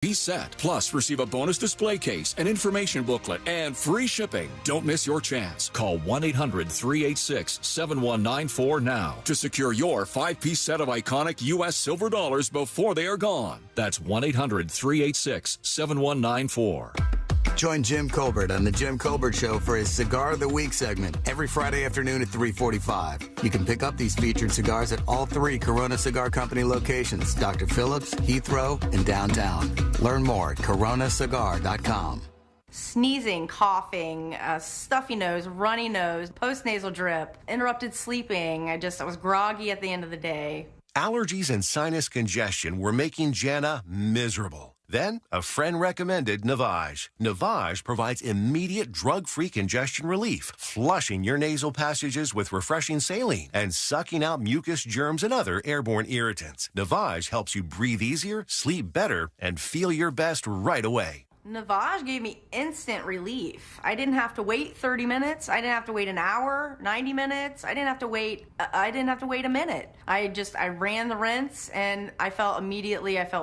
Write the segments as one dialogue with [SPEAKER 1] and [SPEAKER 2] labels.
[SPEAKER 1] Be set. Plus, receive a bonus display case, an information booklet, and free shipping. Don't miss your chance. Call 1-800-386-7194 now to secure your 5-piece set of iconic U.S. silver dollars before they are gone. That's 1-800-386-7194.
[SPEAKER 2] Join Jim Colbert on The Jim Colbert Show for his Cigar of the Week segment every Friday afternoon at 3:45. You can pick up these featured cigars at all 3 Corona Cigar Company locations, Dr. Phillips, Heathrow, and downtown. Learn more at coronacigar.com.
[SPEAKER 3] Sneezing, coughing, stuffy nose, runny nose, postnasal drip, interrupted sleeping. I was groggy at the end of the day.
[SPEAKER 4] Allergies and sinus congestion were making Jana miserable. Then, a friend recommended Navage. Navage provides immediate drug-free congestion relief, flushing your nasal passages with refreshing saline and sucking out mucus, germs, and other airborne irritants. Navage helps you breathe easier, sleep better, and feel your best right away.
[SPEAKER 3] Navage gave me instant relief. I didn't have to wait 30 minutes. I didn't have to wait an hour, 90 minutes. I didn't have to wait a minute. I ran the rinse and I felt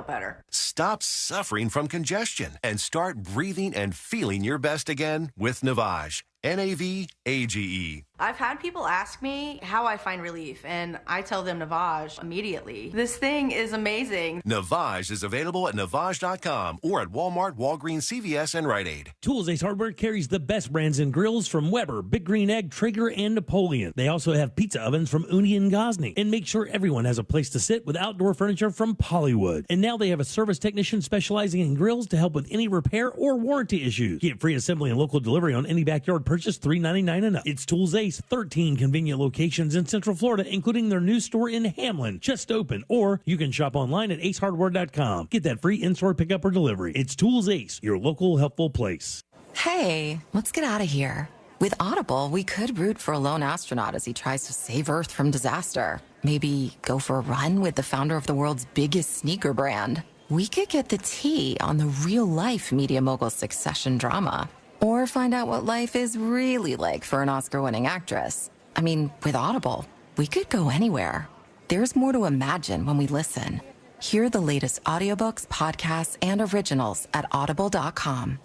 [SPEAKER 3] better.
[SPEAKER 4] Stop suffering from congestion and start breathing and feeling your best again with Navage. Navage.
[SPEAKER 3] I've had people ask me how I find relief, and I tell them Navage immediately. This thing is amazing.
[SPEAKER 4] Navage is available at Navage.com or at Walmart, Walgreens, CVS, and Rite Aid.
[SPEAKER 5] Tools Ace Hardware carries the best brands in grills from Weber, Big Green Egg, Traeger, and Napoleon. They also have pizza ovens from Uni and Gosney, and make sure everyone has a place to sit with outdoor furniture from Pollywood. And now they have a service technician specializing in grills to help with any repair or warranty issues. Get free assembly and local delivery on any backyard purchase, $3.99 and up. It's Tools Ace, 13 convenient locations in Central Florida, including their new store in Hamlin, just open. Or you can shop online at acehardware.com. Get that free in-store pickup or delivery. It's Tools Ace, your local helpful place.
[SPEAKER 6] Hey, let's get out of here. With Audible, we could root for a lone astronaut as he tries to save Earth from disaster. Maybe go for a run with the founder of the world's biggest sneaker brand. We could get the tea on the real-life media mogul succession drama. Or find out what life is really like for an Oscar-winning actress. I mean, with Audible, we could go anywhere. There's more to imagine when we listen. Hear the latest audiobooks, podcasts, and originals at audible.com.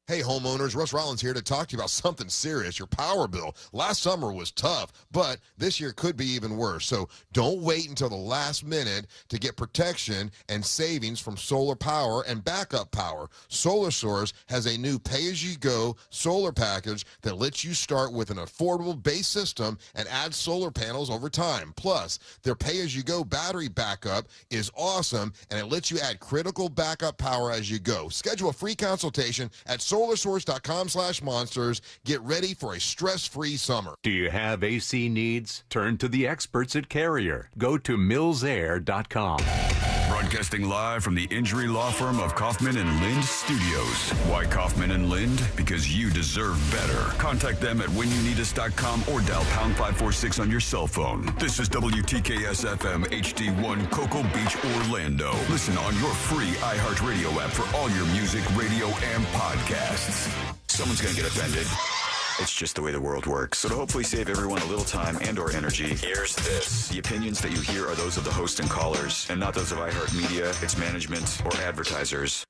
[SPEAKER 7] Hey homeowners, Russ Rollins here to talk to you about something serious, your power bill. Last summer was tough, but this year could be even worse. So don't wait until the last minute to get protection and savings from solar power and backup power. Solar Source has a new pay-as-you-go solar package that lets you start with an affordable base system and add solar panels over time. Plus, their pay-as-you-go battery backup is awesome, and it lets you add critical backup power as you go. Schedule a free consultation at SolarSource.com/monsters. Get ready for a stress-free summer.
[SPEAKER 8] Do you have AC needs? Turn to the experts at Carrier. Go to millsair.com.
[SPEAKER 9] Broadcasting live from the injury law firm of Kaufman and Lind Studios. Why Kaufman and Lind? Because you deserve better. Contact them at whenyouneedus.com or dial pound 546 on your cell phone. This is WTKS FM HD1 Cocoa Beach, Orlando. Listen on your free iHeartRadio app for all your music, radio, and podcasts.
[SPEAKER 10] Someone's going to get offended. It's just the way the world works. So to hopefully save everyone a little time and or energy, here's this. The opinions that you hear are those of the host and callers, and not those of iHeartMedia, its management, or advertisers.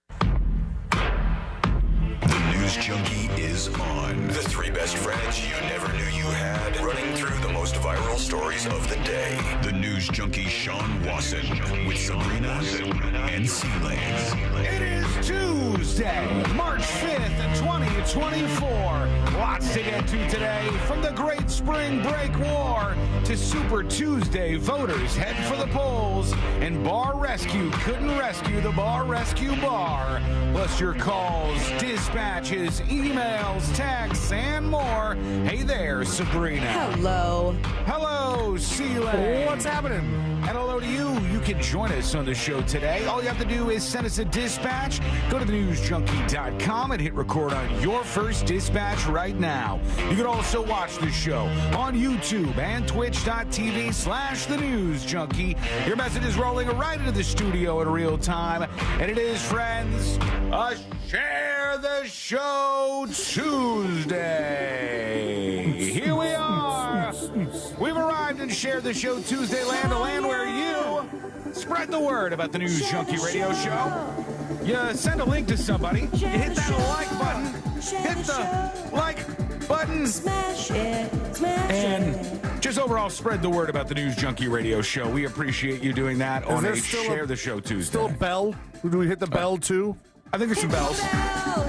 [SPEAKER 9] The News Junkie is on.
[SPEAKER 10] The 3 best friends you never knew you had, running through the most viral stories of the day.
[SPEAKER 9] The News Junkie Sean Wasson with Sabrina and C-Lane.
[SPEAKER 11] It is Tuesday, March 5th, 2024. Lots to get to today, from the Great Spring Break War to Super Tuesday. Voters head for the polls, and Bar Rescue couldn't rescue the Bar Rescue Bar. Plus your calls, dispatches, emails, texts, and more. Hey there, Sabrina.
[SPEAKER 12] Hello.
[SPEAKER 11] Hello, Celia.
[SPEAKER 12] What's happening?
[SPEAKER 11] And hello to you. You can join us on the show today. All you have to do is send us a dispatch. Go to thenewsjunkie.com and hit record on your first dispatch right now. You can also watch the show on YouTube and twitch.tv/thenewsjunkie. Your message is rolling right into the studio in real time. And it is, friends, a Share the Show Tuesday. Here we are. We've arrived in Share the Show Tuesday land, a land where you spread the word about the News Junkie Radio Show. You send a link to somebody. You hit that like button. Hit the like button.
[SPEAKER 12] Smash it. Smash
[SPEAKER 11] and just overall spread the word about the News Junkie Radio Show. We appreciate you doing that on a Share the Show Tuesday.
[SPEAKER 13] Still a bell? Do we hit the bell too?
[SPEAKER 11] I think there's some bells.
[SPEAKER 12] Bell,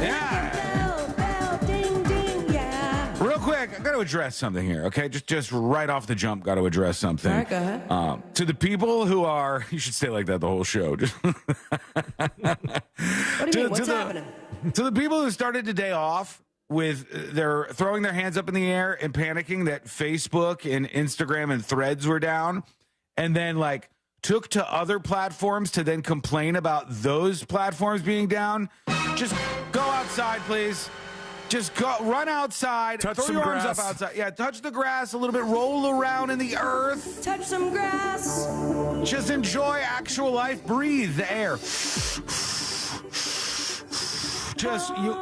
[SPEAKER 12] ding, ding, yeah.
[SPEAKER 11] Real quick, I got to address something here, okay? Just right off the jump, got to address something.
[SPEAKER 12] All right, go ahead.
[SPEAKER 11] To the people who are, you should stay like that the whole show.
[SPEAKER 12] What do you mean? What's happening?
[SPEAKER 11] To the people who started today off with they're throwing their hands up in the air and panicking that Facebook and Instagram and Threads were down, and then like took to other platforms to then complain about those platforms being down, just go outside, please. Just go, run outside,
[SPEAKER 13] touch
[SPEAKER 11] throw
[SPEAKER 13] some
[SPEAKER 11] your
[SPEAKER 13] grass.
[SPEAKER 11] arms up outside. Yeah, touch the grass a little bit, roll around in the earth.
[SPEAKER 12] Touch some grass.
[SPEAKER 11] Just enjoy actual life. Breathe the air. Just you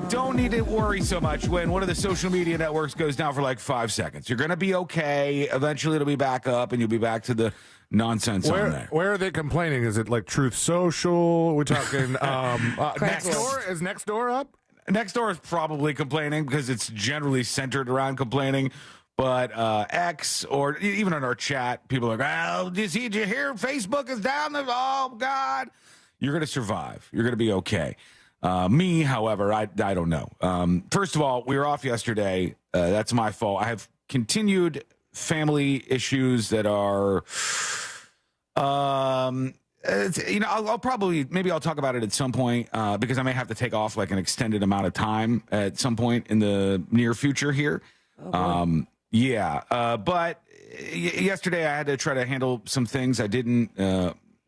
[SPEAKER 11] don't need to worry so much when one of the social media networks goes down for like 5 seconds. You're gonna be okay. Eventually, it'll be back up, and you'll be back to the nonsense on there.
[SPEAKER 13] Where are they complaining? Is it like Truth Social? We're talking Nextdoor? Is Nextdoor up?
[SPEAKER 11] Nextdoor is probably complaining because it's generally centered around complaining. But X or even on our chat, people are like, oh, did you hear Facebook is down? Oh, God. You're going to survive. You're going to be okay. Me, however, I don't know. First of all, we were off yesterday. That's my fault. I have continued family issues that are, I'll probably, maybe I'll talk about it at some point because I may have to take off like an extended amount of time at some point in the near future here. But yesterday I had to try to handle some things. I didn't.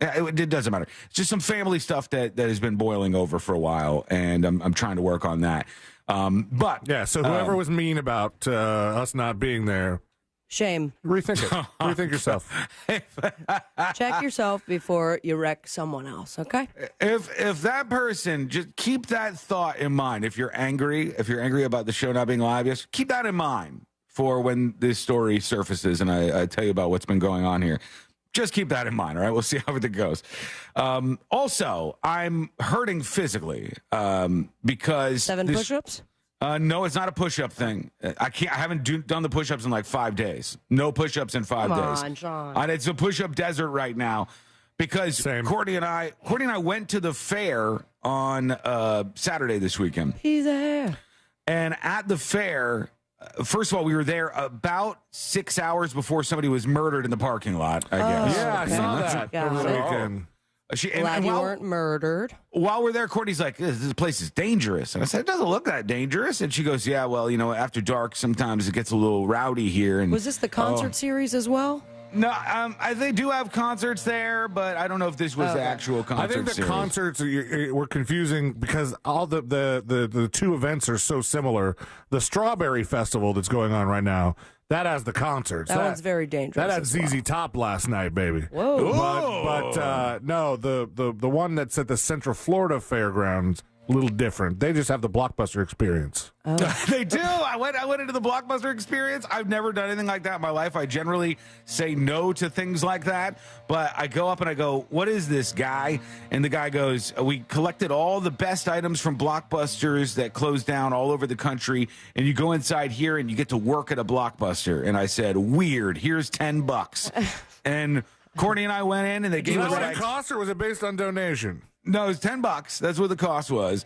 [SPEAKER 11] It doesn't matter. It's just some family stuff that has been boiling over for a while, and I'm trying to work on that.
[SPEAKER 13] So whoever was mean about us not being there,
[SPEAKER 12] shame.
[SPEAKER 13] Rethink it. Rethink yourself.
[SPEAKER 12] Check yourself before you wreck someone else, okay?
[SPEAKER 11] If that person, just keep that thought in mind. If you're angry about the show not being live, yes, keep that in mind for when this story surfaces and I tell you about what's been going on here. Just keep that in mind, all right? We'll see how everything goes. Also, I'm hurting physically because
[SPEAKER 12] 7 push-ups?
[SPEAKER 11] No, it's not a push-up thing. I haven't done the push-ups in like 5 days. No push-ups in 5 days.
[SPEAKER 12] Come on, John.
[SPEAKER 11] And it's a push-up desert right now because Courtney and I went to the fair on Saturday this weekend.
[SPEAKER 12] He's there.
[SPEAKER 11] And at the fair, first of all, we were there about 6 hours before somebody was murdered in the parking lot, I guess.
[SPEAKER 13] Yeah, I saw that over the weekend.
[SPEAKER 12] Glad you weren't murdered.
[SPEAKER 11] While we're there, Courtney's like, this place is dangerous. And I said, it doesn't look that dangerous. And she goes, yeah, well, after dark, sometimes it gets a little rowdy here. And
[SPEAKER 12] was this the concert series as well?
[SPEAKER 11] No, they do have concerts there, but I don't know if this was the actual concert.
[SPEAKER 13] I think the
[SPEAKER 11] series.
[SPEAKER 13] concerts were confusing because all the two events are so similar. The Strawberry Festival that's going on right now, that has the concerts.
[SPEAKER 12] That one's very dangerous.
[SPEAKER 13] That had ZZ Top last night, baby.
[SPEAKER 12] Whoa!
[SPEAKER 13] But no, the one that's at the Central Florida Fairgrounds, a little different. They just have the Blockbuster experience.
[SPEAKER 12] Oh.
[SPEAKER 11] They do. I went into the Blockbuster experience. I've never done anything like that in my life. I generally say no to things like that. But I go up and I go, what is this, guy? And the guy goes, we collected all the best items from Blockbusters that closed down all over the country. And you go inside here and you get to work at a Blockbuster. And I said, weird. Here's $10. And Courtney and I went in and they gave us
[SPEAKER 13] what it cost, or was it based on donation?
[SPEAKER 11] No, it was $10. That's what the cost was.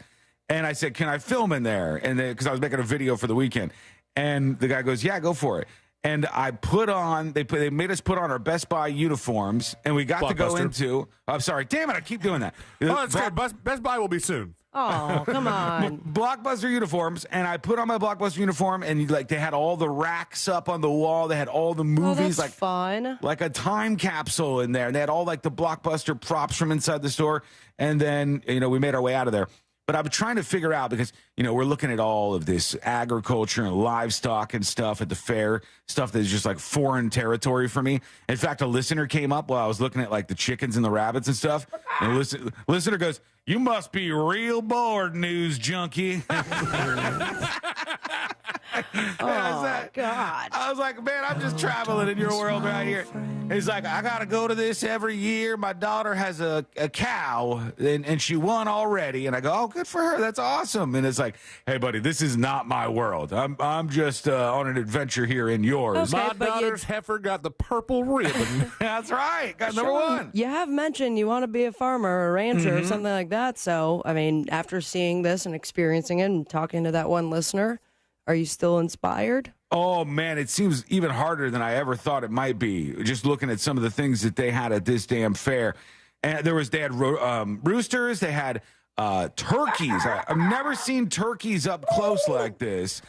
[SPEAKER 11] And I said, can I film in there? And because I was making a video for the weekend. And the guy goes, yeah, go for it. And I put on, they made us put on our Best Buy uniforms. And we got to go into, I'm sorry, damn it, I keep doing that.
[SPEAKER 13] Oh, it's good. Best Buy will be soon.
[SPEAKER 12] Oh, come on.
[SPEAKER 11] Blockbuster uniforms. And I put on my Blockbuster uniform and they had all the racks up on the wall. They had all the movies.
[SPEAKER 12] That's fun.
[SPEAKER 11] Like a time capsule in there. And they had all like the Blockbuster props from inside the store. And then, we made our way out of there. But I'm trying to figure out because, we're looking at all of this agriculture and livestock and stuff at the fair, stuff that is just like foreign territory for me. In fact, a listener came up while I was looking at like the chickens and the rabbits and stuff. And listener goes, you must be real bored, news junkie.
[SPEAKER 12] God.
[SPEAKER 11] I was like, man, I'm just traveling in your world right here. He's like, I got to go to this every year. My daughter has a cow, and she won already. And I go, oh, good for her. That's awesome. And it's like, hey, buddy, this is not my world. I'm just on an adventure here in yours.
[SPEAKER 12] Okay,
[SPEAKER 13] My daughter's heifer got the purple ribbon.
[SPEAKER 11] That's right. Got number one.
[SPEAKER 12] You have mentioned you want to be a farmer or a rancher or something like that. So, I mean, after seeing this and experiencing it and talking to that one listener, are you still inspired?
[SPEAKER 11] Oh, man, it seems even harder than I ever thought it might be. Just looking at some of the things that they had at this damn fair. And they had roosters, they had turkeys. I've never seen turkeys up close like this.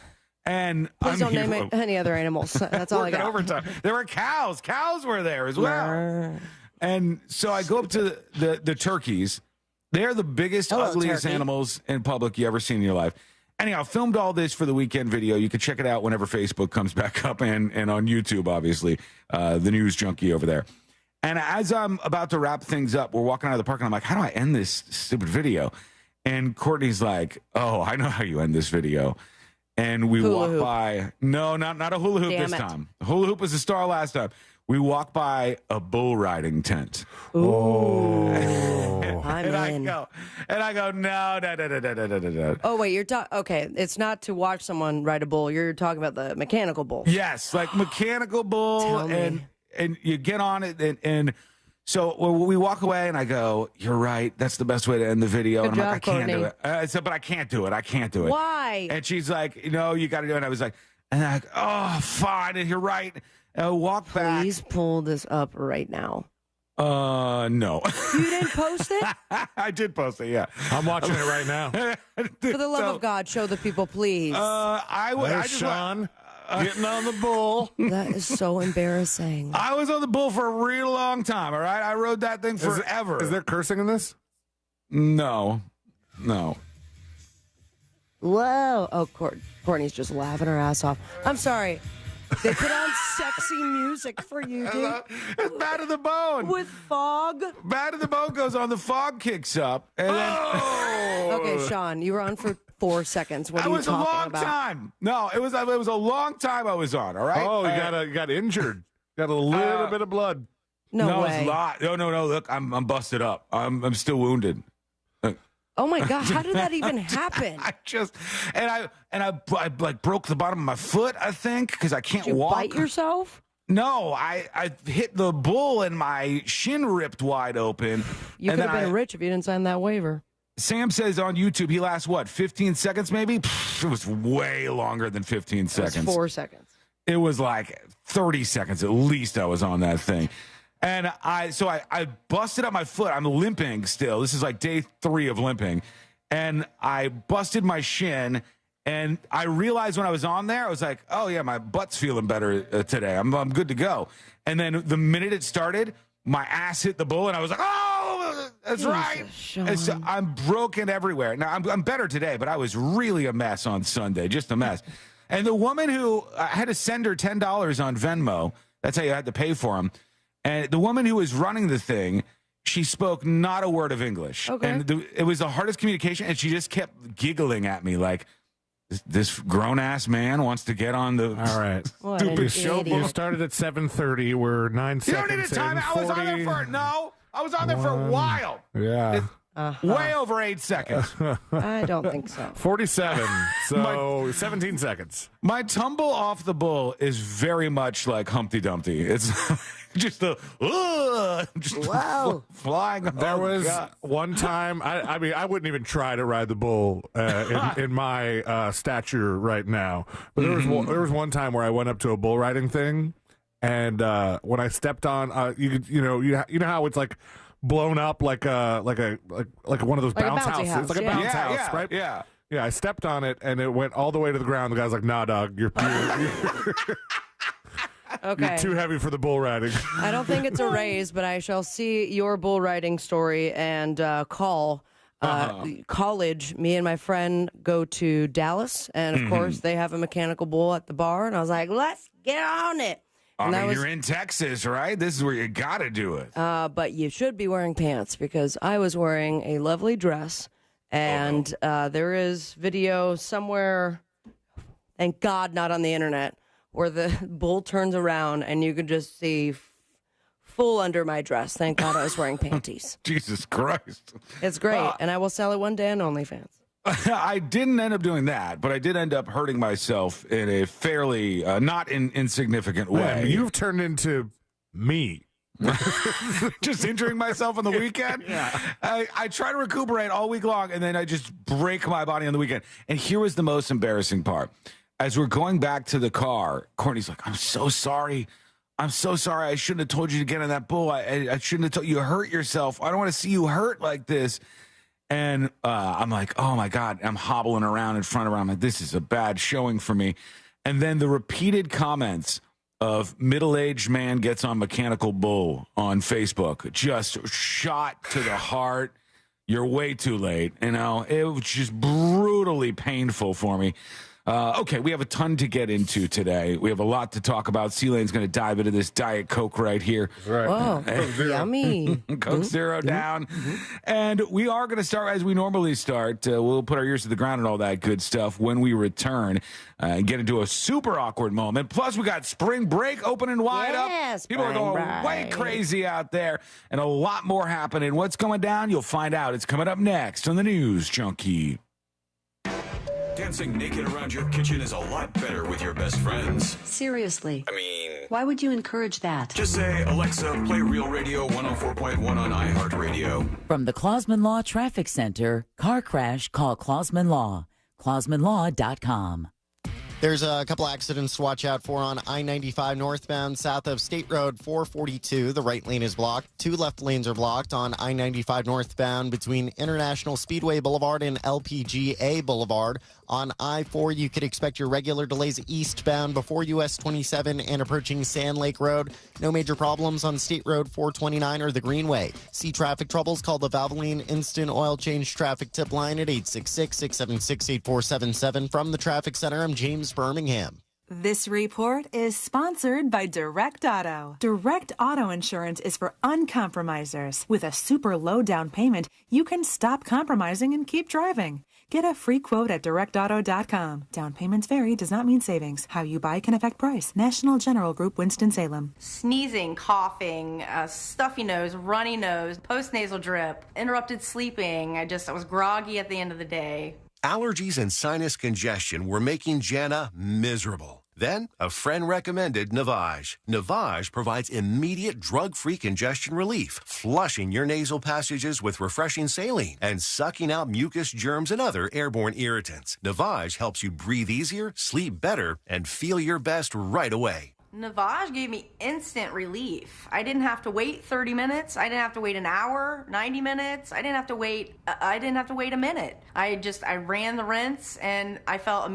[SPEAKER 11] And
[SPEAKER 12] Please don't name any other animals. That's all I got.
[SPEAKER 11] Overtime. There were cows. Cows were there as well. And so I go up to the turkeys. They're the biggest, ugliest animals in public you ever seen in your life. Anyhow, I filmed all this for the weekend video. You can check it out whenever Facebook comes back up and on YouTube, obviously, the news junkie over there. And as I'm about to wrap things up, we're walking out of the park, and I'm like, how do I end this stupid video? And Courtney's like, oh, I know how you end this video. And we walk by. No, not a hula hoop this time. The hula hoop was a star last time. We walk by a bull riding tent.
[SPEAKER 12] Oh,
[SPEAKER 11] I go, no.
[SPEAKER 12] Oh, wait, you're talking, okay, it's not to watch someone ride a bull. You're talking about the mechanical bull.
[SPEAKER 11] Yes, like mechanical bull, and you get on it, and so we walk away, and I go, you're right, that's the best way to end the video.
[SPEAKER 12] Good
[SPEAKER 11] and I'm
[SPEAKER 12] job,
[SPEAKER 11] like, I can't
[SPEAKER 12] Courtney.
[SPEAKER 11] do it. I said, but I can't do it. I can't do it.
[SPEAKER 12] Why?
[SPEAKER 11] And she's like, you got to do it. And I was like, and I'm like, oh, fine, and you're right. And I walk back.
[SPEAKER 12] Please pull this up right now.
[SPEAKER 11] No.
[SPEAKER 12] You didn't post it?
[SPEAKER 11] I did post it, yeah.
[SPEAKER 13] I'm watching it right now.
[SPEAKER 12] For the love of God, show the people, please.
[SPEAKER 13] There's Sean getting on the bull.
[SPEAKER 12] That is so embarrassing.
[SPEAKER 11] I was on the bull for a real long time, all right? I rode that thing forever.
[SPEAKER 13] Is there cursing in this?
[SPEAKER 11] No.
[SPEAKER 12] Whoa. Oh, Courtney's just laughing her ass off. I'm sorry. They put on sexy music for you, dude.
[SPEAKER 11] It's Bad to the Bone.
[SPEAKER 12] With fog.
[SPEAKER 11] Bad to the Bone goes on, the fog kicks up. And then,
[SPEAKER 12] Okay, Sean, you were on for 4 seconds. What are you talking about?
[SPEAKER 11] It was a long time. No, it was a long time I was on, all right?
[SPEAKER 13] Oh, you got injured. Got a little bit of blood.
[SPEAKER 12] No way.
[SPEAKER 11] It's a lot. No. Look, I'm busted up. I'm still wounded.
[SPEAKER 12] Oh my God! How did that even happen?
[SPEAKER 11] I like broke the bottom of my foot, I think, because I can't
[SPEAKER 12] Did you
[SPEAKER 11] walk.
[SPEAKER 12] Bite yourself?
[SPEAKER 11] No, I hit the bull and my shin ripped wide open.
[SPEAKER 12] You could have been rich if you didn't sign that waiver.
[SPEAKER 11] Sam says on YouTube he lasts 15 seconds maybe? It was way longer than 15 seconds.
[SPEAKER 12] It was 4 seconds.
[SPEAKER 11] It was like 30 seconds at least I was on that thing. And I busted up my foot. I'm limping still. This is like day 3 of limping. And I busted my shin. And I realized when I was on there, I was like, oh, yeah, my butt's feeling better today. I'm good to go. And then the minute it started, my ass hit the bull. And I was like, oh, that's right. And so I'm broken everywhere. Now, I'm better today, but I was really a mess on Sunday, just a mess. And the woman who I had to send her $10 on Venmo, that's how you had to pay for them. And the woman who was running the thing, she spoke not a word of English.
[SPEAKER 12] Okay.
[SPEAKER 11] And it was the hardest communication, and she just kept giggling at me like, this grown-ass man wants to get on the stupid show.
[SPEAKER 13] You started at 7:30. We're 9 seconds in.
[SPEAKER 11] You don't need a time. I was on there for a while.
[SPEAKER 13] Yeah.
[SPEAKER 11] Way over 8 seconds.
[SPEAKER 12] I don't think so.
[SPEAKER 13] 47. So 17 seconds.
[SPEAKER 11] My tumble off the bull is very much like Humpty Dumpty. It's just flying.
[SPEAKER 13] There was one time. I mean, I wouldn't even try to ride the bull in my stature right now. But there was one time where I went up to a bull riding thing, and when I stepped on, you know how it's like blown up like one of those bounce houses.
[SPEAKER 12] House.
[SPEAKER 13] It's like a bounce house, right?
[SPEAKER 11] Yeah.
[SPEAKER 13] Yeah, I stepped on it and it went all the way to the ground. The guy's like, "Nah, dog, you're
[SPEAKER 12] okay.
[SPEAKER 13] You're too heavy for the bull riding."
[SPEAKER 12] I don't think it's a raise, but I shall see your bull riding story and call college. Me and my friend go to Dallas, and of course they have a mechanical bull at the bar, and I was like, "Let's get on it."
[SPEAKER 11] I mean, you're in Texas, right? This is where you got to do it.
[SPEAKER 12] But you should be wearing pants because I was wearing a lovely dress, and there is video somewhere Thank God not on the internet, where the bull turns around and you could just see full under my dress. Thank God I was wearing panties.
[SPEAKER 11] Jesus Christ.
[SPEAKER 12] It's great, and I will sell it one day on OnlyFans.
[SPEAKER 11] I didn't end up doing that, but I did end up hurting myself in a fairly not insignificant way.
[SPEAKER 13] Man, you've turned into me.
[SPEAKER 11] Just injuring myself on the weekend.
[SPEAKER 13] Yeah.
[SPEAKER 11] I try to recuperate all week long, and then I just break my body on the weekend. And here was the most embarrassing part. As we're going back to the car, Courtney's like, I'm so sorry. I'm so sorry. I shouldn't have told you to get on that bull. I shouldn't have told you. You hurt yourself. I don't want to see you hurt like this. And I'm like, oh, my God. I'm hobbling around in front of her. I'm like, this is a bad showing for me. And then the repeated comments of middle-aged man gets on mechanical bull on Facebook, just shot to the heart. You're way too late. You know, it was just brutally painful for me. Okay, we have a ton to get into today. We have a lot to talk about. C-Lane's going to dive into this Diet Coke right here.
[SPEAKER 13] Right.
[SPEAKER 12] Oh, yummy.
[SPEAKER 11] Coke Zero down. And we are going to start as we normally start. We'll put our ears to the ground and all that good stuff when we return and get into a super awkward moment. Plus, we got spring break opening wide up. People are going way crazy out there, and a lot more happening. What's going down? You'll find out. It's coming up next on the News Junkie.
[SPEAKER 1] Dancing naked around your kitchen is a lot better with your best friends.
[SPEAKER 14] Seriously.
[SPEAKER 1] I mean,
[SPEAKER 14] why would you encourage that?
[SPEAKER 1] just say, Alexa, play Real Radio 104.1 on iHeartRadio.
[SPEAKER 15] From the Clausman Law Traffic Center, car crash, call Clausman Law. ClausmanLaw.com.
[SPEAKER 16] There's a couple accidents to watch out for on I-95 northbound south of State Road 442. The right lane is blocked. 2 left lanes are blocked on I-95 northbound between International Speedway Boulevard and LPGA Boulevard. On I-4, you could expect your regular delays eastbound before US 27 and approaching Sand Lake Road. No major problems on State Road 429 or the Greenway. See traffic troubles? Call the Valvoline Instant Oil Change Traffic Tip Line at 866-676-8477. From the Traffic Center, I'm James Birmingham.
[SPEAKER 17] This report is sponsored by Direct Auto. Direct Auto Insurance is for uncompromisers. With a super low down payment, you can stop compromising and keep driving. Get a free quote at directauto.com. Down payments vary, does not mean savings. How you buy can affect price. National General Group, Winston-Salem.
[SPEAKER 3] Sneezing, coughing, stuffy nose, runny nose, postnasal drip, interrupted sleeping. I was groggy at the end of the day.
[SPEAKER 4] Allergies and sinus congestion were making Jana miserable. Then, a friend recommended Navage. Navage provides immediate drug-free congestion relief, flushing your nasal passages with refreshing saline and sucking out mucus, germs, and other airborne irritants. Navage helps you breathe easier, sleep better, and feel your best right away.
[SPEAKER 3] Navage gave me instant relief. I didn't have to wait 30 minutes. I didn't have to wait an hour, 90 minutes. I didn't have to wait a minute. I ran the rinse and I felt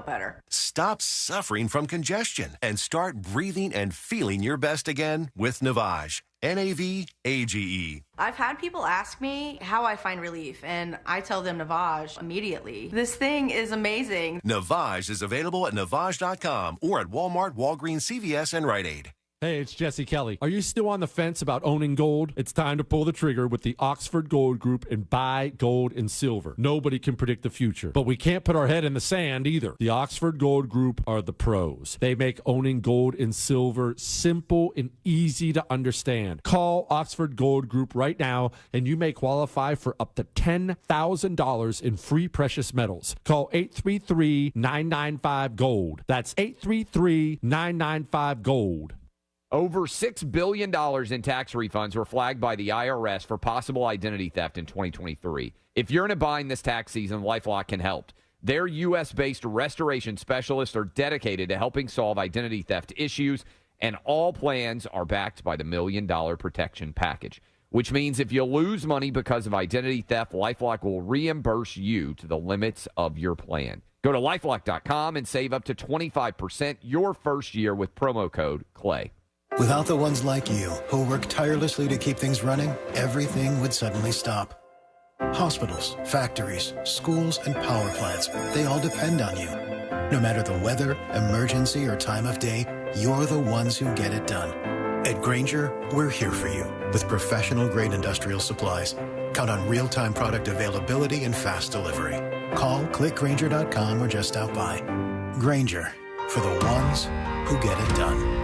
[SPEAKER 3] better.
[SPEAKER 4] Stop suffering from congestion and start breathing and feeling your best again with Navage. Navage.
[SPEAKER 3] I've had people ask me how I find relief, and I tell them Navage immediately. This thing is amazing.
[SPEAKER 4] Navage is available at Navage.com or at Walmart, Walgreens, CVS, and Rite Aid.
[SPEAKER 18] Hey, it's Jesse Kelly. Are you still on the fence about owning gold? It's time to pull the trigger with the Oxford Gold Group and buy gold and silver. Nobody can predict the future, but we can't put our head in the sand either. The Oxford Gold Group are the pros. They make owning gold and silver simple and easy to understand. Call Oxford Gold Group right now, and you may qualify for up to $10,000 in free precious metals. Call 833-995-GOLD. That's 833-995-GOLD.
[SPEAKER 19] Over $6 billion in tax refunds were flagged by the IRS for possible identity theft in 2023. If you're in a bind this tax season, LifeLock can help. Their U.S.-based restoration specialists are dedicated to helping solve identity theft issues, and all plans are backed by the $1 Million Protection Package, which means if you lose money because of identity theft, LifeLock will reimburse you to the limits of your plan. Go to LifeLock.com and save up to 25% your first year with promo code CLAY.
[SPEAKER 20] Without the ones like you, who work tirelessly to keep things running, everything would suddenly stop. Hospitals, factories, schools, and power plants, they all depend on you. No matter the weather, emergency, or time of day, you're the ones who get it done. At Grainger, we're here for you with professional-grade industrial supplies. Count on real-time product availability and fast delivery. Call, click Grainger.com, or just stop by. Grainger, for the ones who get it done.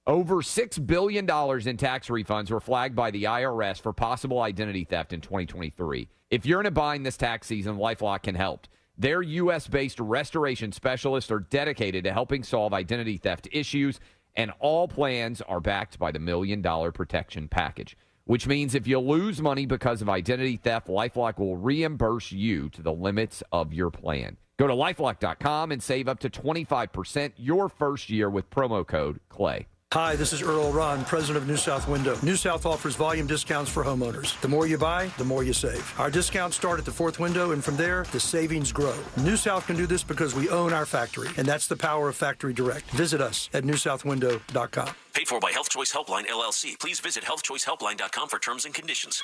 [SPEAKER 19] Over $6 billion in tax refunds were flagged by the IRS for possible identity theft in 2023. If you're in a bind this tax season, LifeLock can help. Their U.S.-based restoration specialists are dedicated to helping solve identity theft issues, and all plans are backed by the $1 Million Protection Package, which means if you lose money because of identity theft, LifeLock will reimburse you to the limits of your plan. Go to LifeLock.com and save up to 25% your first year with promo code CLAY.
[SPEAKER 21] Hi, this is Earl Ron, president of New South Window. New South offers volume discounts for homeowners. The more you buy, the more you save. Our discounts start at the fourth window, and from there, the savings grow. New South can do this because we own our factory, and that's the power of Factory Direct. Visit us at newsouthwindow.com.
[SPEAKER 22] Paid for by Health Choice Helpline, LLC. Please visit healthchoicehelpline.com for terms and conditions.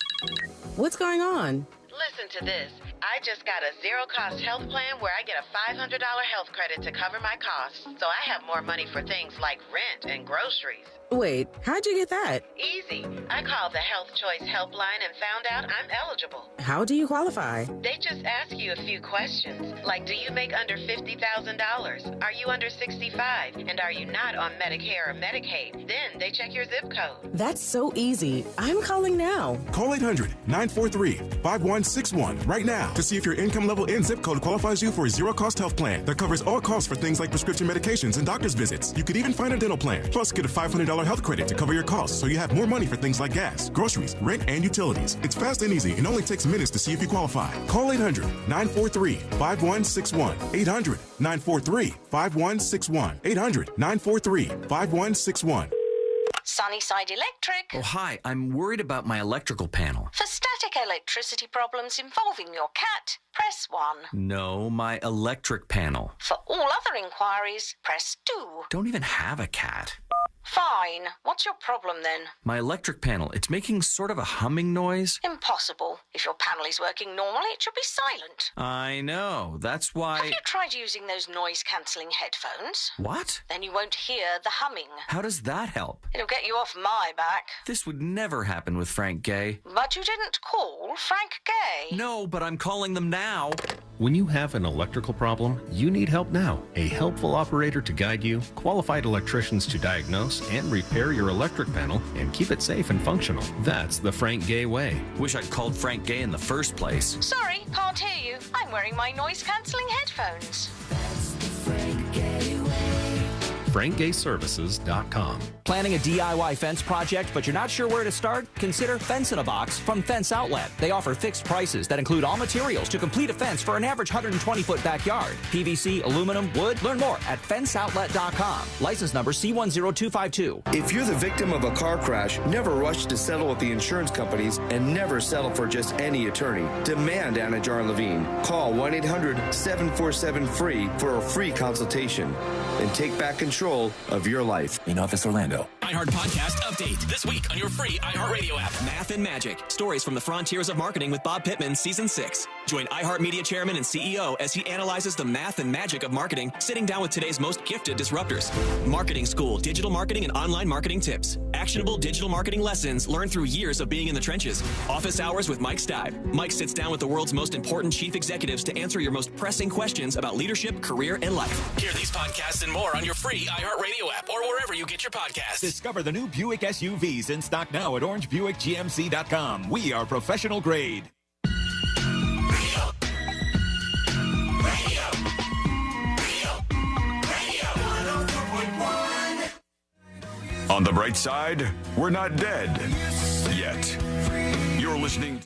[SPEAKER 23] What's going on?
[SPEAKER 24] Listen to this. I just got a zero-cost health plan where I get a $500 health credit to cover my costs, so I have more money for things like rent and groceries.
[SPEAKER 23] Wait, how'd you get that?
[SPEAKER 24] Easy. I called the Health Choice Helpline and found out I'm eligible.
[SPEAKER 23] How do you qualify?
[SPEAKER 24] They just ask you a few questions, like do you make under $50,000? Are you under 65? And are you not on Medicare or Medicaid? Then they check your zip code.
[SPEAKER 23] That's so easy. I'm calling now.
[SPEAKER 25] Call 800-943-5161 right now to see if your income level and zip code qualifies you for a zero-cost health plan that covers all costs for things like prescription medications and doctor's visits. You could even find a dental plan. Plus, get a $500 health credit to cover your costs so you have more money for things like gas, groceries, rent, and utilities. It's fast and easy and only takes minutes to see if you qualify. Call 800-943-5161. 800-943-5161. 800-943-5161.
[SPEAKER 26] Sunnyside Electric.
[SPEAKER 27] Oh, hi. I'm worried about my electrical panel.
[SPEAKER 26] For static electricity problems involving your cat, press 1.
[SPEAKER 27] No, my electric panel.
[SPEAKER 26] For all other inquiries, press 2.
[SPEAKER 27] Don't even have a cat.
[SPEAKER 26] Fine. What's your problem then?
[SPEAKER 27] My electric panel, it's making sort of a humming noise.
[SPEAKER 26] Impossible. If your panel is working normally, it should be silent.
[SPEAKER 27] I know. That's why...
[SPEAKER 26] Have you tried using those noise-cancelling headphones?
[SPEAKER 27] What?
[SPEAKER 26] Then you won't hear the humming.
[SPEAKER 27] How does that help?
[SPEAKER 26] It'll get you off my back.
[SPEAKER 27] This would never happen with Frank Gay.
[SPEAKER 26] But you didn't call Frank Gay.
[SPEAKER 27] No, but I'm calling them now.
[SPEAKER 28] When you have an electrical problem, you need help now. A helpful operator to guide you, qualified electricians to diagnose and repair your electric panel and keep it safe and functional. That's the Frank Gay way.
[SPEAKER 27] Wish I'd called Frank Gay in the first place.
[SPEAKER 26] Sorry, can't hear you. I'm wearing my noise-cancelling headphones. That's the Frank
[SPEAKER 28] Gay way. FrankGayServices.com.
[SPEAKER 29] Planning a DIY fence project, but you're not sure where to start? Consider Fence in a Box from Fence Outlet. They offer fixed prices that include all materials to complete a fence for an average 120-foot backyard. PVC, aluminum, wood. Learn more at FenceOutlet.com. License number C10252.
[SPEAKER 30] If you're the victim of a car crash, never rush to settle with the insurance companies and never settle for just any attorney. Demand Anajar Levine. Call 1-800-747-FREE for a free consultation and take back control of your life.
[SPEAKER 31] In Office Orlando.
[SPEAKER 22] iHeart Podcast Update. This week on your free iHeartRadio app. Math and Magic. Stories from the frontiers of marketing with Bob Pittman, Season 6. Join iHeartMedia Chairman and CEO as he analyzes the math and magic of marketing, sitting down with today's most gifted disruptors. Marketing School, digital marketing and online marketing tips. Actionable digital marketing lessons learned through years of being in the trenches. Office Hours with Mike Stibe. Mike sits down with the world's most important chief executives to answer your most pressing questions about leadership, career, and life. Hear these podcasts and more on your free iHeartRadio app or wherever you get your podcasts.
[SPEAKER 31] Discover the new Buick SUVs in stock now at orangebuickgmc.com. We are professional grade.
[SPEAKER 9] On the bright side, we're not dead yet. You're listening.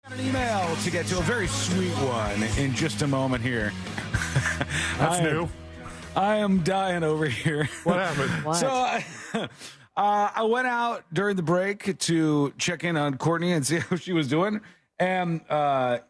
[SPEAKER 11] An email to get to, a very sweet one in just a moment here.
[SPEAKER 13] That's new.
[SPEAKER 11] I am dying over here.
[SPEAKER 13] What happened?
[SPEAKER 11] What? So I went out during the break to check in on Courtney and see how she was doing. And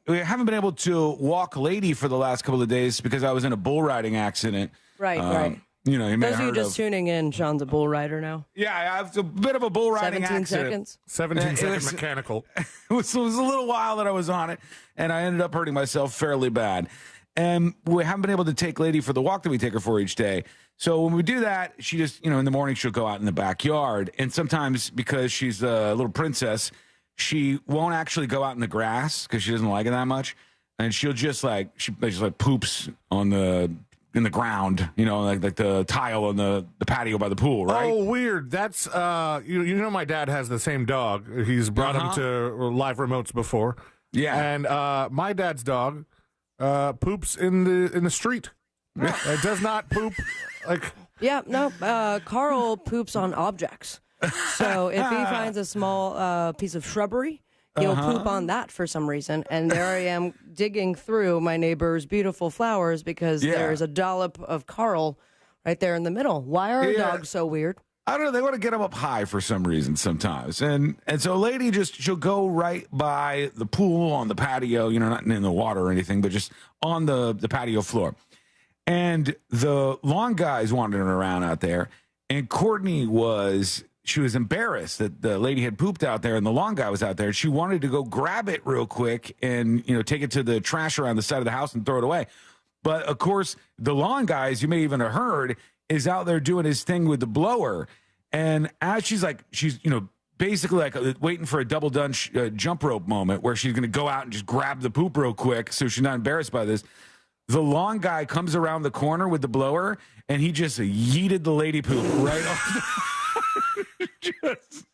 [SPEAKER 11] we haven't been able to walk Lady for the last couple of days because I was in a bull riding accident.
[SPEAKER 12] Right.
[SPEAKER 11] You know, you may
[SPEAKER 12] those
[SPEAKER 11] have
[SPEAKER 12] of you
[SPEAKER 11] heard
[SPEAKER 12] just tuning in, Sean's a bull rider now.
[SPEAKER 11] Yeah, I have a bit of a bull riding
[SPEAKER 12] 17
[SPEAKER 11] accident.
[SPEAKER 12] seconds.
[SPEAKER 13] 17-second mechanical.
[SPEAKER 11] It was a little while that I was on it, and I ended up hurting myself fairly bad. and we haven't been able to take Lady for the walk that we take her for each day. So when we do that, she just, in the morning, she'll go out in the backyard. And sometimes because she's a little princess, she won't actually go out in the grass because she doesn't like it that much. And she'll just she just poops in the ground, like the tile on the patio by the pool, right?
[SPEAKER 13] Oh, weird. That's, my dad has the same dog. He's brought him to live remotes before.
[SPEAKER 11] Yeah.
[SPEAKER 13] And my dad's dog poops in the street. It does not poop
[SPEAKER 12] Carl poops on objects. So if he finds a small piece of shrubbery, he'll poop on that for some reason. And there I am digging through my neighbor's beautiful flowers because there's a dollop of Carl right there in the middle. Why are our dogs so weird?
[SPEAKER 11] I don't know. They want to get them up high for some reason sometimes. And so a lady she'll go right by the pool on the patio, not in the water or anything, but just on the patio floor. And the lawn guy's wandering around out there. And Courtney was embarrassed that the lady had pooped out there and the lawn guy was out there. She wanted to go grab it real quick and, take it to the trash around the side of the house and throw it away. But, of course, the lawn guy, as you may even have heard, is out there doing his thing with the blower. And as she's basically waiting for a double done jump rope moment where she's going to go out and just grab the poop real quick so she's not embarrassed by this. The lawn guy comes around the corner with the blower and he just yeeted the lady poop right off. Just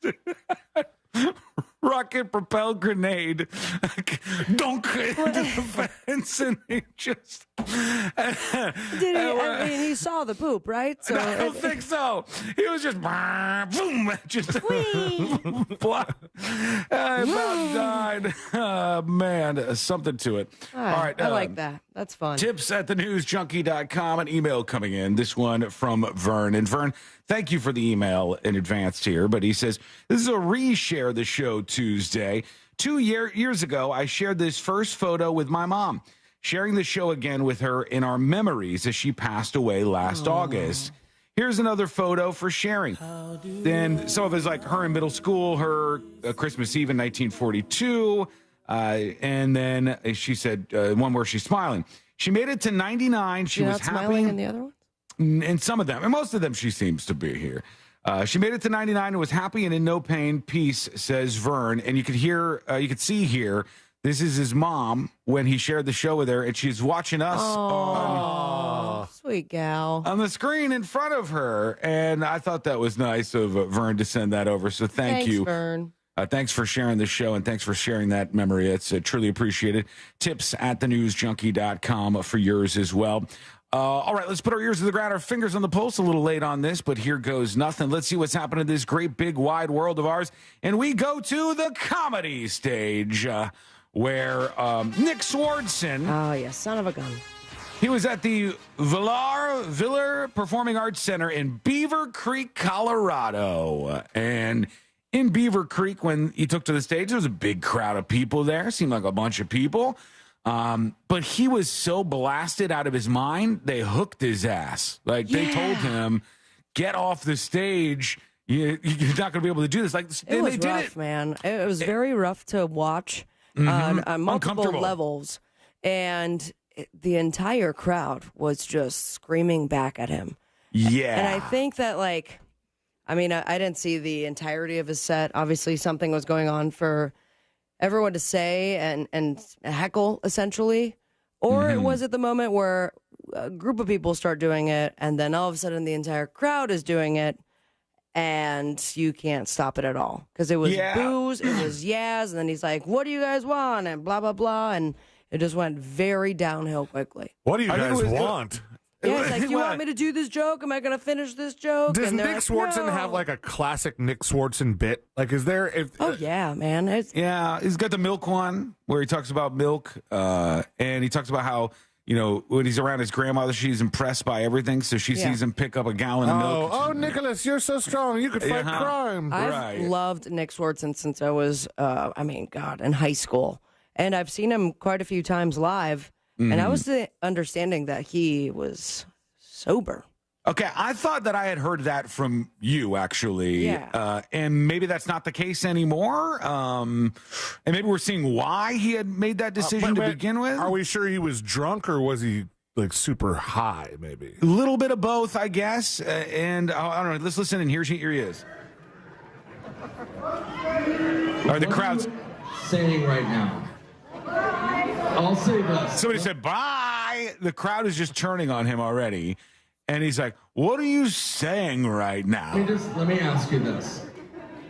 [SPEAKER 11] rocket propelled grenade, dunk into the fence, and he just
[SPEAKER 12] did he? He saw the poop, right? So
[SPEAKER 11] I don't think so. He was just boom, just about died. Man, something to it.
[SPEAKER 12] All right, I like that. That's fun.
[SPEAKER 11] Tips at thenewsjunkie.com. An email coming in. This one from Vern. And Vern, thank you for the email in advance here. But he says, this is a reshare the show Tuesday. 2 years ago, I shared this first photo with my mom, sharing the show again with her in our memories as she passed away last August. Here's another photo for sharing. Then some of it's like her in middle school, her Christmas Eve in 1942. And then she said one where she's smiling. She made it to 99. She was happy.
[SPEAKER 12] Smiling in the other ones?
[SPEAKER 11] In some of them. And most of them she seems to be here. She made it to 99 and was happy and in no pain. Peace, says Vern. And you could see here, this is his mom when he shared the show with her, and she's watching us
[SPEAKER 12] sweet gal
[SPEAKER 11] on the screen in front of her. And I thought that was nice of Vern to send that over. So thanks you,
[SPEAKER 12] Vern.
[SPEAKER 11] Thanks for sharing the show, and thanks for sharing that memory. It's truly appreciated. Tips at thenewsjunkie.com for yours as well. All right, let's put our ears to the ground, our fingers on the pulse. A little late on this, but here goes nothing. Let's see what's happening in this great, big, wide world of ours. And we go to the comedy stage where Nick Swardson.
[SPEAKER 12] Oh, yeah, son of a gun.
[SPEAKER 11] He was at the Viller Performing Arts Center in Beaver Creek, Colorado. And in Beaver Creek, when he took to the stage, there was a big crowd of people there. Seemed like a bunch of people. But he was so blasted out of his mind, they hooked his ass. They told him, get off the stage. You're not going to be able to do this.
[SPEAKER 12] It was rough, man. It was very rough to watch on multiple levels. And the entire crowd was just screaming back at him.
[SPEAKER 11] Yeah.
[SPEAKER 12] And I think that, I didn't see the entirety of his set. Obviously, something was going on for everyone to say and heckle, essentially. Or it was at the moment where a group of people start doing it, and then all of a sudden the entire crowd is doing it, and you can't stop it at all. Because it was boos, it was yas, and then he's like, what do you guys want? And blah, blah, blah. And it just went very downhill quickly.
[SPEAKER 13] What do you guys want?
[SPEAKER 12] Yeah, it's like, do you want me to do this joke? Am I going to finish this joke?
[SPEAKER 13] Does Nick Swardson have a classic Nick Swardson bit? Is there?
[SPEAKER 12] Oh yeah, man.
[SPEAKER 11] He's got the milk one where he talks about milk, and he talks about how when he's around his grandmother, she's impressed by everything, so she sees him pick up a gallon of milk.
[SPEAKER 13] Oh, Nicholas, you're so strong. You could fight crime.
[SPEAKER 12] I've loved Nick Swardson since I was, in high school, and I've seen him quite a few times live. And I was understanding that he was sober.
[SPEAKER 11] Okay, I thought that I had heard that from you, actually.
[SPEAKER 12] Yeah.
[SPEAKER 11] And maybe that's not the case anymore. And maybe we're seeing why he had made that decision to begin with.
[SPEAKER 13] Are we sure he was drunk or was he like super high, maybe?
[SPEAKER 11] A little bit of both, I guess. And I don't know. Let's listen, and here he is. Are the crowds
[SPEAKER 1] saying right now? I'll say this.
[SPEAKER 11] Somebody said, bye. The crowd is just turning on him already. And he's like, what are you saying right now?
[SPEAKER 1] Let me ask you this.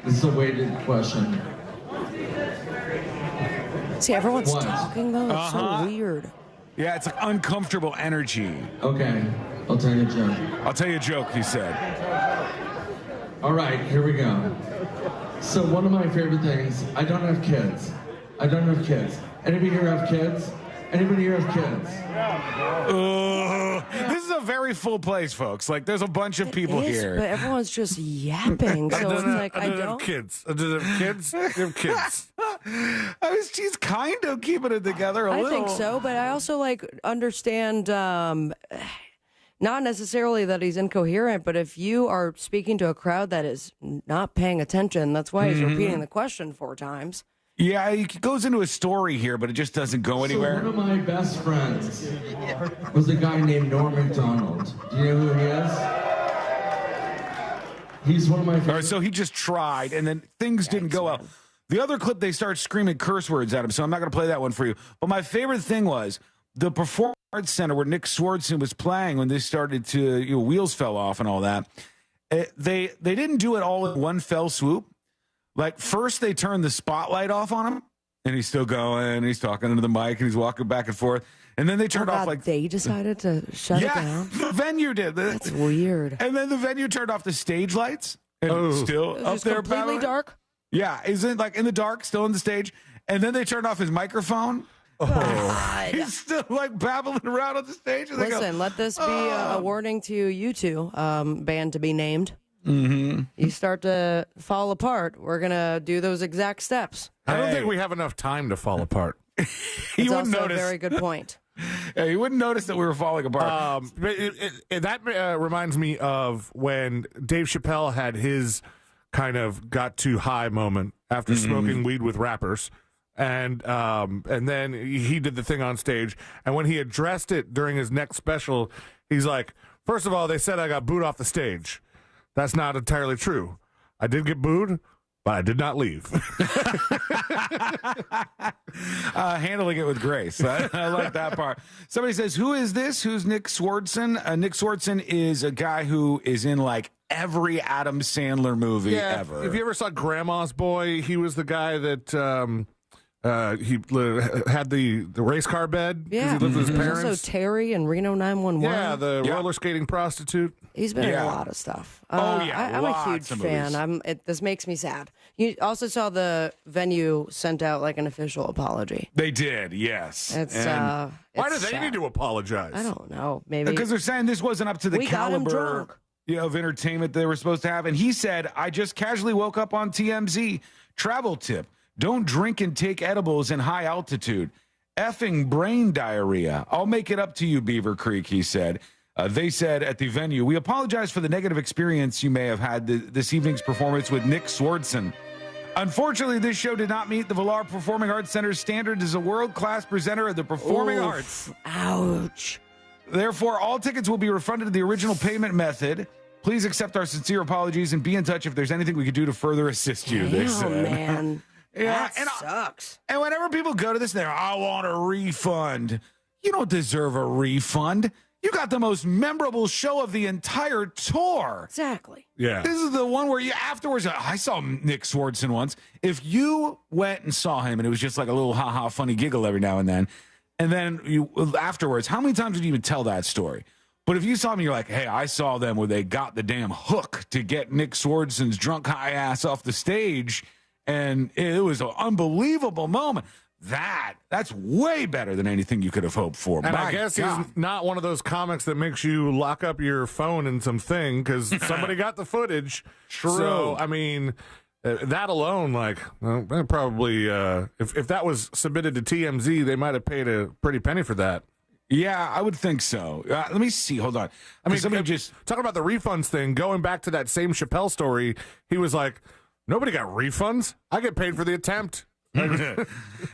[SPEAKER 1] This is a weighted question.
[SPEAKER 12] See, everyone's
[SPEAKER 1] What?
[SPEAKER 12] talking, though. It's so weird.
[SPEAKER 11] Yeah, it's like uncomfortable energy.
[SPEAKER 1] Okay, I'll tell you a joke.
[SPEAKER 11] I'll tell you a joke, he said.
[SPEAKER 1] All right, here we go. So one of my favorite things, I don't have kids. Anybody here have kids?
[SPEAKER 11] This is a very full place, folks. Like, there's a bunch of people
[SPEAKER 12] It is,
[SPEAKER 11] here.
[SPEAKER 12] but everyone's just yapping. So it's like, I don't.
[SPEAKER 13] have kids. I don't have kids. I have kids.
[SPEAKER 11] She's kind of keeping it together a
[SPEAKER 12] I
[SPEAKER 11] little.
[SPEAKER 12] think so, but I also understand not necessarily that he's incoherent, but if you are speaking to a crowd that is not paying attention, that's why he's repeating the question 4 times.
[SPEAKER 11] Yeah, he goes into a story here, but it just doesn't go anywhere.
[SPEAKER 1] So one of my best friends was a guy named Norm MacDonald. Do you know who he is? He's one of my favorite.
[SPEAKER 11] All right, so he just tried, and then things didn't go well. The other clip, they start screaming curse words at him, so I'm not going to play that one for you. But my favorite thing was the Performing Arts Center where Nick Swardson was playing when they started to, wheels fell off and all that. They didn't do it all in one fell swoop. Like, first they turned the spotlight off on him, and he's still going, and he's talking into the mic, and he's walking back and forth. And then they turned off, like...
[SPEAKER 12] They decided to shut it down?
[SPEAKER 11] The venue did.
[SPEAKER 12] That's weird.
[SPEAKER 11] And then the venue turned off the stage lights, and it's still
[SPEAKER 12] It
[SPEAKER 11] up
[SPEAKER 12] was
[SPEAKER 11] there.
[SPEAKER 12] completely
[SPEAKER 11] battling.
[SPEAKER 12] dark?
[SPEAKER 11] Yeah, isn't like in the dark, still in the stage. And then they turned off his microphone.
[SPEAKER 12] God.
[SPEAKER 11] He's still like babbling around on the stage. And they go,
[SPEAKER 12] Listen, let this be a warning to you two, band to be named.
[SPEAKER 11] Mm-hmm.
[SPEAKER 12] You start to fall apart, we're going to do those exact steps.
[SPEAKER 13] I don't think we have enough time to fall apart.
[SPEAKER 12] It's
[SPEAKER 11] wouldn't
[SPEAKER 12] also
[SPEAKER 11] notice.
[SPEAKER 12] a very good point.
[SPEAKER 11] Yeah, you wouldn't notice that we were falling apart.
[SPEAKER 13] That reminds me of when Dave Chappelle had his kind of got too high moment after smoking weed with rappers. And then he did the thing on stage. And when he addressed it during his next special, he's like, first of all, they said I got booed off the stage. That's not entirely true. I did get booed, but I did not leave.
[SPEAKER 11] Handling it with grace. I like that part. Somebody says, who is this? Who's Nick Swardson? Nick Swardson is a guy who is in like every Adam Sandler movie ever.
[SPEAKER 13] If you ever saw Grandma's Boy, he was the guy that he had the race car bed because he lived with his
[SPEAKER 12] There's
[SPEAKER 13] parents.
[SPEAKER 12] also Terry and Reno 911.
[SPEAKER 13] Yeah, the roller skating prostitute.
[SPEAKER 12] He's been in a lot of stuff.
[SPEAKER 11] I'm
[SPEAKER 12] I'm a huge fan. This makes me sad. You also saw the venue sent out like an official apology.
[SPEAKER 11] They did, yes.
[SPEAKER 12] It's
[SPEAKER 11] And
[SPEAKER 13] why do
[SPEAKER 12] it's
[SPEAKER 13] they
[SPEAKER 12] sad.
[SPEAKER 13] need to apologize?
[SPEAKER 12] I don't know. Maybe
[SPEAKER 11] because they're saying this wasn't up to the
[SPEAKER 12] We got him
[SPEAKER 11] caliber
[SPEAKER 12] drunk.
[SPEAKER 11] of entertainment they were supposed to have. And he said, I just casually woke up on TMZ. Travel tip. Don't drink and take edibles in high altitude. Effing brain diarrhea. I'll make it up to you, Beaver Creek, he said. They said at the venue, we apologize for the negative experience you may have had this evening's performance with Nick Swardson. Unfortunately, this show did not meet the Villar Performing Arts Center's standard as a world-class presenter of the performing arts.
[SPEAKER 12] Ouch.
[SPEAKER 11] Therefore, all tickets will be refunded to the original payment method. Please accept our sincere apologies and be in touch if there's anything we could do to further assist you. They said.
[SPEAKER 12] Man.
[SPEAKER 11] Yeah,
[SPEAKER 12] That sucks.
[SPEAKER 11] And whenever people go to this, they're, I want a refund. You don't deserve a refund. You got the most memorable show of the entire tour.
[SPEAKER 12] Exactly.
[SPEAKER 13] Yeah.
[SPEAKER 11] This is the one where you afterwards, I saw Nick Swardson once. If you went and saw him and it was just like a little ha-ha funny giggle every now and then you afterwards, how many times did you even tell that story? But if you saw me, you're like, hey, I saw them where they got the damn hook to get Nick Swardson's drunk high ass off the stage, and it was an unbelievable moment. That's way better than anything you could have hoped for.
[SPEAKER 13] And
[SPEAKER 11] My
[SPEAKER 13] I guess
[SPEAKER 11] God.
[SPEAKER 13] he's not one of those comics that makes you lock up your phone in some thing because somebody got the footage.
[SPEAKER 11] True.
[SPEAKER 13] So, I mean, that alone, like, probably, if that was submitted to TMZ, they might have paid a pretty penny for that.
[SPEAKER 11] Yeah, I would think so. Let me see. Hold on.
[SPEAKER 13] I mean,
[SPEAKER 11] somebody just
[SPEAKER 13] talking about the refunds thing, going back to that same Chappelle story, he was like, nobody got refunds. I get paid for the attempt.
[SPEAKER 11] Yeah,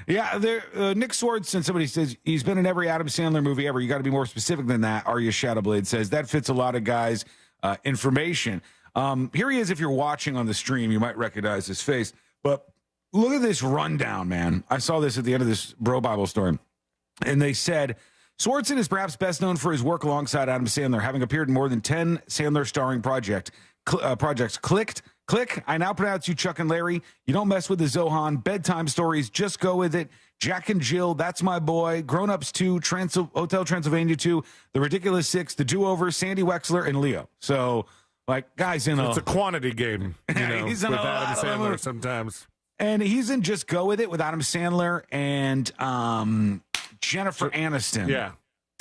[SPEAKER 11] Nick Swardson, somebody says he's been in every Adam Sandler movie ever. You got to be more specific than that. Arya Shadowblade says that fits a lot of guys' information. Here he is. If you're watching on the stream, you might recognize his face. But look at this rundown, man. I saw this at the end of this Bro Bible story. And they said, Swardson is perhaps best known for his work alongside Adam Sandler, having appeared in more than 10 Sandler starring projects. Click, I now pronounce you Chuck and Larry. You don't mess with the Zohan. Bedtime Stories, Just Go With It. Jack and Jill, That's My Boy. Grown Ups 2, Hotel Transylvania 2, The Ridiculous Six, The Do-Over, Sandy Wexler, and Leo. So, like, guys in
[SPEAKER 13] it's a quantity game,
[SPEAKER 11] he's in
[SPEAKER 13] with
[SPEAKER 11] a
[SPEAKER 13] Adam
[SPEAKER 11] lot of
[SPEAKER 13] Sandler
[SPEAKER 11] them.
[SPEAKER 13] sometimes.
[SPEAKER 11] And he's in Just Go With It with Adam Sandler and Jennifer Aniston.
[SPEAKER 13] Yeah.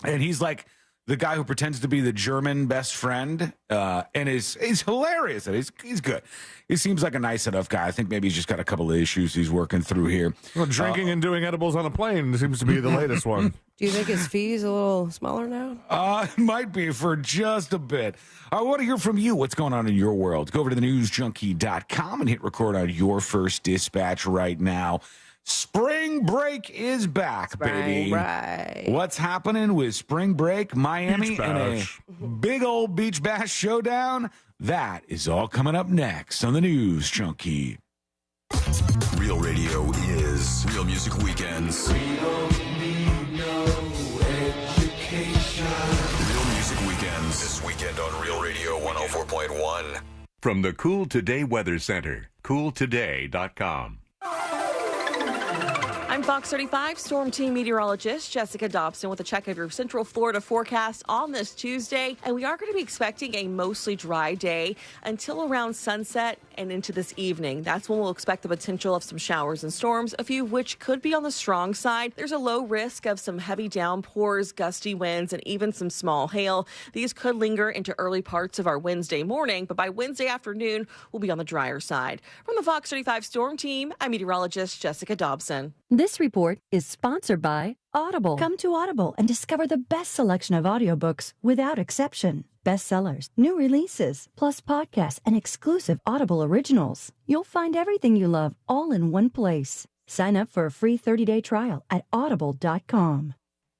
[SPEAKER 11] And he's like the guy who pretends to be the German best friend and is hilarious. And he's good. He seems like a nice enough guy. I think maybe he's just got a couple of issues he's working through here.
[SPEAKER 13] Well, drinking and doing edibles on a plane seems to be the latest one.
[SPEAKER 12] Do you think his fee's a little smaller now?
[SPEAKER 11] It might be for just a bit. I want to hear from you. What's going on in your world? Go over to thenewsjunkie.com and hit record on your first dispatch right now. Spring break is back, baby.
[SPEAKER 12] Right.
[SPEAKER 11] What's happening with spring break, Miami, and a big old beach bash showdown? That is all coming up next on the News Junkie.
[SPEAKER 9] Real radio is Real Music Weekends.
[SPEAKER 2] We don't need no education.
[SPEAKER 9] Real Music Weekends. This weekend on Real Radio 104.1.
[SPEAKER 3] From the Cool Today Weather Center, cooltoday.com.
[SPEAKER 5] I'm Fox 35 Storm Team meteorologist Jessica Dobson with a check of your Central Florida forecast on this Tuesday. And we are going to be expecting a mostly dry day until around sunset and into this evening. That's when we'll expect the potential of some showers and storms, a few of which could be on the strong side. There's a low risk of some heavy downpours, gusty winds, and even some small hail. These could linger into early parts of our Wednesday morning, but by Wednesday afternoon, we'll be on the drier side. From the Fox 35 Storm Team, I'm meteorologist Jessica Dobson.
[SPEAKER 6] This report is sponsored by Audible. Come to Audible and discover the best selection of audiobooks without exception. Bestsellers, new releases, plus podcasts and exclusive Audible originals. You'll find everything you love all in one place. Sign up for a free 30-day trial at audible.com.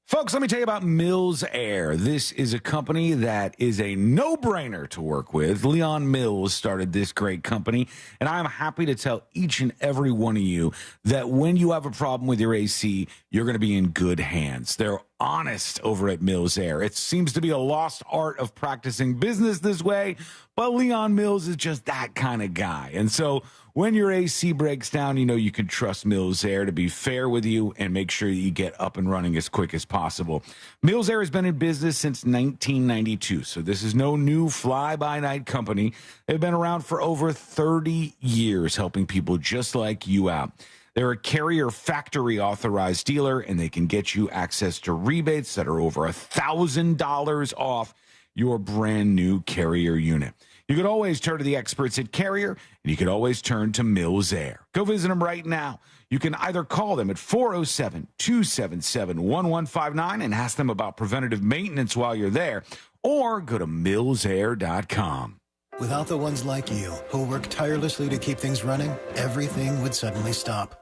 [SPEAKER 11] Folks, let me tell you about Mills Air. This is a company that is a no-brainer to work with. Leon Mills started this great company, and I'm happy to tell each and every one of you that when you have a problem with your AC, you're going to be in good hands. They're honest over at Mills Air. It seems to be a lost art of practicing business this way, but Leon Mills is just that kind of guy. And so when your AC breaks down, you know you can trust Mills Air to be fair with you and make sure you get up and running as quick as possible. Mills Air has been in business since 1992, so this is no new fly-by-night company. They've been around for over 30 years, helping people just like you out. They're a Carrier factory authorized dealer, and they can get you access to rebates that are over $1,000 off your brand new Carrier unit. You could always turn to the experts at Carrier, and you could always turn to Mills Air. Go visit them right now. You can either call them at 407-277-1159 and ask them about preventative maintenance while you're there, or go to millsair.com.
[SPEAKER 20] Without the ones like you, who work tirelessly to keep things running, everything would suddenly stop.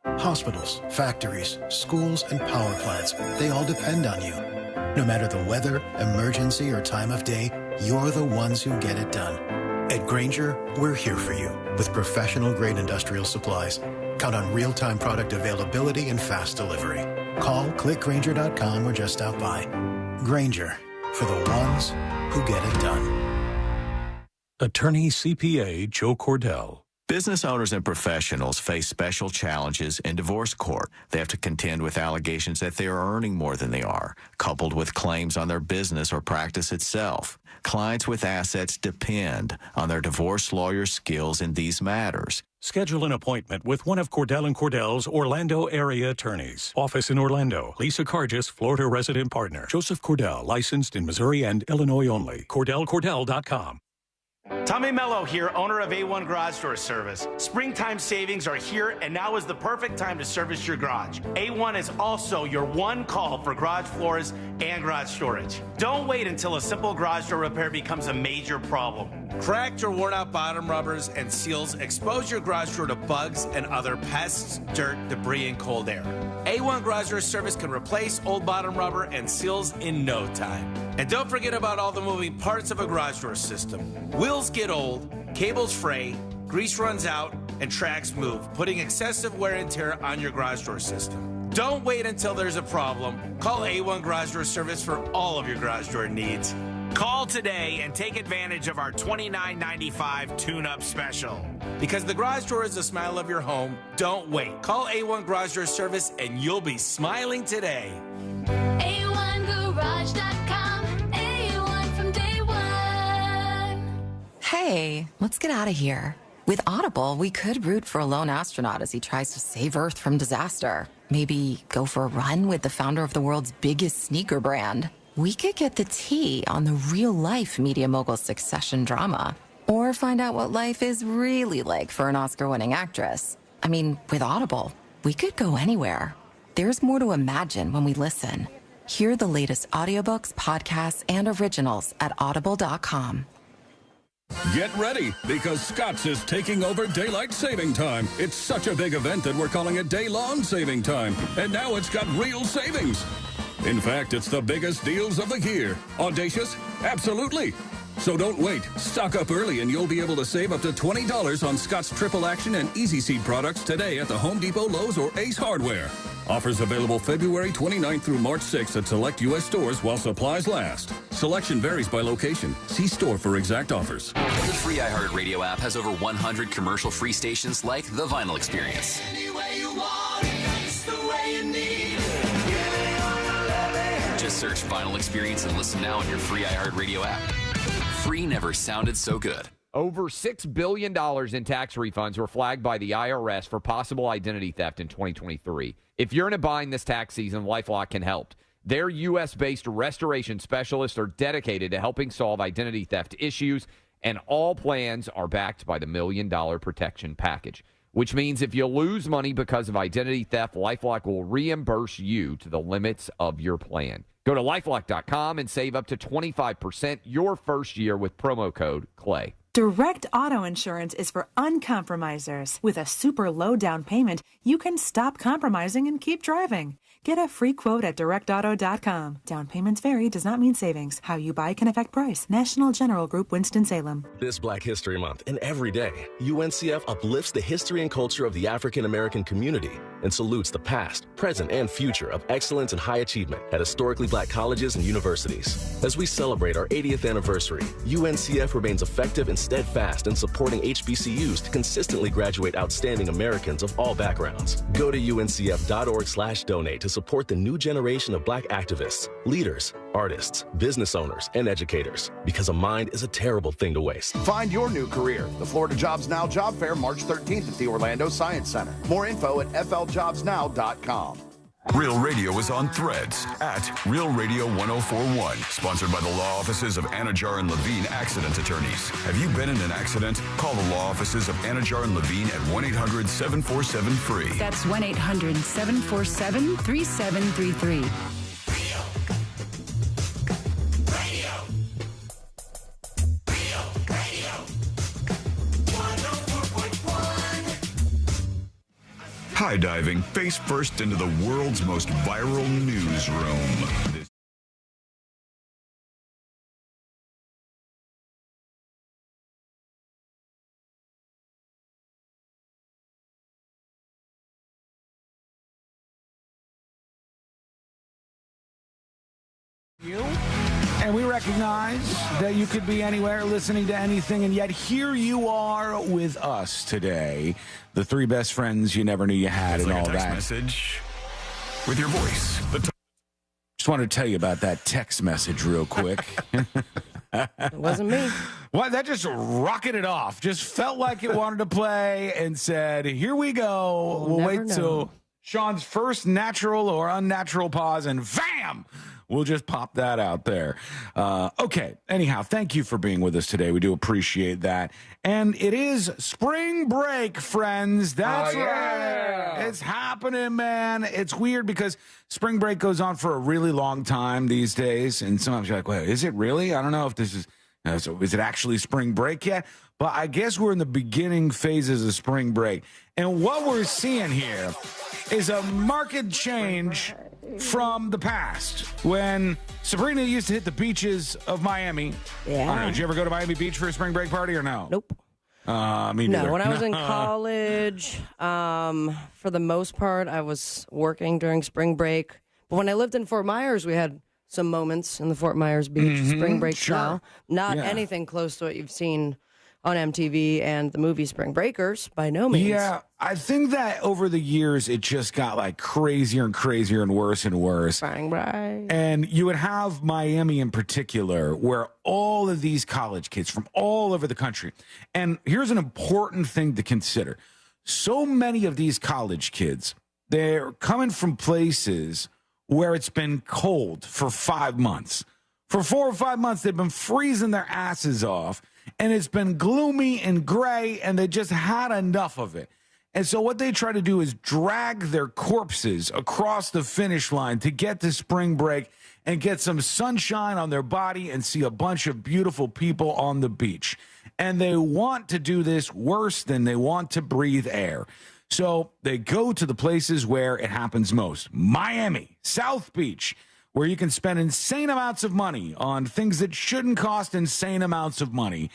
[SPEAKER 20] Hospitals, factories, schools, and power plants, they all depend on you. No matter the weather, emergency, or time of day, you're the ones who get it done. At Grainger, we're here for you with professional-grade industrial supplies. Count on real-time product availability and fast delivery. Call, clickgrainger.com, or just stop by. Grainger, for the ones who get it done.
[SPEAKER 7] Attorney CPA Joe Cordell.
[SPEAKER 8] Business owners and professionals face special challenges in divorce court. They have to contend with allegations that they are earning more than they are, coupled with claims on their business or practice itself. Clients with assets depend on their divorce lawyer's skills in these matters.
[SPEAKER 7] Schedule an appointment with one of Cordell & Cordell's Orlando area attorneys. Office in Orlando. Lisa Cargis, Florida resident partner. Joseph Cordell, licensed in Missouri and Illinois only. CordellCordell.com.
[SPEAKER 4] Tommy Mello here, owner of A1 Garage Door Service. Springtime savings are here, and now is the perfect time to service your garage. A1 is also your one call for garage floors and garage storage. Don't wait until a simple garage door repair becomes a major problem. Cracked or worn out bottom rubbers and seals expose your garage door to bugs and other pests, dirt, debris, and cold air. A1 Garage Door Service can replace old bottom rubber and seals in no time. And don't forget about all the moving parts of a garage door system. Wheels get old, cables fray, grease runs out, and tracks move, putting excessive wear and tear on your garage door system. Don't wait until there's a problem. Call A1 Garage Door Service for all of your garage door needs. Call today and take advantage of our $29.95 tune-up special. Because the garage door is the smile of your home, don't wait. Call A1 Garage Door Service and you'll be smiling today.
[SPEAKER 10] A1Garage.com. A1 from day one.
[SPEAKER 14] Hey, let's get out of here. With Audible, we could root for a lone astronaut as he tries to save Earth from disaster. Maybe go for a run with the founder of the world's biggest sneaker brand. We could get the tea on the real-life media mogul succession drama. Or find out what life is really like for an Oscar-winning actress. I mean, with Audible, we could go anywhere. There's more to imagine when we listen. Hear the latest audiobooks, podcasts, and originals at audible.com.
[SPEAKER 15] Get ready, because Scott's is taking over Daylight Saving Time. It's such a big event that we're calling it Day-Long Saving Time. And now it's got real savings. In fact, it's the biggest deals of the year. Audacious? Absolutely. So don't wait. Stock up early and you'll be able to save up to $20 on Scott's Triple Action and Easy Seed products today at the Home Depot, Lowe's, or Ace Hardware. Offers available February 29th through March 6th at select U.S. stores while supplies last. Selection varies by location. See store for exact offers.
[SPEAKER 22] The free iHeartRadio app has over 100 commercial-free stations like The Vinyl Experience. Just search Vinyl Experience and listen now on your free iHeartRadio app. Free never sounded so good.
[SPEAKER 16] Over $6 billion in tax refunds were flagged by the IRS for possible identity theft in 2023. If you're in a bind this tax season, LifeLock can help. Their U.S.-based restoration specialists are dedicated to helping solve identity theft issues, and all plans are backed by the $1 Million Protection Package, which means if you lose money because of identity theft, LifeLock will reimburse you to the limits of your plan. Go to LifeLock.com and save up to 25% your first year with promo code CLAY.
[SPEAKER 17] Direct Auto Insurance is for uncompromisers. With a super low down payment, you can stop compromising and keep driving. Get a free quote at directauto.com. Down payments vary, does not mean savings. How you buy can affect price. National General Group, Winston-Salem.
[SPEAKER 18] This Black History Month and every day, UNCF uplifts the history and culture of the African American community and salutes the past, present, and future of excellence and high achievement at historically Black colleges and universities. As we celebrate our 80th anniversary, UNCF remains effective and steadfast in supporting HBCUs to consistently graduate outstanding Americans of all backgrounds. Go to uncf.org/donate to support the new generation of Black activists, leaders, artists, business owners, and educators, because a mind is a terrible thing to waste.
[SPEAKER 19] Find your new career. The Florida Jobs Now Job Fair, March 13th at the Orlando Science Center. More info at fljobsnow.com.
[SPEAKER 9] Real Radio is on Threads at Real Radio 1041. Sponsored by the law offices of Anajar and Levine Accident Attorneys. Have you been in an accident? Call the law offices of Anajar and Levine at 1-800-747-FREE.
[SPEAKER 21] That's 1-800-747-3733.
[SPEAKER 9] High diving face first into the world's most viral newsroom.
[SPEAKER 11] And we recognize that you could be anywhere listening to anything, and yet here you are with us today. The three best friends you never knew you had, and
[SPEAKER 9] like
[SPEAKER 11] all
[SPEAKER 9] a text
[SPEAKER 11] that.
[SPEAKER 9] Message with your voice.
[SPEAKER 11] Just wanted to tell you about that text message real quick.
[SPEAKER 12] It wasn't me.
[SPEAKER 11] What? That just rocketed off. Just felt like it wanted to play and said, here we go. We'll wait till Sean's first natural or unnatural pause, and bam! we'll just pop that out there. Okay. Anyhow, thank you for being with us today. We do appreciate that. And it is spring break, friends. That's right. It's happening, man. It's weird because spring break goes on for a really long time these days. And sometimes you're like, wait, is it really? I don't know if this is, so is it actually spring break yet? But I guess we're in the beginning phases of spring break. And what we're seeing here is a marked change from the past when Sabrina used to hit the beaches of Miami.
[SPEAKER 12] Yeah.
[SPEAKER 11] I don't know, did you ever go to Miami Beach for a spring break party or no?
[SPEAKER 12] Nope.
[SPEAKER 11] Me neither.
[SPEAKER 12] No, when I was in college, for the most part, I was working during spring break. But when I lived in Fort Myers, we had some moments in the Fort Myers Beach spring break style. Not anything close to what you've seen on MTV and the movie Spring Breakers, by no means.
[SPEAKER 11] Yeah, I think that over the years, it just got like crazier and crazier and worse and worse.
[SPEAKER 12] Spring break.
[SPEAKER 11] And you would have Miami in particular, where all of these college kids from all over the country. And here's an important thing to consider. So many of these college kids, they're coming from places where it's been cold for 5 months. For 4 or 5 months, they've been freezing their asses off. And it's been gloomy and gray, and they just had enough of it. And so what they try to do is drag their corpses across the finish line to get to spring break and get some sunshine on their body and see a bunch of beautiful people on the beach. And they want to do this worse than they want to breathe air. So they go to the places where it happens most. Miami, South Beach, where you can spend insane amounts of money on things that shouldn't cost insane amounts of money.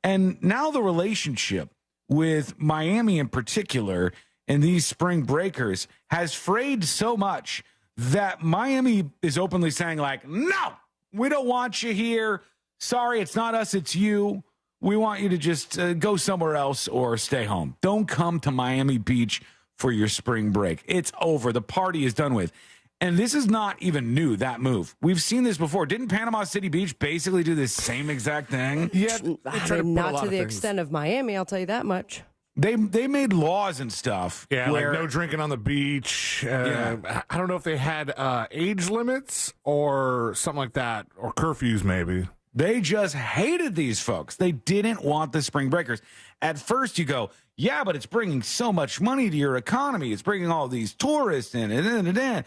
[SPEAKER 11] And now the relationship with Miami in particular and these spring breakers has frayed so much that Miami is openly saying, like, no, we don't want you here. Sorry, it's not us, it's you. We want you to just go somewhere else or stay home. Don't come to Miami Beach for your spring break. It's over. The party is done with. And this is not even new, that move. We've seen this before. Didn't Panama City Beach basically do this same exact thing?
[SPEAKER 13] Yeah,
[SPEAKER 12] not to the extent of Miami, I'll tell you that much.
[SPEAKER 11] They made laws and stuff.
[SPEAKER 13] Yeah,
[SPEAKER 11] where,
[SPEAKER 13] like no drinking on the beach. I don't know if they had age limits or something like that, or curfews maybe.
[SPEAKER 11] They just hated these folks. They didn't want the spring breakers. At first you go, yeah, but it's bringing so much money to your economy. It's bringing all these tourists in, and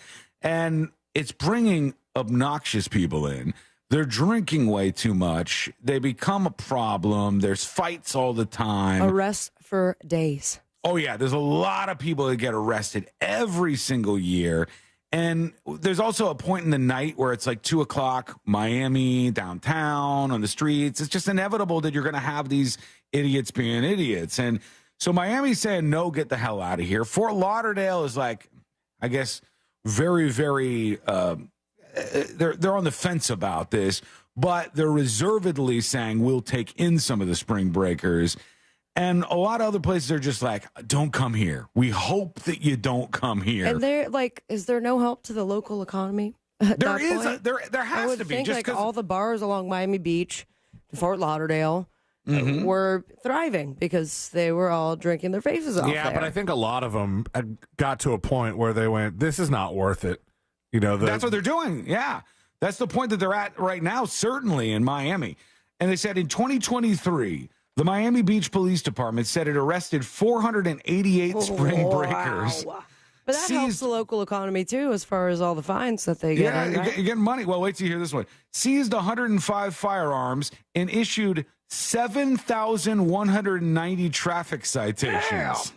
[SPEAKER 11] it's bringing obnoxious people in. They're drinking way too much. They become a problem. There's fights all the time.
[SPEAKER 12] Arrests for days.
[SPEAKER 11] Oh, yeah. There's a lot of people that get arrested every single year. And there's also a point in the night where it's like 2 o'clock, Miami, downtown, on the streets. It's just inevitable that you're going to have these idiots being idiots. And so Miami's saying, no, get the hell out of here. Fort Lauderdale is like, I guess, very, very, they're on the fence about this, but they're reservedly saying we'll take in some of the spring breakers. And a lot of other places are just like, don't come here. We hope that you don't come here.
[SPEAKER 12] And they're like, is there no help to the local economy?
[SPEAKER 11] There is. There
[SPEAKER 12] I
[SPEAKER 11] has
[SPEAKER 12] would
[SPEAKER 11] to be.
[SPEAKER 12] think
[SPEAKER 11] Just
[SPEAKER 12] like all the bars along Miami Beach, Fort Lauderdale, were thriving because they were all drinking their faces off.
[SPEAKER 13] Yeah,
[SPEAKER 12] there.
[SPEAKER 13] but I think a lot of them got to a point where they went, this is not worth it. You know,
[SPEAKER 11] that's what they're doing. Yeah. That's the point that they're at right now, certainly in Miami. And they said in 2023, the Miami Beach Police Department said it arrested 488 spring breakers.
[SPEAKER 12] But that helps the local economy, too, as far as all the fines that they get.
[SPEAKER 11] Yeah,
[SPEAKER 12] right?
[SPEAKER 11] you're getting money. Well, wait till you hear this one. Seized 105 firearms and issued 7,190 traffic citations.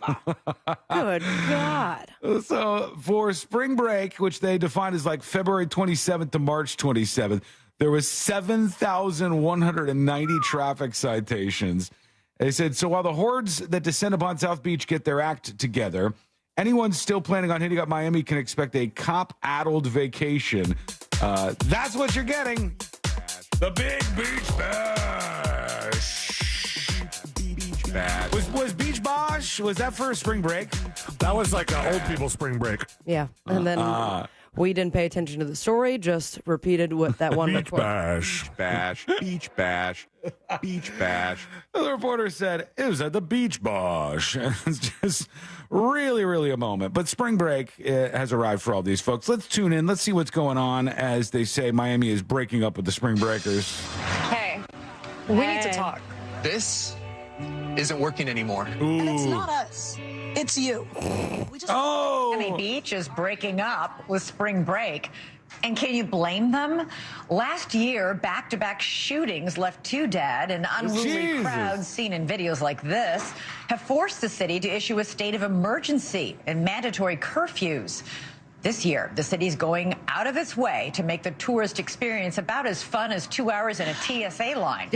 [SPEAKER 12] Good God.
[SPEAKER 11] So for spring break, which they define as like February 27th to March 27th, there was 7,190 traffic citations. They said, so while the hordes that descend upon South Beach get their act together, anyone still planning on hitting up Miami can expect a cop-addled vacation. That's what you're getting. The Big Beach Bash. Was Beach Bash, was that for a spring break?
[SPEAKER 13] That was like an old people spring break.
[SPEAKER 12] Yeah. And then We didn't pay attention to the story, just repeated what that one
[SPEAKER 13] Beach
[SPEAKER 12] report.
[SPEAKER 13] bash.
[SPEAKER 16] Bash, beach bash, beach bash.
[SPEAKER 11] The reporter said it was at the beach bash. It's just really, really a moment. But spring break has arrived for all these folks. Let's tune in. Let's see what's going on. As they say, Miami is breaking up with the Spring Breakers.
[SPEAKER 1] Hey, we need to talk.
[SPEAKER 21] This isn't working anymore.
[SPEAKER 1] And it's not us. It's you.
[SPEAKER 23] Miami Beach is breaking up with spring break. And can you blame them? Last year, back-to-back shootings left 2 dead, and unruly crowds seen in videos like this have forced the city to issue a state of emergency and mandatory curfews. This year, the city's going out of its way to make the tourist experience about as fun as 2 hours in a TSA line.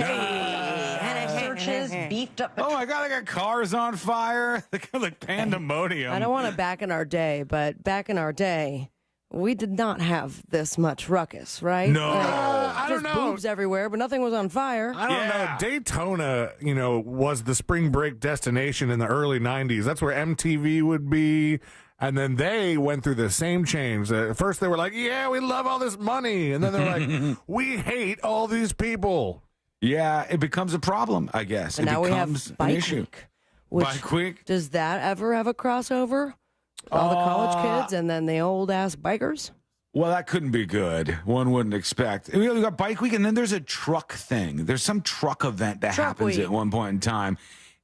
[SPEAKER 23] Searches beefed up.
[SPEAKER 11] Oh my God, I got cars on fire. Like pandemonium.
[SPEAKER 12] I don't want to back in our day, but back in our day, we did not have this much ruckus, right?
[SPEAKER 13] No. I don't
[SPEAKER 12] just
[SPEAKER 13] know.
[SPEAKER 12] boobs everywhere, but nothing was on fire.
[SPEAKER 13] I don't know. Daytona, was the spring break destination in the early 90s. That's where MTV would be. And then they went through the same change. At first, they were like, yeah, we love all this money. And then they're like, we hate all these people.
[SPEAKER 11] Yeah, it becomes a problem, I guess.
[SPEAKER 12] And
[SPEAKER 11] it
[SPEAKER 12] now we
[SPEAKER 11] becomes
[SPEAKER 12] have
[SPEAKER 11] an
[SPEAKER 12] Bike
[SPEAKER 11] issue.
[SPEAKER 12] Week. Which,
[SPEAKER 11] Bike Week?
[SPEAKER 12] Does that ever have a crossover? All the college kids and then the old-ass bikers?
[SPEAKER 11] Well, that couldn't be good. One wouldn't expect. We got Bike Week, and then there's a truck thing. There's some truck event that happens at one point in time.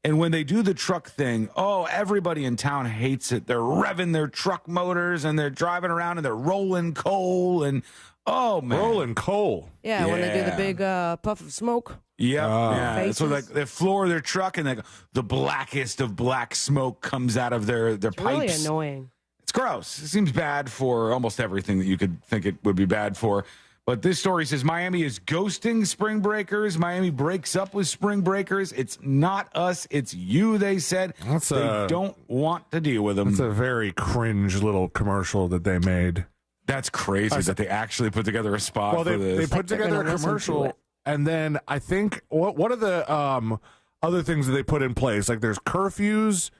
[SPEAKER 11] And when they do the truck thing, everybody in town hates it. They're revving their truck motors, and they're driving around, and they're rolling coal, and man.
[SPEAKER 13] Rolling coal.
[SPEAKER 12] Yeah, when they do the big puff of smoke.
[SPEAKER 11] Yeah. So
[SPEAKER 12] Faces.
[SPEAKER 11] they floor their truck, and the blackest of black smoke comes out of their
[SPEAKER 12] It's
[SPEAKER 11] pipes.
[SPEAKER 12] really annoying.
[SPEAKER 11] It's gross. It seems bad for almost everything that you could think it would be bad for. But this story says Miami is ghosting spring breakers. Miami breaks up with spring breakers. It's not us. It's you, they said. They don't want to deal with them.
[SPEAKER 13] It's a very cringe little commercial that they made.
[SPEAKER 11] That's crazy that they actually put together a spot for this.
[SPEAKER 13] They put together a commercial, and then I think, what are the other things that they put in place? Like there's curfews,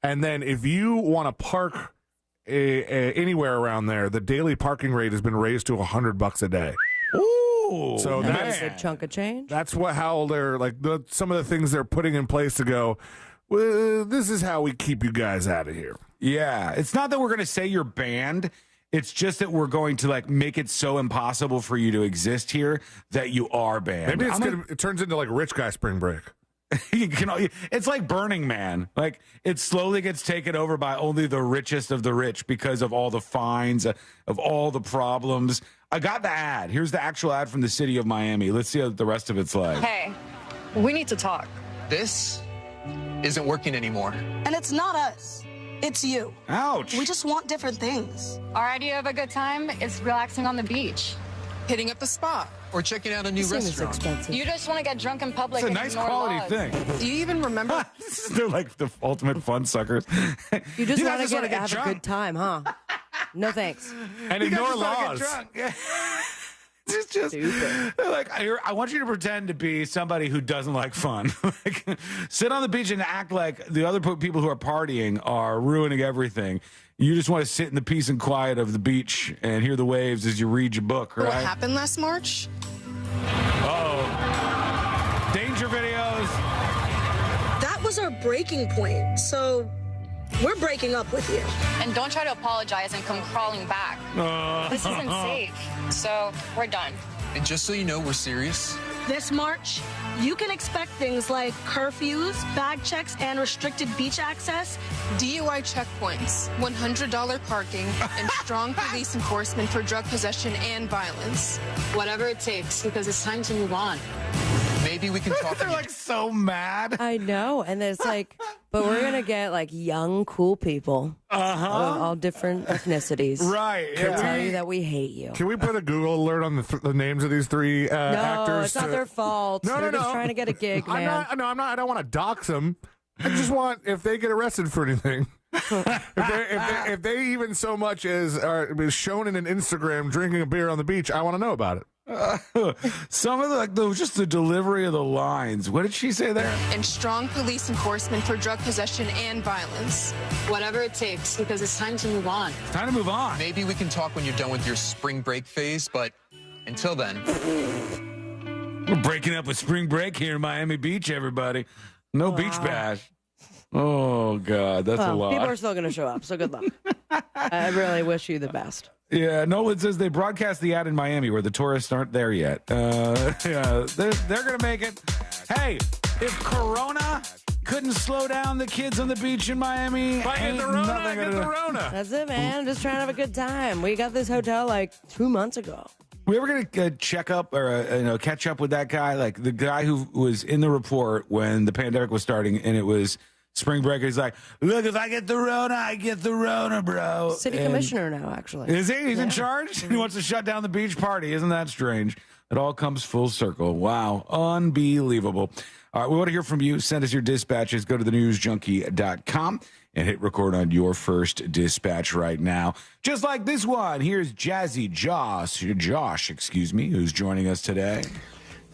[SPEAKER 13] and then if you want to park anywhere around there, the daily parking rate has been raised to $100 a day.
[SPEAKER 11] Ooh,
[SPEAKER 13] so
[SPEAKER 12] That's a chunk of change.
[SPEAKER 13] That's how they're like some of the things they're putting in place to go. Well, this is how we keep you guys out of here.
[SPEAKER 11] Yeah, it's not that we're going to say you're banned. It's just that we're going to make it so impossible for you to exist here that you are banned.
[SPEAKER 13] Maybe it turns into like rich guy spring break.
[SPEAKER 11] It's like Burning Man. Like it slowly gets taken over by only the richest of the rich because of all the fines, of all the problems. I got the ad. Here's the actual ad from the city of Miami. Let's see what the rest of it's like.
[SPEAKER 1] Hey, we need to talk.
[SPEAKER 21] This isn't working anymore.
[SPEAKER 1] And it's not us. It's you.
[SPEAKER 11] Ouch.
[SPEAKER 1] We just want different things. Our idea of a good time is relaxing on the beach, hitting up a spa,
[SPEAKER 21] Or checking out a new restaurant.
[SPEAKER 1] You just want to get drunk in public.
[SPEAKER 11] It's a
[SPEAKER 1] and
[SPEAKER 11] nice
[SPEAKER 1] ignore
[SPEAKER 11] quality
[SPEAKER 1] laws.
[SPEAKER 11] thing.
[SPEAKER 1] Do you even remember?
[SPEAKER 11] They're like the ultimate fun suckers.
[SPEAKER 12] You just want
[SPEAKER 11] guys
[SPEAKER 12] to
[SPEAKER 11] wanna
[SPEAKER 12] have
[SPEAKER 11] drunk.
[SPEAKER 12] a good time, huh? No thanks.
[SPEAKER 11] And
[SPEAKER 13] You guys
[SPEAKER 11] ignore
[SPEAKER 13] just wanna get
[SPEAKER 11] laws.
[SPEAKER 13] drunk.
[SPEAKER 11] Yeah. It's just they're like, I want you to pretend to be somebody who doesn't like fun. Like, sit on the beach and act like the other people who are partying are ruining everything. You just want to sit in the peace and quiet of the beach and hear the waves as you read your book, right?
[SPEAKER 1] What happened last March?
[SPEAKER 11] Uh-oh. Danger videos.
[SPEAKER 1] That was our breaking point. So we're breaking up with you.
[SPEAKER 24] And don't try to apologize and come crawling back. This isn't safe. So we're done.
[SPEAKER 21] And just so you know, we're serious.
[SPEAKER 1] This March, you can expect things like curfews, bag checks, and restricted beach access,
[SPEAKER 25] DUI checkpoints, $100 parking, and strong police enforcement for drug possession and violence.
[SPEAKER 24] Whatever it takes, because it's time to move on.
[SPEAKER 21] Maybe we can talk.
[SPEAKER 11] They're like so mad.
[SPEAKER 12] I know, and it's like, but we're gonna get like young, cool people, of all different ethnicities,
[SPEAKER 11] right?
[SPEAKER 12] To tell you that we hate you.
[SPEAKER 13] Can we put a Google alert on the names of these three actors?
[SPEAKER 12] No, it's not their fault.
[SPEAKER 13] No,
[SPEAKER 12] They're
[SPEAKER 13] no,
[SPEAKER 12] just
[SPEAKER 13] no.
[SPEAKER 12] trying to get a gig, man.
[SPEAKER 13] I'm not. I don't want to dox them. I just want, if they get arrested for anything, if they even so much as are shown in an Instagram drinking a beer on the beach, I want to know about it.
[SPEAKER 11] Some of just the delivery of the lines. What did she say there?
[SPEAKER 25] And strong police enforcement for drug possession and violence.
[SPEAKER 2] Whatever it takes, because it's time to move on.
[SPEAKER 11] Time to move on.
[SPEAKER 21] Maybe we can talk when you're done with your spring break phase, but until then.
[SPEAKER 11] We're breaking up with spring break here in Miami Beach, everybody. No beach bash. Oh, God, that's a lot.
[SPEAKER 12] People are still going to show up, so good luck. I really wish you the best.
[SPEAKER 11] Yeah, Nolan says they broadcast the ad in Miami where the tourists aren't there yet. Yeah, they're going to make it. Hey, if Corona couldn't slow down the kids on the beach in Miami,
[SPEAKER 12] Get the Rona. That's it, man. Just trying to have a good time. We got this hotel like 2 months ago.
[SPEAKER 11] We ever going to check up or catch up with that guy, like the guy who was in the report when the pandemic was starting, and it was spring break? He's like, "Look, if I get the Rona, I get the Rona, bro."
[SPEAKER 12] City commissioner now, actually.
[SPEAKER 11] Is he? He's in charge. He wants to shut down the beach party. Isn't that strange? It all comes full circle. Wow, unbelievable. All right, we want to hear from you. Send us your dispatches. Go to thenewsjunkie.com and hit record on your first dispatch right now. Just like this one. Here's Jazzy Josh, who's joining us today.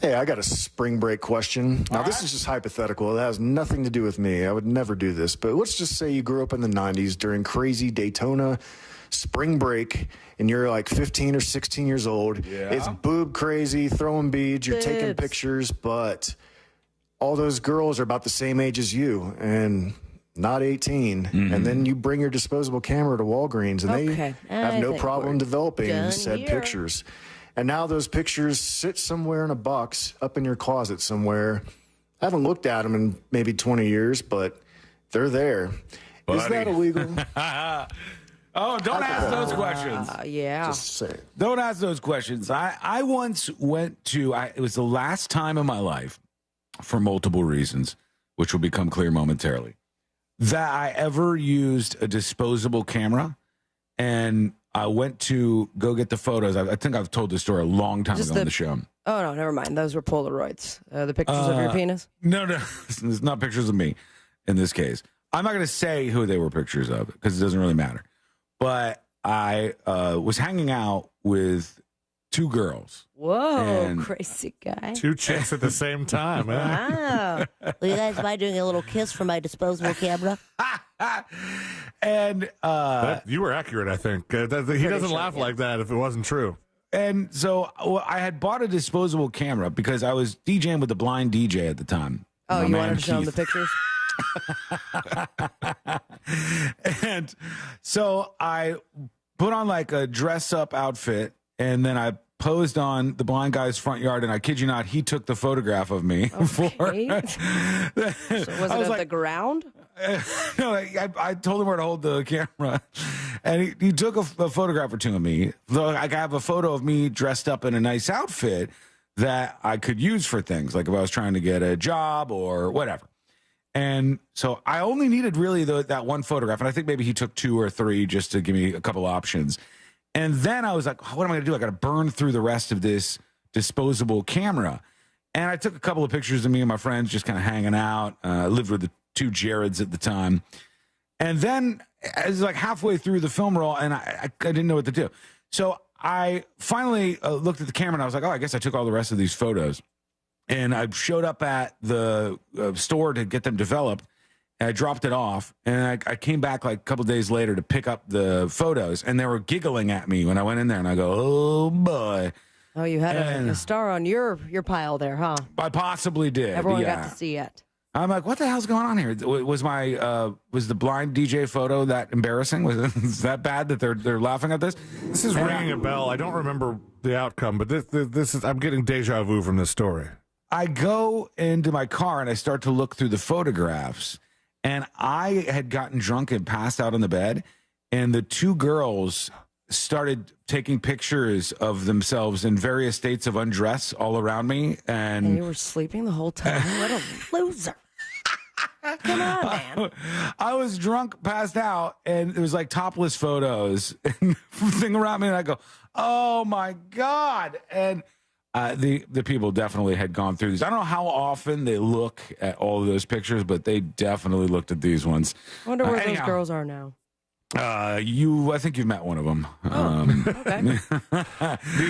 [SPEAKER 3] Hey, I got a spring break question. Now, this is just hypothetical. It has nothing to do with me. I would never do this. But let's just say you grew up in the 90s during crazy Daytona spring break, and you're like 15 or 16 years old.
[SPEAKER 11] Yeah.
[SPEAKER 3] It's boob crazy, throwing beads, you're taking pictures, but all those girls are about the same age as you and not 18. And then you bring your disposable camera to Walgreens, and they have no problem developing said pictures. And now those pictures sit somewhere in a box up in your closet somewhere. I haven't looked at them in maybe 20 years, but they're there.
[SPEAKER 11] Buddy.
[SPEAKER 3] Is that illegal?
[SPEAKER 11] Oh, don't ask those questions.
[SPEAKER 12] Yeah.
[SPEAKER 3] Just say it.
[SPEAKER 11] Don't ask those questions. I once went to, it was the last time in my life, for multiple reasons, which will become clear momentarily, that I ever used a disposable camera. And I went to go get the photos. I think I've told this story a long time ago on the show.
[SPEAKER 12] Oh, no, never mind. Those were Polaroids. The pictures of your penis?
[SPEAKER 11] No. It's not pictures of me in this case. I'm not going to say who they were pictures of because it doesn't really matter. But I was hanging out with two girls.
[SPEAKER 12] Whoa, crazy guy.
[SPEAKER 13] Two chicks at the same time.
[SPEAKER 5] Wow. Well, you guys mind doing a little kiss from my disposable camera?
[SPEAKER 11] And
[SPEAKER 13] you were accurate, I think. He doesn't laugh like that if it wasn't true.
[SPEAKER 11] And so I had bought a disposable camera because I was DJing with the blind DJ at the time.
[SPEAKER 12] Oh, you wanted to show him the pictures?
[SPEAKER 11] And so I put on like a dress up outfit, and then I posed on the blind guy's front yard, and I kid you not, he took the photograph of me.
[SPEAKER 12] So was it at the ground?
[SPEAKER 11] No, I told him where to hold the camera, and he took a photograph or two of me. I have a photo of me dressed up in a nice outfit that I could use for things, like if I was trying to get a job or whatever. And so I only needed really that one photograph, and I think maybe he took two or three just to give me a couple options. And then I was like, what am I going to do? I got to burn through the rest of this disposable camera. And I took a couple of pictures of me and my friends just kind of hanging out. I lived with the two Jareds at the time. And then I was like halfway through the film roll, and I didn't know what to do. So I finally looked at the camera, and I was like, oh, I guess I took all the rest of these photos. And I showed up at the store to get them developed. And I dropped it off, and I came back like a couple days later to pick up the photos, and they were giggling at me when I went in there, and I go, oh, boy.
[SPEAKER 12] Oh, you had a star on your pile there, huh?
[SPEAKER 11] I possibly did.
[SPEAKER 12] Everyone got to see it.
[SPEAKER 11] I'm like, what the hell's going on here? Was the blind DJ photo that embarrassing? Is that bad that they're laughing at this?
[SPEAKER 13] This is ringing a bell. I don't remember the outcome, but this is I'm getting deja vu from this story.
[SPEAKER 11] I go into my car and I start to look through the photographs, and I had gotten drunk and passed out on the bed, and the two girls started taking pictures of themselves in various states of undress all around me. And
[SPEAKER 12] you were sleeping the whole time? What a loser. Come on, man.
[SPEAKER 11] I was drunk, passed out, and it was like topless photos and thing around me, and I go, oh, my God. And the people definitely had gone through these. I don't know how often they look at all of those pictures, but they definitely looked at these ones.
[SPEAKER 12] I wonder where those girls are now.
[SPEAKER 11] I think you've met one of them.
[SPEAKER 12] Okay.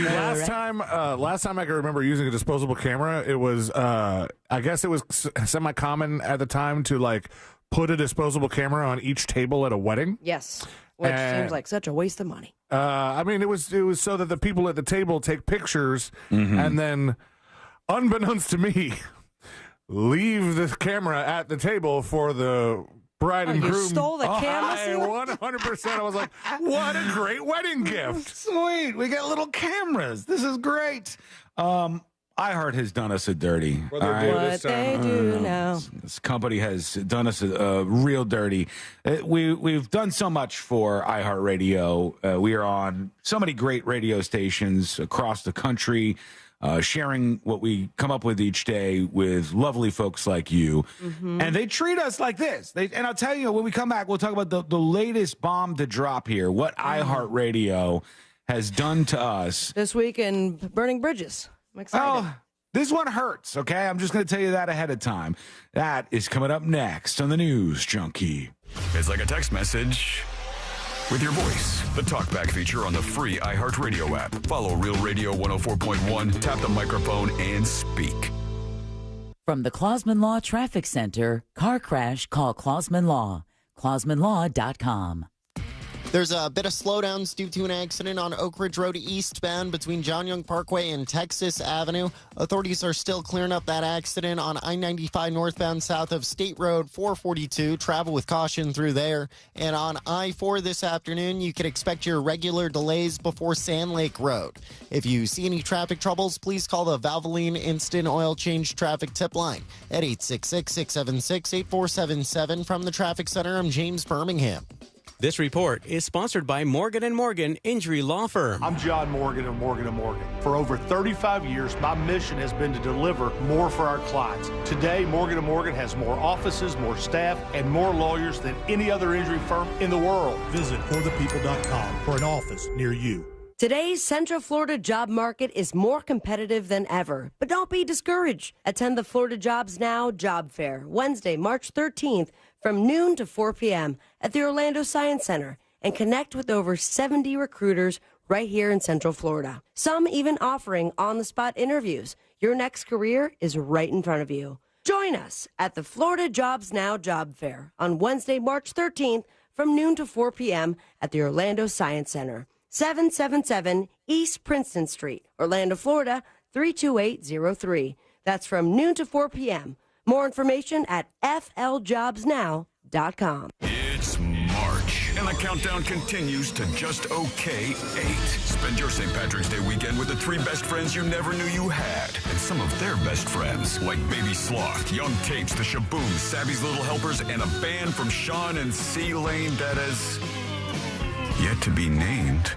[SPEAKER 13] Last time I can remember using a disposable camera, it was I guess it was semi-common at the time to like put a disposable camera on each table at a wedding.
[SPEAKER 12] Yes, which seems like such a waste of money.
[SPEAKER 13] I mean, it was so that the people at the table take pictures and then, unbeknownst to me, leave the camera at the table for the bride and groom.
[SPEAKER 12] You stole the camera?
[SPEAKER 13] 100%. I was like, what a great wedding gift.
[SPEAKER 11] Sweet. We got little cameras. This is great. iHeart has done us a dirty.
[SPEAKER 12] What they do now.
[SPEAKER 11] This company has done us a real dirty. We've done so much for iHeartRadio. We are on so many great radio stations across the country, sharing what we come up with each day with lovely folks like you. And they treat us like this. And I'll tell you, when we come back, we'll talk about the latest bomb to drop here, what iHeartRadio has done to us.
[SPEAKER 12] This week in Burning Bridges. I'm excited.
[SPEAKER 11] Oh, this one hurts, okay? I'm just going to tell you that ahead of time. That is coming up next on the News Junkie.
[SPEAKER 9] It's like a text message with your voice. The TalkBack feature on the free iHeartRadio app. Follow Real Radio 104.1, tap the microphone, and speak.
[SPEAKER 4] From the Clausman Law Traffic Center, car crash, call Clausman Law. ClausmanLaw.com.
[SPEAKER 6] There's a bit of slowdowns due to an accident on Oak Ridge Road eastbound between John Young Parkway and Texas Avenue. Authorities are still clearing up that accident on I-95 northbound south of State Road 442. Travel with caution through there. And on I-4 this afternoon, you can expect your regular delays before Sand Lake Road. If you see any traffic troubles, please call the Valvoline Instant Oil Change Traffic Tip Line at 866-676-8477. From the Traffic Center, I'm James Birmingham.
[SPEAKER 7] This report is sponsored by Morgan & Morgan Injury Law Firm.
[SPEAKER 8] I'm John Morgan of Morgan & Morgan. For over 35 years, my mission has been to deliver more for our clients. Today, Morgan & Morgan has more offices, more staff, and more lawyers than any other injury firm in the world.
[SPEAKER 20] Visit forthepeople.com for an office near you.
[SPEAKER 12] Today's Central Florida job market is more competitive than ever, but don't be discouraged. Attend the Florida Jobs Now Job Fair, Wednesday, March 13th, from noon to 4 p.m. at the Orlando Science Center, and connect with over 70 recruiters right here in Central Florida. Some even offering on-the-spot interviews. Your next career is right in front of you. Join us at the Florida Jobs Now Job Fair on Wednesday, March 13th, from noon to 4 p.m. at the Orlando Science Center. 777 East Princeton Street, Orlando, Florida, 32803. That's from noon to 4 p.m. More information at fljobsnow.com.
[SPEAKER 9] It's March, and the countdown continues to just okay 8. Spend your St. Patrick's Day weekend with the 3 best friends you never knew you had, and some of their best friends, like Baby Sloth, Young Tapes, the Shabooms, Savvy's Little Helpers, and a band from Sean and C. Lane that has yet to be named.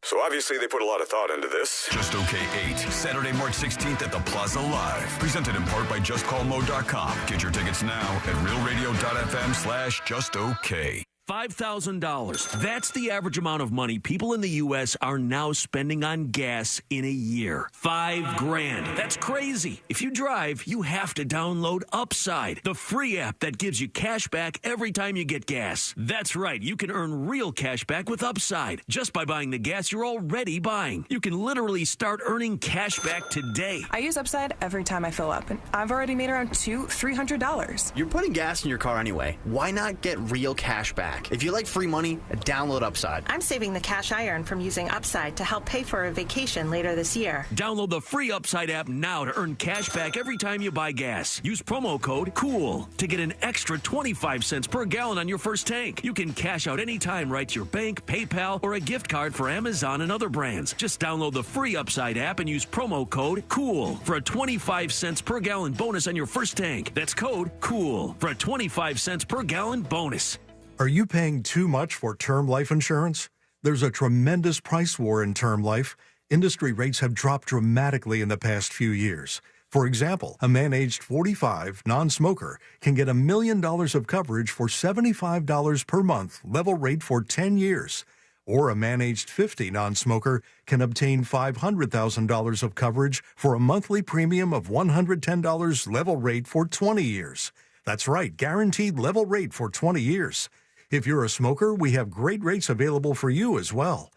[SPEAKER 9] So obviously they put a lot of thought into this. Just Okay 8, Saturday, March 16th at the Plaza Live. Presented in part by JustCallMo.com. Get your tickets now at realradio.fm/justokay.
[SPEAKER 26] $5,000. That's the average amount of money people in the U.S. are now spending on gas in a year. $5,000. That's crazy. If you drive, you have to download Upside, the free app that gives you cash back every time you get gas. That's right. You can earn real cash back with Upside just by buying the gas you're already buying. You can literally start earning cash back today.
[SPEAKER 27] I use Upside every time I fill up, and I've already made around $300.
[SPEAKER 28] You're putting gas in your car anyway. Why not get real cash back? If you like free money, download Upside.
[SPEAKER 27] I'm saving the cash I earn from using Upside to help pay for a vacation later this year.
[SPEAKER 26] Download the free Upside app now to earn cash back every time you buy gas. Use promo code COOL to get an extra 25 cents per gallon on your first tank. You can cash out anytime right to your bank, PayPal, or a gift card for Amazon and other brands. Just download the free Upside app and use promo code COOL for a 25 cents per gallon bonus on your first tank. That's code COOL for a 25 cents per gallon bonus.
[SPEAKER 20] Are you paying too much for term life insurance? There's a tremendous price war in term life. Industry rates have dropped dramatically in the past few years. For example, a man aged 45, non-smoker, can get $1 million of coverage for $75 per month, level rate for 10 years. Or a man aged 50, non-smoker, can obtain $500,000 of coverage for a monthly premium of $110, level rate for 20 years. That's right, guaranteed level rate for 20 years. If you're a smoker, we have great rates available for you as well.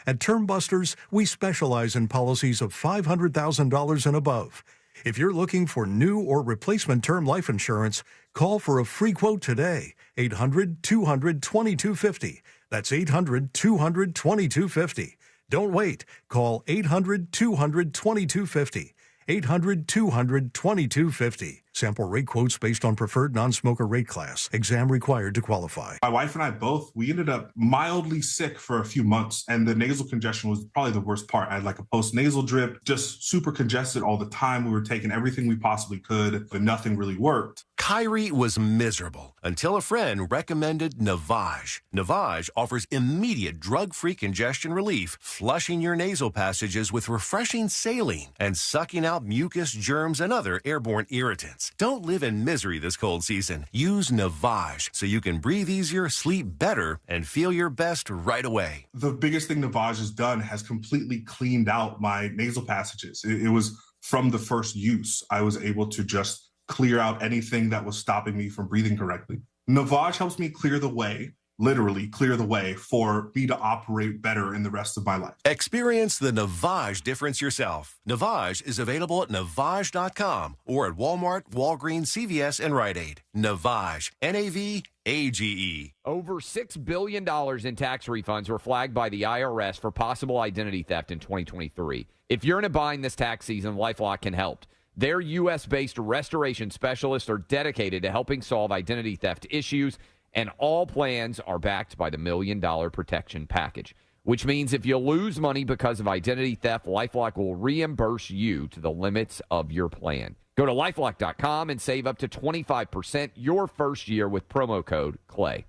[SPEAKER 20] At Term Busters, we specialize in policies of $500,000 and above. If you're looking for new or replacement term life insurance, call for a free quote today. 800-200-2250. That's 800-200-2250. Don't wait. Call 800-200-2250. 800-200-2250. Sample rate quotes based on preferred non-smoker rate class. Exam required to qualify.
[SPEAKER 10] My wife and I both, we ended up mildly sick for a few months, and the nasal congestion was probably the worst part. I had like a post-nasal drip, just super congested all the time. We were taking everything we possibly could, but nothing really worked.
[SPEAKER 14] Kyrie was miserable until a friend recommended Navage. Navage offers immediate drug-free congestion relief, flushing your nasal passages with refreshing saline and sucking out mucus, germs, and other airborne irritants. Don't live in misery this cold season. Use Navage so you can breathe easier, sleep better, and feel your best right away.
[SPEAKER 10] The biggest thing Navage has done has completely cleaned out my nasal passages. It was from the first use. I was able to just clear out anything that was stopping me from breathing correctly. Navage helps me clear the way, literally clear the way for me to operate better in the rest of my life.
[SPEAKER 14] Experience the Navage difference yourself. Navage is available at Navage.com or at Walmart, Walgreens, CVS, and Rite Aid. Navage, N-A-V-A-G-E.
[SPEAKER 15] Over $6 billion in tax refunds were flagged by the IRS for possible identity theft in 2023. If you're in a bind this tax season, LifeLock can help. Their U.S.-based restoration specialists are dedicated to helping solve identity theft issues, and all plans are backed by the $1 Million Protection Package, which means if you lose money because of identity theft, LifeLock will reimburse you to the limits of your plan. Go to LifeLock.com and save up to 25% your first year with promo code CLAY.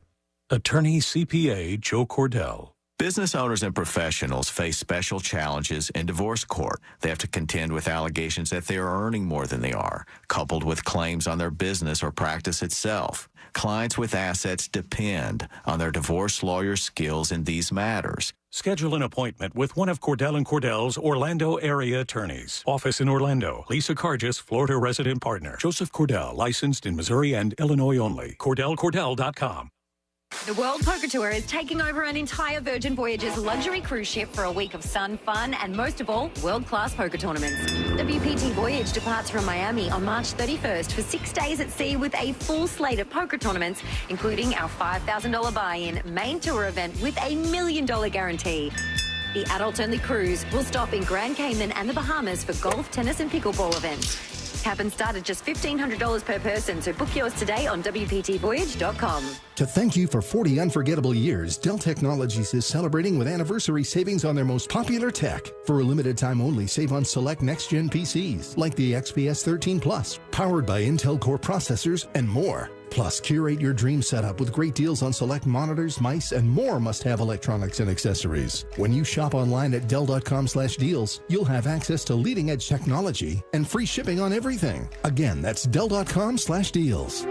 [SPEAKER 16] Attorney CPA Joe Cordell.
[SPEAKER 17] Business owners and professionals face special challenges in divorce court. They have to contend with allegations that they are earning more than they are, coupled with claims on their business or practice itself. Clients with assets depend on their divorce lawyer's skills in these matters.
[SPEAKER 16] Schedule an appointment with one of Cordell & Cordell's Orlando area attorneys. Office in Orlando. Lisa Cargis, Florida resident partner. Joseph Cordell, licensed in Missouri and Illinois only. CordellCordell.com.
[SPEAKER 18] The World Poker Tour is taking over an entire Virgin Voyages luxury cruise ship for a week of sun, fun, and most of all, world-class poker tournaments. WPT Voyage departs from Miami on March 31st for 6 days at sea with a full slate of poker tournaments, including our $5,000 buy-in main tour event with a $1 million guarantee. The adult-only cruise will stop in Grand Cayman and the Bahamas for golf, tennis, and pickleball events. Cabins start at just $1,500 per person, so book yours today on WPTVoyage.com.
[SPEAKER 19] To thank you for 40 unforgettable years, Dell Technologies is celebrating with anniversary savings on their most popular tech. For a limited time only, save on select next-gen PCs, like the XPS 13 Plus, powered by Intel Core processors, and more. Plus, curate your dream setup with great deals on select monitors, mice, and more must-have electronics and accessories. When you shop online at Dell.com/deals, you'll have access to leading-edge technology and free shipping on everything. Again, that's Dell.com/deals.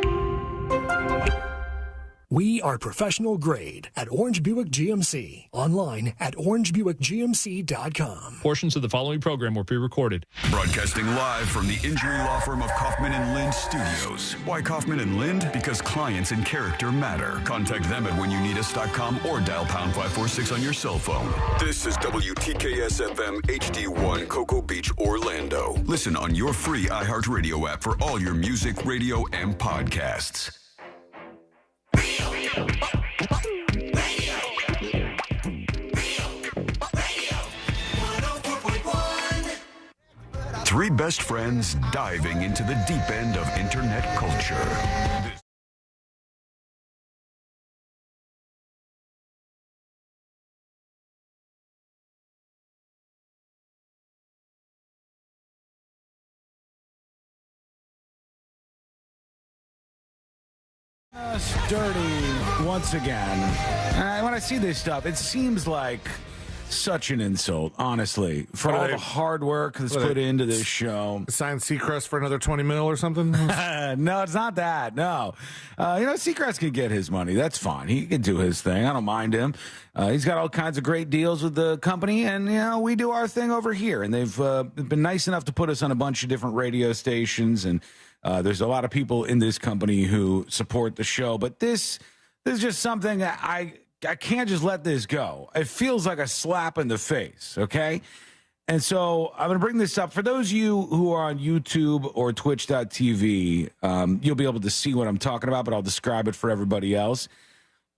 [SPEAKER 22] We are professional grade at Orange Buick GMC. Online at orangebuickgmc.com.
[SPEAKER 29] Portions of the following program were pre-recorded.
[SPEAKER 9] Broadcasting live from the injury law firm of Kaufman and Lind Studios. Why Kaufman and Lind? Because clients and character matter. Contact them at whenyouneedus.com or dial pound 546 on your cell phone. This is WTKS-FM HD1 Cocoa Beach, Orlando. Listen on your free iHeartRadio app for all your music, radio, and podcasts. 3 best friends diving into the deep end of internet culture.
[SPEAKER 11] Dirty once again. When I see this stuff, it seems like such an insult, honestly, for all the hard work that's put into this show.
[SPEAKER 13] Sign Seacrest for another $20 million or something?
[SPEAKER 11] No, it's not that. No. Seacrest can get his money. That's fine. He can do his thing. I don't mind him. He's got all kinds of great deals with the company, and, we do our thing over here. And they've been nice enough to put us on a bunch of different radio stations, and there's a lot of people in this company who support the show. But this This is just something that I can't just let this go. It feels like a slap in the face, okay? And so I'm going to bring this up. For those of you who are on YouTube or Twitch.tv, you'll be able to see what I'm talking about, but I'll describe it for everybody else.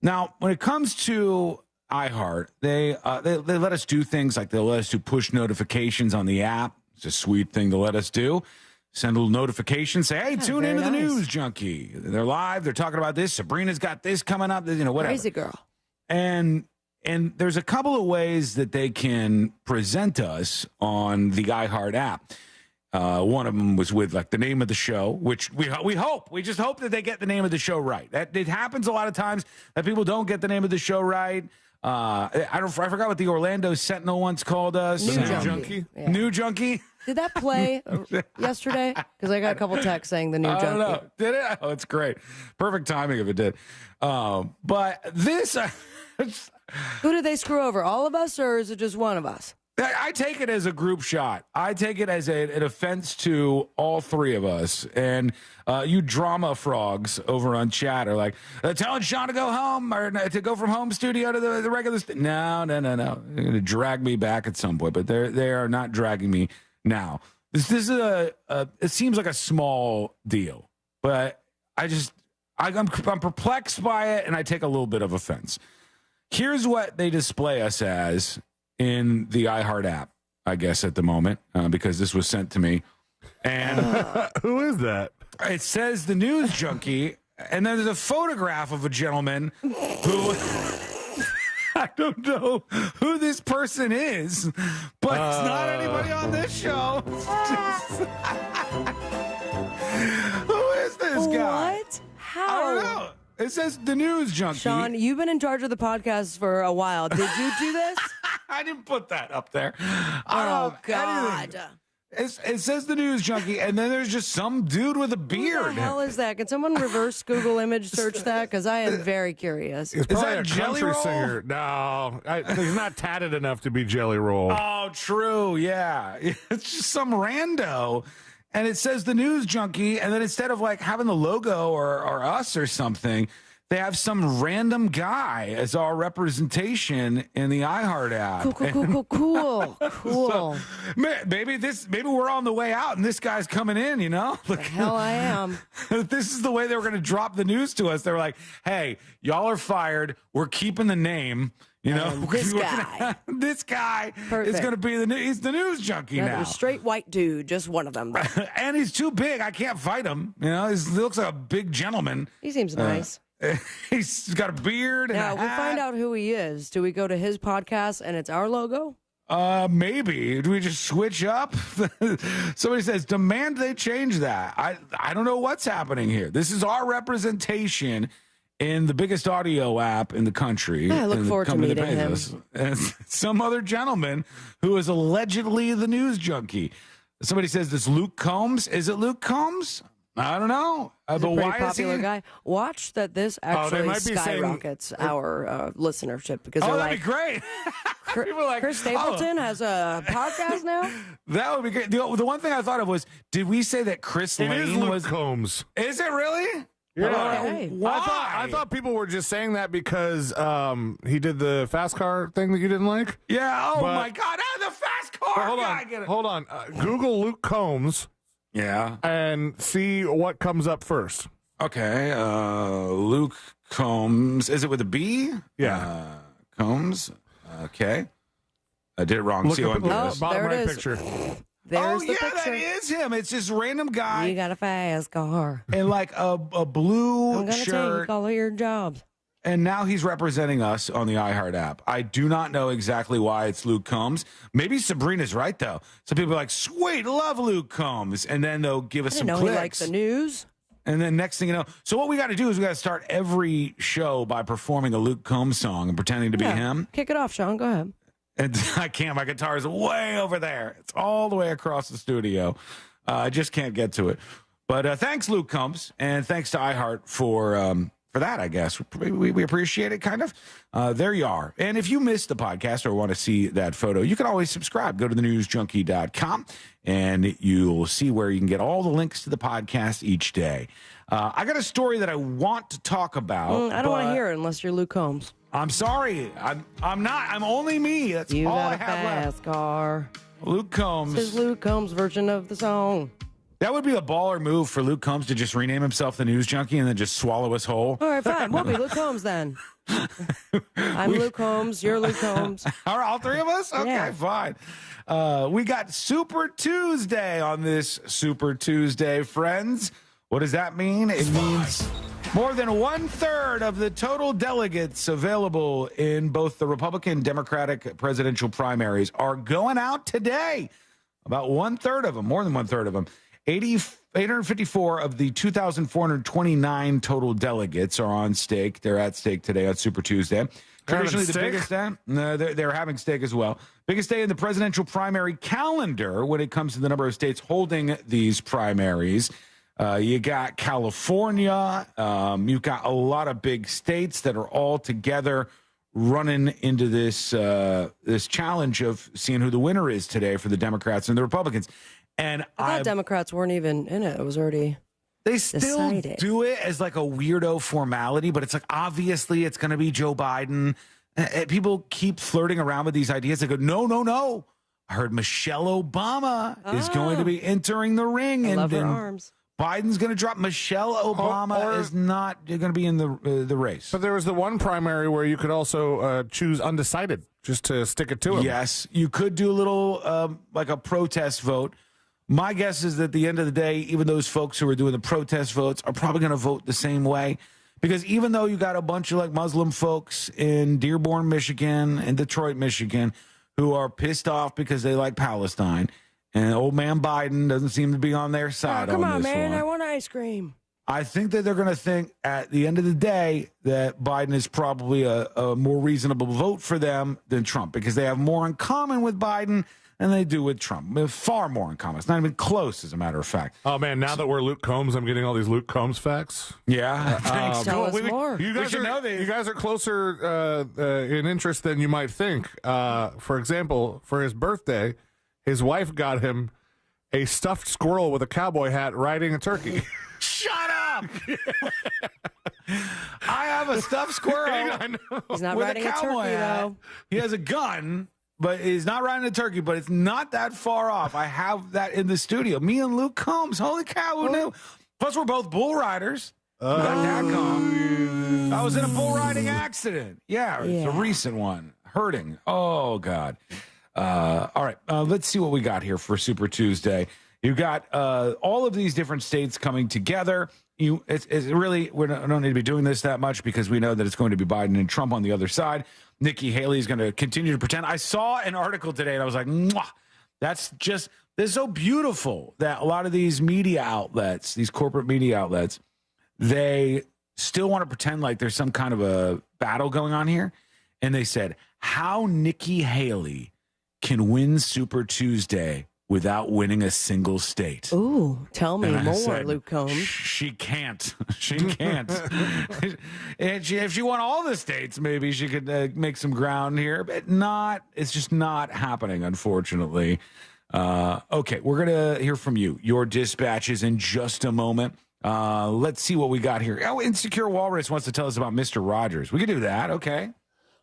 [SPEAKER 11] Now, when it comes to iHeart, they let us do things like they'll let us do push notifications on the app. It's a sweet thing to let us do. Send a little notification, say, hey, tune into the News Junkie. They're live. They're talking about this. Sabrina's got this coming up, whatever.
[SPEAKER 12] Crazy girl.
[SPEAKER 11] And there's a couple of ways that they can present us on the iHeart app. One of them was with like the name of the show, which we just hope that they get the name of the show right. That it happens a lot of times that people don't get the name of the show right. I forgot what the Orlando Sentinel once called us.
[SPEAKER 12] New Junkie. Yeah.
[SPEAKER 11] New Junkie.
[SPEAKER 12] Did that play yesterday? Because I got a couple texts saying the New Junkie.
[SPEAKER 11] I don't know. Did it? Oh, it's great. Perfect timing if it did. But this.
[SPEAKER 12] Who did they screw over? All of us, or is it just one of us?
[SPEAKER 11] I take it as a group shot. I take it as an offense to all three of us. And you drama frogs over on chat are like, telling Sean to go home or to go from home studio to the regular. No. They're going to drag me back at some point, but they are not dragging me now. This is it seems like a small deal, but I'm perplexed by it, and I take a little bit of offense. Here's what they display us as in the iHeart app, I guess, at the moment, because this was sent to me. And
[SPEAKER 13] who is that?
[SPEAKER 11] It says the News Junkie, and then there's a photograph of a gentleman who I don't know who this person is, but it's not anybody on this show. Who is this guy?
[SPEAKER 12] What? How?
[SPEAKER 11] I don't know. It says the News Junkie.
[SPEAKER 12] Sean, you've been in charge of the podcast for a while. Did you do this?
[SPEAKER 11] I didn't put that up there.
[SPEAKER 12] Oh, God.
[SPEAKER 11] It says the News Junkie, and then there's just some dude with a beard.
[SPEAKER 12] What the hell is that? Can someone reverse Google image search that? Because I am very curious.
[SPEAKER 13] Is probably
[SPEAKER 11] that
[SPEAKER 13] a
[SPEAKER 11] Jelly
[SPEAKER 13] country
[SPEAKER 11] Roll?
[SPEAKER 13] singer. No, he's not tatted enough to be Jelly Roll.
[SPEAKER 11] Oh, true. Yeah. It's just some rando. And it says the News Junkie, and then instead of like having the logo or us or something, they have some random guy as our representation in the iHeart app.
[SPEAKER 12] Cool.
[SPEAKER 11] So, maybe we're on the way out, and this guy's coming in.
[SPEAKER 12] The hell I am.
[SPEAKER 11] This is the way they were going to drop the news to us. They were like, "Hey, y'all are fired. We're keeping the name."
[SPEAKER 12] This guy.
[SPEAKER 11] This guy
[SPEAKER 12] Perfect.
[SPEAKER 11] is going to be he's the News Junkie now.
[SPEAKER 12] Straight white dude, just one of them.
[SPEAKER 11] And he's too big. I can't fight him. He looks like a big gentleman.
[SPEAKER 12] He seems nice.
[SPEAKER 11] He's got a beard.
[SPEAKER 12] Now,
[SPEAKER 11] and a
[SPEAKER 12] we
[SPEAKER 11] hat.
[SPEAKER 12] find out who he is. Do we go to his podcast and it's our logo?
[SPEAKER 11] Maybe. Do we just switch up? Somebody says, demand they change that. I don't know what's happening here. This is our representation in the biggest audio app in the country.
[SPEAKER 12] Yeah, I look forward to meeting him.
[SPEAKER 11] And some other gentleman who is allegedly the News Junkie. Somebody says this Luke Combs. Is it Luke Combs? I don't know.
[SPEAKER 12] He's
[SPEAKER 11] but
[SPEAKER 12] a pretty
[SPEAKER 11] why
[SPEAKER 12] popular
[SPEAKER 11] is he?
[SPEAKER 12] guy. Watch that this actually skyrockets our listenership because they're
[SPEAKER 11] that'd
[SPEAKER 12] like,
[SPEAKER 11] be great. People are like,
[SPEAKER 12] Chris Stapleton has a podcast now?
[SPEAKER 11] That would be great. The one thing I thought of was, did we say that Chris
[SPEAKER 13] It is
[SPEAKER 11] Lane
[SPEAKER 13] Luke
[SPEAKER 11] was
[SPEAKER 13] Combs.
[SPEAKER 11] Is it really?
[SPEAKER 13] Yeah.
[SPEAKER 12] Okay.
[SPEAKER 11] Why?
[SPEAKER 13] I thought people were just saying that because he did the fast car thing that you didn't like.
[SPEAKER 11] Yeah. Oh my God! The fast car
[SPEAKER 13] hold
[SPEAKER 11] guy.
[SPEAKER 13] on.
[SPEAKER 11] Get it.
[SPEAKER 13] Hold on. Google Luke Combs.
[SPEAKER 11] Yeah.
[SPEAKER 13] And see what comes up first.
[SPEAKER 11] Okay. Luke Combs. Is it with a B?
[SPEAKER 13] Yeah.
[SPEAKER 11] Combs. Okay. I did it wrong.
[SPEAKER 13] Look
[SPEAKER 11] C-O-M-B.
[SPEAKER 13] up the bottom
[SPEAKER 12] there it
[SPEAKER 13] right
[SPEAKER 12] is.
[SPEAKER 13] picture.
[SPEAKER 12] There's
[SPEAKER 11] Oh,
[SPEAKER 12] the
[SPEAKER 11] yeah,
[SPEAKER 12] picture.
[SPEAKER 11] that is him. It's this random guy
[SPEAKER 12] You got a fast car.
[SPEAKER 11] in like a blue
[SPEAKER 12] I'm going to
[SPEAKER 11] shirt.
[SPEAKER 12] take all of your jobs.
[SPEAKER 11] And now he's representing us on the iHeart app. I do not know exactly why it's Luke Combs. Maybe Sabrina's right, though. Some people are like, sweet, love Luke Combs. And then they'll give us
[SPEAKER 12] I
[SPEAKER 11] some
[SPEAKER 12] didn't know
[SPEAKER 11] clicks.
[SPEAKER 12] he liked the news.
[SPEAKER 11] And then next thing you know, so what we got to do is we got to start every show by performing a Luke Combs song and pretending to be him.
[SPEAKER 12] Kick it off, Sean. Go ahead.
[SPEAKER 11] And I can't. My guitar is way over there. It's all the way across the studio. I just can't get to it. But thanks, Luke Combs, and thanks to iHeart for for that, I guess. We appreciate it, kind of. There you are. And if you missed the podcast or want to see that photo, you can always subscribe. Go to thenewsjunkie.com, and you'll see where you can get all the links to the podcast each day. I got a story that I want to talk about.
[SPEAKER 12] I don't want to hear it unless you're Luke Combs.
[SPEAKER 11] I'm sorry. I'm not. I'm only me. That's
[SPEAKER 12] you
[SPEAKER 11] all I
[SPEAKER 12] got a
[SPEAKER 11] have left.
[SPEAKER 12] fast car.
[SPEAKER 11] Luke Combs.
[SPEAKER 12] This is Luke Combs' version of the song.
[SPEAKER 11] That would be a baller move for Luke Combs to just rename himself the News Junkie and then just swallow us whole.
[SPEAKER 12] All right, fine. We'll be Luke Combs then. I'm Luke Combs. You're Luke Combs.
[SPEAKER 11] All three of us? Okay,
[SPEAKER 12] Yeah.
[SPEAKER 11] fine. We got Super Tuesday on this Super Tuesday, friends. What does that mean? It means more than 1/3 of the total delegates available in both the Republican and Democratic presidential primaries are going out today. About 1/3 of them, more than 1/3 of them. 854 of the 2,429 total delegates are on stake. They're at stake today on Super Tuesday. Traditionally, the biggest day. No, they're having stake as well. Biggest day in the presidential primary calendar when it comes to the number of states holding these primaries. You got California. You've got a lot of big states that are all together running into this this challenge of seeing who the winner is today for the Democrats and the Republicans. And
[SPEAKER 12] I thought Democrats weren't even in it. It was already
[SPEAKER 11] they still
[SPEAKER 12] decided.
[SPEAKER 11] do it as like a weirdo formality, but it's like obviously it's going to be Joe Biden. People keep flirting around with these ideas. They go, no. I heard Michelle Obama is going to be entering the ring,
[SPEAKER 12] I
[SPEAKER 11] and
[SPEAKER 12] love her
[SPEAKER 11] then
[SPEAKER 12] arms.
[SPEAKER 11] Biden's going to drop. Michelle Obama is not going to be in the race.
[SPEAKER 13] But there was the one primary where you could also choose undecided, just to stick it to him.
[SPEAKER 11] Yes, you could do a little like a protest vote. My guess is that at the end of the day, even those folks who are doing the protest votes are probably going to vote the same way. Because even though you got a bunch of like Muslim folks in Dearborn, Michigan and Detroit, Michigan, who are pissed off because they like Palestine, and old man Biden doesn't seem to be on their side
[SPEAKER 12] Come on,
[SPEAKER 11] this
[SPEAKER 12] man.
[SPEAKER 11] one.
[SPEAKER 12] I want ice cream.
[SPEAKER 11] I think that they're going to think at the end of the day that Biden is probably a more reasonable vote for them than Trump, because they have more in common with Biden than they do with Trump. Far more in common. It's not even close, as a matter of fact.
[SPEAKER 13] Oh, man, now that we're Luke Combs, I'm getting all these Luke Combs facts.
[SPEAKER 11] Yeah.
[SPEAKER 12] Thanks. Tell us more.
[SPEAKER 13] You guys are closer in interest than you might think. For example, for his birthday, his wife got him a stuffed squirrel with a cowboy hat riding a turkey.
[SPEAKER 11] Shut up! I have a stuffed squirrel.
[SPEAKER 13] I know.
[SPEAKER 12] He's not
[SPEAKER 11] with
[SPEAKER 12] riding a
[SPEAKER 11] cowboy
[SPEAKER 12] turkey,
[SPEAKER 11] hat.
[SPEAKER 12] though.
[SPEAKER 11] He has a gun, but he's not riding a turkey, but it's not that far off. I have that in the studio. Me and Luke Combs. Holy cow, who knew? Plus, we're both bull riders. I was in a bull riding accident. Yeah, it's a recent one. Hurting. Oh, God. All right, let's see what we got here for Super Tuesday. You got all of these different states coming together. It's really, we don't need to be doing this that much because we know that it's going to be Biden and Trump on the other side. Nikki Haley is going to continue to pretend. I saw an article today and I was like, mwah, this is so beautiful that a lot of these media outlets, these corporate media outlets, they still want to pretend like there's some kind of a battle going on here. And they said, how Nikki Haley can win Super Tuesday without winning a single state.
[SPEAKER 12] Ooh, tell me more,
[SPEAKER 11] said,
[SPEAKER 12] Luke Combs.
[SPEAKER 11] She can't. She can't. And if she won all the states, maybe she could make some ground here, but it's just not happening, unfortunately. Okay, we're going to hear from you, your dispatches in just a moment. Let's see what we got here. Oh, Insecure Walrus wants to tell us about Mr. Rogers. We can do that. Okay.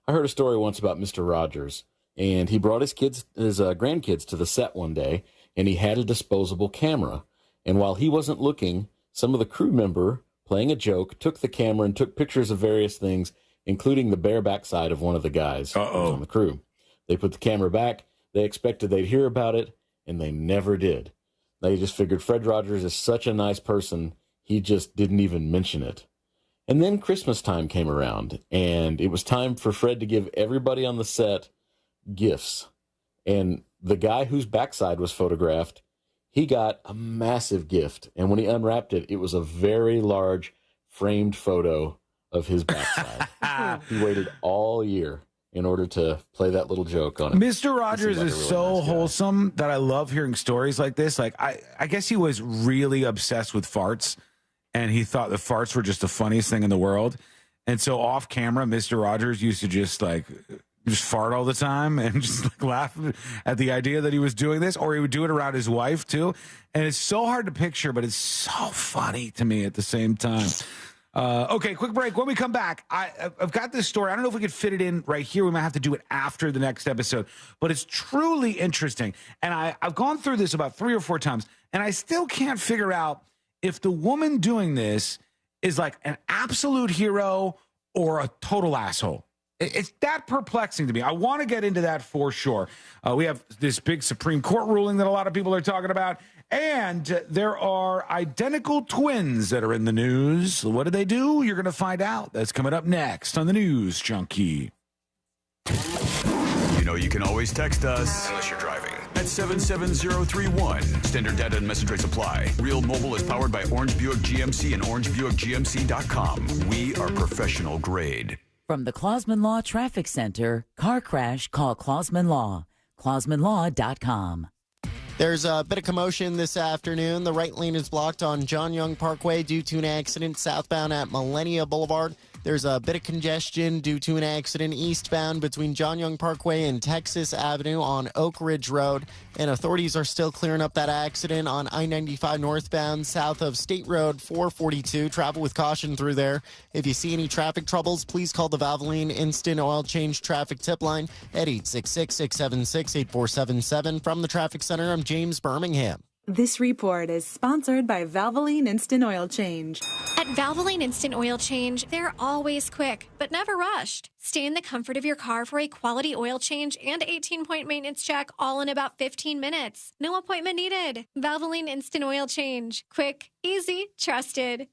[SPEAKER 1] I heard a story once about Mr. Rogers. And he brought his grandkids to the set one day, and he had a disposable camera. And while he wasn't looking, some of the crew member, playing a joke, took the camera and took pictures of various things, including the bare backside of one of the guys who was on the crew. They put the camera back. They expected they'd hear about it, and they never did. They just figured Fred Rogers is such a nice person, he just didn't even mention it. And then Christmas time came around, and it was time for Fred to give everybody on the set gifts. And the guy whose backside was photographed, he got a massive gift. And when he unwrapped it, it was a very large framed photo of his backside. He waited all year in order to play that little joke on it.
[SPEAKER 11] Mr. Rogers is so wholesome that I love hearing stories like this. Like, I guess he was really obsessed with farts.
[SPEAKER 2] and he thought the farts were just the funniest thing in the world. And so off camera, Mr. Rogers used to just fart all the time and just laugh at the idea that he was doing this, or he would do it around his wife too. And it's so hard to picture, but it's so funny to me at the same time. Okay, quick break. When we come back, I've got this story. I don't know if we could fit it in right here. We might have to do it after the next episode, but it's truly interesting. And I've gone through this about 3 or 4 times, and I still can't figure out if the woman doing this is like an absolute hero or a total asshole. It's that perplexing to me. I want to get into that for sure. We have this big Supreme Court ruling that a lot of people are talking about, and there are identical twins that are in the news. What do they do? You're going to find out. That's coming up next on the News Junkie.
[SPEAKER 9] You know you can always text us. Unless you're driving. At 77031. Standard data and message rates apply. Real Mobile is powered by Orange Buick GMC and OrangeBuickGMC.com. We are professional grade.
[SPEAKER 3] From the Clausman Law Traffic Center, car crash, call Clausman Law. ClausmanLaw.com.
[SPEAKER 4] There's a bit of commotion this afternoon. The right lane is blocked on John Young Parkway due to an accident southbound at Millennia Boulevard. There's a bit of congestion due to an accident eastbound between John Young Parkway and Texas Avenue on Oak Ridge Road. And authorities are still clearing up that accident on I-95 northbound south of State Road 442. Travel with caution through there. If you see any traffic troubles, please call the Valvoline Instant Oil Change Traffic Tip Line at 866-676-8477. From the Traffic Center, I'm James Birmingham.
[SPEAKER 5] This report is sponsored by Valvoline Instant Oil Change.
[SPEAKER 6] At Valvoline Instant Oil Change, they're always quick, but never rushed. Stay in the comfort of your car for a quality oil change and 18-point maintenance check all in about 15 minutes. No appointment needed. Valvoline Instant Oil Change. Quick, easy, trusted.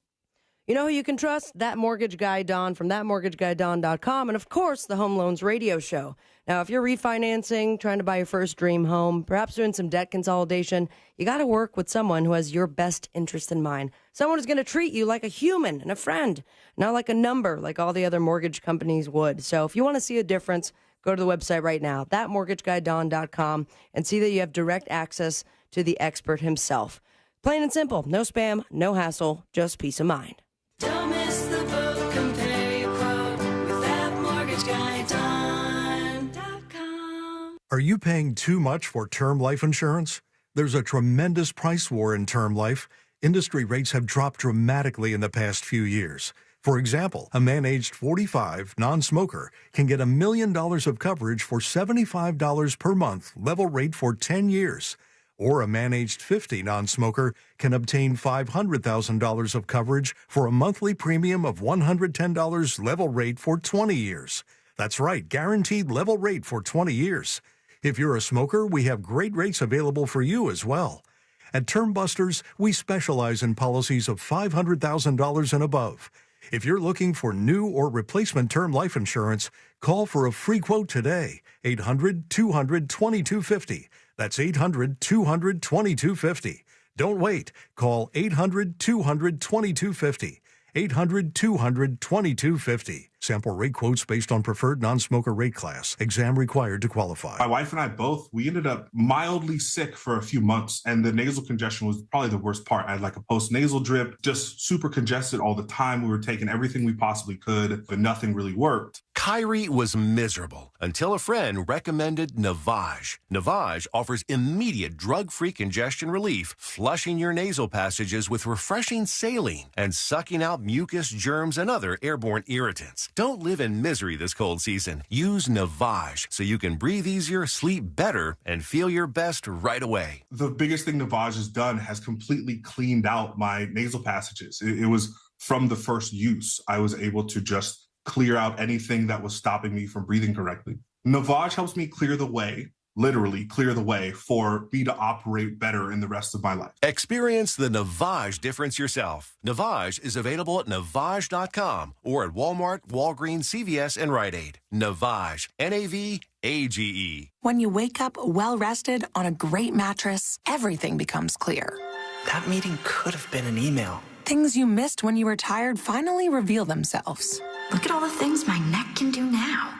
[SPEAKER 12] You know who you can trust? That mortgage guy, Don, from thatmortgageguyDon.com, and of course, the Home Loans Radio Show. Now, if you're refinancing, trying to buy your first dream home, perhaps doing some debt consolidation, you got to work with someone who has your best interest in mind. Someone who's going to treat you like a human and a friend, not like a number like all the other mortgage companies would. So if you want to see a difference, go to the website right now, thatmortgageguyDon.com, and see that you have direct access to the expert himself. Plain and simple. No spam, no hassle, just peace of mind.
[SPEAKER 21] Don't miss the boat. Compare your quote with thatmortgageguyDon.com.
[SPEAKER 20] Are you paying too much for term life insurance? There's a tremendous price war in term life. Industry rates have dropped dramatically in the past few years. For example, a man aged 45, non-smoker, can get $1 million of coverage for $75 per month, level rate for 10 years. Or a man aged 50, non-smoker, can obtain $500,000 of coverage for a monthly premium of $110 level rate for 20 years. That's right, guaranteed level rate for 20 years. If you're a smoker, we have great rates available for you as well. At Term Busters, we specialize in policies of $500,000 and above. If you're looking for new or replacement term life insurance, call for a free quote today. 800-200-2250. That's 800-200-2250. Don't wait. Call 800-200-2250. 800-200-2250. Sample rate quotes based on preferred non-smoker rate class. Exam required to qualify.
[SPEAKER 10] My wife and I both, we ended up mildly sick for a few months, and the nasal congestion was probably the worst part. I had like a post-nasal drip, just super congested all the time. We were taking everything we possibly could, but nothing really worked.
[SPEAKER 14] Kyrie was miserable until a friend recommended Navage. Navage offers immediate drug-free congestion relief, flushing your nasal passages with refreshing saline and sucking out mucus, germs, and other airborne irritants. Don't live in misery this cold season. Use Navage so you can breathe easier, sleep better, and feel your best right away.
[SPEAKER 10] The biggest thing Navage has done has completely cleaned out my nasal passages. It was from the first use. I was able to just clear out anything that was stopping me from breathing correctly. Navage helps me clear the way, literally clear the way for me to operate better in the rest of my life.
[SPEAKER 14] Experience the Navage difference yourself. Navage is available at Navage.com or at Walmart, Walgreens, CVS, and Rite Aid. Navage, N-A-V-A-G-E.
[SPEAKER 27] When you wake up well-rested on a great mattress, everything becomes clear.
[SPEAKER 28] That meeting could have been an email.
[SPEAKER 27] Things you missed when you were tired finally reveal themselves.
[SPEAKER 18] Look at all the things my neck can do now.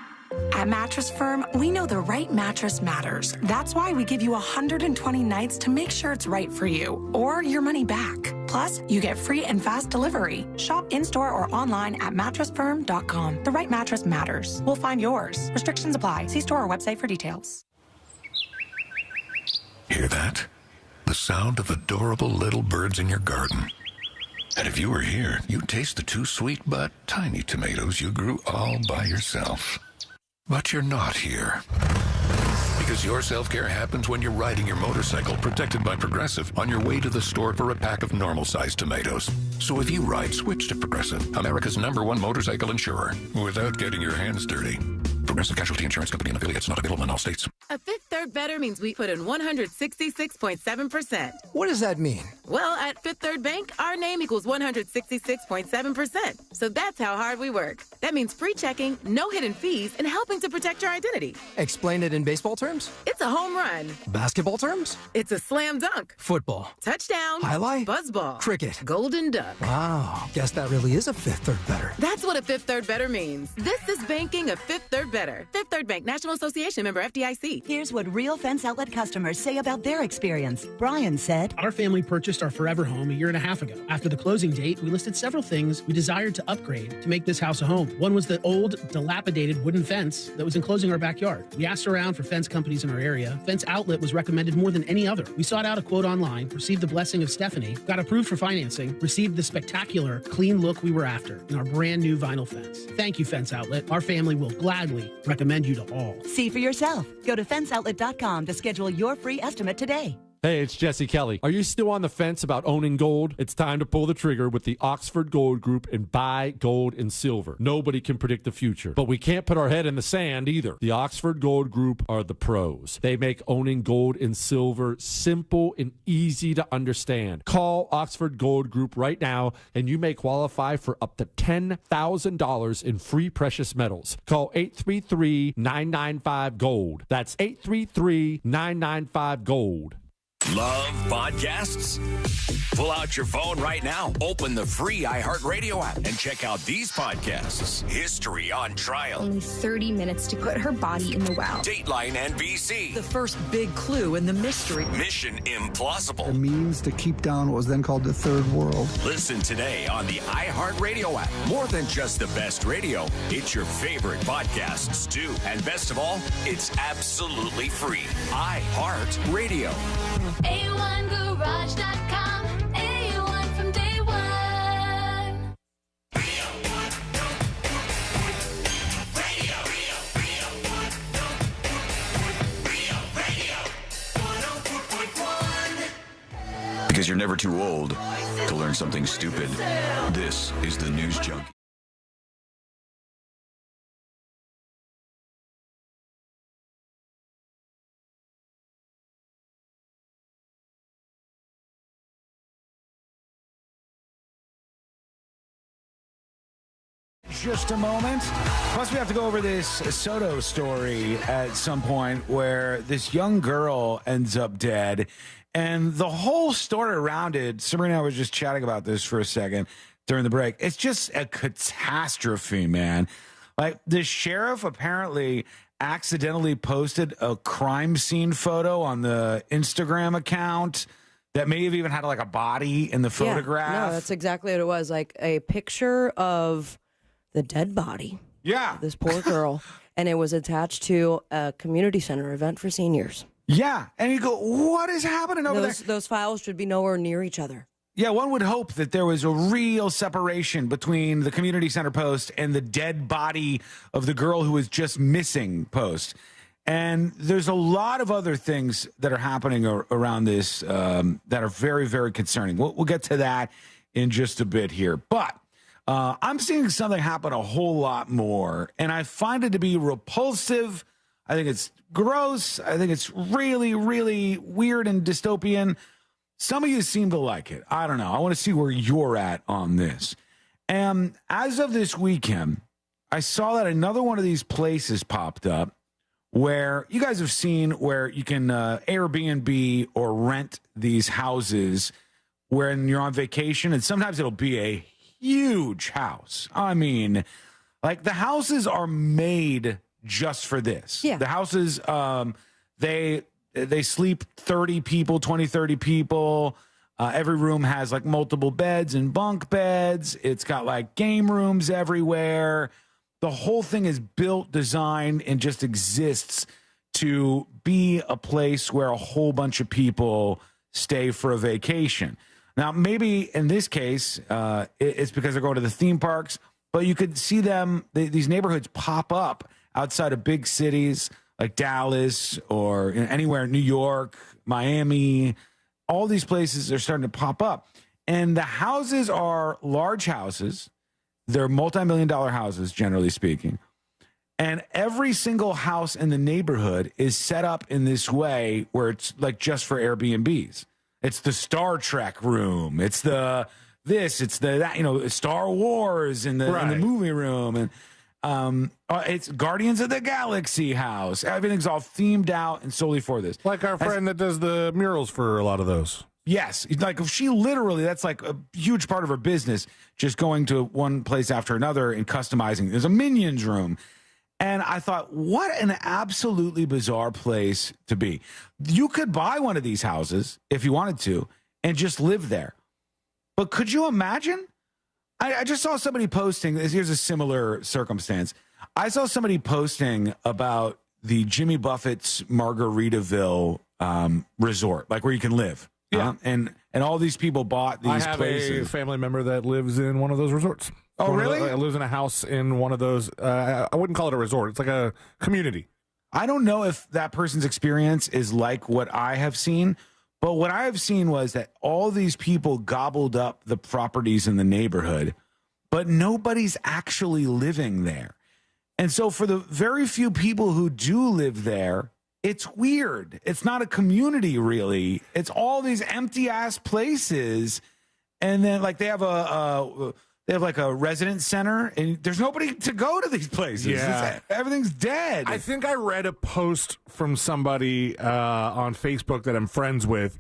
[SPEAKER 27] At Mattress Firm, we know the right mattress matters. That's why we give you 120 nights to make sure it's right for you, or your money back.
[SPEAKER 7] Plus, you get free and fast delivery. Shop in-store or online at mattressfirm.com. The right mattress matters. We'll find yours. Restrictions apply. See store or website for details.
[SPEAKER 8] Hear that? The sound of adorable little birds in your garden. And if you were here, you'd taste the 2 sweet but tiny tomatoes you grew all by yourself. But you're not here. Because your self-care happens when you're riding your motorcycle, protected by Progressive, on your way to the store for a pack of normal-sized tomatoes. So if you ride, switch to Progressive, America's #1 motorcycle insurer, without getting your hands dirty. Progressive Casualty Insurance Company and affiliates, not available in all states.
[SPEAKER 15] A Fifth Third Better means we put in 166.7%.
[SPEAKER 16] What does that mean?
[SPEAKER 15] Well, at Fifth Third Bank, our name equals 166.7%. So that's how hard we work. That means free checking, no hidden fees, and helping to protect your identity.
[SPEAKER 16] Explain it in baseball terms?
[SPEAKER 15] It's a home run.
[SPEAKER 16] Basketball terms?
[SPEAKER 15] It's a slam dunk.
[SPEAKER 16] Football.
[SPEAKER 15] Touchdown.
[SPEAKER 16] Highlight?
[SPEAKER 15] Buzzball.
[SPEAKER 16] Cricket.
[SPEAKER 15] Golden duck.
[SPEAKER 16] Wow. Guess that really is a Fifth Third Better.
[SPEAKER 15] That's what a Fifth Third Better means. This is banking a Fifth Third Better. Fifth Third Bank, National Association member FDIC.
[SPEAKER 17] Here's what real Fence Outlet customers say about their experience. Brian said,
[SPEAKER 23] "Our family purchased our forever home a year and a half ago. After the closing date, we listed several things we desired to upgrade to make this house a home. One was the old, dilapidated wooden fence that was enclosing our backyard. We asked around for fence companies in our area. Fence Outlet was recommended more than any other. We sought out a quote online, received the blessing of Stephanie, got approved for financing, received the spectacular, clean look we were after in our brand new vinyl fence. Thank you, Fence Outlet. Our family will gladly recommend you to all."
[SPEAKER 17] "See for yourself. Go to fenceoutlet.com to schedule your free estimate today."
[SPEAKER 24] Hey, it's Jesse Kelly. Are you still on the fence about owning gold? It's time to pull the trigger with the Oxford Gold Group and buy gold and silver. Nobody can predict the future, but we can't put our head in the sand either. The Oxford Gold Group are the pros. They make owning gold and silver simple and easy to understand. Call Oxford Gold Group right now, and you may qualify for up to $10,000 in free precious metals. Call 833-995-GOLD. That's 833-995-GOLD. Love podcasts? Pull out your phone right now. Open the free iHeartRadio app and check out these podcasts. History on Trial.
[SPEAKER 25] Only 30 minutes to put her body in the wow.
[SPEAKER 24] Dateline NBC.
[SPEAKER 17] The first big clue in the mystery.
[SPEAKER 24] Mission Implausible.
[SPEAKER 26] The means to keep down what was then called the Third World.
[SPEAKER 24] Listen today on the iHeartRadio app. More than just the best radio, it's your favorite podcasts too. And best of all, it's absolutely free. iHeartRadio.
[SPEAKER 21] A1Garage.com. A1 from day one.
[SPEAKER 9] Because you're never too old to learn something stupid. This is the News Junkie.
[SPEAKER 2] Just a moment. Plus, we have to go over this Soto story at some point where this young girl ends up dead. And the whole story around it, Sabrina and I were just chatting about this for a second during the break. It's just a catastrophe, man. Like, the sheriff apparently accidentally posted a crime scene photo on the Instagram account that may have even had like a body in the photograph.
[SPEAKER 12] Yeah, no, that's exactly what it was. Like a picture of the dead body.
[SPEAKER 2] Yeah.
[SPEAKER 12] This poor girl. And it was attached to a community center event for seniors.
[SPEAKER 2] Yeah. And you go, what is happening over there?
[SPEAKER 12] Those files should be nowhere near each other.
[SPEAKER 2] Yeah, one would hope that there was a real separation between the community center post and the dead body of the girl who was just missing post. And there's a lot of other things that are happening around this that are very, very concerning. We'll get to that in just a bit here. But I'm seeing something happen a whole lot more, and I find it to be repulsive. I think it's gross. I think it's really, really weird and dystopian. Some of you seem to like it. I don't know. I want to see where you're at on this. And as of this weekend, I saw that another one of these places popped up where you guys have seen where you can Airbnb or rent these houses when you're on vacation, and sometimes it'll be a huge house. I mean, like the houses are made just for this.
[SPEAKER 12] Yeah.
[SPEAKER 2] The houses, they sleep 30 people, 20, 30 people. Every room has like multiple beds and bunk beds. It's got like game rooms everywhere. The whole thing is built, designed, and just exists to be a place where a whole bunch of people stay for a vacation. Now, maybe in this case, it's because they're going to the theme parks, but you could see these neighborhoods pop up outside of big cities like Dallas or anywhere in New York, Miami. All these places are starting to pop up. And the houses are large houses. They're multi-million-dollar houses, generally speaking. And every single house in the neighborhood is set up in this way where it's like just for Airbnbs. It's the Star Trek room. It's the that, Star Wars in the movie room. And it's Guardians of the Galaxy house. Everything's all themed out and solely for this.
[SPEAKER 1] Like our friend that does the murals for a lot of those.
[SPEAKER 2] Yes. Like if she literally, that's like a huge part of her business, just going to one place after another and customizing. There's a Minions room. And I thought, what an absolutely bizarre place to be. You could buy one of these houses if you wanted to and just live there. But could you imagine? I just saw somebody posting, here's a similar circumstance. I saw somebody posting about the Jimmy Buffett's Margaritaville resort, like where you can live.
[SPEAKER 1] Yeah.
[SPEAKER 2] And all these people bought these places.
[SPEAKER 1] I have a family member that lives in one of those resorts.
[SPEAKER 2] Oh, really?
[SPEAKER 1] Lives in a house in one of those. I wouldn't call it a resort. It's like a community.
[SPEAKER 2] I don't know if that person's experience is like what I have seen, but what I have seen was that all these people gobbled up the properties in the neighborhood, but nobody's actually living there. And so for the very few people who do live there, it's weird. It's not a community, really. It's all these empty-ass places. And then, like, they have like a residence center, and there's nobody to go to these places.
[SPEAKER 1] Yeah.
[SPEAKER 2] Everything's dead.
[SPEAKER 1] I think I read a post from somebody on Facebook that I'm friends with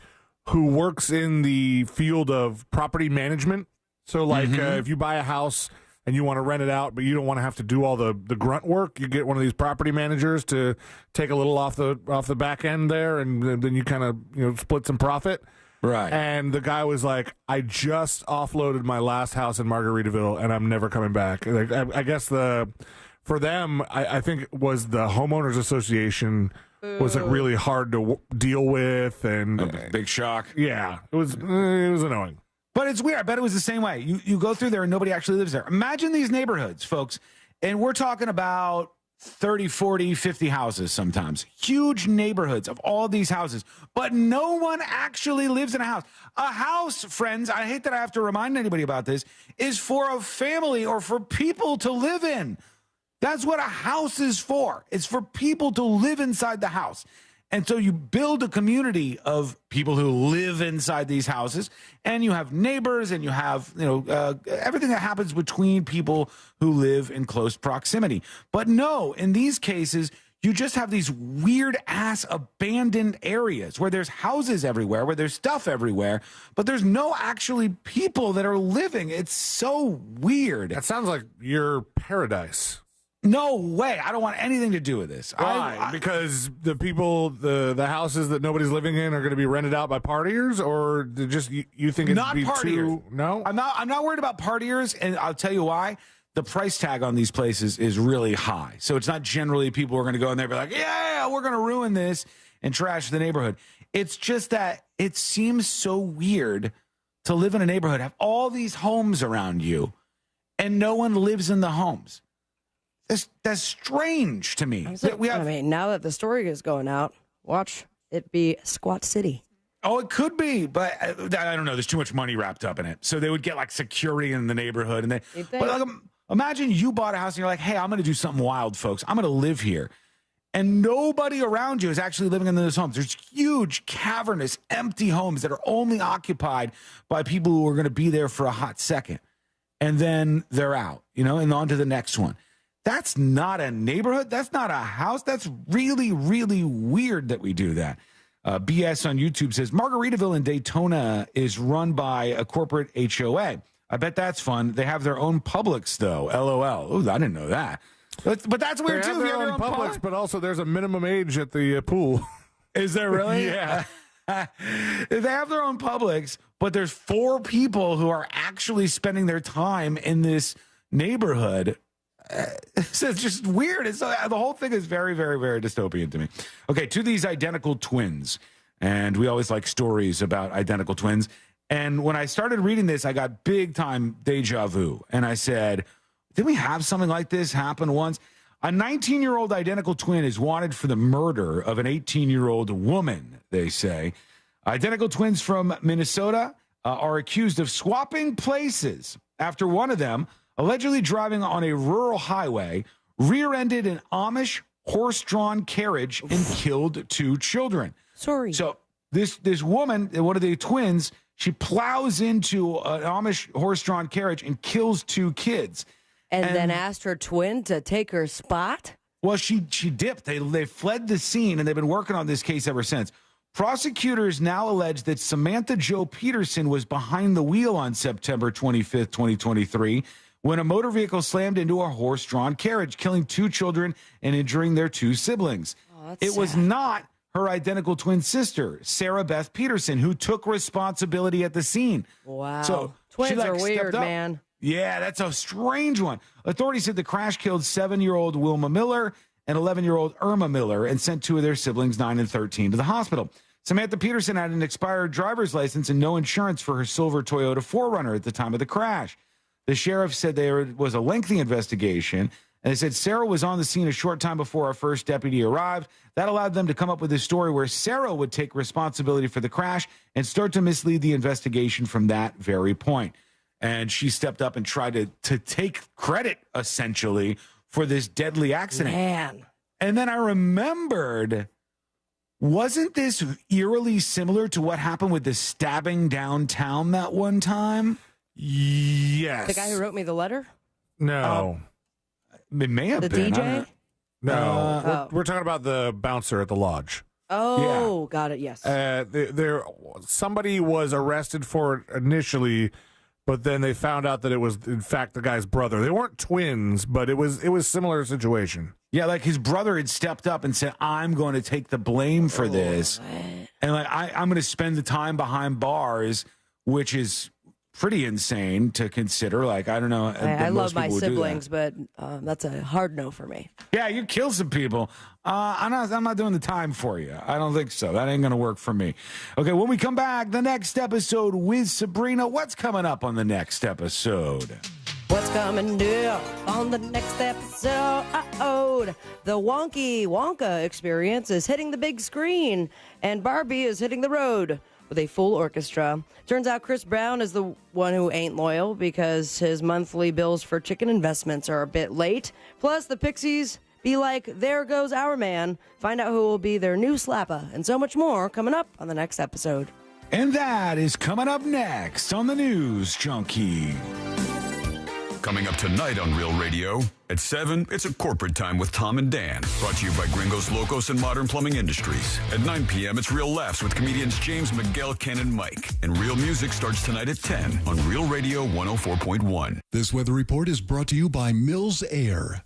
[SPEAKER 1] who works in the field of property management. So, like, if you buy a house and you want to rent it out, but you don't want to have to do all the grunt work, you get one of these property managers to take a little off the back end there, and then you kind of split some profit.
[SPEAKER 2] Right.
[SPEAKER 1] And the guy was like, I just offloaded my last house in Margaritaville, and I'm never coming back. Like, I guess for them, I think it was the homeowners association was like really hard to deal with, and
[SPEAKER 2] a big shock.
[SPEAKER 1] Yeah, it was annoying.
[SPEAKER 2] But it's weird. I bet it was the same way. You go through there and nobody actually lives there. Imagine these neighborhoods, folks. And we're talking about 30, 40, 50 houses sometimes. Huge neighborhoods of all these houses. But no one actually lives in a house. A house, friends, I hate that I have to remind anybody about this, is for a family or for people to live in. That's what a house is for. It's for people to live inside the house. And so you build a community of people who live inside these houses, and you have neighbors, and you have everything that happens between people who live in close proximity. But no, in these cases, you just have these weird-ass abandoned areas where there's houses everywhere, where there's stuff everywhere, but there's no actually people that are living. It's so weird.
[SPEAKER 1] That sounds like your paradise.
[SPEAKER 2] No way. I don't want anything to do with this.
[SPEAKER 1] Why? Because the people, the houses that nobody's living in are going to be rented out by partiers, or just you think it's
[SPEAKER 2] not partiers?
[SPEAKER 1] No,
[SPEAKER 2] I'm not worried about partiers, and I'll tell you why. The price tag on these places is really high, so it's not generally people who are going to go in there and be like, yeah, we're going to ruin this and trash the neighborhood. It's just that it seems so weird to live in a neighborhood, have all these homes around you, and no one lives in the homes. That's strange to me.
[SPEAKER 12] Now that the story is going out, watch it be Squat City.
[SPEAKER 2] Oh, it could be, but I don't know. There's too much money wrapped up in it. So they would get like security in the neighborhood, but like, imagine you bought a house and you're like, "Hey, I'm going to do something wild, folks. I'm going to live here," and nobody around you is actually living in those homes. There's huge, cavernous, empty homes that are only occupied by people who are going to be there for a hot second, and then they're out, and on to the next one. That's not a neighborhood. That's not a house. That's really, really weird that we do that. BS on YouTube says Margaritaville in Daytona is run by a corporate HOA. I bet that's fun. They have their own Publix, though. LOL. Ooh, I didn't know that. But that's weird, too.
[SPEAKER 1] They have their own Publix, but also there's a minimum age at the pool.
[SPEAKER 2] Is there really?
[SPEAKER 1] Yeah.
[SPEAKER 2] They have their own Publix, but there's 4 people who are actually spending their time in this neighborhood. So it's just weird. The whole thing is very, very, very dystopian to me. Okay, to these identical twins. And we always like stories about identical twins. And when I started reading this, I got big time deja vu. And I said, did we have something like this happen once? A 19-year-old identical twin is wanted for the murder of an 18-year-old woman, they say. Identical twins from Minnesota are accused of swapping places after one of them, allegedly driving on a rural highway, rear-ended an Amish horse-drawn carriage and killed 2 children.
[SPEAKER 12] Sorry.
[SPEAKER 2] So this woman, one of the twins, she plows into an Amish horse-drawn carriage and kills 2 kids.
[SPEAKER 12] And then asked her twin to take her spot?
[SPEAKER 2] Well, she dipped. They fled the scene, and they've been working on this case ever since. Prosecutors now allege that Samantha Jo Peterson was behind the wheel on September 25th, 2023, when a motor vehicle slammed into a horse-drawn carriage, killing 2 children and injuring their 2 siblings. It was not her identical twin sister, Sarah Beth Peterson, who took responsibility at the scene.
[SPEAKER 12] Wow.
[SPEAKER 2] So
[SPEAKER 12] twins are
[SPEAKER 2] stepped
[SPEAKER 12] weird,
[SPEAKER 2] up.
[SPEAKER 12] man.
[SPEAKER 2] Yeah, that's a strange one. Authorities said the crash killed 7-year-old Wilma Miller and 11-year-old Irma Miller and sent 2 of their siblings, 9 and 13, to the hospital. Samantha Peterson had an expired driver's license and no insurance for her silver Toyota 4Runner at the time of the crash. The sheriff said there was a lengthy investigation, and they said Sarah was on the scene a short time before our first deputy arrived. That allowed them to come up with a story where Sarah would take responsibility for the crash and start to mislead the investigation from that very point. And she stepped up and tried to take credit, essentially, for this deadly accident.
[SPEAKER 12] Man.
[SPEAKER 2] And then I remembered, wasn't this eerily similar to what happened with the stabbing downtown that one time?
[SPEAKER 1] Yes.
[SPEAKER 12] The guy who wrote me the letter?
[SPEAKER 1] No.
[SPEAKER 2] It may have
[SPEAKER 12] The
[SPEAKER 2] been.
[SPEAKER 12] DJ?
[SPEAKER 1] No. We're talking about the bouncer at the lodge.
[SPEAKER 12] Oh, got it, yes.
[SPEAKER 1] Somebody was arrested for it initially, but then they found out that it was, in fact, the guy's brother. They weren't twins, but it was a similar situation.
[SPEAKER 2] Yeah, like his brother had stepped up and said, I'm going to take the blame for this. And like I'm going to spend the time behind bars, which is pretty insane to consider. Like, I don't know.
[SPEAKER 12] I love my siblings, but that's a hard no for me.
[SPEAKER 2] Yeah, you kill some people. I'm not doing the time for you. I don't think so. That ain't going to work for me. Okay, when we come back, the next episode with Sabrina. What's coming up on the next episode?
[SPEAKER 12] What's coming up on the next episode? The Wonky Wonka experience is hitting the big screen, and Barbie is hitting the road with a full orchestra. Turns out Chris Brown is the one who ain't loyal because his monthly bills for chicken investments are a bit late. Plus, the Pixies be like, there goes our man. Find out who will be their new slapper, and so much more coming up on the next episode.
[SPEAKER 2] And that is coming up next on the News Junkie.
[SPEAKER 9] Coming up tonight on Real Radio. At 7, it's a corporate time with Tom and Dan. Brought to you by Gringos Locos and Modern Plumbing Industries. At 9 p.m., it's Real Laughs with comedians James, Miguel, Ken, and Mike. And Real Music starts tonight at 10 on Real Radio 104.1.
[SPEAKER 3] This weather report is brought to you by Mills Air.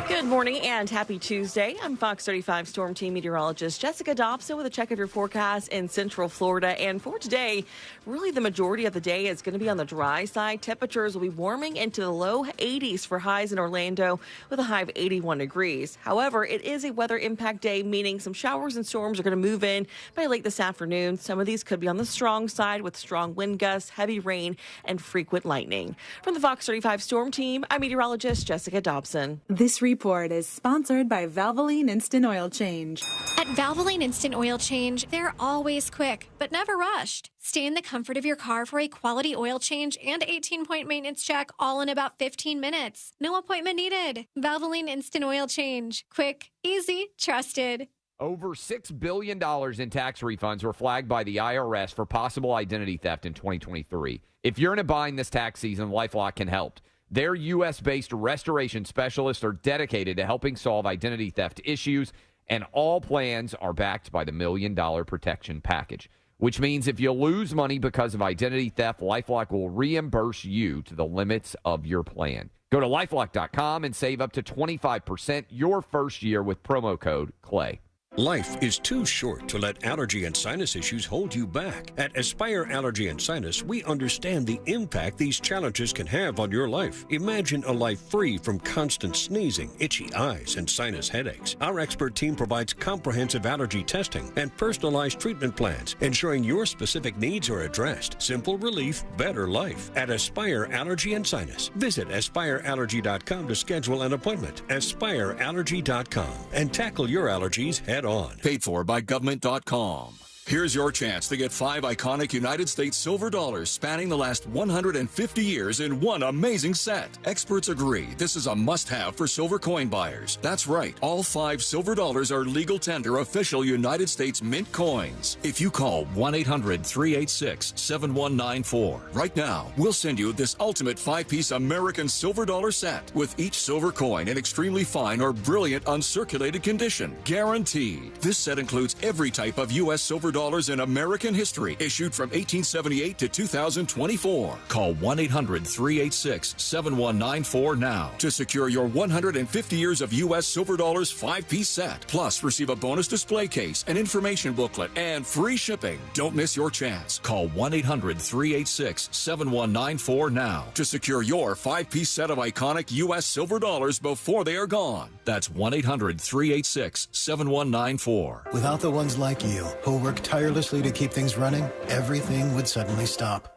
[SPEAKER 4] Good morning and happy Tuesday. I'm Fox 35 Storm Team meteorologist Jessica Dobson with a check of your forecast in Central Florida. And for today, really the majority of the day is going to be on the dry side. Temperatures will be warming into the low 80s for highs in Orlando with a high of 81 degrees. However, it is a weather impact day, meaning some showers and storms are going to move in by late this afternoon. Some of these could be on the strong side with strong wind gusts, heavy rain, and frequent lightning. From the Fox 35 Storm Team, I'm meteorologist Jessica Dobson.
[SPEAKER 5] This report is sponsored by Valvoline Instant Oil Change.
[SPEAKER 6] At Valvoline Instant Oil Change, they're always quick, but never rushed. Stay in the comfort of your car for a quality oil change and 18-point maintenance check, all in about 15 minutes. No appointment needed. Valvoline Instant Oil Change. Quick, easy, trusted.
[SPEAKER 11] Over $6 billion in tax refunds were flagged by the IRS for possible identity theft in 2023. If you're in a bind this tax season, LifeLock can help. Their U.S.-based restoration specialists are dedicated to helping solve identity theft issues, and all plans are backed by the $1 Million Protection Package, which means if you lose money because of identity theft, LifeLock will reimburse you to the limits of your plan. Go to LifeLock.com and save up to 25% your first year with promo code CLAY.
[SPEAKER 10] Life is too short to let allergy and sinus issues hold you back. At Aspire Allergy and Sinus, we understand the impact these challenges can have on your life. Imagine a life free from constant sneezing, itchy eyes, and sinus headaches. Our expert team provides comprehensive allergy testing and personalized treatment plans, ensuring your specific needs are addressed. Simple relief, better life. At Aspire Allergy and Sinus. Visit aspireallergy.com to schedule an appointment. Aspireallergy.com and tackle your allergies head on.
[SPEAKER 13] Paid for by government.com. Here's your chance to get 5 iconic United States silver dollars spanning the last 150 years in one amazing set. Experts agree this is a must-have for silver coin buyers. That's right, all 5 silver dollars are legal tender official United States mint coins. If you call 1-800-386-7194 right now, we'll send you this ultimate 5-piece American silver dollar set with each silver coin in extremely fine or brilliant uncirculated condition. Guaranteed. This set includes every type of U.S. silver dollars in American history, issued from 1878 to 2024. Call 1-800-386-7194 now to secure your 150 years of U.S. silver dollars 5-piece set. Plus, receive a bonus display case, an information booklet, and free shipping. Don't miss your chance. Call 1-800-386-7194 now to secure your 5-piece set of iconic U.S. silver dollars before they are gone. That's 1-800-386-7194.
[SPEAKER 14] Without the ones like you, who work tirelessly to keep things running, everything would suddenly stop.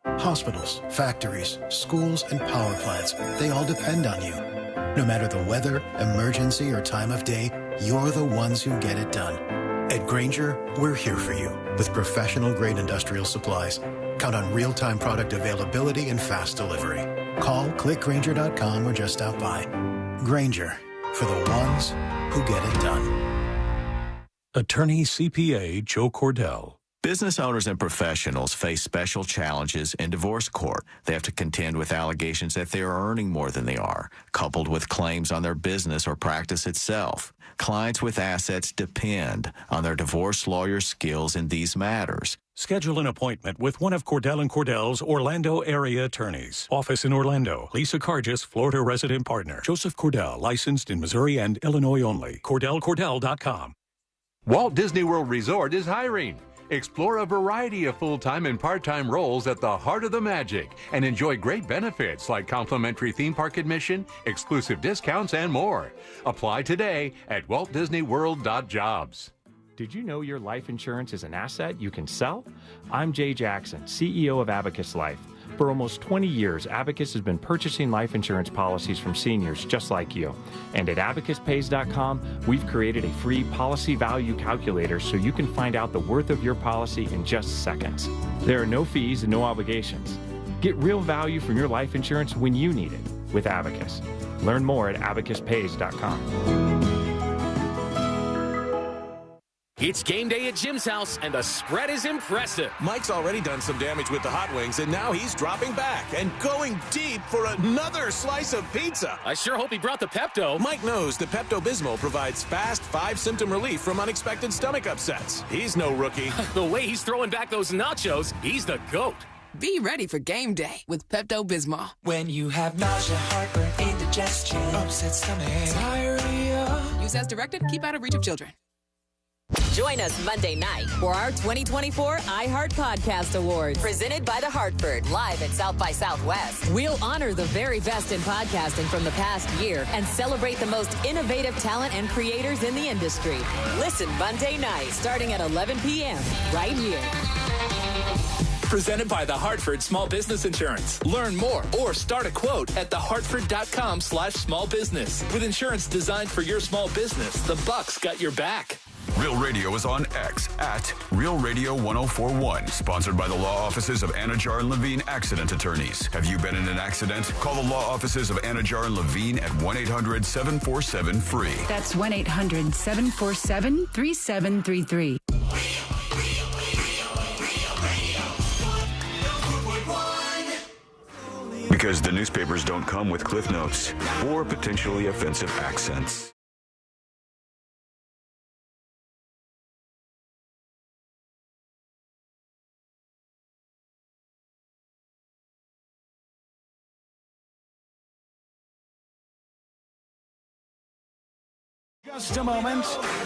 [SPEAKER 14] Hospitals, factories, schools, and power plants, they all depend on you. No matter the weather, emergency, or time of day, you're the ones who get it done. At Grainger, we're here for you with professional-grade industrial supplies. Count on real-time product availability and fast delivery. Call, clickgrainger.com, or just stop by. Grainger, for the ones who get it done.
[SPEAKER 18] Attorney CPA Joe Cordell.
[SPEAKER 19] Business owners and professionals face special challenges in divorce court. They have to contend with allegations that they are earning more than they are, coupled with claims on their business or practice itself. Clients with assets depend on their divorce lawyer's skills in these matters.
[SPEAKER 18] Schedule an appointment with one of Cordell & Cordell's Orlando area attorneys. Office in Orlando. Lisa Cargis, Florida resident partner. Joseph Cordell, licensed in Missouri and Illinois only. CordellCordell.com.
[SPEAKER 20] Walt Disney World Resort is hiring. Explore a variety of full-time and part-time roles at the heart of the magic and enjoy great benefits like complimentary theme park admission, exclusive discounts, and more. Apply today at waltdisneyworld.jobs.
[SPEAKER 22] Did you know your life insurance is an asset you can sell? I'm Jay Jackson, CEO of Abacus Life. For almost 20 years, Abacus has been purchasing life insurance policies from seniors just like you. And at abacuspays.com, we've created a free policy value calculator so you can find out the worth of your policy in just seconds. There are no fees and no obligations. Get real value from your life insurance when you need it with Abacus. Learn more at abacuspays.com.
[SPEAKER 28] It's game day at Jim's house, and the spread is impressive.
[SPEAKER 29] Mike's already done some damage with the hot wings, and now he's dropping back and going deep for another slice of pizza.
[SPEAKER 28] I sure hope he brought the Pepto.
[SPEAKER 29] Mike knows the Pepto-Bismol provides fast 5-symptom relief from unexpected stomach upsets. He's no rookie.
[SPEAKER 28] The way he's throwing back those nachos, he's the GOAT.
[SPEAKER 30] Be ready for game day with Pepto-Bismol.
[SPEAKER 21] When you have nausea, heartburn, indigestion, upset stomach, diarrhea.
[SPEAKER 30] Use as directed. Keep out of reach of children.
[SPEAKER 31] Join us Monday night for our 2024 iHeart Podcast Awards, presented by The Hartford, live at South by Southwest. We'll honor the very best in podcasting from the past year and celebrate the most innovative talent and creators in the industry. Listen Monday night, starting at 11 p.m., right here.
[SPEAKER 32] Presented by The Hartford Small Business Insurance. Learn more or start a quote at thehartford.com/small business. With insurance designed for your small business, the Bucks got your back.
[SPEAKER 9] Real Radio is on X at Real Radio 1041. Sponsored by the law offices of Anajar and Levine Accident Attorneys. Have you been in an accident? Call the law offices of Anajar and Levine at 1-800-747-FREE.
[SPEAKER 33] That's 1-800-747-3733.
[SPEAKER 9] Because the newspapers don't come with cliff notes or potentially offensive accents.
[SPEAKER 2] Just a moment.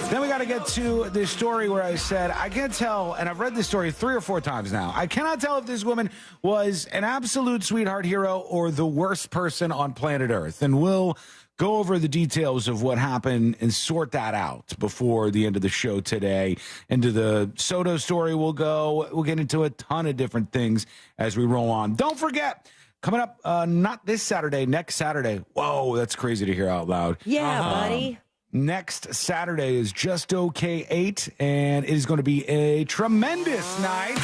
[SPEAKER 2] Then we got to get to this story where I said, I can't tell, and I've read this story 3 or 4 times now. I cannot tell if this woman was an absolute sweetheart hero or the worst person on planet Earth. And we'll go over the details of what happened and sort that out before the end of the show today. Into the Soto story we'll go. We'll get into a ton of different things as we roll on. Don't forget, coming up, not this Saturday, next Saturday. Whoa, that's crazy to hear out loud.
[SPEAKER 1] Yeah, buddy.
[SPEAKER 2] Next Saturday is Just Okay 8, and it is going to be a tremendous night.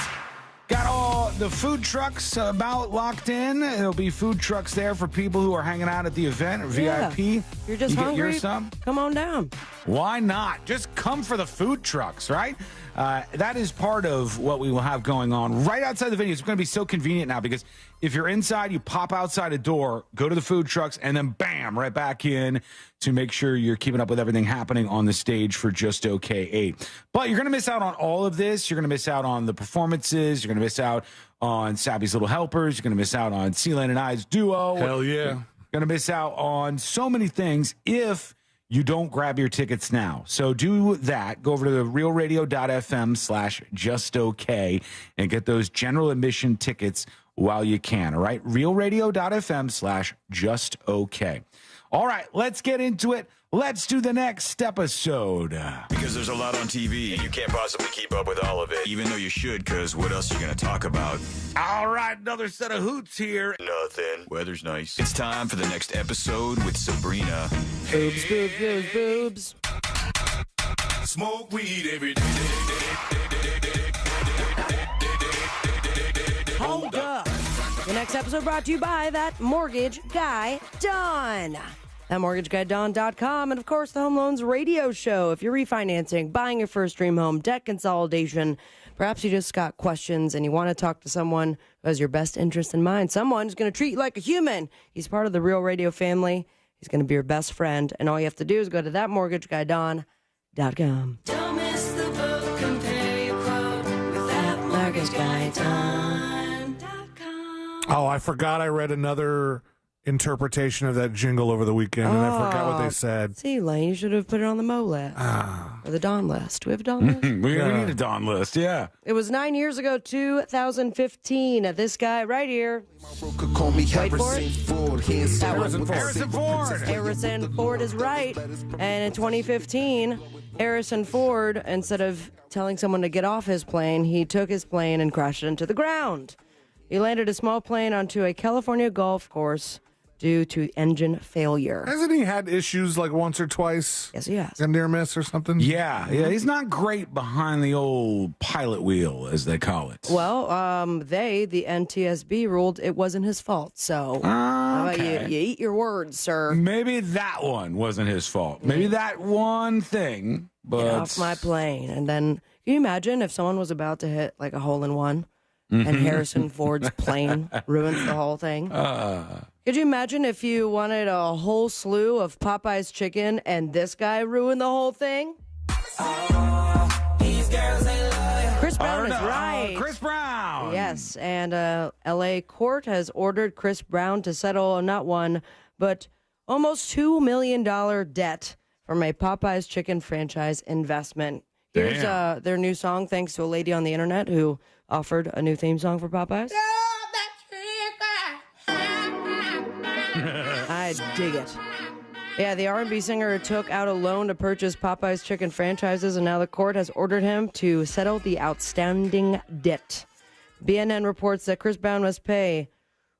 [SPEAKER 2] Got all the food trucks about locked in. There'll be food trucks there for people who are hanging out at the event, or VIP.
[SPEAKER 1] You're just hungry? Come on down.
[SPEAKER 2] Why not? Just come for the food trucks, right? That is part of what we will have going on right outside the venue. It's going to be so convenient now because if you're inside, you pop outside a door, go to the food trucks, and then bam, right back in to make sure you're keeping up with everything happening on the stage for Just Okay 8. But you're going to miss out on all of this. You're going to miss out on the performances. You're going to miss out on Savvy's Little Helpers. You're going to miss out on C-Lane and I's duo.
[SPEAKER 7] Hell yeah.
[SPEAKER 2] You're going to miss out on so many things if you don't grab your tickets now. So do that. Go over to the realradio.fm/justokay and get those general admission tickets while you can. All right. realradio.fm/justokay. All right. Let's get into it. Let's do the next episode.
[SPEAKER 9] Because there's a lot on TV, and you can't possibly keep up with all of it, even though you should, because what else are you going to talk about?
[SPEAKER 2] All right, another set of hoots here.
[SPEAKER 9] Nothing. Weather's nice. It's time for the next episode with Sabrina.
[SPEAKER 1] Boobs, boobs, boobs, boobs.
[SPEAKER 21] Smoke weed every day.
[SPEAKER 1] Hold up. The next episode brought to you by that mortgage guy, Don. ThatMortgageGuyDon.com, and of course, the Home Loans Radio Show. If you're refinancing, buying your first dream home, debt consolidation, perhaps you just got questions and you want to talk to someone who has your best interest in mind, someone who's going to treat you like a human. He's part of the Real Radio family. He's going to be your best friend, and all you have to do is go to ThatMortgageGuyDon.com.
[SPEAKER 21] Don't miss the book, compare your quote with ThatMortgageGuyDon.com.
[SPEAKER 7] Oh, I forgot I read another interpretation of that jingle over the weekend, and I forgot what they said.
[SPEAKER 1] See, Lane, you should have put it on the Mo list. Or the Don list. Do we have a Don list?
[SPEAKER 2] we need a Don list, yeah.
[SPEAKER 1] It was 9 years ago, 2015. This guy right here. Wait for it.
[SPEAKER 2] Harrison Ford.
[SPEAKER 1] Harrison Ford is right. And in 2015, Harrison Ford, instead of telling someone to get off his plane, he took his plane and crashed it into the ground. He landed a small plane onto a California golf course due to engine failure.
[SPEAKER 7] Hasn't he had issues like once or twice?
[SPEAKER 1] Yes, he has.
[SPEAKER 7] A near miss or something?
[SPEAKER 2] Yeah. He's not great behind the old pilot wheel, as they call it.
[SPEAKER 1] Well, the NTSB ruled it wasn't his fault. So how about you eat your words, sir?
[SPEAKER 2] Maybe that one wasn't his fault. Maybe that one thing. But
[SPEAKER 1] get off my plane. And then, can you imagine if someone was about to hit like a hole-in-one and Harrison Ford's plane ruins the whole thing? Could you imagine if you wanted a whole slew of Popeye's chicken and this guy ruined the whole thing? Chris Brown is right.
[SPEAKER 2] Chris Brown.
[SPEAKER 1] Yes, and L.A. court has ordered Chris Brown to settle not one, but almost $2 million debt from a Popeye's chicken franchise investment. Here's their new song, thanks to a lady on the internet who offered a new theme song for Popeyes. I dig it. Yeah, the R&B singer took out a loan to purchase Popeye's chicken franchises, and now the court has ordered him to settle the outstanding debt. BNN reports that Chris Brown must pay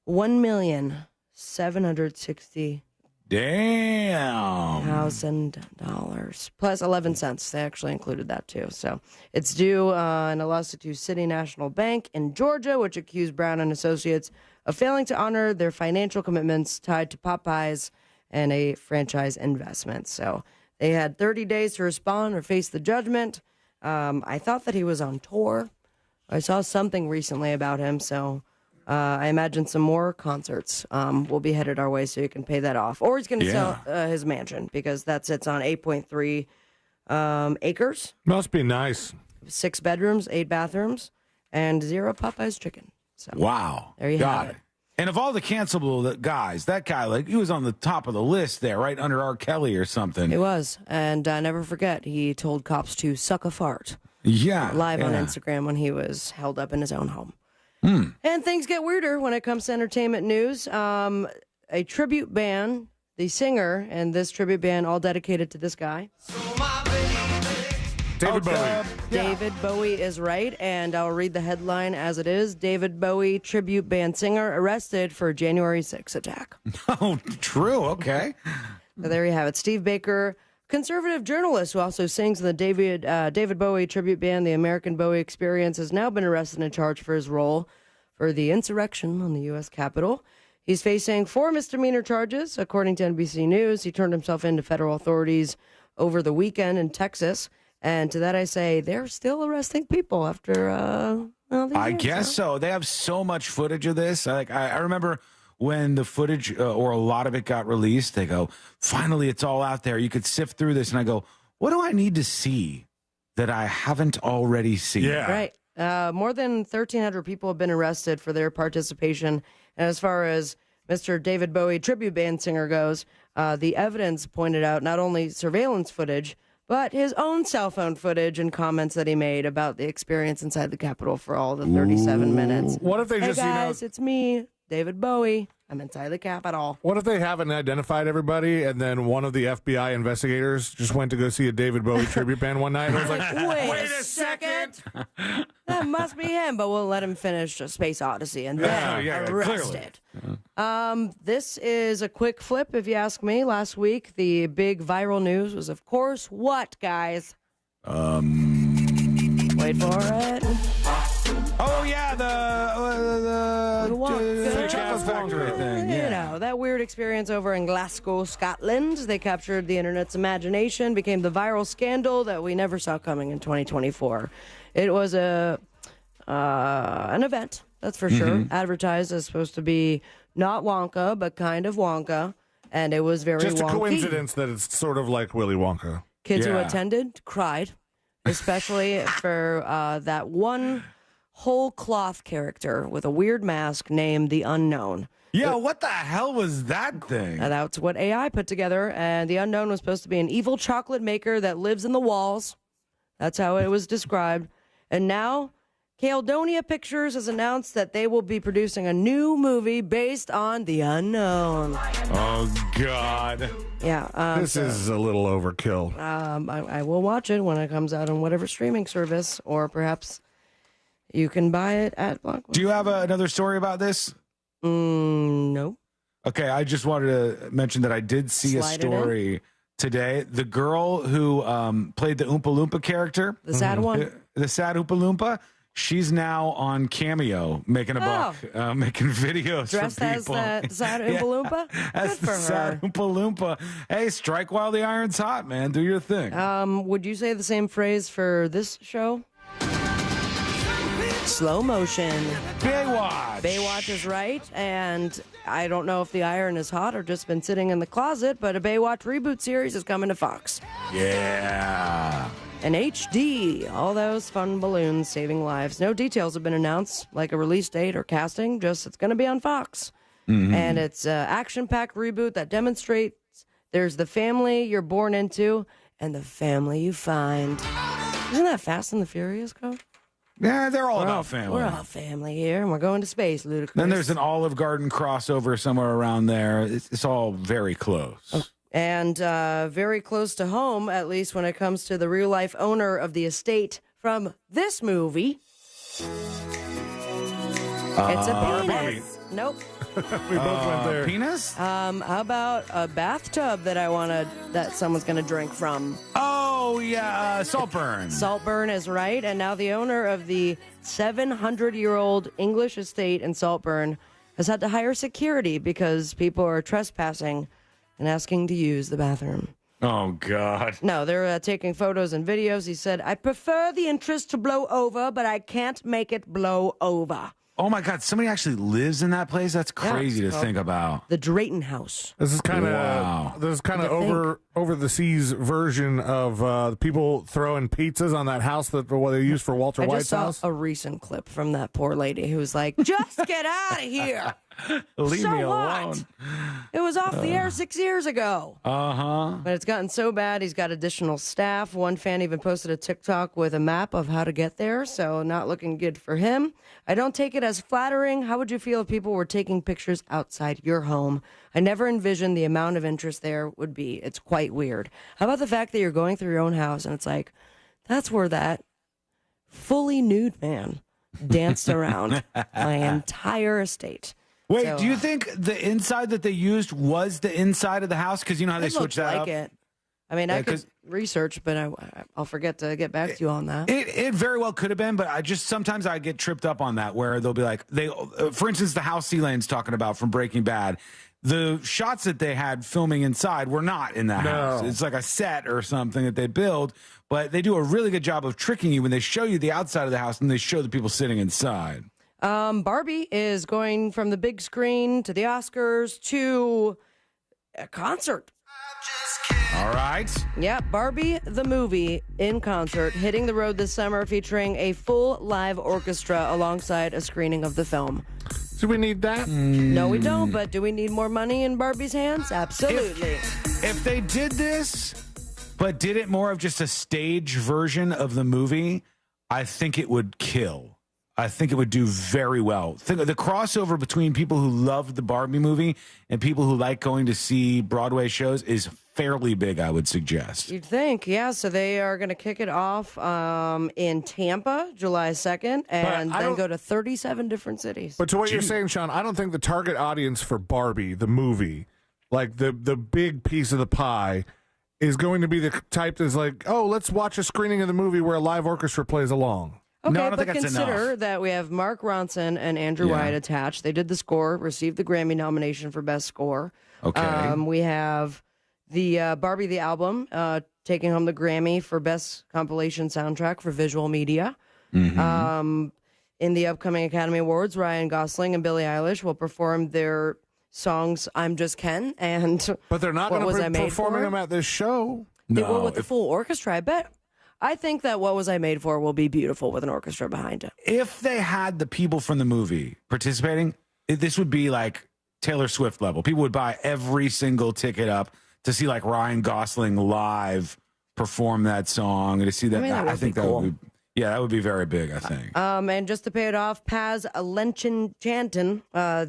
[SPEAKER 1] $1,760,000 plus 11 cents. They actually included that too. So it's due in a lawsuit to City National Bank in Georgia, which accused Brown and Associates of failing to honor their financial commitments tied to Popeyes and a franchise investment. So they had 30 days to respond or face the judgment. I thought that he was on tour. I saw something recently about him, so I imagine some more concerts will be headed our way so you can pay that off. Or he's going to sell his mansion because that sits on 8.3 acres.
[SPEAKER 7] Must be nice.
[SPEAKER 1] 6 bedrooms, 8 bathrooms, and 0 Popeye's chicken. So
[SPEAKER 2] wow.
[SPEAKER 1] There you have it.
[SPEAKER 2] And of all the cancelable guys, that guy, like, he was on the top of the list there, right under R. Kelly or something.
[SPEAKER 1] He was. And never forget, he told cops to suck a fart.
[SPEAKER 2] Yeah.
[SPEAKER 1] Live on Instagram when he was held up in his own home. And things get weirder when it comes to entertainment news. A tribute band, the singer, and this tribute band all dedicated to this guy.
[SPEAKER 7] David Bowie.
[SPEAKER 1] David Bowie is right, and I'll read the headline as it is. David Bowie tribute band singer arrested for January 6th attack.
[SPEAKER 2] Oh, true. Okay.
[SPEAKER 1] So there you have it. Steve Baker, conservative journalist who also sings in the David Bowie tribute band, the American Bowie Experience, has now been arrested and charged for his role for the insurrection on the U.S. Capitol. He's facing 4 misdemeanor charges, according to NBC News. He turned himself in to federal authorities over the weekend in Texas. And to that I say, they're still arresting people after
[SPEAKER 2] I guess so. They have so much footage of this. I remember when the footage or a lot of it got released, they go, finally, it's all out there. You could sift through this. And I go, what do I need to see that I haven't already seen?
[SPEAKER 7] Yeah.
[SPEAKER 1] Right. More than 1,300 people have been arrested for their participation. And as far as Mr. David Bowie tribute band singer goes, the evidence pointed out not only surveillance footage, but his own cell phone footage and comments that he made about the experience inside the Capitol for all the 37 minutes.
[SPEAKER 7] What if they just,
[SPEAKER 1] hey guys, it's me, David Bowie. I'm inside the Capitol.
[SPEAKER 7] What if they haven't identified everybody, and then one of the FBI investigators just went to go see a David Bowie tribute band one night and was like,
[SPEAKER 1] wait a second. That must be him, but we'll let him finish Space Odyssey and then arrest it. This is a quick flip, if you ask me. Last week, the big viral news was, of course, what, guys? Wait for it.
[SPEAKER 2] Oh, yeah, the chocolate factory thing. Yeah.
[SPEAKER 1] You know, that weird experience over in Glasgow, Scotland. They captured the internet's imagination, became the viral scandal that we never saw coming in 2024. It was an event, that's for sure. Advertised as supposed to be not Wonka, but kind of Wonka. And it was very
[SPEAKER 7] just a
[SPEAKER 1] wonky.
[SPEAKER 7] coincidence that it's sort of like Willy Wonka.
[SPEAKER 1] Kids who attended cried, especially for that one whole cloth character with a weird mask named the Unknown.
[SPEAKER 2] Yeah, what the hell was that thing?
[SPEAKER 1] And that's what AI put together. And the Unknown was supposed to be an evil chocolate maker that lives in the walls. That's how it was described. And now, Caledonia Pictures has announced that they will be producing a new movie based on the Unknown.
[SPEAKER 2] Oh, God.
[SPEAKER 1] Yeah.
[SPEAKER 7] This is a little overkill.
[SPEAKER 1] I will watch it when it comes out on whatever streaming service, or perhaps you can buy it at Blockbuster.
[SPEAKER 2] Do you have another story about this?
[SPEAKER 1] No.
[SPEAKER 2] Okay, I just wanted to mention that I did see a story today. The girl who played the Oompa Loompa character.
[SPEAKER 1] The sad one?
[SPEAKER 2] The sad Oompa Loompa. She's now on Cameo, making a buck, making videos
[SPEAKER 1] dressed
[SPEAKER 2] for people.
[SPEAKER 1] As the sad Oompa Loompa?
[SPEAKER 2] As
[SPEAKER 1] Good for
[SPEAKER 2] the sad
[SPEAKER 1] her.
[SPEAKER 2] Oompa Loompa. Hey, strike while the iron's hot, man. Do your thing.
[SPEAKER 1] Would you say the same phrase for this show? Slow motion.
[SPEAKER 2] Baywatch.
[SPEAKER 1] Baywatch is right, and I don't know if the iron is hot or just been sitting in the closet, but a Baywatch reboot series is coming to Fox.
[SPEAKER 2] Yeah.
[SPEAKER 1] And HD, all those fun balloons saving lives. No details have been announced, like a release date or casting, just it's going to be on Fox. And it's an action-packed reboot that demonstrates there's the family you're born into and the family you find. Isn't that Fast and the Furious, Cole?
[SPEAKER 2] Yeah, they're all about family.
[SPEAKER 1] We're all family here, and we're going to space, Ludacris.
[SPEAKER 2] Then there's an Olive Garden crossover somewhere around there. It's all very close.
[SPEAKER 1] And very close to home, at least when it comes to the real-life owner of the estate from this movie. It's a penis. Nope.
[SPEAKER 7] We both went there.
[SPEAKER 2] Penis?
[SPEAKER 1] How about a bathtub that someone's gonna drink from?
[SPEAKER 2] Oh yeah, Saltburn.
[SPEAKER 1] Saltburn is right, and now the owner of the 700-year-old English estate in Saltburn has had to hire security because people are trespassing and asking to use the bathroom.
[SPEAKER 2] Oh God.
[SPEAKER 1] No, they're taking photos and videos. He said, "I prefer the interest to blow over, but I can't make it blow over."
[SPEAKER 2] Oh my God! Somebody actually lives in that place. That's crazy to think about.
[SPEAKER 1] The Drayton House.
[SPEAKER 7] This is kind of
[SPEAKER 2] Wow.
[SPEAKER 7] over the seas version of people throwing pizzas on that house that they used for Walter
[SPEAKER 1] I
[SPEAKER 7] White's
[SPEAKER 1] just saw
[SPEAKER 7] house.
[SPEAKER 1] a recent clip from that poor lady who's like, "Just get out of here."
[SPEAKER 2] Leave
[SPEAKER 1] So
[SPEAKER 2] me
[SPEAKER 1] what?
[SPEAKER 2] alone.
[SPEAKER 1] It was off the air 6 years ago.
[SPEAKER 2] Uh-huh.
[SPEAKER 1] But it's gotten so bad, he's got additional staff. One fan even posted a TikTok with a map of how to get there, so not looking good for him. I don't take it as flattering. How would you feel if people were taking pictures outside your home? I never envisioned the amount of interest there would be. It's quite weird. How about the fact that you're going through your own house and it's like, that's where that fully nude man danced around my entire estate.
[SPEAKER 2] Wait,
[SPEAKER 1] So,
[SPEAKER 2] do you think the inside that they used was the inside of the house? Because you know how they
[SPEAKER 1] it
[SPEAKER 2] switch
[SPEAKER 1] looked
[SPEAKER 2] that
[SPEAKER 1] like
[SPEAKER 2] up?
[SPEAKER 1] it. I mean,
[SPEAKER 2] Yeah,
[SPEAKER 1] I could
[SPEAKER 2] 'cause-
[SPEAKER 1] research, but I'll forget to get back to you on that.
[SPEAKER 2] It very well could have been, but sometimes I get tripped up on that where they'll be like, for instance, the house Elaine's talking about from Breaking Bad, the shots that they had filming inside were not in that house. It's like a set or something that they build, but they do a really good job of tricking you when they show you the outside of the house and they show the people sitting inside.
[SPEAKER 1] Barbie is going from the big screen to the Oscars to a concert.
[SPEAKER 2] All right.
[SPEAKER 1] Yeah, Barbie the movie in concert, hitting the road this summer, featuring a full live orchestra alongside a screening of the film.
[SPEAKER 7] Do we need that?
[SPEAKER 1] No, we don't, but do we need more money in Barbie's hands? Absolutely.
[SPEAKER 2] If they did this, but did it more of just a stage version of the movie, I think it would kill. I think it would do very well. Think of the crossover between people who love the Barbie movie and people who like going to see Broadway shows is fairly big, I would suggest.
[SPEAKER 1] You'd think, yeah. So they are going to kick it off in Tampa, July 2nd, and then go to 37 different cities.
[SPEAKER 7] But to what you're saying, Sean, I don't think the target audience for Barbie, the movie, like the big piece of the pie, is going to be the type that's like, oh, let's watch a screening of the movie where a live orchestra plays along.
[SPEAKER 1] Okay,
[SPEAKER 2] No, I don't
[SPEAKER 1] but
[SPEAKER 2] think that's
[SPEAKER 1] consider
[SPEAKER 2] enough.
[SPEAKER 1] that we have Mark Ronson and Andrew
[SPEAKER 2] Yeah.
[SPEAKER 1] Wyatt attached. They did the score, received the Grammy nomination for Best Score.
[SPEAKER 2] Okay.
[SPEAKER 1] We have the Barbie the album taking home the Grammy for Best Compilation Soundtrack for Visual Media. In the upcoming Academy Awards, Ryan Gosling and Billie Eilish will perform their songs "I'm Just Ken" and
[SPEAKER 7] But they're not
[SPEAKER 1] What
[SPEAKER 7] going
[SPEAKER 1] Was
[SPEAKER 7] to
[SPEAKER 1] I
[SPEAKER 7] be
[SPEAKER 1] Made
[SPEAKER 7] performing
[SPEAKER 1] For?
[SPEAKER 7] them at this show.
[SPEAKER 1] They will with the full orchestra. I think that What Was I Made For will be beautiful with an orchestra behind it.
[SPEAKER 2] If they had the people from the movie participating, this would be like Taylor Swift level. People would buy every single ticket up to see like Ryan Gosling live perform that song and to see that.
[SPEAKER 1] I mean, that would
[SPEAKER 2] think
[SPEAKER 1] be
[SPEAKER 2] that
[SPEAKER 1] cool.
[SPEAKER 2] would be, that would be very big, I think.
[SPEAKER 1] And just to pay it off, Paz Lenchantan,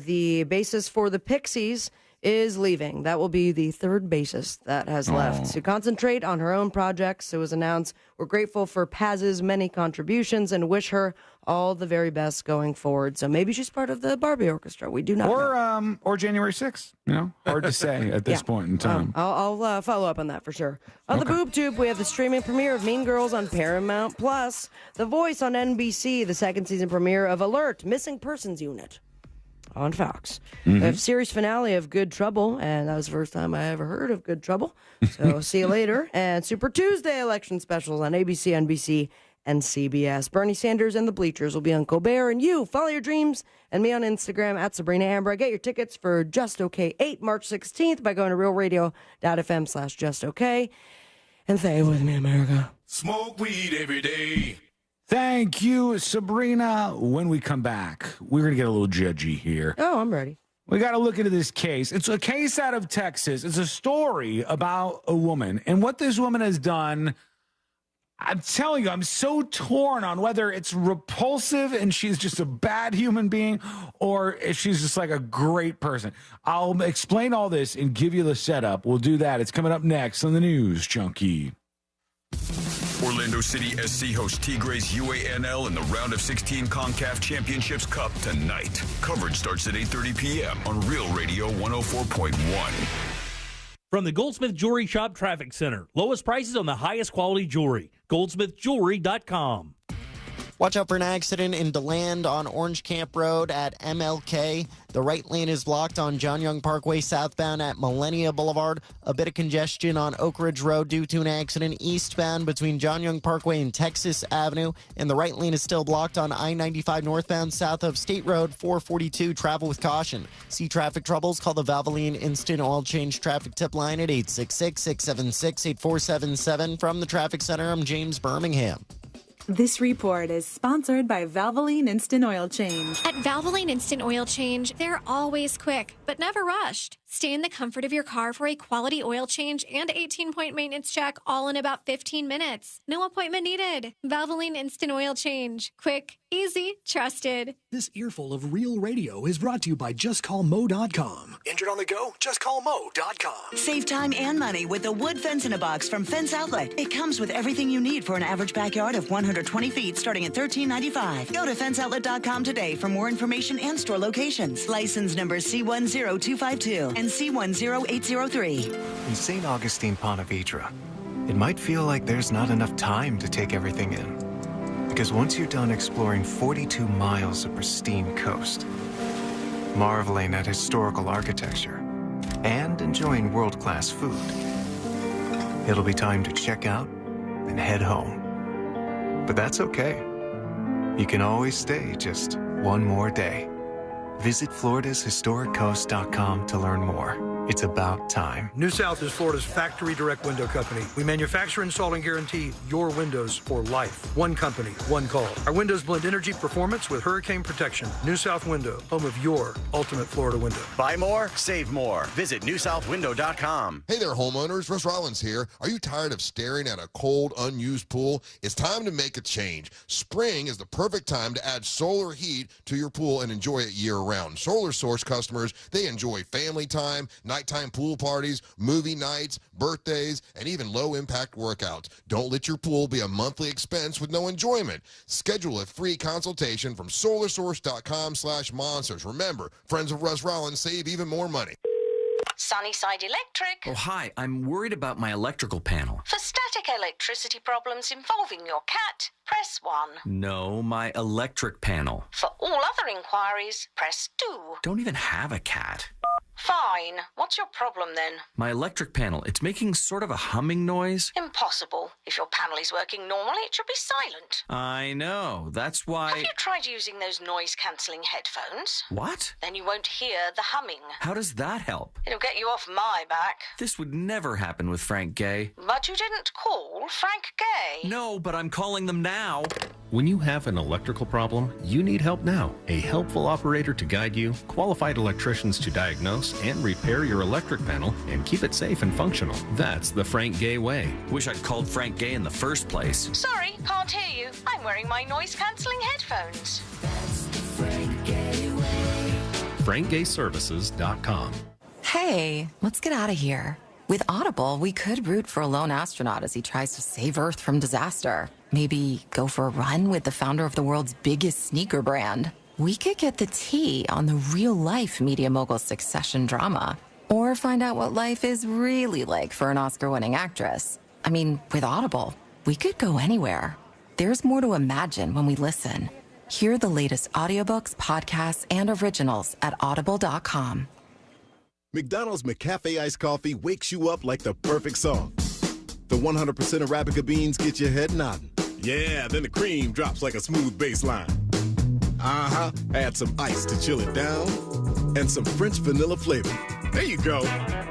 [SPEAKER 1] the bassist for the Pixies, is leaving. That will be the third bassist that has left to concentrate on her own projects. It was announced, we're grateful for Paz's many contributions and wish her all the very best going forward. So maybe she's part of the Barbie Orchestra. We do not know.
[SPEAKER 2] Or January 6th. You know, hard to say at this
[SPEAKER 1] Yeah.
[SPEAKER 2] point in time.
[SPEAKER 1] I'll follow up on that for sure. On the Boob Tube, we have the streaming premiere of Mean Girls on Paramount Plus, The Voice on NBC, the second season premiere of Alert, Missing Persons Unit on Fox. We have series finale of Good Trouble, and that was the first time I ever heard of Good Trouble. So see you later. And Super Tuesday election specials on ABC, NBC, and CBS. Bernie Sanders and the Bleachers will be on Colbert, and you follow your dreams and me on Instagram at Sabrina Ambra. Get your tickets for Just Okay 8 March 16th by going to realradio.fm/justokay. And say it with me, America.
[SPEAKER 29] Smoke weed every day.
[SPEAKER 2] Thank you, Sabrina. When we come back, we're going to get a little judgy here.
[SPEAKER 1] Oh, I'm ready.
[SPEAKER 2] We got to look into this case. It's a case out of Texas. It's a story about a woman. And what this woman has done, I'm telling you, I'm so torn on whether it's repulsive and she's just a bad human being or if she's just like a great person. I'll explain all this and give you the setup. We'll do that. It's coming up next on the News Junkie.
[SPEAKER 9] Orlando City SC hosts Tigres UANL in the round of 16 CONCACAF Championships Cup tonight. Coverage starts at 8:30 p.m. on Real Radio 104.1.
[SPEAKER 3] From the Goldsmith Jewelry Shop Traffic Center. Lowest prices on the highest quality jewelry. GoldsmithJewelry.com.
[SPEAKER 4] Watch out for an accident in DeLand on Orange Camp Road at MLK. The right lane is blocked on John Young Parkway southbound at Millennia Boulevard. A bit of congestion on Oak Ridge Road due to an accident eastbound between John Young Parkway and Texas Avenue. And the right lane is still blocked on I-95 northbound south of State Road 442. Travel with caution. See traffic troubles? Call the Valvoline Instant Oil Change Traffic Tip Line at 866-676-8477. From the Traffic Center, I'm James Birmingham.
[SPEAKER 5] This report is sponsored by Valvoline Instant Oil Change.
[SPEAKER 6] At Valvoline Instant Oil Change, they're always quick, but never rushed. Stay in the comfort of your car for a quality oil change and 18-point maintenance check, all in about 15 minutes. No appointment needed. Valvoline Instant Oil Change. Quick, easy, trusted.
[SPEAKER 8] This earful of real radio is brought to you by JustCallMo.com. Injured on the go? JustCallMo.com.
[SPEAKER 12] Save time and money with the wood fence in a box from Fence Outlet. It comes with everything you need for an average backyard of 120 feet, starting at $13.95. Go to FenceOutlet.com today for more information and store locations. License number C10252 and C10803.
[SPEAKER 15] In St. Augustine, Ponte Vedra, it might feel like there's not enough time to take everything in. Because once you're done exploring 42 miles of pristine coast, marveling at historical architecture, and enjoying world-class food, it'll be time to check out and head home. But that's okay. You can always stay just one more day. Visit FloridasHistoricCoast.com to learn more. It's about time.
[SPEAKER 16] New South is Florida's factory direct window company. We manufacture, install, and guarantee your windows for life. One company, one call. Our windows blend energy performance with hurricane protection. New South Window, home of your ultimate Florida window.
[SPEAKER 17] Buy more, save more. Visit NewSouthWindow.com.
[SPEAKER 23] Hey there, homeowners. Russ Rollins here. Are you tired of staring at a cold, unused pool? It's time to make a change. Spring is the perfect time to add solar heat to your pool and enjoy it year-round. Solar Source customers, they enjoy family time, nighttime pool parties, movie nights, birthdays, and even low-impact workouts. Don't let your pool be a monthly expense with no enjoyment. Schedule a free consultation from solarsource.com/monsters. Remember, friends of Russ Rollins save even more money.
[SPEAKER 24] Sunnyside Electric.
[SPEAKER 25] Oh, hi. I'm worried about my electrical panel.
[SPEAKER 24] For static electricity problems involving your cat, press 1.
[SPEAKER 25] No, my electric panel.
[SPEAKER 24] For all other inquiries, press 2.
[SPEAKER 25] Don't even have a cat.
[SPEAKER 24] Fine. What's your problem then?
[SPEAKER 25] My electric panel, it's making sort of a humming noise.
[SPEAKER 24] Impossible. If your panel is working normally, it should be silent.
[SPEAKER 25] I know. That's why...
[SPEAKER 24] Have you tried using those noise-cancelling headphones?
[SPEAKER 25] What?
[SPEAKER 24] Then you won't hear the humming.
[SPEAKER 25] How does that help?
[SPEAKER 24] It'll get you off my back.
[SPEAKER 25] This would never happen with Frank Gay.
[SPEAKER 24] But you didn't call Frank Gay.
[SPEAKER 25] No, but I'm calling them now.
[SPEAKER 26] When you have an electrical problem, you need help now. A helpful operator to guide you, qualified electricians to diagnose and repair your electric panel and keep it safe and functional. That's the Frank Gay way.
[SPEAKER 25] Wish I'd called Frank Gay in the first place.
[SPEAKER 24] Sorry, can't hear you. I'm wearing my noise-cancelling headphones.
[SPEAKER 25] That's the Frank Gay way.
[SPEAKER 26] FrankGayServices.com.
[SPEAKER 27] Hey, let's get out of here. With Audible, we could root for a lone astronaut as he tries to save Earth from disaster. Maybe go for a run with the founder of the world's biggest sneaker brand. We could get the tea on the real-life media mogul succession drama. Or find out what life is really like for an Oscar-winning actress. I mean, with Audible, we could go anywhere. There's more to imagine when we listen. Hear the latest audiobooks, podcasts, and originals at audible.com.
[SPEAKER 33] McDonald's McCafe iced coffee wakes you up like the perfect song. The 100% Arabica beans get your head nodding. Yeah, then the cream drops like a smooth bass line. Add some ice to chill it down. And some French vanilla flavor. There you go.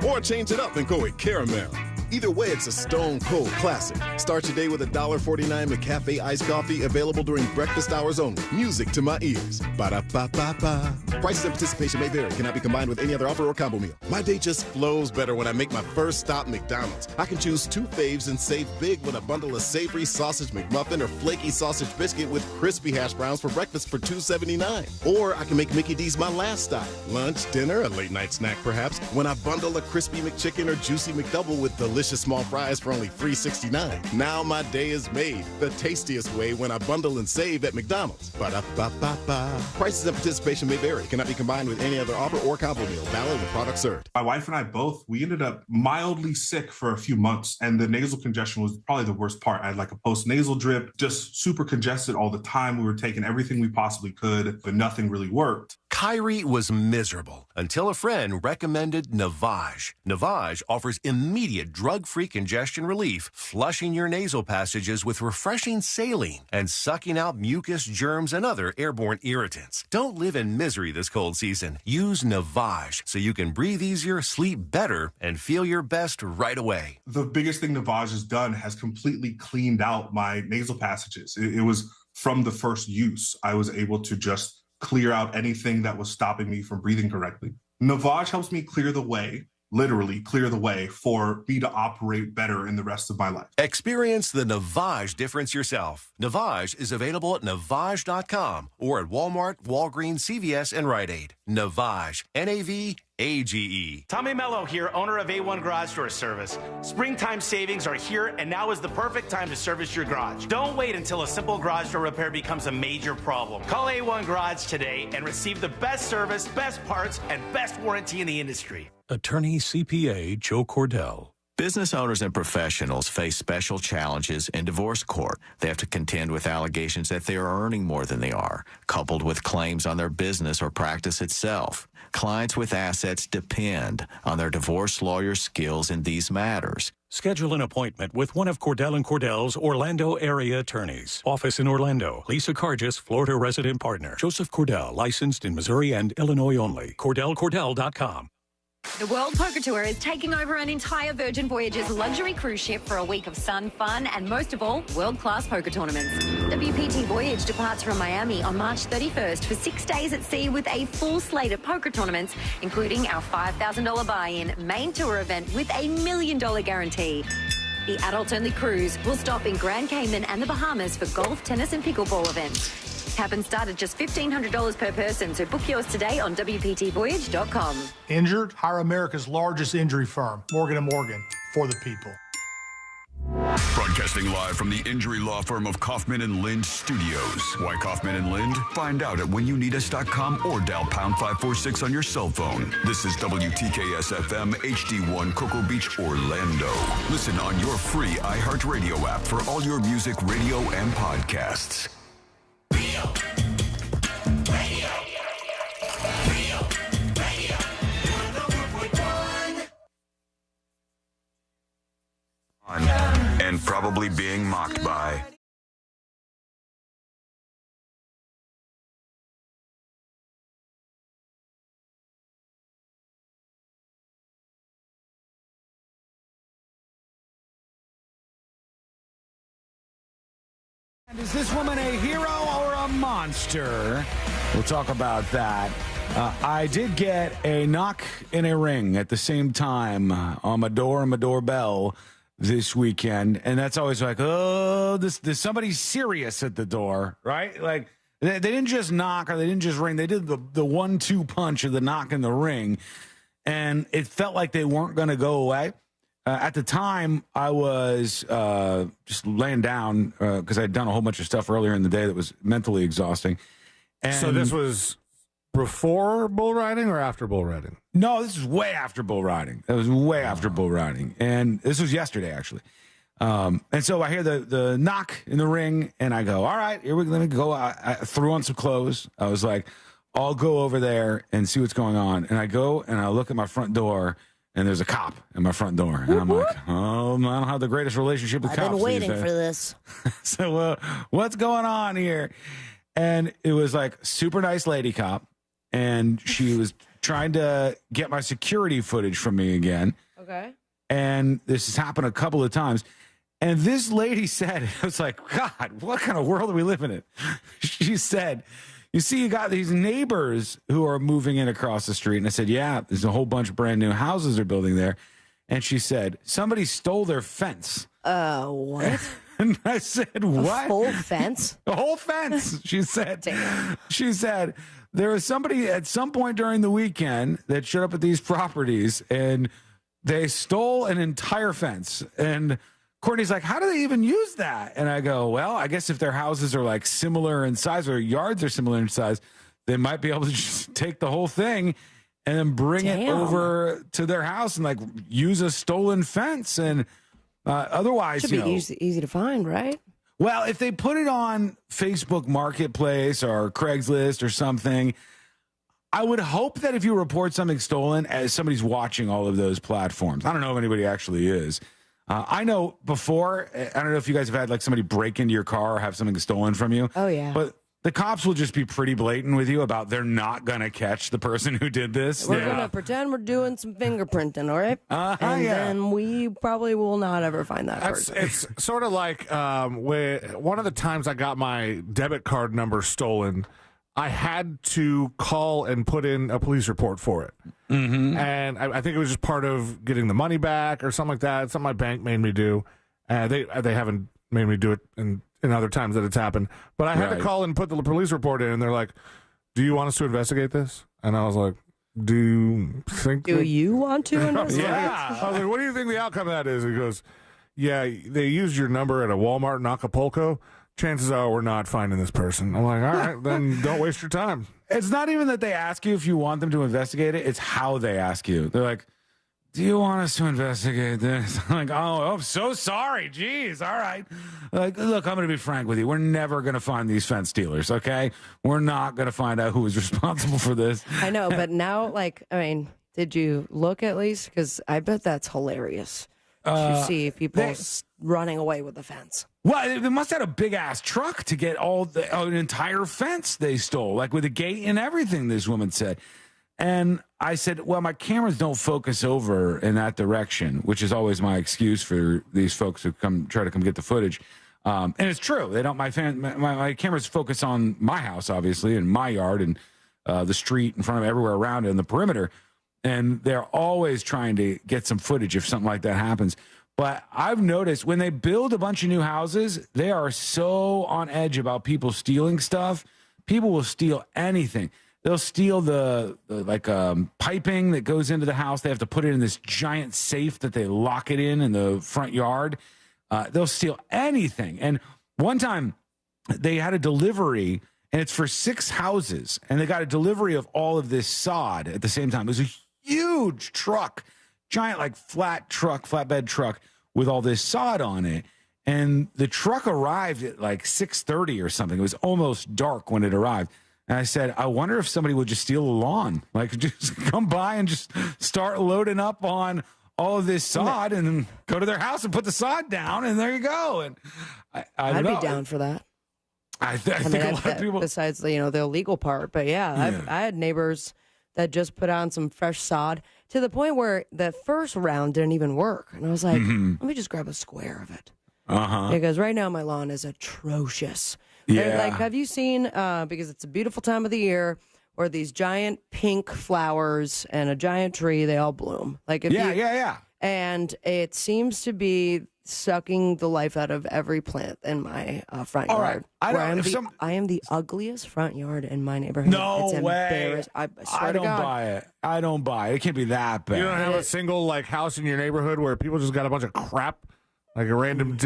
[SPEAKER 33] Or change it up and go with caramel. Either way, it's a stone cold classic. Start your day with a $1.49 McCafe iced coffee available during breakfast hours only. Music to my ears. Ba-da-ba-ba-ba. Prices and participation may vary. Cannot be combined with any other offer or combo meal. My day just flows better when I make my first stop McDonald's. I can choose 2 faves and save big with a bundle of savory sausage McMuffin or flaky sausage biscuit with crispy hash browns for breakfast for $2.79. Or I can make Mickey D's my last stop. Lunch, dinner, a late night snack perhaps, when I bundle a crispy McChicken or juicy McDouble with delicious small fries for only $3.69. Now my day is made the tastiest way when I bundle and save at McDonald's. Ba-da-ba-ba-ba. Prices and participation may vary. Cannot be combined with any other offer or combo meal. Valid with product served.
[SPEAKER 34] My wife and I both, we ended up mildly sick for a few months, and the nasal congestion was probably the worst part. I had like a post-nasal drip, just super congested all the time. We were taking everything we possibly could, but nothing really worked.
[SPEAKER 7] Kyrie was miserable until a friend recommended Navage. Navage offers immediate drug-free congestion relief, flushing your nasal passages with refreshing saline and sucking out mucus, germs, and other airborne irritants. Don't live in misery this cold season. Use Navage so you can breathe easier, sleep better, and feel your best right away.
[SPEAKER 34] The biggest thing Navage has done has completely cleaned out my nasal passages. It was from the first use. I was able to just clear out anything that was stopping me from breathing correctly. Navage helps me clear the way, literally clear the way, for me to operate better in the rest of my life.
[SPEAKER 7] Experience the Navage difference yourself. Navage is available at Navage.com or at Walmart, Walgreens, CVS, and Rite Aid. Navage, N-A-V-A-G-E.
[SPEAKER 10] Tommy Mello here, owner of A1 Garage Door Service. Springtime savings are here, and now is the perfect time to service your garage. Don't wait until a simple garage door repair becomes a major problem. Call A1 Garage today and receive the best service, best parts, and best warranty in the industry.
[SPEAKER 11] Attorney CPA Joe Cordell.
[SPEAKER 13] Business owners and professionals face special challenges in divorce court. They have to contend with allegations that they are earning more than they are, coupled with claims on their business or practice itself. Clients with assets depend on their divorce lawyer's skills in these matters.
[SPEAKER 11] Schedule an appointment with one of Cordell & Cordell's Orlando area attorneys. Office in Orlando. Lisa Cargis, Florida resident partner. Joseph Cordell, licensed in Missouri and Illinois only. CordellCordell.com.
[SPEAKER 14] The World Poker Tour is taking over an entire Virgin Voyages luxury cruise ship for a week of sun, fun, and most of all, world-class poker tournaments. WPT Voyage departs from Miami on March 31st for 6 days at sea with a full slate of poker tournaments, including our $5,000 buy-in main tour event with a $1 million guarantee. The adult-only cruise will stop in Grand Cayman and the Bahamas for golf, tennis, and pickleball events. Cabins start at just $1,500 per person, so book yours today on WPTVoyage.com.
[SPEAKER 18] Injured? Hire America's largest injury firm, Morgan & Morgan, for the people.
[SPEAKER 9] Broadcasting live from the injury law firm of Kaufman and Lind Studios. Why Kaufman and Lind? Find out at whenyouneedus.com or dial pound 546 on your cell phone. This is WTKS FM HD1 Cocoa Beach, Orlando. Listen on your free iHeartRadio app for all your music, radio, and podcasts. And probably being mocked by.
[SPEAKER 2] And is this woman a hero or a monster? We'll talk about that. I did get a knock and a ring at the same time on my door and my doorbell this weekend, and that's always like, oh, there's somebody serious at the door, right? Like they didn't just knock or they didn't just ring. They did the 1-2 punch of the knock and the ring, and it felt like they weren't going to go away. At the time, I was just laying down because I'd done a whole bunch of stuff earlier in the day that was mentally exhausting. And
[SPEAKER 19] so this was before bull riding or after bull riding?
[SPEAKER 2] No, this is way after bull riding. That was way after bull riding. And this was yesterday, actually. And so I hear the knock in the ring, and I go, all right, here we go. Let me go. I threw on some clothes. I was like, I'll go over there and see what's going on. And I go, and I look at my front door, and there's a cop at my front door. And I'm like, oh, I don't have the greatest relationship with cops.
[SPEAKER 1] I've been waiting for this.
[SPEAKER 2] So what's going on here? And it was like super nice lady cop. And she was trying to get my security footage from me again.
[SPEAKER 1] Okay.
[SPEAKER 2] And this has happened a couple of times. And this lady said, I was like, God, what kind of world are we living in? She said, you see, you got these neighbors who are moving in across the street. And I said, yeah, there's a whole bunch of brand new houses they're building there. And she said, somebody stole their fence.
[SPEAKER 1] What?
[SPEAKER 2] And I said, what?
[SPEAKER 1] A full fence?
[SPEAKER 2] A whole fence. She said,
[SPEAKER 1] Damn.
[SPEAKER 2] She said, there was somebody at some point during the weekend that showed up at these properties and they stole an entire fence. And Courtney's like, how do they even use that? And I go, well, I guess if their houses are like similar in size or yards are similar in size, they might be able to just take the whole thing and then bring it over to their house and like use a stolen fence. And otherwise,
[SPEAKER 1] should be easy to find, right?
[SPEAKER 2] Well, if they put it on Facebook Marketplace or Craigslist or something, I would hope that if you report something stolen, as somebody's watching all of those platforms. I don't know if anybody actually is. I know before, I don't know if you guys have had like somebody break into your car or have something stolen from you.
[SPEAKER 1] Oh, yeah.
[SPEAKER 2] But the cops will just be pretty blatant with you about they're not going to catch the person who did this.
[SPEAKER 1] We're going to pretend we're doing some fingerprinting, all right? And then we probably will not ever find that person.
[SPEAKER 19] It's sort of like one of the times I got my debit card number stolen, I had to call and put in a police report for it.
[SPEAKER 2] Mm-hmm.
[SPEAKER 19] And I think it was just part of getting the money back or something like that. Something my bank made me do. They haven't made me do it in other times that it's happened. But I had to call and put the police report in, and they're like, "Do you want us to investigate this?" And I was like, "Do you think?
[SPEAKER 1] Do you want to investigate?"
[SPEAKER 19] Yeah. I was like, "What do you think the outcome of that is?" He goes, "Yeah, they used your number at a Walmart in Acapulco. Chances are we're not finding this person." I'm like, all right, then don't waste your time.
[SPEAKER 2] It's not even that they ask you if you want them to investigate it. It's how they ask you. They're like, "Do you want us to investigate this?" I'm like, oh, I'm so sorry. Jeez. All right. Like, look, I'm going to be frank with you. We're never going to find these fence stealers, okay? We're not going to find out who was responsible for this.
[SPEAKER 1] I know, but now, did you look at least? Because I bet that's hilarious. You see people running away with the fence.
[SPEAKER 2] Well, they must have had a big-ass truck to get an entire fence they stole, like with a gate and everything, this woman said. And I said, well, my cameras don't focus over in that direction, which is always my excuse for these folks who try to come get the footage. And it's true. They don't. My cameras focus on my house, obviously, and my yard and the street in front of everywhere around it and the perimeter. And they're always trying to get some footage if something like that happens. But I've noticed when they build a bunch of new houses, they are so on edge about people stealing stuff. People will steal anything. They'll steal the piping that goes into the house. They have to put it in this giant safe that they lock it in the front yard. They'll steal anything. And one time they had a delivery, and it's for 6 houses, and they got a delivery of all of this sod at the same time. It was a huge truck, giant flatbed truck with all this sod on it. And the truck arrived at like 6:30 or something. It was almost dark when it arrived. And I said, I wonder if somebody would just steal a lawn, like just come by and just start loading up on all of this sod and then go to their house and put the sod down. And there you go. And
[SPEAKER 1] I'd be down for that.
[SPEAKER 2] I think a lot of people,
[SPEAKER 1] besides the illegal part, but I had neighbors that just put on some fresh sod to the point where the first round didn't even work, and I was like, let me just grab a square of it, because right now my lawn is atrocious.
[SPEAKER 2] Yeah.
[SPEAKER 1] Like, have you seen? Because it's a beautiful time of the year where these giant pink flowers and a giant tree, they all bloom. Like
[SPEAKER 2] yeah.
[SPEAKER 1] And it seems to be sucking the life out of every plant in my front yard.
[SPEAKER 2] Right.
[SPEAKER 1] I am the ugliest front yard in my neighborhood.
[SPEAKER 2] No
[SPEAKER 1] it's
[SPEAKER 2] way.
[SPEAKER 1] I
[SPEAKER 2] don't buy it. I don't buy it. It can't be that bad.
[SPEAKER 19] You don't have a single house in your neighborhood where people just got a bunch of crap, like a random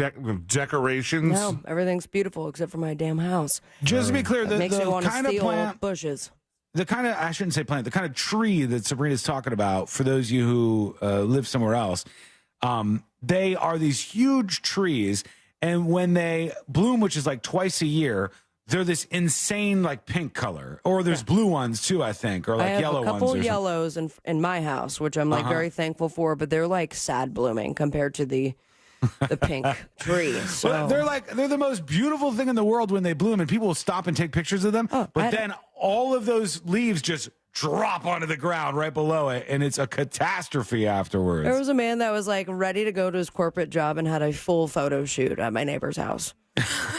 [SPEAKER 19] decorations?
[SPEAKER 1] No, everything's beautiful except for my damn house.
[SPEAKER 2] Just to be clear, the
[SPEAKER 1] makes me want to
[SPEAKER 2] kind of
[SPEAKER 1] steal
[SPEAKER 2] plant,
[SPEAKER 1] bushes.
[SPEAKER 2] the kind of, I shouldn't say plant, the kind of tree that Sabrina's talking about, for those of you who live somewhere else, they are these huge trees, and when they bloom, which is like twice a year, they're this insane pink color. Or there's blue ones too, I think, or yellow ones.
[SPEAKER 1] I have a couple of yellows in my house, which I'm very thankful for, but they're sad blooming compared to the pink tree. So
[SPEAKER 2] well, they're the most beautiful thing in the world when they bloom, and people will stop and take pictures of them. But then all of those leaves just drop onto the ground right below it, and it's a catastrophe afterwards.
[SPEAKER 1] There was a man that was ready to go to his corporate job and had a full photo shoot at my neighbor's house.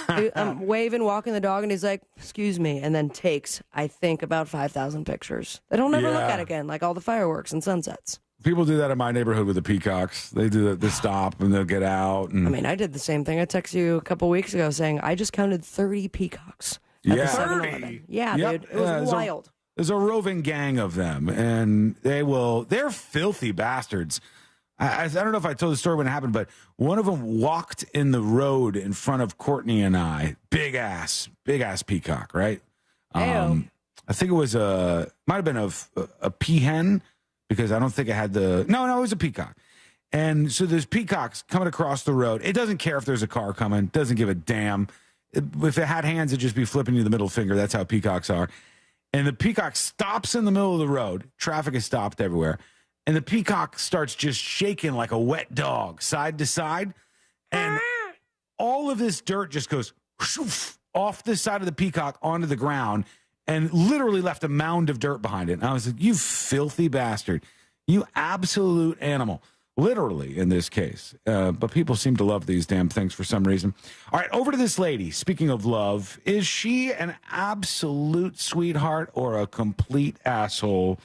[SPEAKER 1] I'm waving, walking the dog, and he's like, "Excuse me," and then takes, I think, about 5,000 pictures. They don't ever look at again, like all the fireworks and sunsets.
[SPEAKER 2] People do that in my neighborhood with the peacocks. They do the stop and they'll get out. And...
[SPEAKER 1] I mean, I did the same thing. I texted you a couple weeks ago saying I just counted 30 peacocks at the 7-Eleven. Yeah,
[SPEAKER 2] yep.
[SPEAKER 1] Dude, it was wild.
[SPEAKER 2] There's a roving gang of them, and they're filthy bastards. I don't know if I told the story when it happened, but one of them walked in the road in front of Courtney and I. Big ass peacock, right? I think it was might have been a peahen, because I don't think it had no, it was a peacock. And so there's peacocks coming across the road. It doesn't care if there's a car coming. Doesn't give a damn. If it had hands, it'd just be flipping you the middle finger. That's how peacocks are. And the peacock stops in the middle of the road. Traffic is stopped everywhere. And the peacock starts just shaking like a wet dog, side to side. And all of this dirt just goes off the side of the peacock onto the ground and literally left a mound of dirt behind it. And I was like, you filthy bastard. You absolute animal. Literally, in this case. But people seem to love these damn things for some reason. All right, over to this lady. Speaking of love, is she an absolute sweetheart or a complete asshole?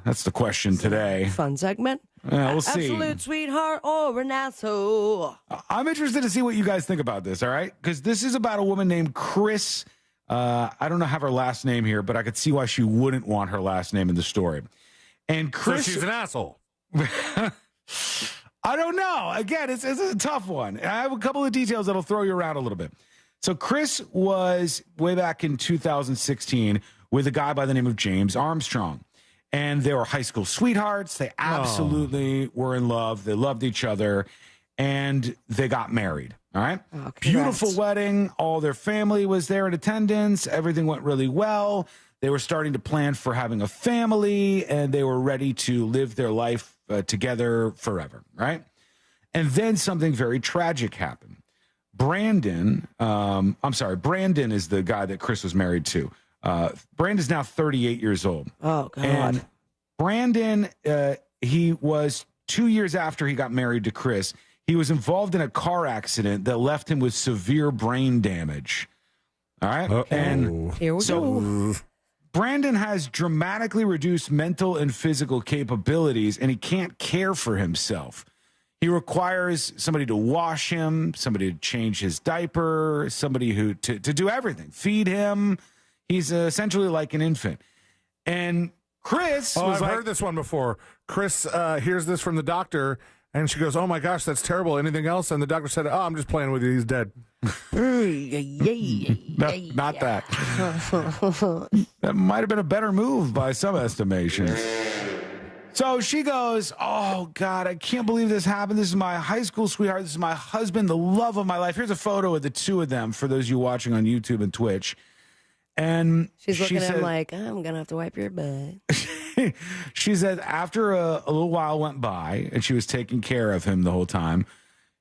[SPEAKER 2] That's the question today.
[SPEAKER 1] Fun segment.
[SPEAKER 2] We'll see.
[SPEAKER 1] Absolute sweetheart or an asshole.
[SPEAKER 2] I'm interested to see what you guys think about this, all right? Because this is about a woman named Chris. I don't have her last name here, but I could see why she wouldn't want her last name in the story. And Chris,
[SPEAKER 19] so she's an asshole.
[SPEAKER 2] I don't know. Again, it's a tough one. I have a couple of details that'll throw you around a little bit. So Chris was way back in 2016 with a guy by the name of James Armstrong. And they were high school sweethearts. They absolutely were in love. They loved each other. And they got married. All right.
[SPEAKER 1] Oh,
[SPEAKER 2] beautiful wedding. All their family was there in attendance. Everything went really well. They were starting to plan for having a family, and they were ready to live their life together forever, right? And then something very tragic happened. Brandon is the guy that Chris was married to. Brandon's now 38 years old.
[SPEAKER 1] Oh, God.
[SPEAKER 2] And Brandon, he was 2 years after he got married to Chris, he was involved in a car accident that left him with severe brain damage. All right?
[SPEAKER 19] Uh-oh.
[SPEAKER 2] And
[SPEAKER 1] here we go.
[SPEAKER 2] Brandon has dramatically reduced mental and physical capabilities, and he can't care for himself. He requires somebody to wash him, somebody to change his diaper, somebody who to do everything, feed him. He's essentially like an infant. And Chris was
[SPEAKER 19] I've heard this one before. Chris hears this from the doctor, and she goes, "Oh my gosh, that's terrible. Anything else?" And the doctor said, "Oh, I'm just playing with you. He's dead."
[SPEAKER 2] Not that. That might have been a better move by some estimations. So she goes, "Oh, God, I can't believe this happened. This is my high school sweetheart. This is my husband, the love of my life." Here's a photo of the two of them for those of you watching on YouTube and Twitch. And
[SPEAKER 1] she's looking at him like, I'm going to have to wipe your butt.
[SPEAKER 2] She said after a little while went by and she was taking care of him the whole time,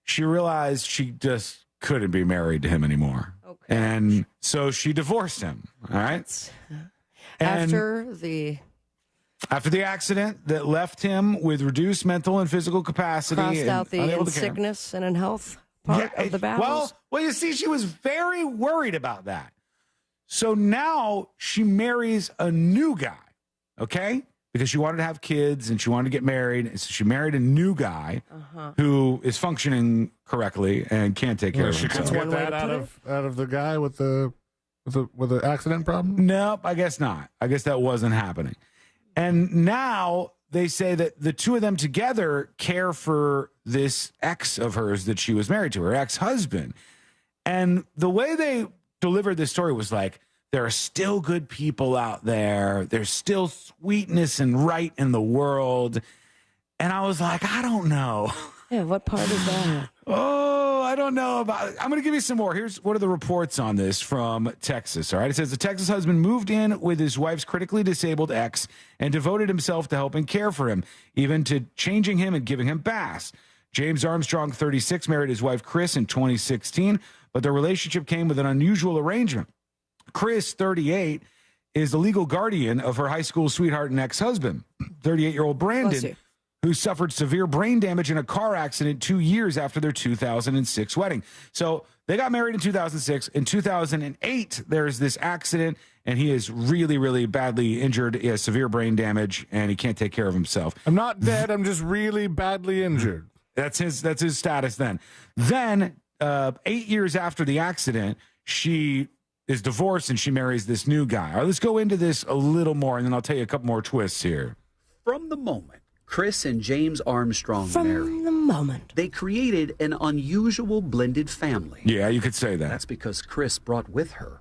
[SPEAKER 2] she realized she just couldn't be married to him anymore. Okay. And so she divorced him. All right.
[SPEAKER 1] After the
[SPEAKER 2] accident that left him with reduced mental and physical capacity.
[SPEAKER 1] Crossed
[SPEAKER 2] and
[SPEAKER 1] out the in sickness and in health part of the battles.
[SPEAKER 2] Well, you see, she was very worried about that. So now she marries a new guy, okay? Because she wanted to have kids and she wanted to get married. And so she married a new guy who is functioning correctly and can't take care of himself.
[SPEAKER 19] She couldn't get that out of the guy with the accident problem?
[SPEAKER 2] Nope, I guess not. I guess that wasn't happening. And now they say that the two of them together care for this ex of hers that she was married to, her ex-husband. And the way they delivered this story was like, there are still good people out there. There's still sweetness and right in the world. And I was like, I don't know.
[SPEAKER 1] Yeah, what part is that?
[SPEAKER 2] Oh, I don't know about it. I'm going to give you some more. Here's what are the reports on this from Texas. All right. It says the Texas husband moved in with his wife's critically disabled ex and devoted himself to helping care for him, even to changing him and giving him baths. James Armstrong, 36, married his wife Chris in 2016, but their relationship came with an unusual arrangement. Chris, 38, is the legal guardian of her high school sweetheart and ex-husband, 38-year-old Brandon, who suffered severe brain damage in a car accident 2 years after their 2006 wedding. So they got married in 2006. In 2008, there's this accident, and he is really, really badly injured. He has severe brain damage, and he can't take care of himself.
[SPEAKER 19] I'm not dead. I'm just really badly injured.
[SPEAKER 2] That's his status then. Then, 8 years after the accident, she is divorced and she marries this new guy. All right, let's go into this a little more, and then I'll tell you a couple more twists here.
[SPEAKER 3] From the moment Chris and James Armstrong married, they created an unusual blended family.
[SPEAKER 2] Yeah, you could say that.
[SPEAKER 3] That's because Chris brought with her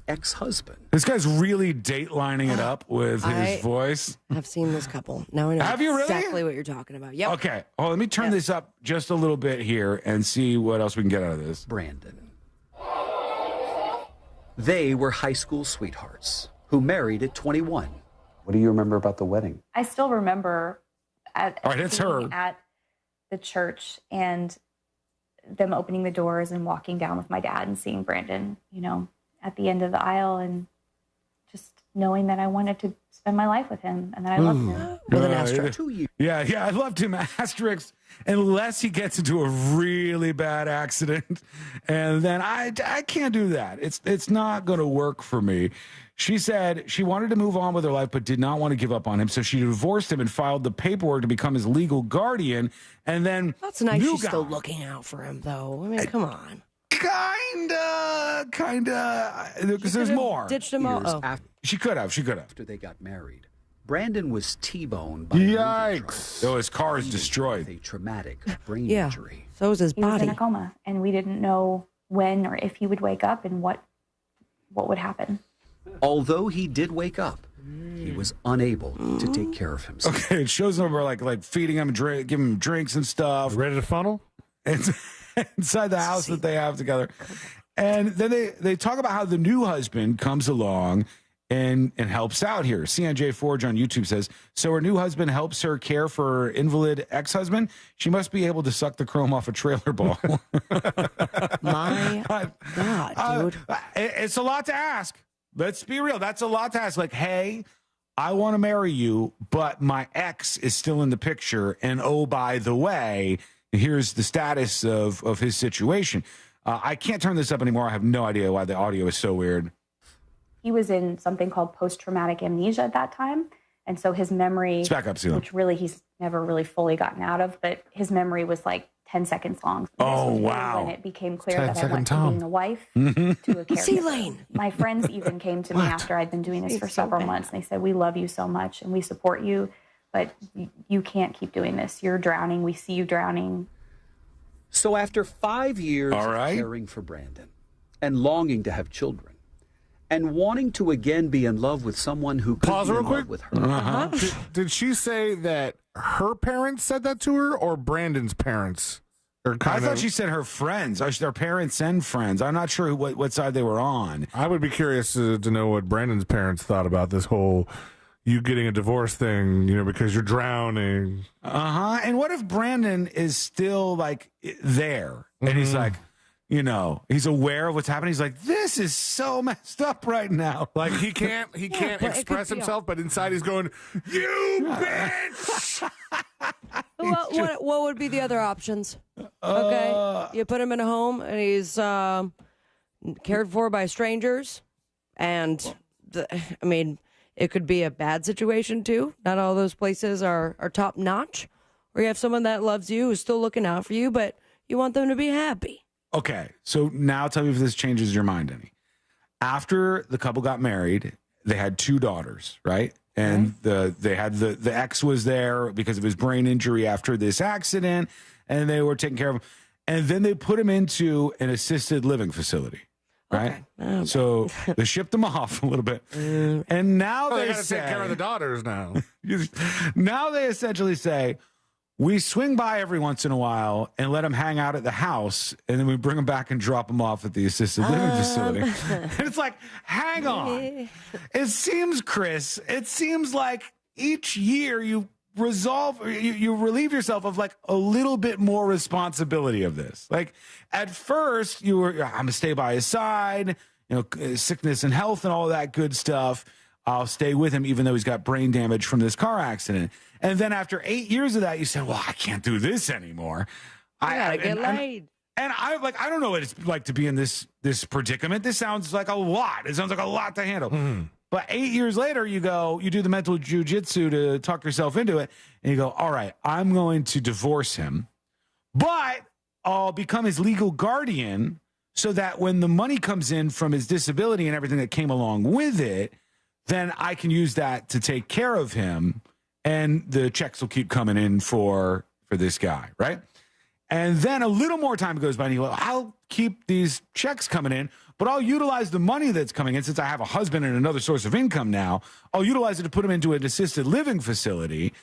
[SPEAKER 3] ex-husband.
[SPEAKER 2] This guy's really date-lining it up with his voice.
[SPEAKER 1] I've seen this couple. Now I know
[SPEAKER 2] Have you really?
[SPEAKER 1] exactly what you're talking about. Yep.
[SPEAKER 2] Okay. Oh, let me turn this up just a little bit here and see what else we can get out of this.
[SPEAKER 3] Brandon. They were high school sweethearts. who married at 21. What do you remember about the wedding?
[SPEAKER 4] I still remember
[SPEAKER 2] All right, it's her.
[SPEAKER 4] At the church and them opening the doors and walking down with my dad and seeing Brandon, at the end of the aisle, and just knowing that I wanted to spend my life with him and that I loved him.
[SPEAKER 1] With an asterisk.
[SPEAKER 2] Yeah, I loved him. Asterisk, unless he gets into a really bad accident, and then I can't do that. It's not going to work for me. She said she wanted to move on with her life, but did not want to give up on him. So she divorced him and filed the paperwork to become his legal guardian. And then
[SPEAKER 1] that's nice. She's still looking out for him, though. I mean, come on.
[SPEAKER 2] Kinda. Because there's more.
[SPEAKER 1] Ditched him all.
[SPEAKER 2] She could have.
[SPEAKER 3] After they got married, Brandon was T-boned by
[SPEAKER 2] Yikes. Oh, his car is destroyed.
[SPEAKER 3] A traumatic brain injury.
[SPEAKER 1] So was his
[SPEAKER 4] He
[SPEAKER 1] body.
[SPEAKER 4] was in a coma, and we didn't know when or if he would wake up and what would happen.
[SPEAKER 3] Although he did wake up, he was unable to take care of himself.
[SPEAKER 2] Okay, it shows them like feeding him, giving him drinks and stuff.
[SPEAKER 19] Ready to funnel?
[SPEAKER 2] Inside the house that they have together. And then they talk about how the new husband comes along and helps out here. CNJ Forge on YouTube says, so her new husband helps her care for her invalid ex-husband. She must be able to suck the chrome off a trailer ball.
[SPEAKER 1] My God, dude.
[SPEAKER 2] It's a lot to ask. Let's be real. That's a lot to ask. Like, hey, I want to marry you, but my ex is still in the picture. And oh, by the way, here's the status of his situation. I can't turn this up anymore. I have no idea why the audio is so weird.
[SPEAKER 4] He was in something called post-traumatic amnesia at that time. And so his memory, which really he's never really fully gotten out of, but his memory was like 10 seconds long.
[SPEAKER 2] Oh, wow.
[SPEAKER 4] When it became clear that I went from being a wife to a caregiver. My friends even came to me after I'd been doing this for several months. And they said, we love you so much and we support you, but you can't keep doing this. You're drowning. We see you drowning.
[SPEAKER 3] So after 5 years of caring for Brandon and longing to have children and wanting to again be in love with someone who could be in love with her.
[SPEAKER 19] Did she say that her parents said that to her or Brandon's parents?
[SPEAKER 2] I thought she said her friends, their parents and friends. I'm not sure what side they were on.
[SPEAKER 19] I would be curious to know what Brandon's parents thought about this whole you getting a divorce thing, because you're drowning.
[SPEAKER 2] And what if Brandon is still like there and he's like, he's aware of what's happening. He's like, this is so messed up right now.
[SPEAKER 19] Like he can't express himself, but inside he's going, you bitch.
[SPEAKER 1] What would be the other options? Okay, you put him in a home and he's cared for by strangers, and it could be a bad situation too. Not all those places are top notch. Or you have someone that loves you, who's still looking out for you, but you want them to be happy.
[SPEAKER 2] Okay, so now tell me if this changes your mind any. After the couple got married, they had 2 daughters, right? And they had the ex was there because of his brain injury after this accident, and they were taking care of him. And then they put him into an assisted living facility, right? Okay. So they shipped him off a little bit, and now they
[SPEAKER 19] got to take care of the daughters now.
[SPEAKER 2] Now they essentially say, we swing by every once in a while and let him hang out at the house, and then we bring him back and drop him off at the assisted living facility. And it's like, hang on. It seems, Chris, like each year you relieve yourself of like a little bit more responsibility of this. Like at first I'm going to stay by his side, sickness and health and all that good stuff. I'll stay with him even though he's got brain damage from this car accident. And then after 8 years of that, you said, well, I can't do this anymore.
[SPEAKER 1] I gotta get laid.
[SPEAKER 2] And I don't know what it's like to be in this predicament. This sounds like a lot. It sounds like a lot to handle. But 8 years later, you do the mental jujitsu to talk yourself into it. And you go, all right, I'm going to divorce him, but I'll become his legal guardian so that when the money comes in from his disability and everything that came along with it, then I can use that to take care of him. And the checks will keep coming in for this guy, right? And then a little more time goes by, and you go, I'll keep these checks coming in, but I'll utilize the money that's coming in since I have a husband and another source of income now. I'll utilize it to put him into an assisted living facility.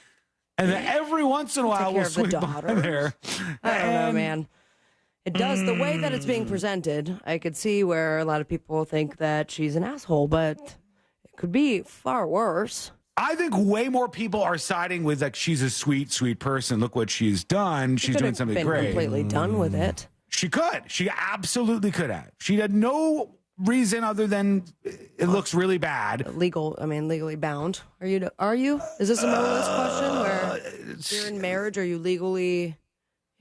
[SPEAKER 2] And then every once in a while, we'll swing by there.
[SPEAKER 1] I don't know, man. It does. The way that it's being presented, I could see where a lot of people think that she's an asshole, but could be far worse.
[SPEAKER 2] I think way more people are siding with like she's a sweet, sweet person. Look what she's done. She's doing something
[SPEAKER 1] been
[SPEAKER 2] great.
[SPEAKER 1] Completely done with it.
[SPEAKER 2] She could. She absolutely could have. She had no reason other than it looks really bad.
[SPEAKER 1] Legally bound. Are you? Is this a no-list question where if you're in marriage, are you legally?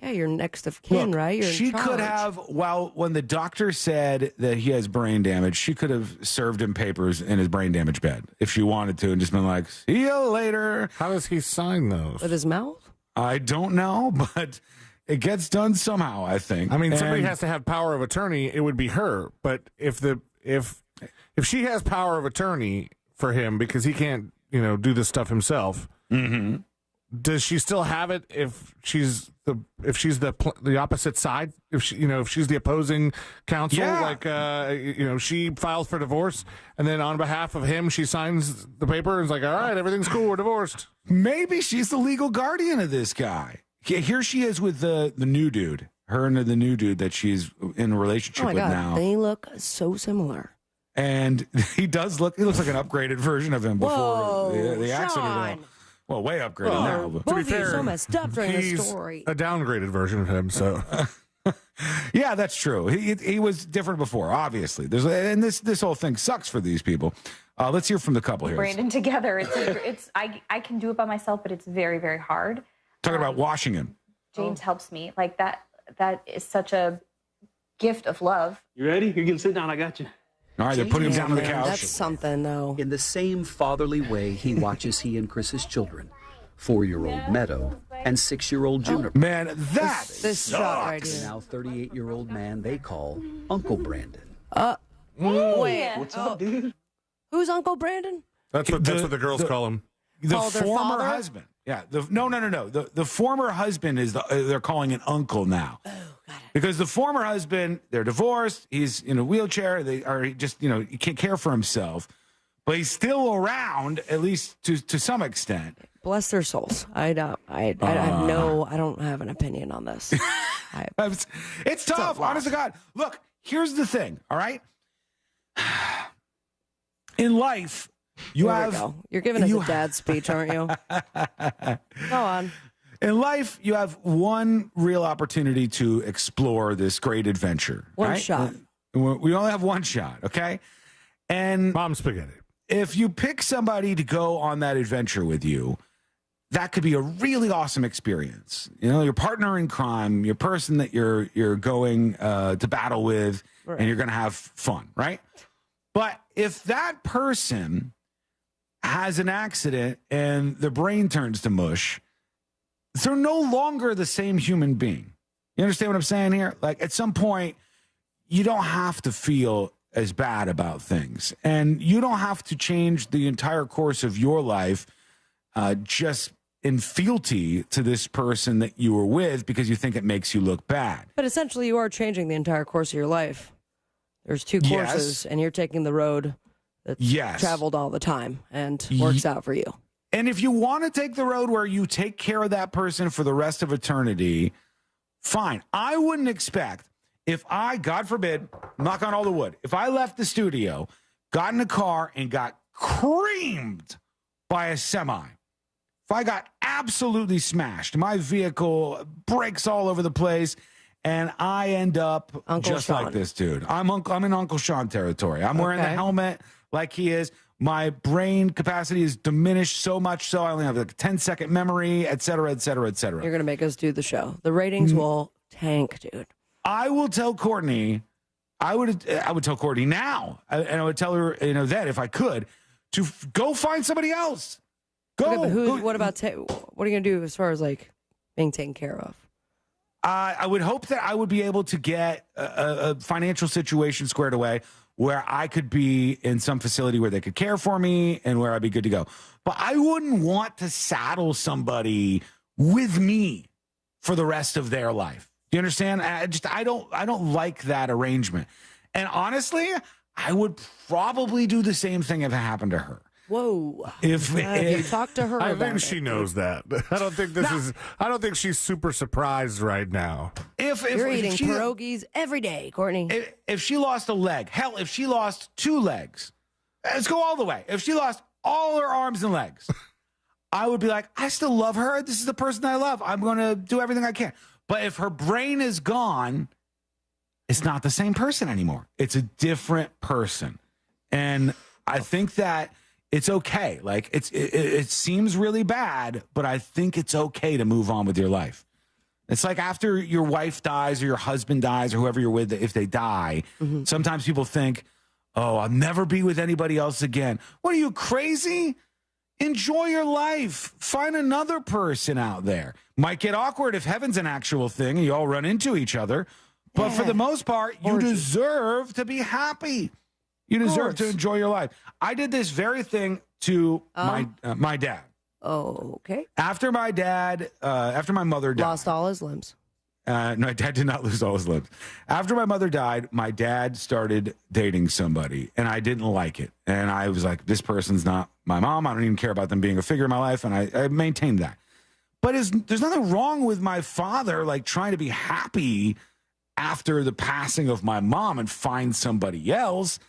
[SPEAKER 1] Yeah, you're next of kin,
[SPEAKER 2] Look,
[SPEAKER 1] right? You're in
[SPEAKER 2] she
[SPEAKER 1] charge.
[SPEAKER 2] could have, when the doctor said that he has brain damage, she could have served him papers in his brain damage bed if she wanted to and just been like, see you later.
[SPEAKER 19] How does he sign those?
[SPEAKER 1] With his mouth?
[SPEAKER 2] I don't know, but it gets done somehow, I think.
[SPEAKER 19] I mean, somebody has to have power of attorney. It would be her. But if she has power of attorney for him because he can't, do this stuff himself, does she still have it if she's the opposite side? If she's the opposing counsel, she files for divorce, and then on behalf of him, she signs the paper and is like, "All right, everything's cool, we're divorced."
[SPEAKER 2] Maybe she's the legal guardian of this guy. Here she is with the new dude. Her and the new dude that she's in a relationship with now.
[SPEAKER 1] They look so similar.
[SPEAKER 2] And he looks like an upgraded version of him before the accident. Well, way upgraded now. But
[SPEAKER 1] Both of you so messed up during the
[SPEAKER 19] he's
[SPEAKER 1] story.
[SPEAKER 19] A downgraded version of him, so.
[SPEAKER 2] Yeah, that's true. He was different before, obviously. This whole thing sucks for these people. Let's hear from the couple here.
[SPEAKER 4] Brandon together. I can do it by myself, but it's very, very hard.
[SPEAKER 2] Talking about washing him.
[SPEAKER 4] James helps me. Like that is such a gift of love.
[SPEAKER 3] You ready? You can sit down. I got you.
[SPEAKER 2] All right, they're putting him down on the couch.
[SPEAKER 1] That's something, though.
[SPEAKER 3] In the same fatherly way he watches he and Chris's children, 4-year-old Meadow and 6-year-old Juniper.
[SPEAKER 2] Man, that
[SPEAKER 1] this shot right
[SPEAKER 3] The
[SPEAKER 1] here.
[SPEAKER 3] now 38-year-old man they call Uncle Brandon.
[SPEAKER 1] Wait.
[SPEAKER 3] What's up, dude?
[SPEAKER 1] Who's Uncle Brandon?
[SPEAKER 19] That's what the girls call him.
[SPEAKER 2] The
[SPEAKER 1] Oh, their
[SPEAKER 2] former
[SPEAKER 1] father?
[SPEAKER 2] husband. Yeah. No. The former husband is they're calling an uncle now.
[SPEAKER 1] Oh, got it.
[SPEAKER 2] Because the former husband, they're divorced. He's in a wheelchair. They are just, he can't care for himself. But he's still around, at least to some extent.
[SPEAKER 1] Bless their souls. I don't have an opinion on this.
[SPEAKER 2] It's tough, honest to God. Look, here's the thing, all right? In life,
[SPEAKER 1] You're giving us a dad speech, aren't you? Go on.
[SPEAKER 2] In life, you have one real opportunity to explore this great adventure.
[SPEAKER 1] One shot.
[SPEAKER 2] We only have one shot, okay? And
[SPEAKER 19] Mom spaghetti.
[SPEAKER 2] If you pick somebody to go on that adventure with you, that could be a really awesome experience. Your partner in crime, your person that you're going to battle with, right, and you're going to have fun, right? But if that person has an accident and the brain turns to mush, they're no longer the same human being. You understand what I'm saying here? Like at some point, you don't have to feel as bad about things, and you don't have to change the entire course of your life just in fealty to this person that you were with because you think it makes you look bad.
[SPEAKER 1] But essentially, you are changing the entire course of your life. There's two courses, and you're taking the road that's traveled all the time and works out for you.
[SPEAKER 2] And if you want to take the road where you take care of that person for the rest of eternity, fine. I wouldn't expect if I, God forbid, knock on all the wood, if I left the studio, got in a car and got creamed by a semi, if I got absolutely smashed, my vehicle breaks all over the place, and I end up
[SPEAKER 1] Uncle
[SPEAKER 2] just
[SPEAKER 1] Sean.
[SPEAKER 2] like this dude. I'm in Uncle Sean territory. I'm wearing the helmet like he is. My brain capacity is diminished so much so I only have like a 10-second memory, et cetera, et cetera, et cetera.
[SPEAKER 1] You're going to make us do the show. The ratings will tank, dude.
[SPEAKER 2] I will tell Courtney, I would tell Courtney now, and I would tell her, that if I could, to go find somebody else. Go.
[SPEAKER 1] Okay, but what about, what are you going to do as far as like being taken care of?
[SPEAKER 2] I would hope that I would be able to get a financial situation squared away where I could be in some facility where they could care for me and where I'd be good to go. But I wouldn't want to saddle somebody with me for the rest of their life. Do you understand? I don't like that arrangement. And honestly, I would probably do the same thing if it happened to her.
[SPEAKER 1] Whoa!
[SPEAKER 2] If
[SPEAKER 1] you talk to her,
[SPEAKER 19] I think she knows that. I don't think I don't think she's super surprised right now.
[SPEAKER 1] If you're eating pierogies every day, Courtney.
[SPEAKER 2] If she lost a leg, hell, if she lost 2 legs, let's go all the way. If she lost all her arms and legs, I would be like, I still love her. This is the person I love. I'm going to do everything I can. But if her brain is gone, it's not the same person anymore. It's a different person. And I think that it's okay. Like, it seems really bad, but I think it's okay to move on with your life. It's like after your wife dies or your husband dies or whoever you're with, if they die, sometimes people think, oh, I'll never be with anybody else again. What are you, crazy? Enjoy your life. Find another person out there. Might get awkward if heaven's an actual thing and you all run into each other. But for the most part, you deserve to be happy. You deserve to enjoy your life. I did this very thing to my dad.
[SPEAKER 1] Oh, okay.
[SPEAKER 2] After my mother died.
[SPEAKER 1] Lost all his limbs.
[SPEAKER 2] No, my dad did not lose all his limbs. After my mother died, my dad started dating somebody, and I didn't like it. And I was like, this person's not my mom. I don't even care about them being a figure in my life, and I maintained that. But there's nothing wrong with my father, like, trying to be happy after the passing of my mom and find somebody else.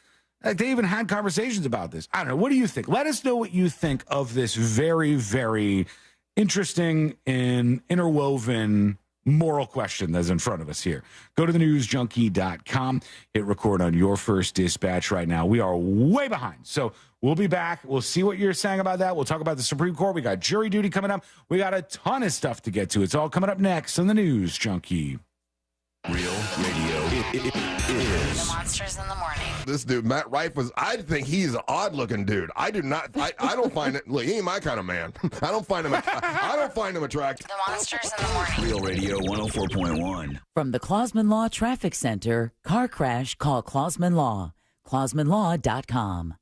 [SPEAKER 2] Like, they even had conversations about this. I don't know. What do you think? Let us know what you think of this very, very interesting and interwoven moral question that's in front of us here. Go to thenewsjunkie.com. Hit record on your first dispatch right now. We are way behind. So we'll be back. We'll see what you're saying about that. We'll talk about the Supreme Court. We got jury duty coming up. We got a ton of stuff to get to. It's all coming up next on the News Junkie.
[SPEAKER 9] Real radio. It is.
[SPEAKER 24] The Monsters in the Morning.
[SPEAKER 23] This dude, Matt Rife, I think he's an odd-looking dude. I don't find it. Look, he ain't my kind of man. I don't find him attractive.
[SPEAKER 24] The Monsters in the Morning.
[SPEAKER 9] Real Radio 104.1.
[SPEAKER 5] From the Clausman Law Traffic Center, car crash, call Clausman Law. ClausmanLaw.com.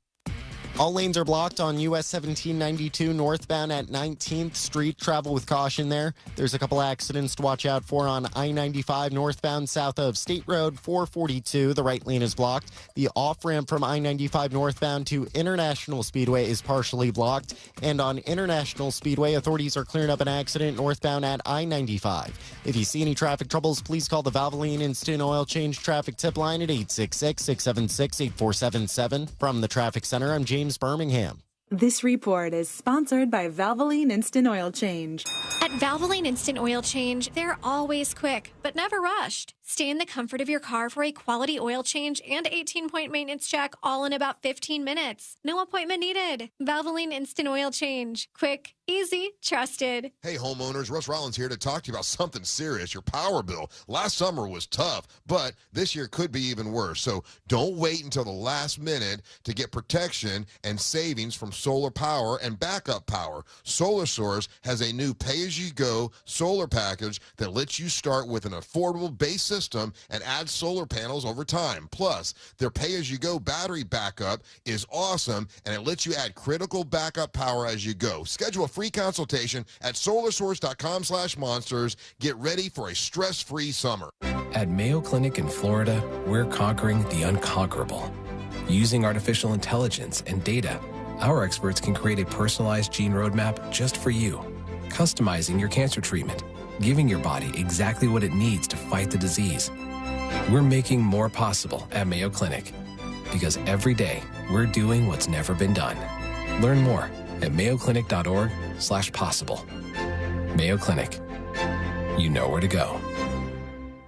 [SPEAKER 6] All lanes are blocked on US 1792 northbound at 19th Street. Travel with caution there. There's a couple accidents to watch out for on I-95 northbound south of State Road 442. The right lane is blocked. The off-ramp from I-95 northbound to International Speedway is partially blocked. And on International Speedway, authorities are clearing up an accident northbound at I-95. If you see any traffic troubles, please call the Valvoline Instant Oil Change traffic tip line at 866-676-8477. From the Traffic Center, I'm James Birmingham.
[SPEAKER 8] This report is sponsored by Valvoline Instant Oil Change.
[SPEAKER 12] At Valvoline Instant Oil Change, they're always quick, but never rushed. Stay in the comfort of your car for a quality oil change and 18-point maintenance check all in about 15 minutes. No appointment needed. Valvoline Instant Oil Change. Quick, easy, trusted.
[SPEAKER 23] Hey, homeowners, Russ Rollins here to talk to you about something serious. Your power bill. Last summer was tough, but this year could be even worse. So don't wait until the last minute to get protection and savings from solar power and backup power. Solar Source has a new pay-as-you-go solar package that lets you start with an affordable base system and add solar panels over time. Plus, their pay-as-you-go battery backup is awesome, and it lets you add critical backup power as you go. Schedule a free consultation at solarsource.com/monsters. Get ready for a stress-free summer.
[SPEAKER 15] At Mayo Clinic in Florida, we're conquering the unconquerable. Using artificial intelligence and data, our experts can create a personalized gene roadmap just for you, customizing your cancer treatment, giving your body exactly what it needs to fight the disease. We're making more possible at Mayo Clinic because every day we're doing what's never been done. Learn more at mayoclinic.org/possible. Mayo Clinic. You know where to go.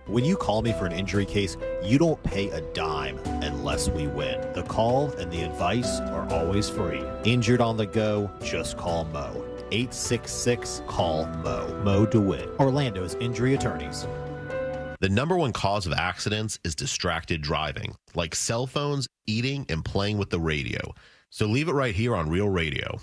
[SPEAKER 16] When you call me for an injury case, you don't pay a dime unless we win. The call and the advice are always free. Injured on the go, just call Mo. 866-CALL-MO. Mo DeWitt, Orlando's injury attorneys.
[SPEAKER 7] The number one cause of accidents is distracted driving, like cell phones, eating, and playing with the radio. So leave it right here on Real Radio.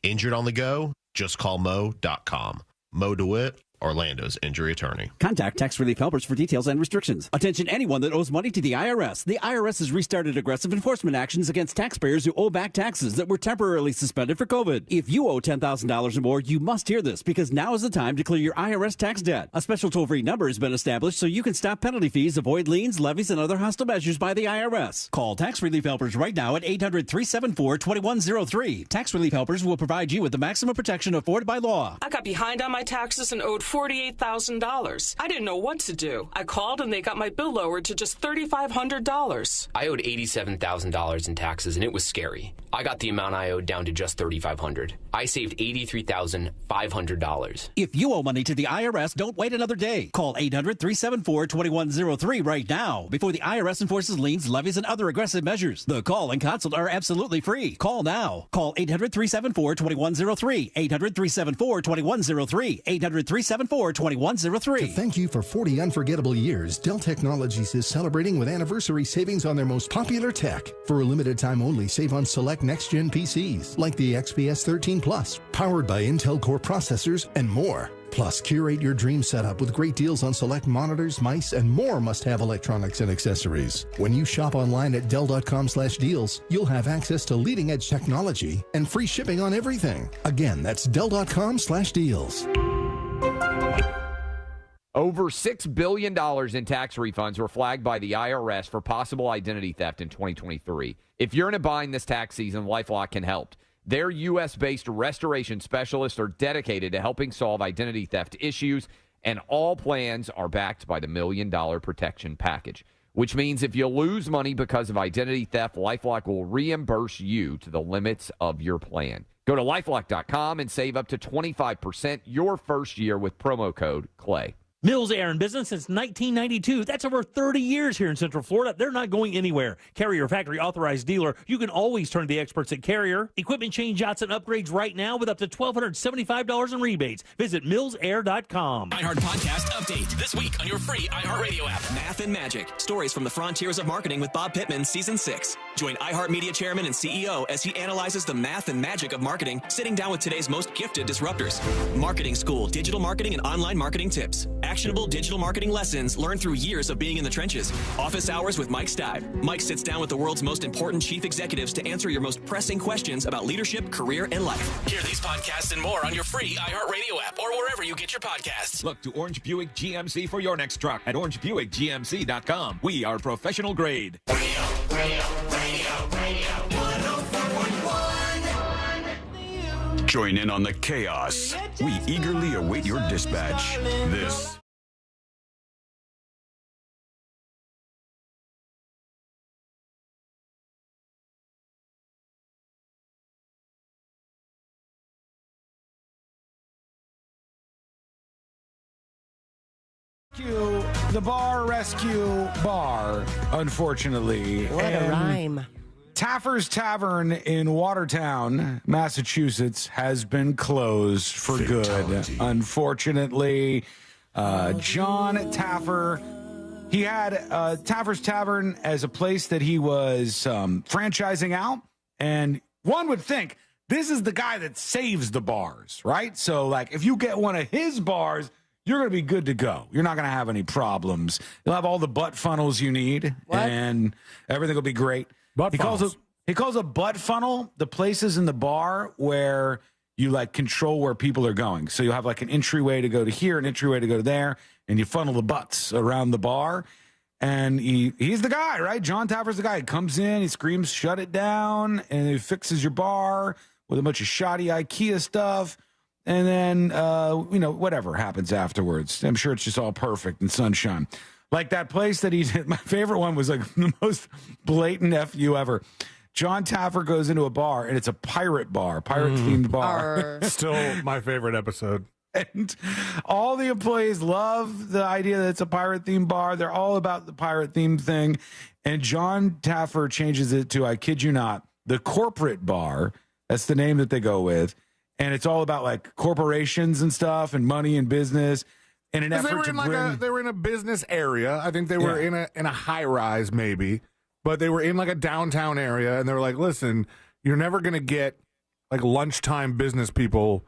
[SPEAKER 7] Injured on the go? Just call Mo.com. Mo DeWitt, Orlando's injury attorney.
[SPEAKER 20] Contact Tax Relief Helpers for details and restrictions. Attention anyone that owes money to the IRS. The IRS has restarted aggressive enforcement actions against taxpayers who owe back taxes that were temporarily suspended for COVID. If you owe $10,000 or more, you must hear this because now is the time to clear your IRS tax debt. A special toll-free number has been established so you can stop penalty fees, avoid liens, levies, and other hostile measures by the IRS. Call Tax Relief Helpers right now at 800-374-2103. Tax Relief Helpers will provide you with the maximum protection afforded by law.
[SPEAKER 21] I got behind on my taxes and owed $48,000. I didn't know what to do. I called and they got my bill lowered to just $3,500.
[SPEAKER 22] I owed $87,000 in taxes and it was scary.
[SPEAKER 10] I got the amount I owed down to just $3,500. I saved $83,500.
[SPEAKER 20] If you owe money to the IRS, don't wait another day. Call 800-374-2103 right now before the IRS enforces liens, levies, and other aggressive measures. The call and consult are absolutely free. Call now. Call 800-374-2103. 800-374-2103. 800-374-2103.
[SPEAKER 13] To thank you for 40 unforgettable years, Dell Technologies is celebrating with anniversary savings on their most popular tech. For a limited time only, save on select next-gen PCs like the XPS 13 Plus, powered by Intel Core processors and more. Plus, curate your dream setup with great deals on select monitors, mice, and more must-have electronics and accessories. When you shop online at Dell.com/deals, you'll have access to leading-edge technology and free shipping on everything. Again, that's Dell.com/deals.
[SPEAKER 17] Over $6 billion in tax refunds were flagged by the IRS for possible identity theft in 2023. If you're in a bind this tax season, LifeLock can help. Their U.S.-based restoration specialists are dedicated to helping solve identity theft issues, and all plans are backed by the $1 Million Protection Package, which means if you lose money because of identity theft, LifeLock will reimburse you to the limits of your plan. Go to LifeLock.com and save up to 25% your first year with promo code CLAY.
[SPEAKER 22] Mills Air in business since 1992. That's over 30 years here in Central Florida. They're not going anywhere. Carrier factory authorized dealer. You can always turn to the experts at Carrier. Equipment change outs and upgrades right now with up to $1,275 in rebates. Visit millsair.com.
[SPEAKER 25] iHeart Podcast Update. This week on your free iHeartRadio app. Math and Magic. Stories from the frontiers of marketing with Bob Pittman, Season 6. Join iHeartMedia Chairman and CEO as he analyzes the math and magic of marketing, sitting down with today's most gifted disruptors. Marketing School, digital marketing and online marketing tips. Actionable digital marketing lessons learned through years of being in the trenches. Office Hours with Mike Stive. Mike sits down with the world's most important chief executives to answer your most pressing questions about leadership, career, and life. Hear these podcasts and more on your free iHeartRadio app or wherever you get your podcasts.
[SPEAKER 26] Look to Orange Buick GMC for your next truck at orangebuickgmc.com. We are professional grade.
[SPEAKER 25] Radio 104.1.
[SPEAKER 9] Join in on the chaos. We eagerly await your dispatch. This
[SPEAKER 2] The bar rescue bar, unfortunately.
[SPEAKER 1] What a rhyme.
[SPEAKER 2] Taffer's Tavern in Watertown, Massachusetts, has been closed for good. Unfortunately, John Taffer, he had Taffer's Tavern as a place that he was franchising out. And one would think this is the guy that saves the bars, right? So, like, if you get one of his bars, you're going to be good to go. You're not going to have any problems. You'll have all the butt funnels you need, and everything will be great. He calls a butt funnel the places in the bar where you like control where people are going. So you'll have like an entryway to go to here, an entryway to go to there, and you funnel the butts around the bar. And he's the guy, right? John Taffer's the guy. He comes in, he screams, "Shut it down," and he fixes your bar with a bunch of shoddy IKEA stuff. And then, whatever happens afterwards. I'm sure it's just all perfect and sunshine. Like that place that he did. My favorite one was like the most blatant FU ever. John Taffer goes into a bar, and it's a pirate bar, pirate-themed bar.
[SPEAKER 19] Still my favorite episode.
[SPEAKER 2] And all the employees love the idea that it's a pirate-themed bar. They're all about the pirate-themed thing. And John Taffer changes it to, I kid you not, the corporate bar. That's the name that they go with. And it's all about like corporations and stuff and money and business in an effort to bring.
[SPEAKER 19] They were in a business area. I think they were in a high rise maybe, but they were in like a downtown area, and they were like, "Listen, you're never going to get like lunchtime business people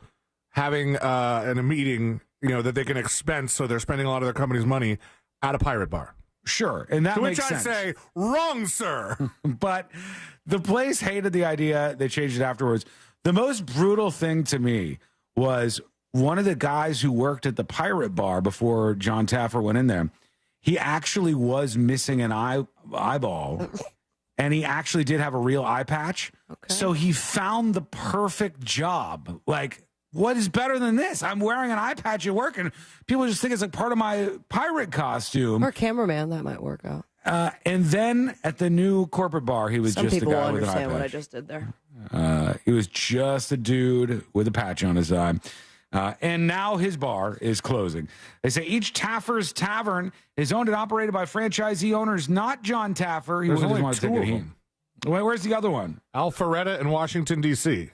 [SPEAKER 19] having a meeting, that they can expense, so they're spending a lot of their company's money at a pirate bar."
[SPEAKER 2] Sure, and that makes sense.
[SPEAKER 19] To which I say, wrong, sir.
[SPEAKER 2] But the place hated the idea. They changed it afterwards. The most brutal thing to me was one of the guys who worked at the pirate bar before John Taffer went in there. He actually was missing an eyeball, and he actually did have a real eye patch. Okay. So he found the perfect job. Like, what is better than this? I'm wearing an eye patch at work, and people just think it's like part of my pirate costume.
[SPEAKER 1] Or cameraman, that might work out.
[SPEAKER 2] And then at the new corporate bar, he was
[SPEAKER 1] Some
[SPEAKER 2] just a
[SPEAKER 1] people will
[SPEAKER 2] guy with an eye
[SPEAKER 1] understand what I
[SPEAKER 2] patch.
[SPEAKER 1] just did there.
[SPEAKER 2] He was just a dude with a patch on his eye. And now his bar is closing. They say each Taffer's Tavern is owned and operated by franchisee owners, not John Taffer.
[SPEAKER 19] There's only
[SPEAKER 2] wanted to
[SPEAKER 19] two
[SPEAKER 2] take a
[SPEAKER 19] of
[SPEAKER 2] hint.
[SPEAKER 19] them.
[SPEAKER 2] Wait, where's the other one?
[SPEAKER 19] Alpharetta in Washington, D.C.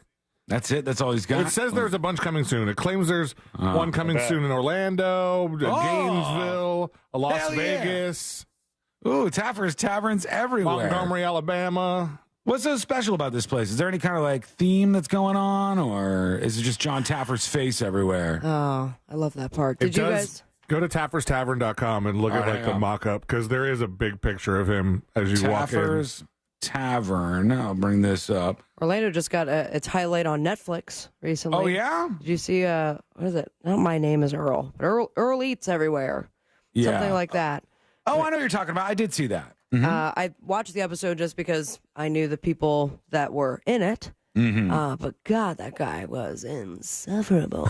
[SPEAKER 2] That's it? That's all he's got?
[SPEAKER 19] It says there's a bunch coming soon. It claims there's one coming soon in Orlando, Gainesville, Las Vegas.
[SPEAKER 2] Ooh, Taffer's Taverns everywhere.
[SPEAKER 19] Montgomery, Alabama.
[SPEAKER 2] What's so special about this place? Is there any kind of like theme that's going on, or is it just John Taffer's face everywhere?
[SPEAKER 1] Oh, I love that part. Did you guys
[SPEAKER 19] go to TaffersTavern.com and look at like the mock-up, because there is a big picture of him as you walk in.
[SPEAKER 2] Taffer's Tavern. I'll bring this up.
[SPEAKER 1] Orlando just got its highlight on Netflix recently.
[SPEAKER 2] Oh, yeah?
[SPEAKER 1] Did you see, what is it? Not My Name is Earl, but Earl Eats Everywhere.
[SPEAKER 2] Yeah.
[SPEAKER 1] Something like that.
[SPEAKER 2] Oh, I know what you're talking about. I did see that.
[SPEAKER 1] I watched the episode just because I knew the people that were in it. But God, that guy was insufferable.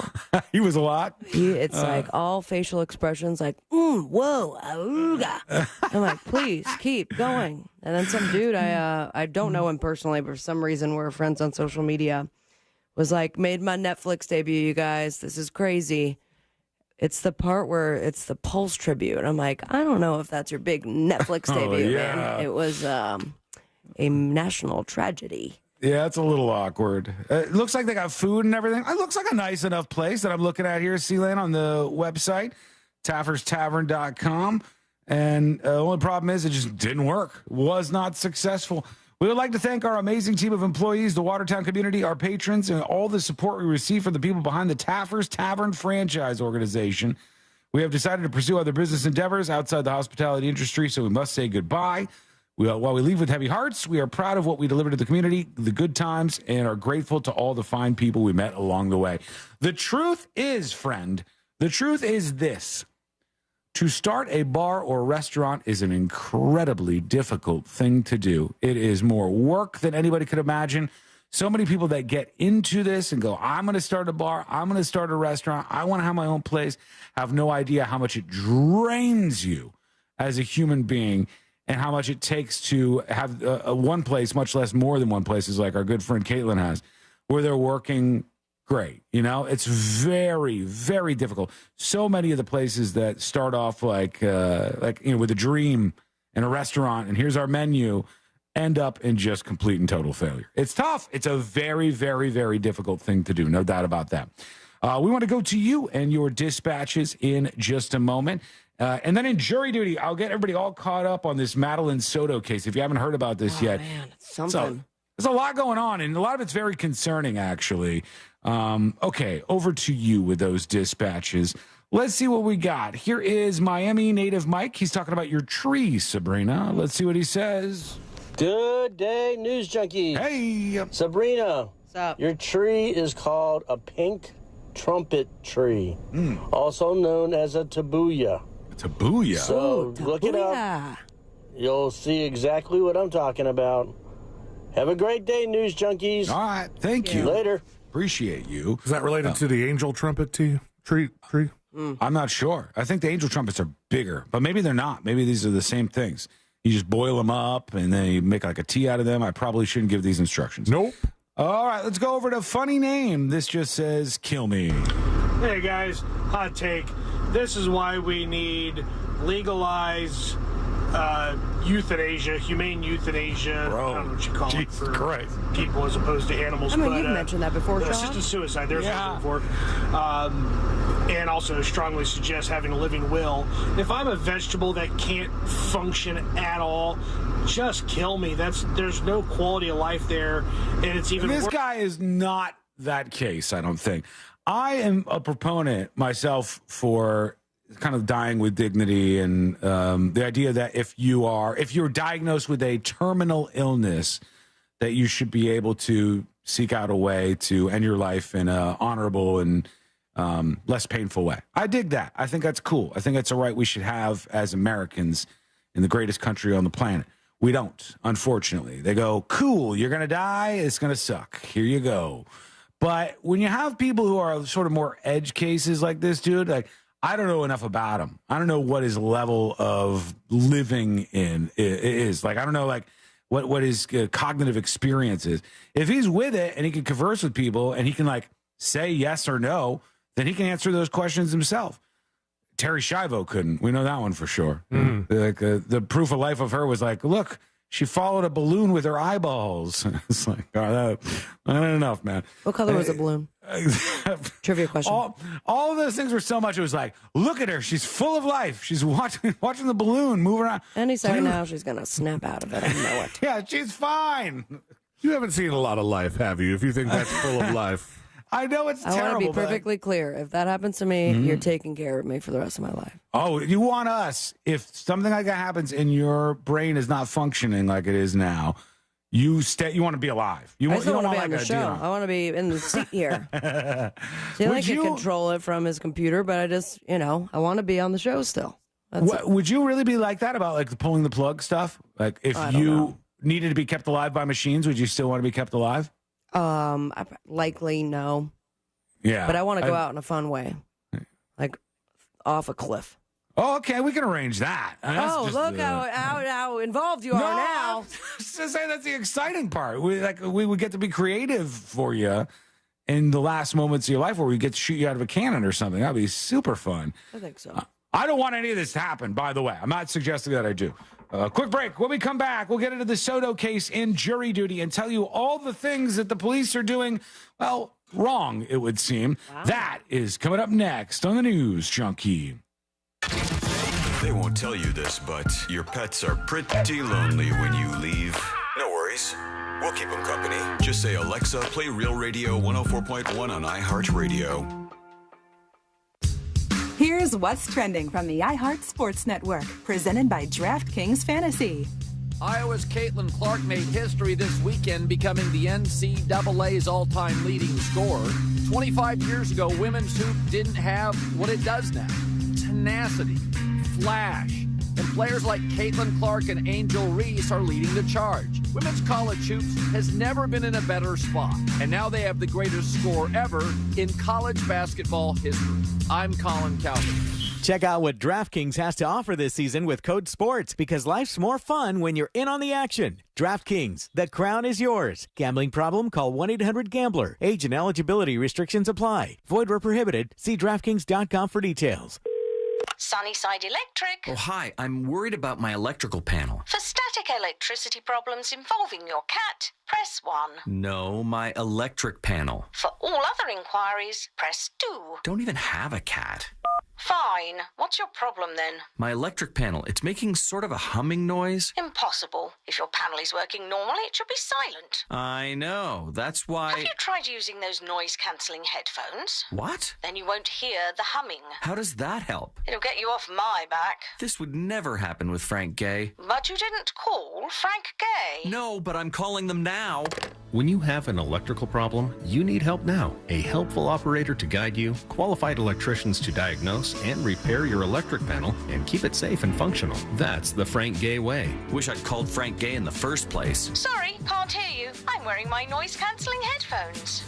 [SPEAKER 2] He was a lot.
[SPEAKER 1] It's like all facial expressions like, whoa, auga. I'm like, please keep going. And then some dude, I don't know him personally, but for some reason we're friends on social media, was like, made my Netflix debut, you guys. This is crazy. It's the part where it's the Pulse tribute. I'm like, I don't know if that's your big Netflix debut, man. It was a national tragedy.
[SPEAKER 2] Yeah, it's a little awkward. It looks like they got food and everything. It looks like a nice enough place that I'm looking at here, Sealand, on the website, TaffersTavern.com. And the only problem is it just didn't work. Was not successful. We would like to thank our amazing team of employees, the Watertown community, our patrons, and all the support we receive from the people behind the Taffer's Tavern franchise organization. We have decided to pursue other business endeavors outside the hospitality industry, so we must say goodbye. While we leave with heavy hearts, we are proud of what we delivered to the community, the good times, and are grateful to all the fine people we met along the way. The truth is, friend, the truth is this. To start a bar or restaurant is an incredibly difficult thing to do. It is more work than anybody could imagine. So many people that get into this and go, I'm going to start a bar, I'm going to start a restaurant, I want to have my own place, have no idea how much it drains you as a human being and how much it takes to have one place, much less more than one place, is like our good friend Caitlin has, where they're working great. You know, it's very, very difficult. So many of the places that start off like with a dream and a restaurant and here's our menu end up in just complete and total failure. It's tough. It's a very, very, very difficult thing to do. No doubt about that. We want to go to you and your dispatches in just a moment. And then in jury duty, I'll get everybody all caught up on this Madeline Soto case. If you haven't heard about this yet,
[SPEAKER 1] man, it's something.
[SPEAKER 2] There's a lot going on, and a lot of it's very concerning, actually. Okay, over to you with those dispatches. Let's see what we got. Here is Miami native Mike. He's talking about your tree, Sabrina. Let's see what he says.
[SPEAKER 3] Good day, News Junkie.
[SPEAKER 2] Hey.
[SPEAKER 3] Sabrina.
[SPEAKER 1] What's up?
[SPEAKER 3] Your tree is called a pink trumpet tree, also known as a tabuya.
[SPEAKER 2] Tabuya?
[SPEAKER 3] So look it up. You'll see exactly what I'm talking about. Have a great day, News Junkies.
[SPEAKER 2] All right. Thank you.
[SPEAKER 3] Later.
[SPEAKER 2] Appreciate you.
[SPEAKER 19] Is that related to the angel trumpet tree?
[SPEAKER 2] I'm not sure. I think the angel trumpets are bigger, but maybe they're not. Maybe these are the same things. You just boil them up and then you make like a tea out of them. I probably shouldn't give these instructions.
[SPEAKER 19] Nope.
[SPEAKER 2] All right, let's go over to funny name. This just says kill me.
[SPEAKER 4] Hey guys, hot take. This is why we need legalized euthanasia, humane euthanasia.
[SPEAKER 2] Bro,
[SPEAKER 4] I don't know what you call it
[SPEAKER 2] Jesus
[SPEAKER 4] for
[SPEAKER 2] Christ.
[SPEAKER 4] people as opposed to animals.
[SPEAKER 1] I mean,
[SPEAKER 4] but,
[SPEAKER 1] you've mentioned that before, Sean.
[SPEAKER 4] assisted suicide. There's a for and also strongly suggest having a living will. If I'm a vegetable that can't function at all, just kill me. There's no quality of life there, and it's even
[SPEAKER 2] This
[SPEAKER 4] worse.
[SPEAKER 2] guy is not that case, I don't think. I am a proponent myself for kind of dying with dignity and the idea that if you're diagnosed with a terminal illness, that you should be able to seek out a way to end your life in an honorable and less painful way. I dig that. I think that's cool. I think that's a right we should have as Americans in the greatest country on the planet. We don't, unfortunately. They go, cool, you're going to die. It's going to suck. Here you go. But when you have people who are sort of more edge cases like this dude, like, I don't know enough about him. I don't know what his level of living is. Like, I don't know, like, what his cognitive experience is. If he's with it and he can converse with people and he can, like, say yes or no, then he can answer those questions himself. Terry Schiavo couldn't. We know that one for sure. Like, the proof of life of her was like, look, she followed a balloon with her eyeballs. It's like, oh, not enough, man.
[SPEAKER 1] What color was the balloon? Trivia question.
[SPEAKER 2] All of those things were so much. It was like, look at her. She's full of life. She's watching the balloon move around.
[SPEAKER 1] Any second now, she's going to snap out of it. I know it.
[SPEAKER 2] Yeah, she's fine.
[SPEAKER 19] You haven't seen a lot of life, have you? If you think that's full of life.
[SPEAKER 2] I know it's terrible.
[SPEAKER 1] I want to be perfectly clear. If that happens to me, you're taking care of me for the rest of my life.
[SPEAKER 2] Oh, you want us, if something like that happens and your brain is not functioning like it is now, you want to be alive.
[SPEAKER 1] I still want to be on the show. I want to be in the seat here. See, I can control it from his computer, but I just, I want to be on the show still.
[SPEAKER 2] Would you really be like that about, like, the pulling the plug stuff? Like, if you needed to be kept alive by machines, would you still want to be kept alive?
[SPEAKER 1] Likely no.
[SPEAKER 2] Yeah.
[SPEAKER 1] But I want to go out in a fun way. Like off a cliff.
[SPEAKER 2] Oh, okay. We can arrange that.
[SPEAKER 1] Look how involved you are now.
[SPEAKER 2] Just to say that's the exciting part. We would get to be creative for you in the last moments of your life where we get to shoot you out of a cannon or something. That'd be super fun.
[SPEAKER 1] I think so.
[SPEAKER 2] I don't want any of this to happen, by the way. I'm not suggesting that I do. Quick break. When we come back, we'll get into the Soto case in jury duty and tell you all the things that the police are doing, well, wrong, it would seem. Wow. That is coming up next on the News Junkie.
[SPEAKER 9] They won't tell you this, but your pets are pretty lonely when you leave. No worries. We'll keep them company. Just say, Alexa, play Real Radio 104.1 on iHeartRadio.
[SPEAKER 8] Here's what's trending from the iHeart Sports Network, presented by DraftKings Fantasy.
[SPEAKER 5] Iowa's Caitlin Clark made history this weekend, becoming the NCAA's all-time leading scorer. 25 years ago, women's hoop didn't have what it does now. Tenacity, flash, and players like Caitlin Clark and Angel Reese are leading the charge. Women's college hoops has never been in a better spot, and now they have the greatest score ever in college basketball history. I'm Colin Calvin.
[SPEAKER 6] Check out what DraftKings has to offer this season with code SPORTS, because life's more fun when you're in on the action. DraftKings, the crown is yours. Gambling problem? Call 1-800-GAMBLER. Age and eligibility restrictions apply. Void where prohibited. See DraftKings.com for details.
[SPEAKER 11] Sunnyside Electric.
[SPEAKER 14] Oh, hi. I'm worried about my electrical panel.
[SPEAKER 11] For static electricity problems involving your cat, press 1.
[SPEAKER 14] No, my electric panel.
[SPEAKER 11] For all other inquiries, press 2.
[SPEAKER 14] Don't even have a cat.
[SPEAKER 11] Fine. What's your problem then?
[SPEAKER 14] My electric panel, it's making sort of a humming noise.
[SPEAKER 11] Impossible. If your panel is working normally, it should be silent.
[SPEAKER 14] I know. That's why...
[SPEAKER 11] Have you tried using those noise-cancelling headphones?
[SPEAKER 14] What?
[SPEAKER 11] Then you won't hear the humming.
[SPEAKER 14] How does that help?
[SPEAKER 11] It'll get you off my back.
[SPEAKER 14] This would never happen with Frank Gay.
[SPEAKER 11] But you didn't call Frank Gay.
[SPEAKER 14] No, but I'm calling them now.
[SPEAKER 18] When you have an electrical problem, you need help now. A helpful operator to guide you, qualified electricians to diagnose and repair your electric panel and keep it safe and functional. That's the Frank Gay way.
[SPEAKER 14] Wish I'd called Frank Gay in the first place.
[SPEAKER 11] Sorry, can't hear you. I'm wearing my noise-cancelling headphones.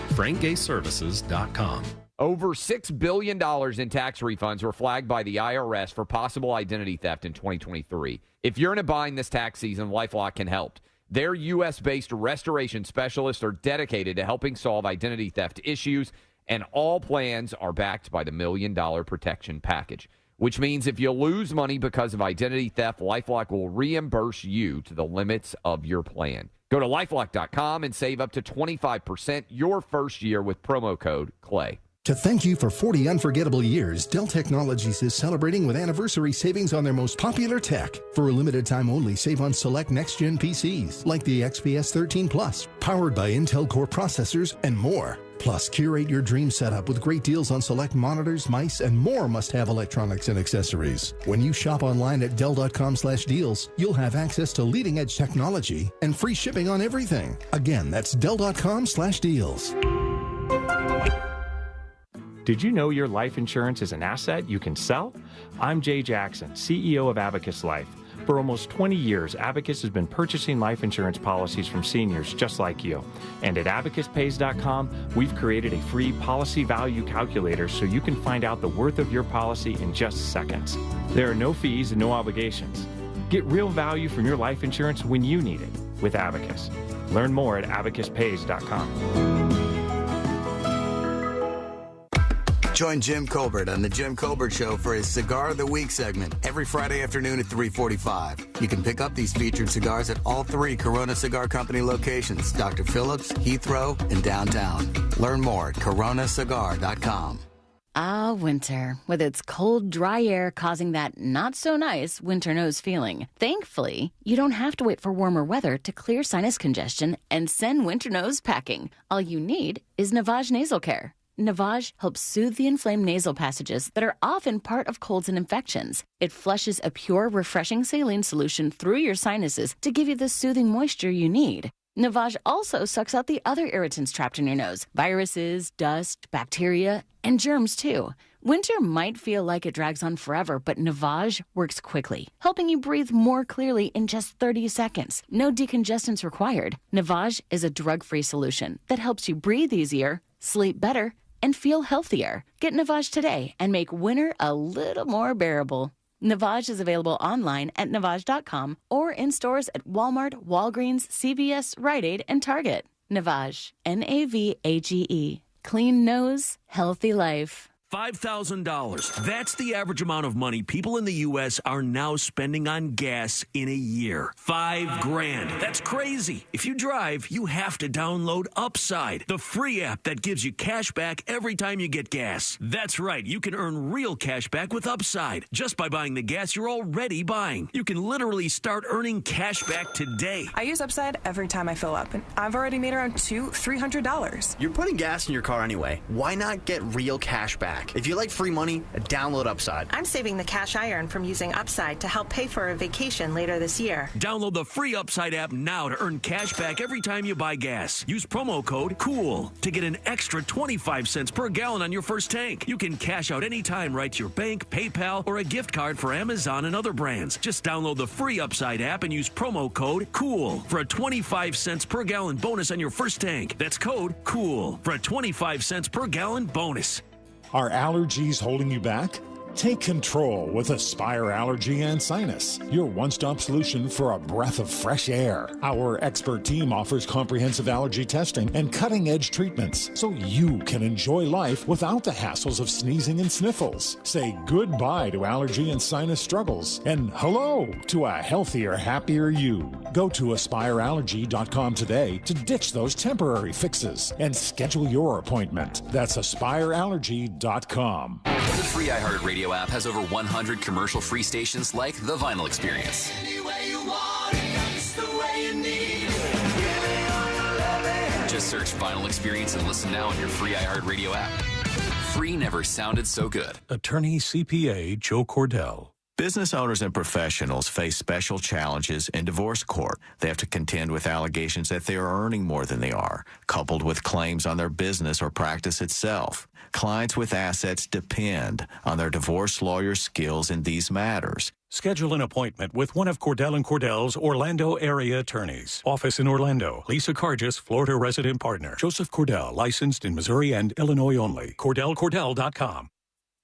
[SPEAKER 18] FrankGayServices.com.
[SPEAKER 17] Over $6 billion in tax refunds were flagged by the IRS for possible identity theft in 2023. If you're in a bind this tax season, LifeLock can help. Their U.S.-based restoration specialists are dedicated to helping solve identity theft issues, and all plans are backed by the $1 Million Protection Package, which means if you lose money because of identity theft, LifeLock will reimburse you to the limits of your plan. Go to LifeLock.com and save up to 25% your first year with promo code CLAY.
[SPEAKER 13] To thank you for 40 unforgettable years, Dell Technologies is celebrating with anniversary savings on their most popular tech. For a limited time only, save on select next-gen PCs, like the XPS 13 Plus, powered by Intel Core processors, and more. Plus, curate your dream setup with great deals on select monitors, mice, and more must-have electronics and accessories. When you shop online at Dell.com/deals, you'll have access to leading-edge technology and free shipping on everything. Again, that's Dell.com/deals.
[SPEAKER 24] Did you know your life insurance is an asset you can sell? I'm Jay Jackson, CEO of Abacus Life.
[SPEAKER 7] For almost 20 years, Abacus has been purchasing life insurance policies from seniors just like you. And at AbacusPays.com, we've created a free policy value calculator so you can find out the worth of your policy in just seconds. There are no fees and no obligations. Get real value from your life insurance when you need it with Abacus. Learn more at AbacusPays.com.
[SPEAKER 12] Join Jim Colbert on The Jim Colbert Show for his Cigar of the Week segment every Friday afternoon at 3:45. You can pick up these featured cigars at all 3 Corona Cigar Company locations, Dr. Phillips, Heathrow, and downtown. Learn more at coronacigar.com.
[SPEAKER 15] Ah, winter, with its cold, dry air causing that not-so-nice winter nose feeling. Thankfully, you don't have to wait for warmer weather to clear sinus congestion and send winter nose packing. All you need is Navage Nasal Care. Navage helps soothe the inflamed nasal passages that are often part of colds and infections. It flushes a pure, refreshing saline solution through your sinuses to give you the soothing moisture you need. Navage also sucks out the other irritants trapped in your nose, viruses, dust, bacteria, and germs too. Winter might feel like it drags on forever, but Navage works quickly, helping you breathe more clearly in just 30 seconds. No decongestants required. Navage is a drug-free solution that helps you breathe easier, sleep better, and feel healthier. Get Navage today and make winter a little more bearable. Navage is available online at Navage.com or in stores at Walmart, Walgreens, CVS, Rite Aid, and Target. Navage, Navage. Clean nose, healthy life.
[SPEAKER 16] $5,000. That's the average amount of money people in the U.S. are now spending on gas in a year. $5,000. That's crazy. If you drive, you have to download Upside, the free app that gives you cash back every time you get gas. That's right. You can earn real cash back with Upside just by buying the gas you're already buying. You can literally start earning cash back today.
[SPEAKER 23] I use Upside every time I fill up, and I've already made around $300.
[SPEAKER 24] You're putting gas in your car anyway. Why not get real cash back? If you like free money, download Upside.
[SPEAKER 27] I'm saving the cash I earn from using Upside to help pay for a vacation later this year.
[SPEAKER 16] Download the free Upside app now to earn cash back every time you buy gas. Use promo code COOL to get an extra 25 cents per gallon on your first tank. You can cash out anytime right to your bank, PayPal, or a gift card for Amazon and other brands. Just download the free Upside app and use promo code COOL for a 25 cents per gallon bonus on your first tank. That's code COOL for a 25 cents per gallon bonus.
[SPEAKER 28] Are allergies holding you back? Take control with Aspire Allergy and Sinus, your one-stop solution for a breath of fresh air. Our expert team offers comprehensive allergy testing and cutting-edge treatments so you can enjoy life without the hassles of sneezing and sniffles. Say goodbye to allergy and sinus struggles and hello to a healthier, happier you. Go to AspireAllergy.com today to ditch those temporary fixes and schedule your appointment. That's AspireAllergy.com.
[SPEAKER 29] The free iHeartRadio app has over 100 commercial-free stations like The Vinyl Experience. Just search Vinyl Experience and listen now on your free iHeartRadio app. Free never sounded so good.
[SPEAKER 30] Attorney CPA Joe Cordell.
[SPEAKER 31] Business owners and professionals face special challenges in divorce court. They have to contend with allegations that they are earning more than they are, coupled with claims on their business or practice itself. Clients with assets depend on their divorce lawyer's skills in these matters.
[SPEAKER 30] Schedule an appointment with one of Cordell & Cordell's Orlando area attorneys. Office in Orlando. Lisa Cargis, Florida resident partner. Joseph Cordell, licensed in Missouri and Illinois only. CordellCordell.com.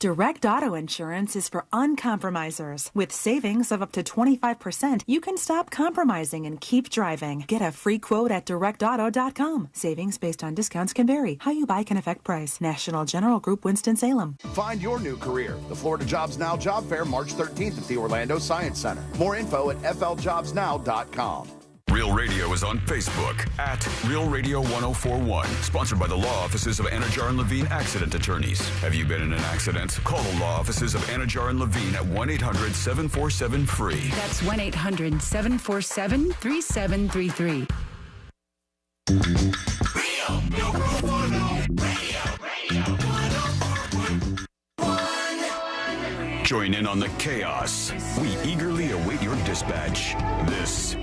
[SPEAKER 8] Direct Auto Insurance is for uncompromisers. With savings of up to 25%, you can stop compromising and keep driving. Get a free quote at directauto.com. Savings based on discounts can vary. How you buy can affect price. National General Group, Winston-Salem.
[SPEAKER 32] Find your new career. The Florida Jobs Now Job Fair, March 13th at the Orlando Science Center. More info at fljobsnow.com.
[SPEAKER 9] Real Radio is on Facebook at Real Radio 1041. Sponsored by the law offices of Anajar and Levine Accident Attorneys. Have you been in an accident? Call the law offices of Anajar and Levine at 1-800-747-FREE.
[SPEAKER 33] That's 1-800-747-3733.
[SPEAKER 9] Join in on the chaos. We eagerly await your dispatch. This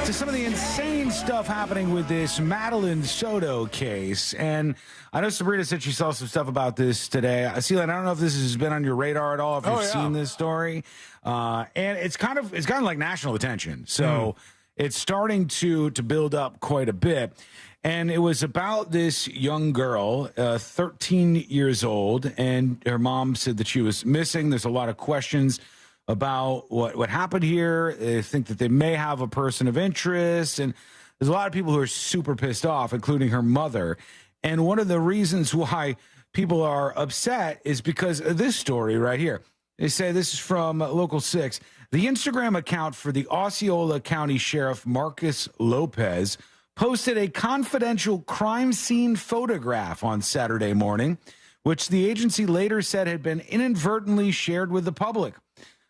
[SPEAKER 1] to some of the insane stuff happening with this Madeline Soto case. And I know Sabrina said she saw some stuff about this today. Celine, I don't know if this has been on your radar at all, if you've seen this story. And it's gotten like national attention. So it's starting to build up quite a bit. And it was about this young girl, 13 years old, and her mom said that she was missing. There's a lot of questions about what happened here. They think that they may have a person of interest, and there's a lot of people who are super pissed off, including her mother. And one of the reasons why people are upset is because of this story right here. They say, this is from Local 6. The Instagram account for the Osceola County Sheriff Marcus Lopez posted a confidential crime scene photograph on Saturday morning, which the agency later said had been inadvertently shared with the public.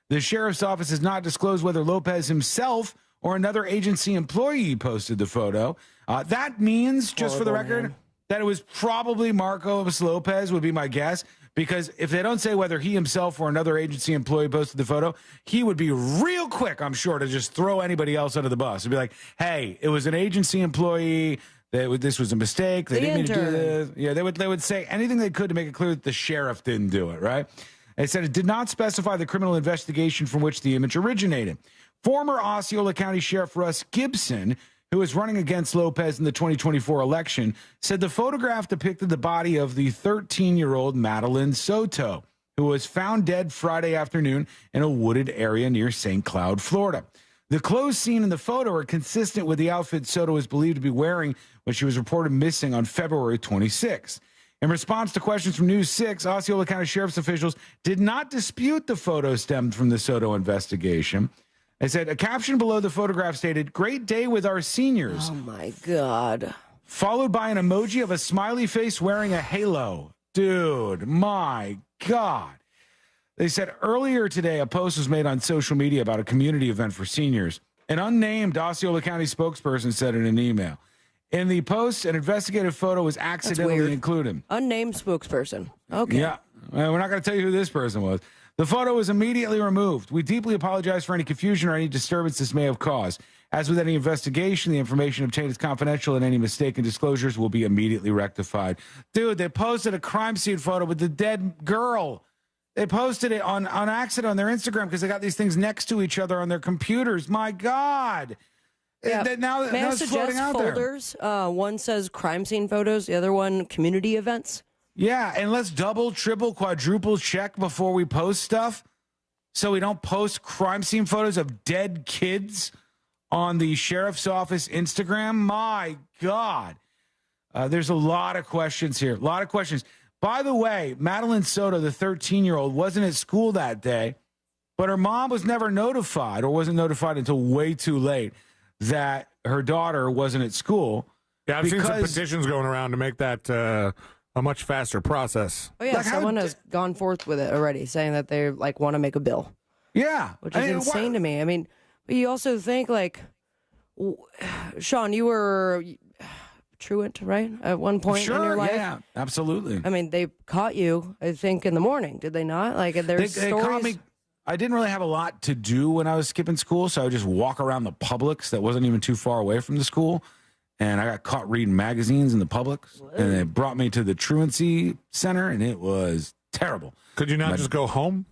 [SPEAKER 1] The sheriff's office has not disclosed whether Lopez himself or another agency employee posted the photo. That means, just for the record, that it was probably Marcos Lopez would be my guess, because if they don't say whether he himself or another agency employee posted the photo, he would be real quick, I'm sure, to just throw anybody else under the bus. It'd be like, hey, it was an agency employee. This was a mistake. They didn't mean to do this. Yeah, they would say anything they could to make it clear that the sheriff didn't do it, right? It said it did not specify the criminal investigation from which the image originated. Former Osceola County Sheriff Russ Gibson, who is running against Lopez in the 2024 election, said the photograph depicted the body of the 13-year-old Madeline Soto, who was found dead Friday afternoon in a wooded area near St. Cloud, Florida. The clothes seen in the photo are consistent with the outfit Soto is believed to be wearing when she was reported missing on February 26. In response to questions from News 6, Osceola County Sheriff's officials did not dispute the photo stemmed from the Soto investigation. They said a caption below the photograph stated, "Great day with our seniors."
[SPEAKER 2] Oh, my God.
[SPEAKER 1] Followed by an emoji of a smiley face wearing a halo. Dude, my God. They said earlier today a post was made on social media about a community event for seniors. An unnamed Osceola County spokesperson said in an email. In the post, an investigative photo was accidentally included.
[SPEAKER 2] Unnamed spokesperson. Okay.
[SPEAKER 1] Yeah. We're not going to tell you who this person was. The photo was immediately removed. We deeply apologize for any confusion or any disturbance this may have caused. As with any investigation, the information obtained is confidential and any mistaken disclosures will be immediately rectified. Dude, they posted a crime scene photo with the dead girl. They posted it on accident on their Instagram because they got these things next to each other on their computers. My God.
[SPEAKER 2] Yeah.
[SPEAKER 1] Now
[SPEAKER 2] May I
[SPEAKER 1] it's floating
[SPEAKER 2] suggest
[SPEAKER 1] out
[SPEAKER 2] folders? One says crime scene photos, the other one community events.
[SPEAKER 1] Yeah, and let's double, triple, quadruple check before we post stuff so we don't post crime scene photos of dead kids on the sheriff's office Instagram. My God. There's a lot of questions here. A lot of questions. By the way, Madeline Soto, the 13-year-old, wasn't at school that day, but her mom was never notified or wasn't notified until way too late that her daughter wasn't at school.
[SPEAKER 3] Yeah, I've seen some petitions going around to make that a much faster process.
[SPEAKER 2] Oh, yeah, someone has gone forth with it already, saying that they want to make a bill.
[SPEAKER 1] Yeah.
[SPEAKER 2] Which is insane to me. I mean, but you also think, Sean, you were truant, right, at one point in your life?
[SPEAKER 1] Yeah, absolutely.
[SPEAKER 2] I mean, they caught you, I think, in the morning, did they not? There's
[SPEAKER 1] they
[SPEAKER 2] stories.
[SPEAKER 1] caught me. I didn't really have a lot to do when I was skipping school, so I would just walk around the Publix that wasn't even too far away from the school. And I got caught reading magazines in the Publix, and they brought me to the truancy center, and it was terrible.
[SPEAKER 3] Could you not just go home?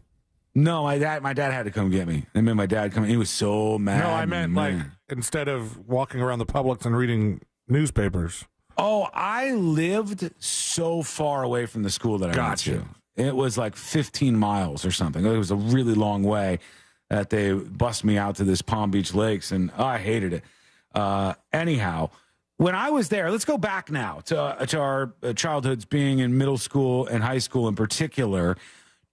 [SPEAKER 1] No, my dad had to come get me. They made my dad come. He was so mad.
[SPEAKER 3] No, I meant instead of walking around the Publix and reading newspapers.
[SPEAKER 1] Oh, I lived so far away from the school that I went to. It was like 15 miles or something. It was a really long way that they bussed me out to this Palm Beach Lakes, and I hated it. Anyhow, when I was there, let's go back now to our childhoods being in middle school and high school in particular.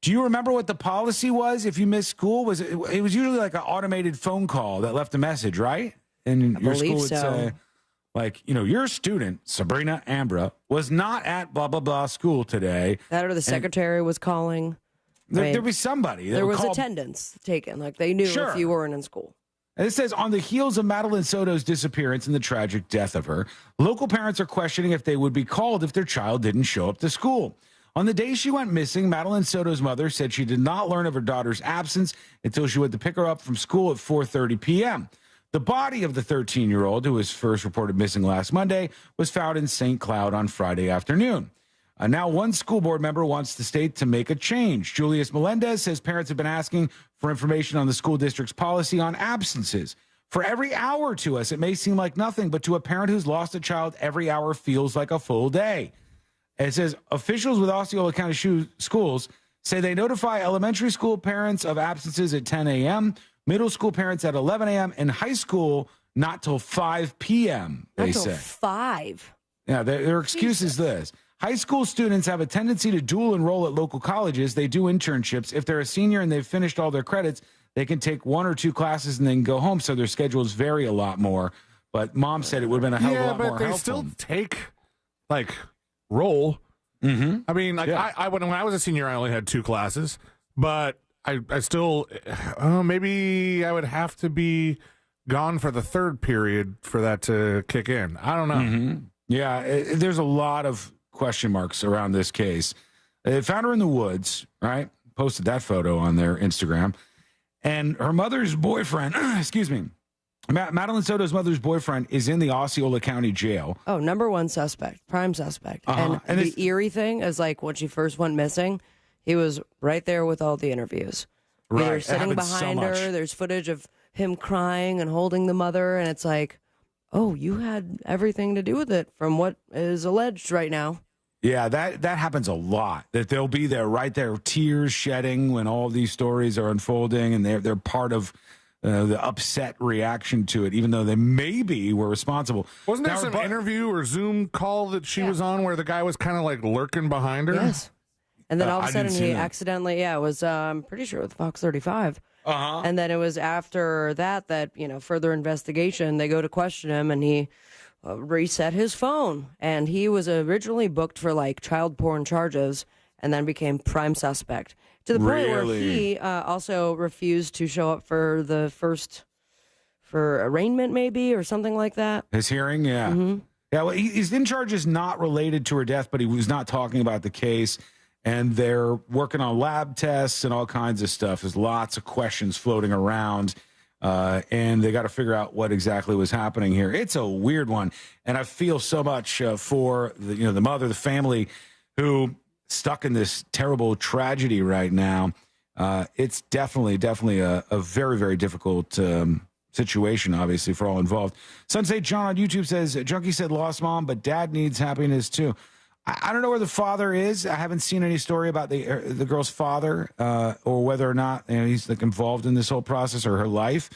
[SPEAKER 1] Do you remember what the policy was if you missed school? It was usually like an automated phone call that left a message, right? And your school would say, your student, Sabrina Ambra, was not at blah, blah, blah school today.
[SPEAKER 2] That or the secretary was calling.
[SPEAKER 1] There'd be somebody.
[SPEAKER 2] There was attendance taken. They knew if you weren't in school.
[SPEAKER 1] And it says, on the heels of Madeline Soto's disappearance and the tragic death of her, local parents are questioning if they would be called if their child didn't show up to school. On the day she went missing, Madeline Soto's mother said she did not learn of her daughter's absence until she went to pick her up from school at 4:30 p.m. The body of the 13-year-old, who was first reported missing last Monday, was found in St. Cloud on Friday afternoon. Now, one school board member wants the state to make a change. Julius Melendez says parents have been asking for information on the school district's policy on absences. For every hour to us, it may seem like nothing, but to a parent who's lost a child, every hour feels like a full day. It says officials with Osceola County schools say they notify elementary school parents of absences at 10 a.m., middle school parents at 11 a.m., and high school not till 5 p.m., they
[SPEAKER 2] not till
[SPEAKER 1] say.
[SPEAKER 2] 5.
[SPEAKER 1] Yeah, their excuse is this. High school students have a tendency to dual enroll at local colleges. They do internships. If they're a senior and they've finished all their credits, they can take 1 or 2 classes and then go home. So their schedules vary a lot more. But mom said it would have been a hell of a lot more helpful.
[SPEAKER 3] Yeah, but they still take, roll.
[SPEAKER 1] Mm-hmm.
[SPEAKER 3] I mean, when I was a senior, I only had 2 classes. But I still, maybe I would have to be gone for the 3rd period for that to kick in. I don't know.
[SPEAKER 1] Mm-hmm. Yeah, there's a lot of question marks around this case. They found her in the woods, right? Posted that photo on their Instagram. And her mother's boyfriend, excuse me, Madeline Soto's mother's boyfriend is in the Osceola County Jail.
[SPEAKER 2] Oh, number 1 suspect, prime suspect. And the eerie thing is, when she first went missing, he was right there with all the interviews.
[SPEAKER 1] Right.
[SPEAKER 2] They're sitting behind her. There's footage of him crying and holding the mother. And it's like, oh, you had everything to do with it from what is alleged right now.
[SPEAKER 1] Yeah, that happens a lot. That they'll be there right there, tears shedding when all these stories are unfolding, and they're part of the upset reaction to it, even though they maybe were responsible.
[SPEAKER 3] Wasn't there some interview or Zoom call that she was on where the guy was kind of lurking behind her?
[SPEAKER 2] Yes. And then all of a sudden he accidentally, it was, I'm pretty sure with Fox 35.
[SPEAKER 1] Uh-huh.
[SPEAKER 2] And then it was after that, further investigation, they go to question him and he reset his phone. And he was originally booked for child porn charges and then became prime suspect. To the point where he also refused to show up for for arraignment maybe or something like that.
[SPEAKER 1] His hearing, yeah.
[SPEAKER 2] Mm-hmm.
[SPEAKER 1] Yeah, well, his in charges not related to her death, but he was not talking about the case. And they're working on lab tests and all kinds of stuff. There's lots of questions floating around. And they got to figure out what exactly was happening here. It's a weird one. And I feel so much for the mother, the family who stuck in this terrible tragedy right now. It's definitely a very, very difficult situation, obviously, for all involved. Sunset John on YouTube says, Junkie said lost mom, but dad needs happiness too. I don't know where the father is. I haven't seen any story about the girl's father or whether or not he's involved in this whole process or her life.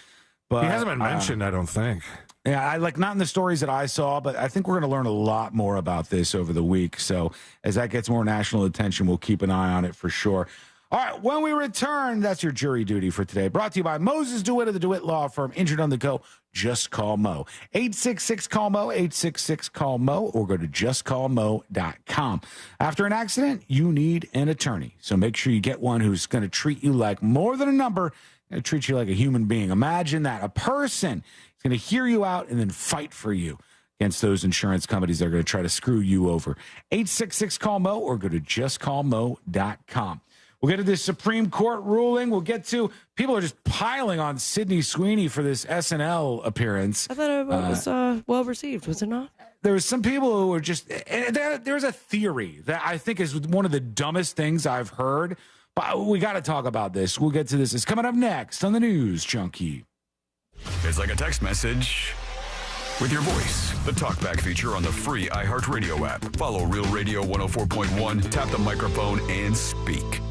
[SPEAKER 1] But
[SPEAKER 3] he hasn't been mentioned, I don't think.
[SPEAKER 1] Yeah, not in the stories that I saw, but I think we're going to learn a lot more about this over the week. So as that gets more national attention, we'll keep an eye on it for sure. All right, when we return, that's your jury duty for today. Brought to you by Moses DeWitt of the DeWitt Law Firm. Injured on the go, just call Mo. 866-CALL-MO, 866-CALL-MO, or go to justcallmo.com. After an accident, you need an attorney. So make sure you get one who's going to treat you like more than a number, going to treat you like a human being. Imagine that. A person is going to hear you out and then fight for you against those insurance companies that are going to try to screw you over. 866-CALL-MO, or go to justcallmo.com. We'll get to this Supreme Court ruling. We'll get to people are just piling on Sydney Sweeney for this SNL appearance.
[SPEAKER 2] I thought it was well received, was it not?
[SPEAKER 1] There was some people who were just, there's a theory that I think is one of the dumbest things I've heard, but we got to talk about this. We'll get to this. It's coming up next on the News Junkie.
[SPEAKER 9] It's like a text message with your voice. The TalkBack feature on the free iHeartRadio app. Follow Real Radio 104.1, tap the microphone, and speak.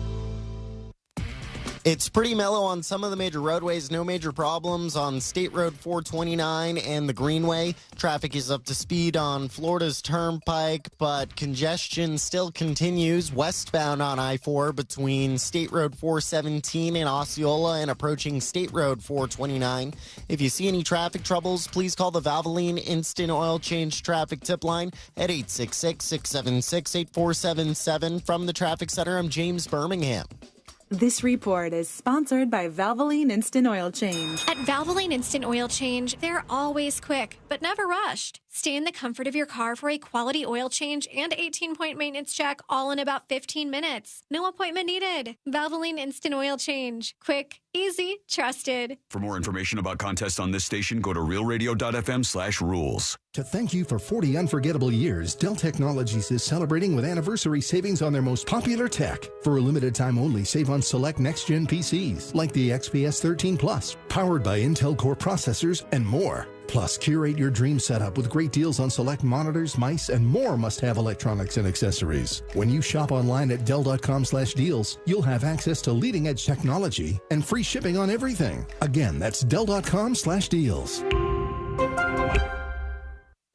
[SPEAKER 4] It's pretty mellow on some of the major roadways. No major problems on State Road 429 and the Greenway. Traffic is up to speed on Florida's Turnpike, but congestion still continues westbound on I-4 between State Road 417 and Osceola and approaching State Road 429. If you see any traffic troubles, please call the Valvoline Instant Oil Change Traffic Tip Line at 866-676-8477. From the Traffic Center, I'm James Birmingham.
[SPEAKER 8] This report is sponsored by Valvoline Instant Oil Change.
[SPEAKER 5] At Valvoline Instant Oil Change, they're always quick, but never rushed. Stay in the comfort of your car for a quality oil change and 18-point maintenance check, all in about 15 minutes. No appointment needed. Valvoline Instant Oil Change. Quick, Easy, trusted.
[SPEAKER 9] For more information about contests on this station, go to realradio.fm/rules.
[SPEAKER 13] To thank you for 40 unforgettable years, Dell Technologies is celebrating with anniversary savings on their most popular tech. For a limited time only, save on select next-gen PCs like the XPS 13 Plus, powered by Intel Core processors and more. Plus, curate your dream setup with great deals on select monitors, mice, and more must-have electronics and accessories. When you shop online at Dell.com/deals, you'll have access to leading-edge technology and free shipping on everything. Again, that's Dell.com/deals.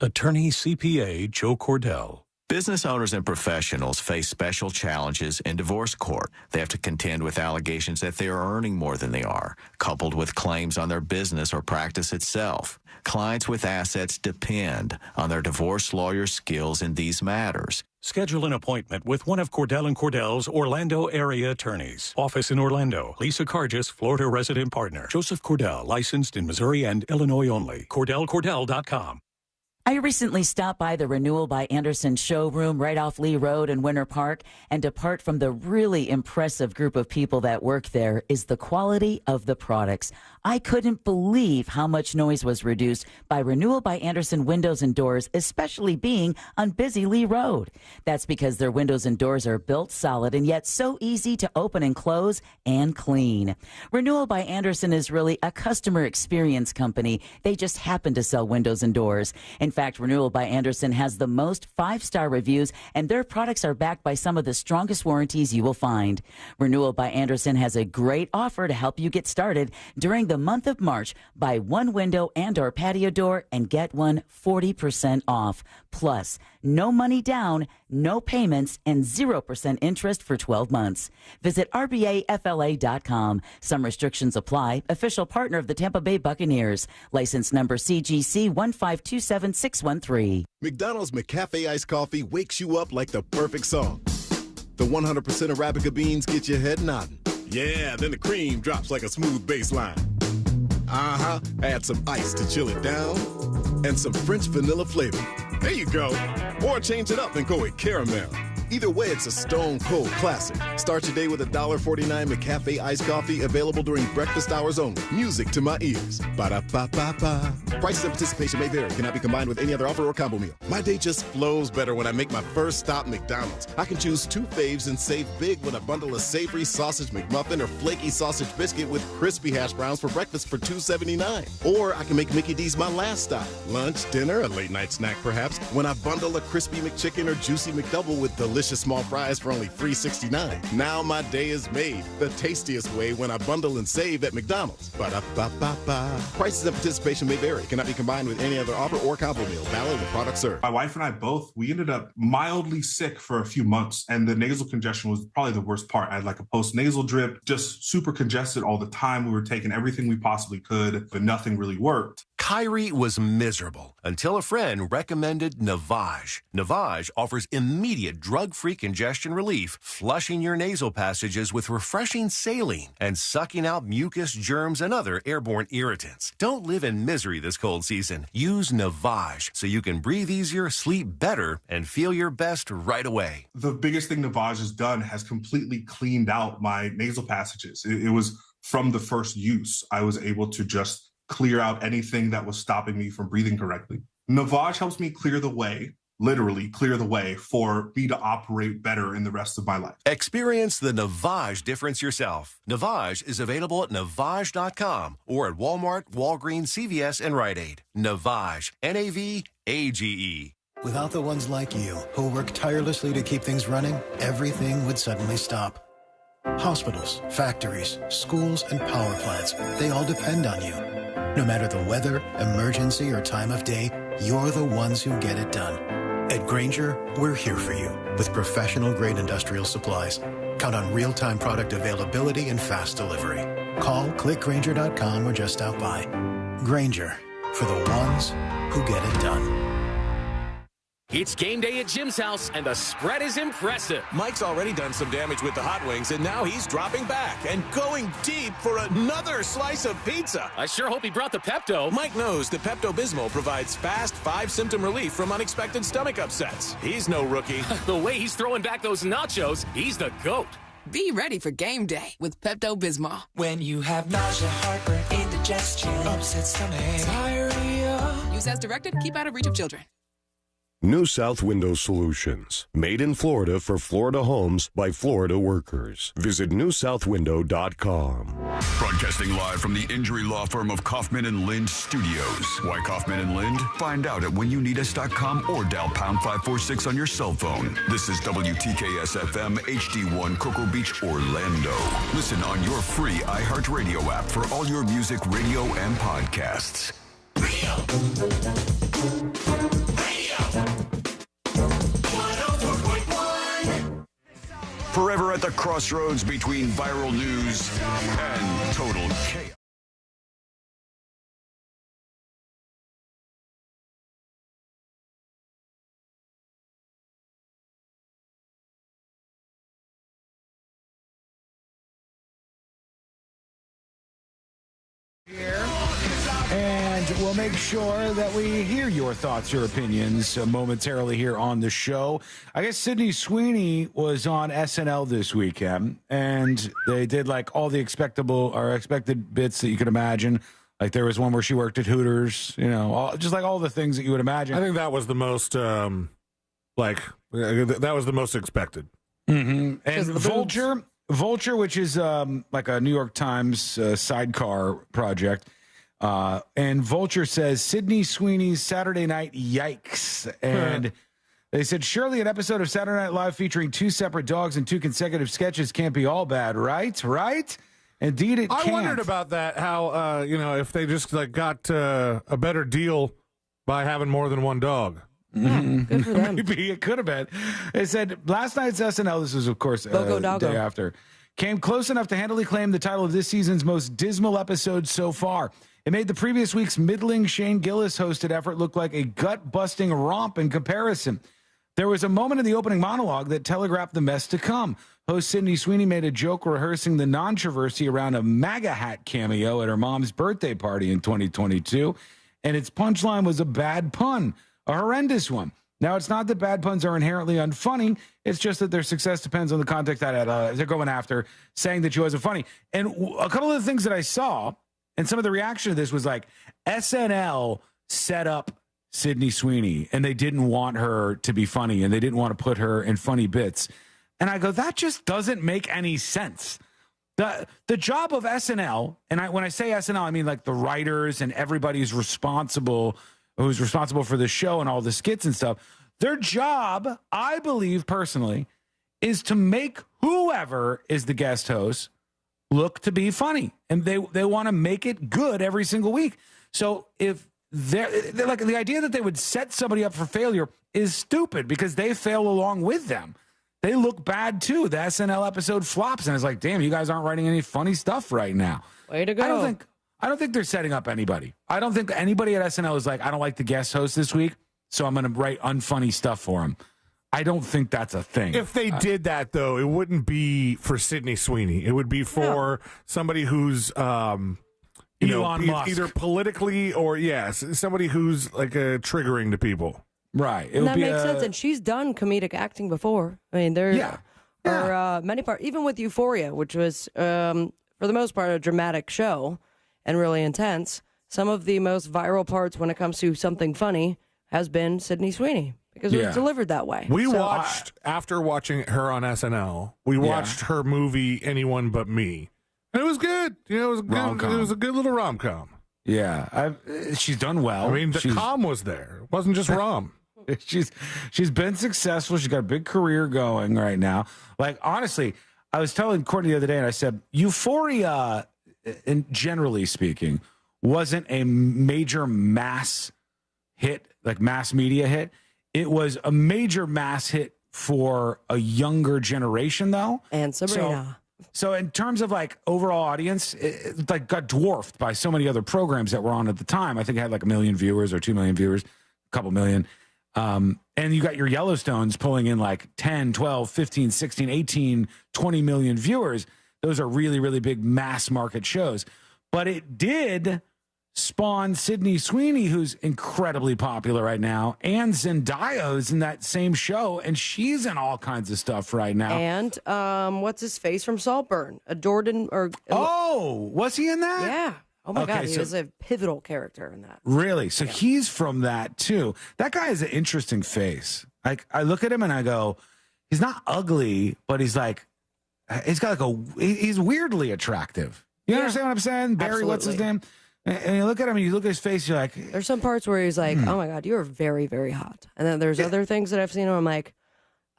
[SPEAKER 30] Attorney CPA Joe Cordell.
[SPEAKER 31] Business owners and professionals face special challenges in divorce court. They have to contend with allegations that they are earning more than they are, coupled with claims on their business or practice itself. Clients with assets depend on their divorce lawyer's skills in these matters.
[SPEAKER 30] Schedule an appointment with one of Cordell & Cordell's Orlando area attorneys. Office in Orlando. Lisa Cargis, Florida resident partner. Joseph Cordell, licensed in Missouri and Illinois only. CordellCordell.com.
[SPEAKER 6] I recently stopped by the Renewal by Andersen showroom right off Lee Road in Winter Park, and apart from the really impressive group of people that work there is the quality of the products. I couldn't believe how much noise was reduced by Renewal by Andersen windows and doors, especially being on busy Lee Road. That's because their windows and doors are built solid and yet so easy to open and close and clean. Renewal by Andersen is really a customer experience company. They just happen to sell windows and doors. In fact, Renewal by Andersen has the most 5-star reviews, and their products are backed by some of the strongest warranties you will find. Renewal by Andersen has a great offer to help you get started during the month of March. Buy one window and or patio door and get one 40% off. Plus, no money down, no payments, and 0% interest for 12 months. Visit RBAFLA.com. Some restrictions apply. Official partner of the Tampa Bay Buccaneers. License number CGC 1527613.
[SPEAKER 10] McDonald's McCafe iced coffee wakes you up like the perfect song. The 100% Arabica beans get your head nodding. Yeah, then the cream drops like a smooth bass line. Add some ice to chill it down, and some French vanilla flavor. There you go. Or change it up and go with caramel. Either way, it's a stone cold classic. Start your day with a $1.49 McCafe iced coffee, available during breakfast hours only. Music to my ears. Ba-da-ba-ba-ba. Prices and participation may vary. Cannot be combined with any other offer or combo meal. My day just flows better when I make my first stop McDonald's. I can choose 2 faves and save big when I bundle a savory sausage McMuffin or flaky sausage biscuit with crispy hash browns for breakfast for $2.79. Or I can make Mickey D's my last stop. Lunch, dinner, a late night snack perhaps, when I bundle a crispy McChicken or juicy McDouble with delicious small fries for only $3.69. Now my day is made the tastiest way when I bundle and save at McDonald's. Ba-da-ba-ba-ba. Prices and participation may vary. Cannot be combined with any other offer or combo meal. Valid with product served.
[SPEAKER 11] My wife and I both, we ended up mildly sick for a few months, and the nasal congestion was probably the worst part. I had like a post-nasal drip, just super congested all the time. We were taking everything we possibly could, but nothing really worked.
[SPEAKER 14] Kyrie was miserable until a friend recommended Navage. Navage offers immediate drug-free congestion relief, flushing your nasal passages with refreshing saline and sucking out mucus, germs, and other airborne irritants. Don't live in misery this cold season. Use Navage so you can breathe easier, sleep better, and feel your best right away.
[SPEAKER 11] The biggest thing Navage has done has completely cleaned out my nasal passages. It was from the first use. I was able to just clear out anything that was stopping me from breathing correctly. Navage helps me clear the way, literally clear the way, for me to operate better in the rest of my life.
[SPEAKER 14] Experience the Navage difference yourself. Navage is available at Navage.com or at Walmart, Walgreens, CVS, and Rite Aid. Navage, N-A-V-A-G-E.
[SPEAKER 17] Without the ones like you, who work tirelessly to keep things running, everything would suddenly stop. Hospitals, factories, schools, and power plants, they all depend on you. No matter the weather, emergency, or time of day, you're the ones who get it done. At Grainger, we're here for you with professional-grade industrial supplies. Count on real-time product availability and fast delivery. Call, click Grainger.com, or just stop by. Grainger, for the ones who get it done.
[SPEAKER 18] It's game day at Jim's house, and the spread is impressive. Mike's already done some damage with the hot wings, and now he's dropping back and going deep for another slice of pizza. I sure hope he brought the Pepto. Mike knows the Pepto-Bismol provides fast 5-symptom relief from unexpected stomach upsets. He's no rookie. The way he's throwing back those nachos, he's the GOAT.
[SPEAKER 7] Be ready for game day with Pepto-Bismol.
[SPEAKER 12] When you have nausea, heartburn, indigestion, upset stomach, diarrhea.
[SPEAKER 7] Use as directed. Keep out of reach of children.
[SPEAKER 15] New South Window Solutions. Made in Florida for Florida homes by Florida workers. Visit newsouthwindow.com.
[SPEAKER 9] Broadcasting live from the injury law firm of Kaufman and Lind Studios. Why Kaufman and Lind? Find out at whenyouneedus.com or dial pound 546 on your cell phone. This is WTKS FM HD1 Cocoa Beach, Orlando. Listen on your free iHeartRadio app for all your music, radio, and podcasts. Forever at the crossroads between viral news and total chaos.
[SPEAKER 1] And we'll make sure that we hear your thoughts, your opinions momentarily here on the show. I guess Sydney Sweeney was on SNL this weekend, and they did like all the expected bits that you could imagine. Like there was one where she worked at Hooters, just like all the things that you would imagine.
[SPEAKER 3] I think that was the most, that was the most expected.
[SPEAKER 1] Mm-hmm. And Vulture, which is like a New York Times sidecar project. And Vulture says Sydney Sweeney's Saturday Night Yikes. And they said, surely an episode of Saturday Night Live featuring two separate dogs and two consecutive sketches can't be all bad, right? Right? Indeed, it can't.
[SPEAKER 3] I wondered about that, how, if they just got a better deal by having more than one dog.
[SPEAKER 1] Mm-hmm.
[SPEAKER 2] Good for them.
[SPEAKER 1] Maybe it could have been. It said last night's SNL, this was, of course, the day after, came close enough to handily claim the title of this season's most dismal episode so far. It made the previous week's middling Shane Gillis hosted effort look like a gut-busting romp in comparison. There was a moment in the opening monologue that telegraphed the mess to come. Host Sydney Sweeney made a joke rehearsing the controversy around a MAGA hat cameo at her mom's birthday party in 2022, and its punchline was a bad pun, a horrendous one. Now, it's not that bad puns are inherently unfunny. It's just that their success depends on the context that they're going after, saying that she wasn't funny. And a couple of the things that I saw, and some of the reaction to this was like, SNL set up Sydney Sweeney, and they didn't want her to be funny, and they didn't want to put her in funny bits. And I go, that just doesn't make any sense. The job of SNL, and when I say SNL, I mean like the writers and everybody who's responsible for the show and all the skits and stuff. Their job, I believe personally, is to make whoever is the guest host look to be funny, and they want to make it good every single week. So if they're like, the idea that they would set somebody up for failure is stupid because they fail along with them. They look bad too. The SNL episode flops, and it's like, damn, you guys aren't writing any funny stuff right now.
[SPEAKER 2] Way to go.
[SPEAKER 1] I don't think they're setting up anybody. I don't think anybody at SNL is like, I don't like the guest host this week, so I'm going to write unfunny stuff for him. I don't think that's a thing.
[SPEAKER 3] If they did that, though, it wouldn't be for Sydney Sweeney. It would be for somebody who's, either politically or, somebody who's like triggering to people.
[SPEAKER 1] Right.
[SPEAKER 2] And that makes sense. And she's done comedic acting before. I mean, there are many parts, even with Euphoria, which was, for the most part, a dramatic show and really intense. Some of the most viral parts when it comes to something funny has been Sydney Sweeney. Because it was delivered that way.
[SPEAKER 3] We watched, after watching her on SNL, we watched her movie Anyone But Me. And it was good. It was good.
[SPEAKER 1] Rom-com.
[SPEAKER 3] It was a good little rom-com.
[SPEAKER 1] Yeah. She's done well.
[SPEAKER 3] I mean, the calm was there. It wasn't just rom.
[SPEAKER 1] She's been successful. She's got a big career going right now. Like, honestly, I was telling Courtney the other day, and I said, Euphoria, generally speaking, wasn't a major mass hit, like mass media hit. It was a major mass hit for a younger generation, though.
[SPEAKER 2] And Sabrina.
[SPEAKER 1] So in terms of like overall audience, it like got dwarfed by so many other programs that were on at the time. I think it had like 1 million viewers or 2 million viewers, a couple million. And you got your Yellowstones pulling in like 10, 12, 15, 16, 18, 20 million viewers. Those are really, really big mass market shows. But it did spawned Sydney Sweeney, who's incredibly popular right now, and Zendaya is in that same show, and she's in all kinds of stuff right now.
[SPEAKER 2] And what's his face from Saltburn?
[SPEAKER 1] Was he in that?
[SPEAKER 2] Yeah. Oh my God, he
[SPEAKER 1] so-
[SPEAKER 2] was a pivotal character in that.
[SPEAKER 1] Really? So he's from that too. That guy has an interesting face. Like I look at him and I go, he's not ugly, but he's like, he's got like he's weirdly attractive. You understand what I'm saying? Barry, what's his name? And you look at him and you look at his face, you're like,
[SPEAKER 2] there's some parts where he's like, oh my God, you are very, very hot. And then there's other things that I've seen where I'm like,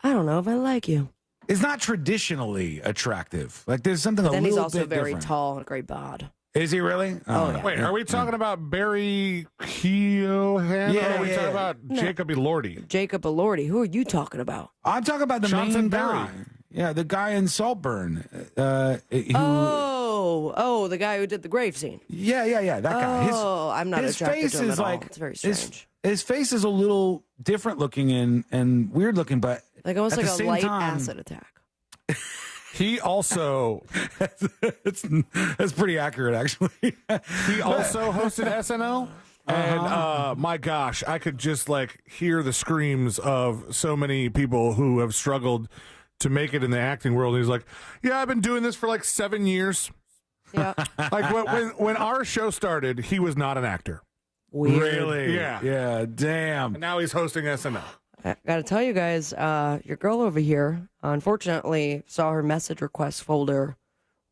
[SPEAKER 2] I don't know if I like you.
[SPEAKER 1] It's not traditionally attractive. Like there's something
[SPEAKER 2] But then
[SPEAKER 1] a
[SPEAKER 2] he's
[SPEAKER 1] little
[SPEAKER 2] also
[SPEAKER 1] bit
[SPEAKER 2] very
[SPEAKER 1] different.
[SPEAKER 2] tall and a great bod.
[SPEAKER 1] Is he really?
[SPEAKER 2] Oh, yeah.
[SPEAKER 3] Wait, are we talking about Barry Keoghan?
[SPEAKER 1] Yeah,
[SPEAKER 3] or are we talking about Jacob Elordi?
[SPEAKER 2] Jacob Elordi. Who are you talking about?
[SPEAKER 1] I'm talking about the
[SPEAKER 3] Johnson
[SPEAKER 1] main
[SPEAKER 3] Barry.
[SPEAKER 1] guy. Yeah, the guy in Saltburn.
[SPEAKER 2] The guy who did the grave scene.
[SPEAKER 1] Yeah, that guy.
[SPEAKER 2] I'm not
[SPEAKER 1] his
[SPEAKER 2] attracted
[SPEAKER 1] face
[SPEAKER 2] to him
[SPEAKER 1] is
[SPEAKER 2] at all.
[SPEAKER 1] like
[SPEAKER 2] It's very strange.
[SPEAKER 1] His face is a little different looking and weird looking, but
[SPEAKER 2] Like almost
[SPEAKER 1] at
[SPEAKER 2] like
[SPEAKER 1] the
[SPEAKER 2] a
[SPEAKER 1] same
[SPEAKER 2] light
[SPEAKER 1] time,
[SPEAKER 2] acid attack.
[SPEAKER 3] He also
[SPEAKER 1] that's pretty accurate, actually.
[SPEAKER 3] he also hosted SNL. And my gosh, I could just like hear the screams of so many people who have struggled to make it in the acting world. He's like, yeah, I've been doing this for like 7 years.
[SPEAKER 2] Yeah.
[SPEAKER 3] Like when our show started, he was not an actor.
[SPEAKER 2] Weird.
[SPEAKER 1] Really?
[SPEAKER 3] Yeah.
[SPEAKER 1] Yeah, damn.
[SPEAKER 3] And now he's hosting SNL.
[SPEAKER 2] I gotta tell you guys, your girl over here, unfortunately, saw her message request folder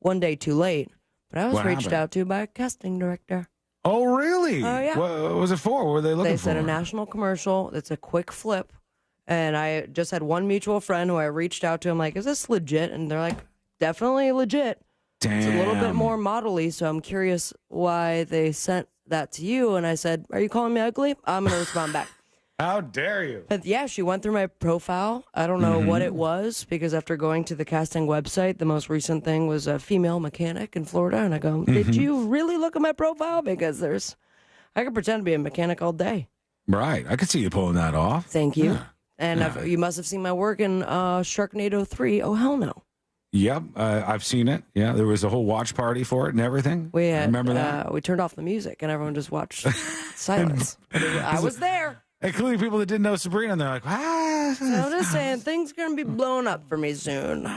[SPEAKER 2] one day too late. But I was
[SPEAKER 1] What
[SPEAKER 2] reached
[SPEAKER 1] happened?
[SPEAKER 2] out to by a casting director.
[SPEAKER 1] Oh, really?
[SPEAKER 2] Oh, yeah.
[SPEAKER 1] What was it for? What were they looking
[SPEAKER 2] They
[SPEAKER 1] for?
[SPEAKER 2] said a national commercial. It's a quick flip. And I just had one mutual friend who I reached out to. I'm like, is this legit? And they're like, definitely legit.
[SPEAKER 1] Damn.
[SPEAKER 2] It's a little bit more modelly, so I'm curious why they sent that to you. And I said, are you calling me ugly? I'm going to respond back.
[SPEAKER 1] How dare you?
[SPEAKER 2] But yeah, she went through my profile. I don't know what it was, because after going to the casting website, the most recent thing was a female mechanic in Florida. And I go, did you really look at my profile? Because I could pretend to be a mechanic all day.
[SPEAKER 1] Right. I could see you pulling that off.
[SPEAKER 2] Thank you.
[SPEAKER 1] Yeah.
[SPEAKER 2] And you must have seen my work in Sharknado 3. Oh, hell no.
[SPEAKER 1] Yep, I've seen it. Yeah, there was a whole watch party for it and everything.
[SPEAKER 2] We had,
[SPEAKER 1] remember that?
[SPEAKER 2] we turned off the music and everyone just watched silence. I was there.
[SPEAKER 1] Including people that didn't know Sabrina, and they're like, ah.
[SPEAKER 2] So I'm just saying, things are going to be blown up for me soon.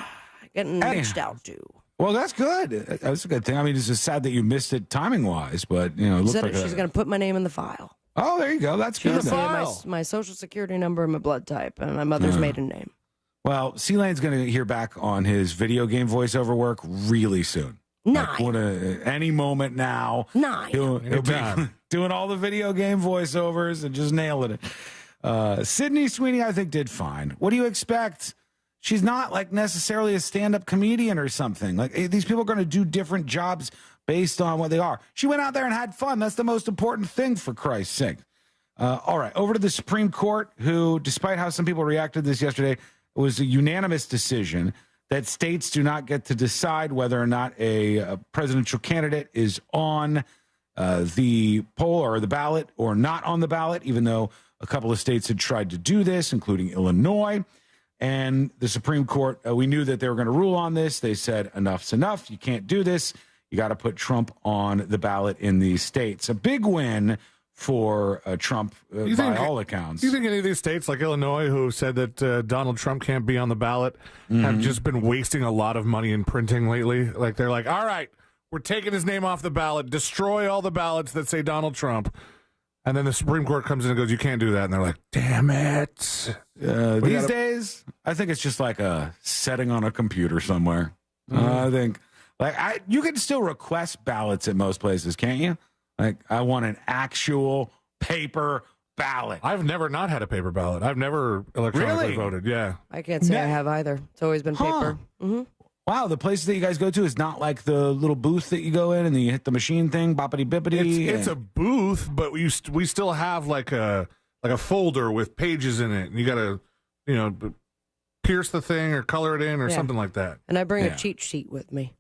[SPEAKER 2] Getting reached out to.
[SPEAKER 1] Well, that's good. That's a good thing. I mean, it's just sad that you missed it timing-wise, but, you know, it
[SPEAKER 2] She
[SPEAKER 1] looked
[SPEAKER 2] said
[SPEAKER 1] like
[SPEAKER 2] she's going to put my name in the file.
[SPEAKER 1] Oh, there you go. That's
[SPEAKER 2] She
[SPEAKER 1] good.
[SPEAKER 2] just said my social security number and my blood type and my mother's maiden name.
[SPEAKER 1] Well, C-Lane's going to hear back on his video game voiceover work really soon. Like, any moment now. He'll be doing all the video game voiceovers and just nailing it. Sydney Sweeney, I think, did fine. What do you expect? She's not like necessarily a stand-up comedian or something. Like these people are going to do different jobs based on what they are. She went out there and had fun. That's the most important thing, for Christ's sake. All right, over to the Supreme Court, who, despite how some people reacted to this yesterday, it was a unanimous decision that states do not get to decide whether or not a presidential candidate is on the poll or the ballot or not on the ballot, even though a couple of states had tried to do this, including Illinois. And the Supreme Court, we knew that they were going to rule on this. They said, enough's enough. You can't do this. You got to put Trump on the ballot in these states. A big win for Trump by all accounts.
[SPEAKER 3] Do you think any of these states, like Illinois, who said that Donald Trump can't be on the ballot, have just been wasting a lot of money in printing lately? Like, they're like, all right, we're taking his name off the ballot, destroy all the ballots that say Donald Trump. And then the Supreme Court comes in and goes, you can't do that. And they're like, damn it.
[SPEAKER 1] These days, I think it's just like a setting on a computer somewhere. I think you can still request ballots at most places, can't you? Like, I want an actual paper ballot.
[SPEAKER 3] I've never not had a paper ballot. I've never electronically voted. Yeah.
[SPEAKER 2] I can't say I have either. It's always been paper.
[SPEAKER 1] Wow, the places that you guys go to is not like the little booth that you go in and then you hit the machine thing, boppity bippity.
[SPEAKER 3] It's a booth, but we still have like a folder with pages in it, and you got to, pierce the thing or color it in or something like that.
[SPEAKER 2] And I bring a cheat sheet with me.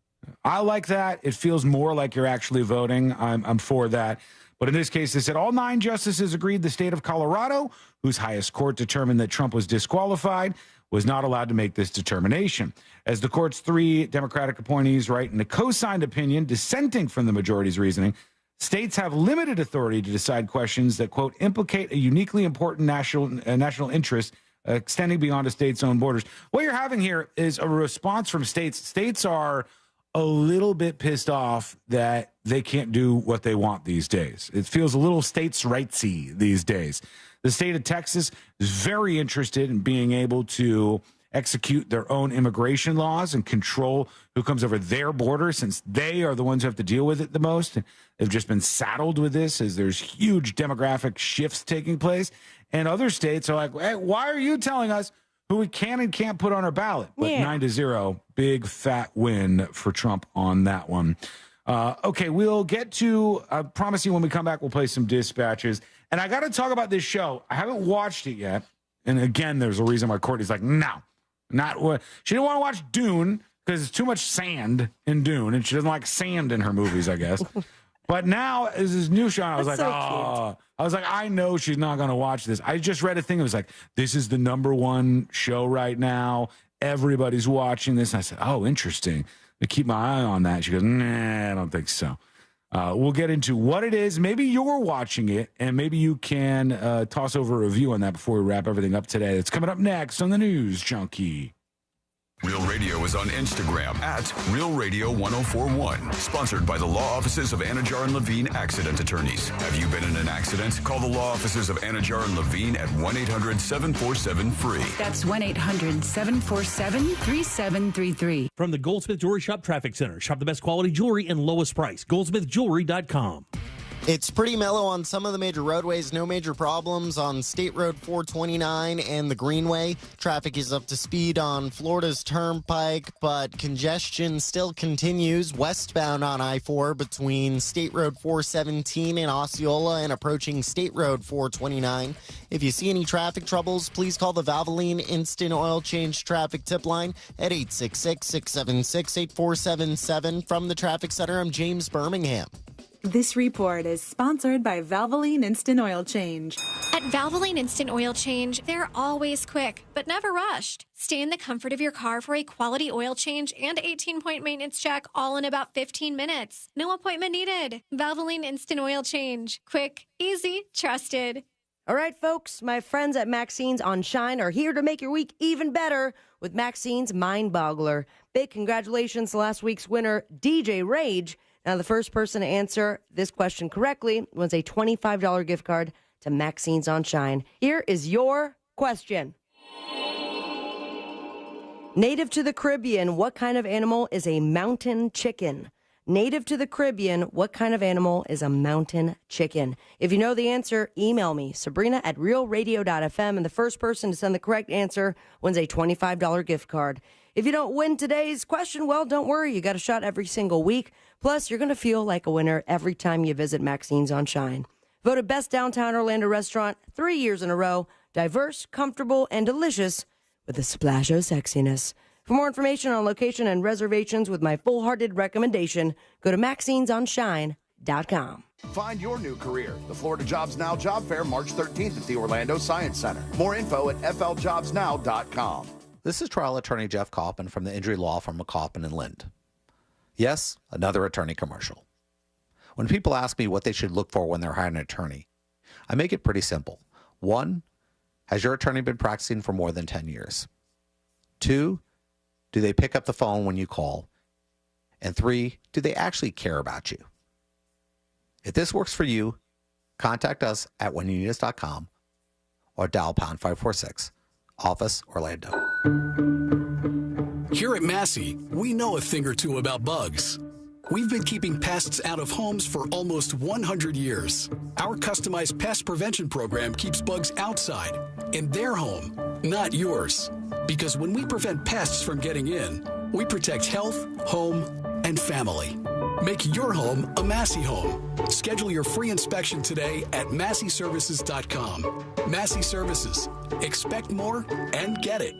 [SPEAKER 1] I like that. It feels more like you're actually voting. I'm for that. But in this case, they said all 9 justices agreed the state of Colorado, whose highest court determined that Trump was disqualified, was not allowed to make this determination. As the court's 3 Democratic appointees write in a co-signed opinion dissenting from the majority's reasoning, states have limited authority to decide questions that, quote, implicate a uniquely important national interest extending beyond a state's own borders. What you're having here is a response from states. States are a little bit pissed off that they can't do what they want these days. It feels a little states' rightsy these days. The state of Texas is very interested in being able to execute their own immigration laws and control who comes over their border, since they are the ones who have to deal with it the most. They've just been saddled with this as there's huge demographic shifts taking place. And other states are like, hey, why are you telling us who we can and can't put on our ballot? But 9-0, big fat win for Trump on that one. Okay, we'll get to, I promise you when we come back, we'll play some dispatches. And I got to talk about this show. I haven't watched it yet. And again, there's a reason why Courtney's like, no, not what. She didn't want to watch Dune because it's too much sand in Dune. And she doesn't like sand in her movies, I guess. But now, as this new show, I was I know she's not going to watch this. I just read a thing. It was like, this is the #1 show right now. Everybody's watching this. And I said, oh, interesting. I keep my eye on that. She goes, nah, I don't think so. We'll get into what it is. Maybe you're watching it, and maybe you can toss over a review on that before we wrap everything up today. It's coming up next on the News Junkie.
[SPEAKER 9] Real Radio is on Instagram at Real Radio 1041. Sponsored by the law offices of Anajar and Levine Accident Attorneys. Have you been in an accident? Call the law offices of Anajar and Levine at 1-800-747-FREE.
[SPEAKER 16] That's 1-800-747-3733.
[SPEAKER 19] From the Goldsmith Jewelry Shop Traffic Center. Shop the best quality jewelry and lowest price. GoldsmithJewelry.com.
[SPEAKER 4] It's pretty mellow on some of the major roadways. No major problems on State Road 429 and the Greenway. Traffic is up to speed on Florida's Turnpike, but congestion still continues westbound on I-4 between State Road 417 and Osceola and approaching State Road 429. If you see any traffic troubles, please call the Valvoline Instant Oil Change Traffic Tip Line at 866-676-8477. From the Traffic Center, I'm James Birmingham.
[SPEAKER 8] This report is sponsored by Valvoline Instant Oil Change.
[SPEAKER 5] At Valvoline Instant Oil Change, they're always quick, but never rushed. Stay in the comfort of your car for a quality oil change and 18-point maintenance check, all in about 15 minutes. No appointment needed. Valvoline Instant Oil Change. Quick, easy, trusted.
[SPEAKER 2] All right, folks, my friends at Maxine's on Shine are here to make your week even better with Maxine's Mind Boggler. Big congratulations to last week's winner, DJ Rage. Now, the first person to answer this question correctly wins a $25 gift card to Maxine's on Shine. Here is your question. Native to the Caribbean, what kind of animal is a mountain chicken? Native to the Caribbean, what kind of animal is a mountain chicken? If you know the answer, email me, Sabrina@realradio.fm, and the first person to send the correct answer wins a $25 gift card. If you don't win today's question, well, don't worry. You got a shot every single week. Plus, you're going to feel like a winner every time you visit Maxine's on Shine. Voted Best Downtown Orlando Restaurant 3 years in a row. Diverse, comfortable, and delicious with a splash of sexiness. For more information on location and reservations with my full-hearted recommendation, go to Maxine'sOnShine.com.
[SPEAKER 32] Find your new career. The Florida Jobs Now Job Fair, March 13th at the Orlando Science Center. More info at FLJobsNow.com.
[SPEAKER 20] This is trial attorney Jeff Kaufman from the injury law firm of Kaufman & Lind. Yes, another attorney commercial. When people ask me what they should look for when they're hiring an attorney, I make it pretty simple. 1, has your attorney been practicing for more than 10 years? 2, do they pick up the phone when you call? And 3, do they actually care about you? If this works for you, contact us at whenyouneedus.com or dial pound 546. Office, Orlando.
[SPEAKER 21] Here at Massey, we know a thing or two about bugs. We've been keeping pests out of homes for almost 100 years. Our customized pest prevention program keeps bugs outside, in their home, not yours. Because when we prevent pests from getting in, we protect health, home, and family. Make your home a Massey home. Schedule your free inspection today at MasseyServices.com. Massey Services. Expect more and get it.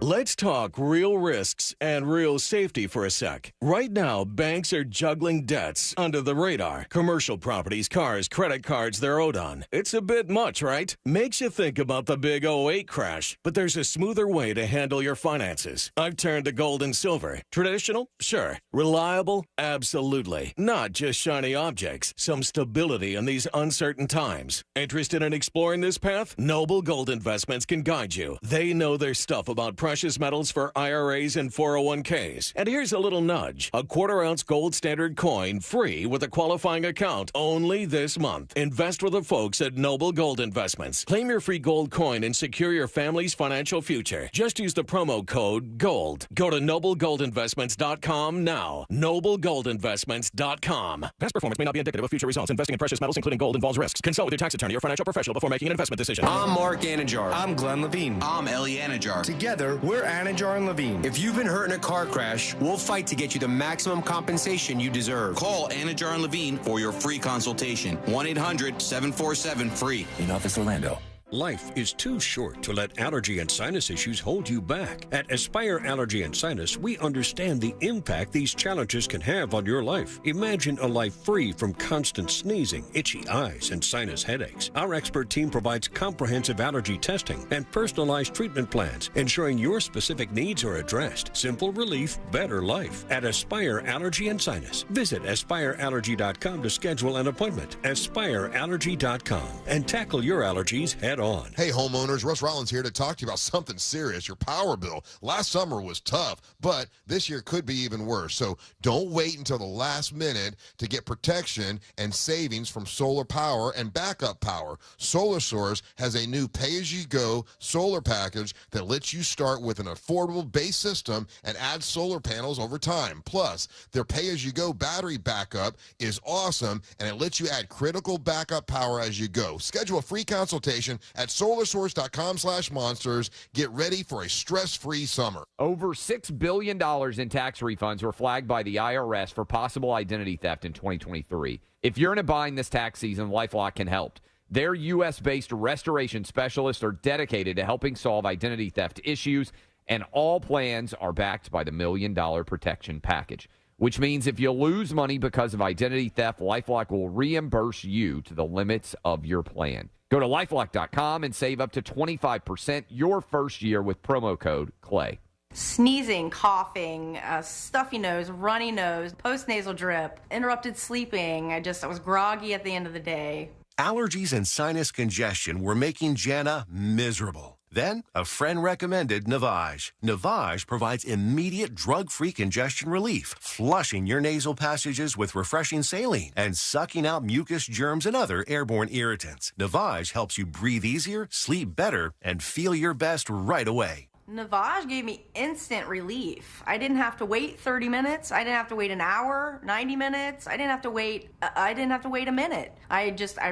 [SPEAKER 18] Let's talk real risks and real safety for a sec. Right now, banks are juggling debts under the radar. Commercial properties, cars, credit cards they're owed on. It's a bit much, right? Makes you think about the big 08 crash. But there's a smoother way to handle your finances. I've turned to gold and silver. Traditional? Sure. Reliable? Absolutely. Not just shiny objects. Some stability in these uncertain times. Interested in exploring this path? Noble Gold Investments can guide you. They know their stuff about precious metals for IRAs and 401ks. And here's a little nudge. A quarter-ounce gold standard coin free with a qualifying account only this month. Invest with the folks at Noble Gold Investments. Claim your free gold coin and secure your family's financial future. Just use the promo code GOLD. Go to noblegoldinvestments.com now. noblegoldinvestments.com. Past performance may not be indicative of future results. Investing in precious metals, including gold, involves risks. Consult with your tax attorney or financial professional before making an investment decision.
[SPEAKER 13] I'm Mark Anajar. I'm Glenn Levine. I'm Ellie Anajar. Together, we're Anajar and Levine. If you've been hurt in a car crash, we'll fight to get you the maximum compensation you deserve. Call Anajar and Levine for your free consultation. 1-800-747-FREE.
[SPEAKER 16] In Office Orlando. Life is too short to let allergy and sinus issues hold you back. At Aspire Allergy and Sinus, we understand the impact these challenges can have on your life. Imagine a life free from constant sneezing, itchy eyes, and sinus headaches. Our expert team provides comprehensive allergy testing and personalized treatment plans, ensuring your specific needs are addressed. Simple relief, better life. At Aspire Allergy and Sinus. Visit AspireAllergy.com to schedule an appointment. AspireAllergy.com and tackle your allergies head on.
[SPEAKER 22] Hey homeowners, Russ Rollins here to talk to you about something serious, your power bill. Last summer was tough, but this year could be even worse. So don't wait until the last minute to get protection and savings from solar power and backup power. Solar Source has a new pay-as-you-go solar package that lets you start with an affordable base system and add solar panels over time. Plus, their pay-as-you-go battery backup is awesome, and it lets you add critical backup power as you go. Schedule a free consultation at solarsource.com/monsters. Get ready for a stress-free summer.
[SPEAKER 23] Over $6 billion in tax refunds were flagged by the IRS for possible identity theft in 2023. If you're in a bind this tax season, LifeLock can help. Their U.S.-based restoration specialists are dedicated to helping solve identity theft issues, and all plans are backed by the $1 Million Protection Package, which means if you lose money because of identity theft, LifeLock will reimburse you to the limits of your plan. Go to LifeLock.com and save up to 25% your first year with promo code CLAY.
[SPEAKER 24] Sneezing, coughing, stuffy nose, runny nose, postnasal drip, interrupted sleeping. I was groggy at the end of the day.
[SPEAKER 14] Allergies and sinus congestion were making Jana miserable. Then, a friend recommended Navage. Navage provides immediate drug-free congestion relief, flushing your nasal passages with refreshing saline and sucking out mucus, germs, and other airborne irritants. Navage helps you breathe easier, sleep better, and feel your best right away.
[SPEAKER 24] Navage gave me instant relief. I didn't have to wait 30 minutes. I didn't have to wait an hour, 90 minutes. I didn't have to wait a minute. I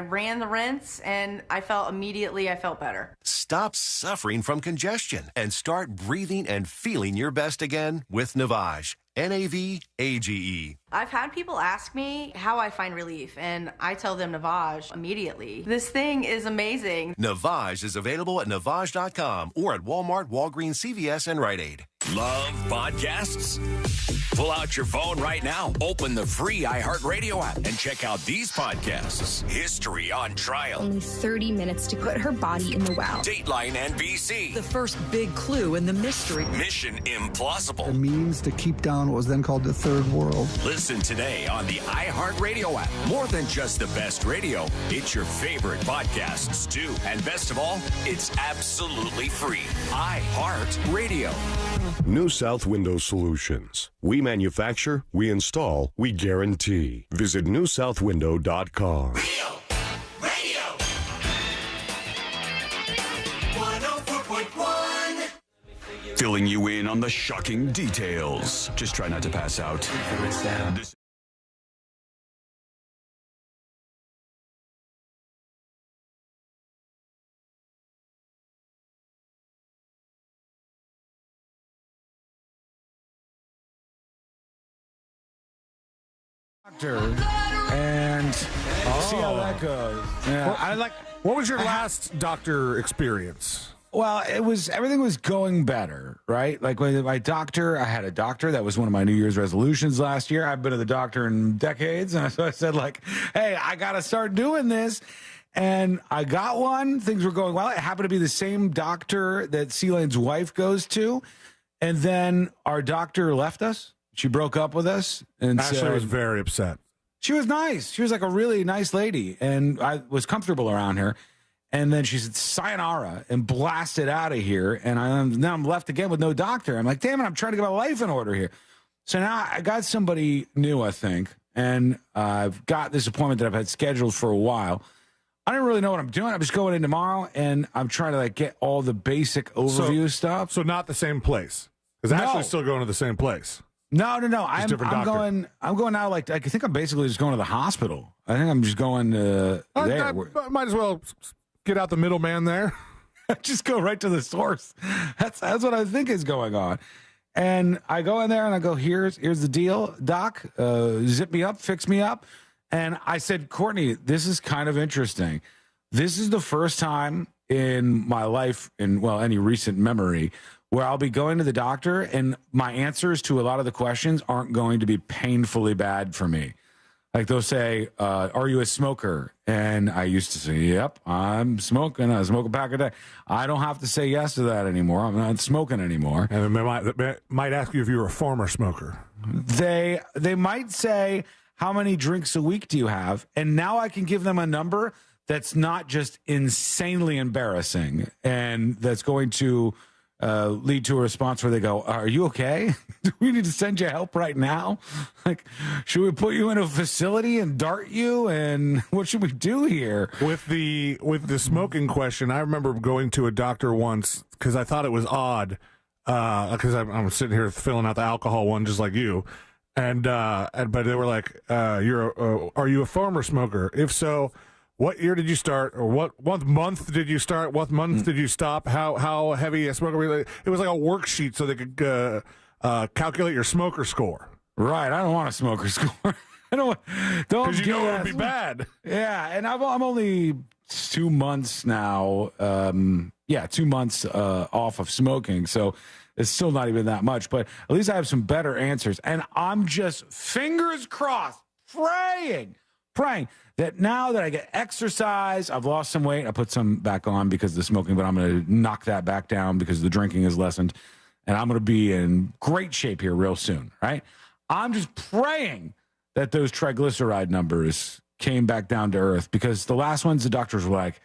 [SPEAKER 24] ran the rinse and I felt better.
[SPEAKER 14] Stop suffering from congestion and start breathing and feeling your best again with Navage. Navage.
[SPEAKER 24] I've had people ask me how I find relief, and I tell them Navage immediately. This thing is amazing.
[SPEAKER 14] Navage is available at Navage.com or at Walmart, Walgreens, CVS, and Rite Aid.
[SPEAKER 25] Love podcasts? Pull out your phone right now. Open the free iHeartRadio app and check out these podcasts. History on Trial.
[SPEAKER 26] Only 30 minutes to put her body in the wow.
[SPEAKER 25] Dateline NBC.
[SPEAKER 27] The first big clue in the mystery.
[SPEAKER 25] Mission Implausible.
[SPEAKER 28] The means to keep down what was then called the Third World.
[SPEAKER 25] Listen today on the iHeartRadio app. More than just the best radio, it's your favorite podcasts too. And best of all, it's absolutely free. iHeartRadio.
[SPEAKER 15] New South Window Solutions. We manufacture, we install, we guarantee. Visit newsouthwindow.com.
[SPEAKER 12] Radio. 104.1.
[SPEAKER 9] Filling you in on the shocking details. Just try not to pass out.
[SPEAKER 1] And see how that goes. Yeah,
[SPEAKER 3] What was your last doctor experience?
[SPEAKER 1] Well, everything was going better, right? Like with my doctor, I had a doctor. That was one of my New Year's resolutions last year. I've been to the doctor in decades. And so I said, like, hey, I got to start doing this. And I got one. Things were going well. It happened to be the same doctor that C-Lane's wife goes to. And then our doctor left us. She broke up with us. And
[SPEAKER 3] Ashley was very upset.
[SPEAKER 1] She was nice. She was like a really nice lady. And I was comfortable around her. And then she said, sayonara, and blasted out of here. And now I'm left again with no doctor. I'm like, damn it, I'm trying to get my life in order here. So now I got somebody new, I think. And I've got this appointment that I've had scheduled for a while. I don't really know what I'm doing. I'm just going in tomorrow, and I'm trying to like get all the basic overview stuff.
[SPEAKER 3] So not the same place. Because Ashley's still going to the same place.
[SPEAKER 1] No. I'm going now. Like I think I'm basically just going to the hospital. I think I'm just going there.
[SPEAKER 3] Might as well get out the middleman there.
[SPEAKER 1] Just go right to the source. That's what I think is going on. And I go in there and I go, here's the deal, doc. Zip me up, fix me up. And I said, Courtney, this is kind of interesting. This is the first time in my life, in any recent memory, where I'll be going to the doctor and my answers to a lot of the questions aren't going to be painfully bad for me. Like they'll say, are you a smoker? And I used to say, yep, I'm smoking. I smoke a pack a day. I don't have to say yes to that anymore. I'm not smoking anymore.
[SPEAKER 3] And they might ask you if you're a former smoker.
[SPEAKER 1] They might say, how many drinks a week do you have? And now I can give them a number that's not just insanely embarrassing and that's going to lead to a response where they go, are you okay? Do we need to send you help right now? Like, should we put you in a facility and dart you? And what should we do here?
[SPEAKER 3] With the smoking question, I remember going to a doctor once because I thought it was odd because I'm sitting here filling out the alcohol one just like you. But they were like, are you a former smoker? If so, what year did you start, or what month did you start? What month did you stop? How heavy a smoker were you? It was like a worksheet so they could calculate your smoker score.
[SPEAKER 1] Right. I don't want a smoker score. I don't.
[SPEAKER 3] Because you know it would be bad.
[SPEAKER 1] Yeah, and I'm only 2 months now. 2 months off of smoking, so it's still not even that much. But at least I have some better answers, and I'm just fingers crossed, praying that now that I get exercise, I've lost some weight. I put some back on because of the smoking, but I'm going to knock that back down because the drinking is lessened. And I'm going to be in great shape here real soon, right? I'm just praying that those triglyceride numbers came back down to earth because the last ones, the doctors were like,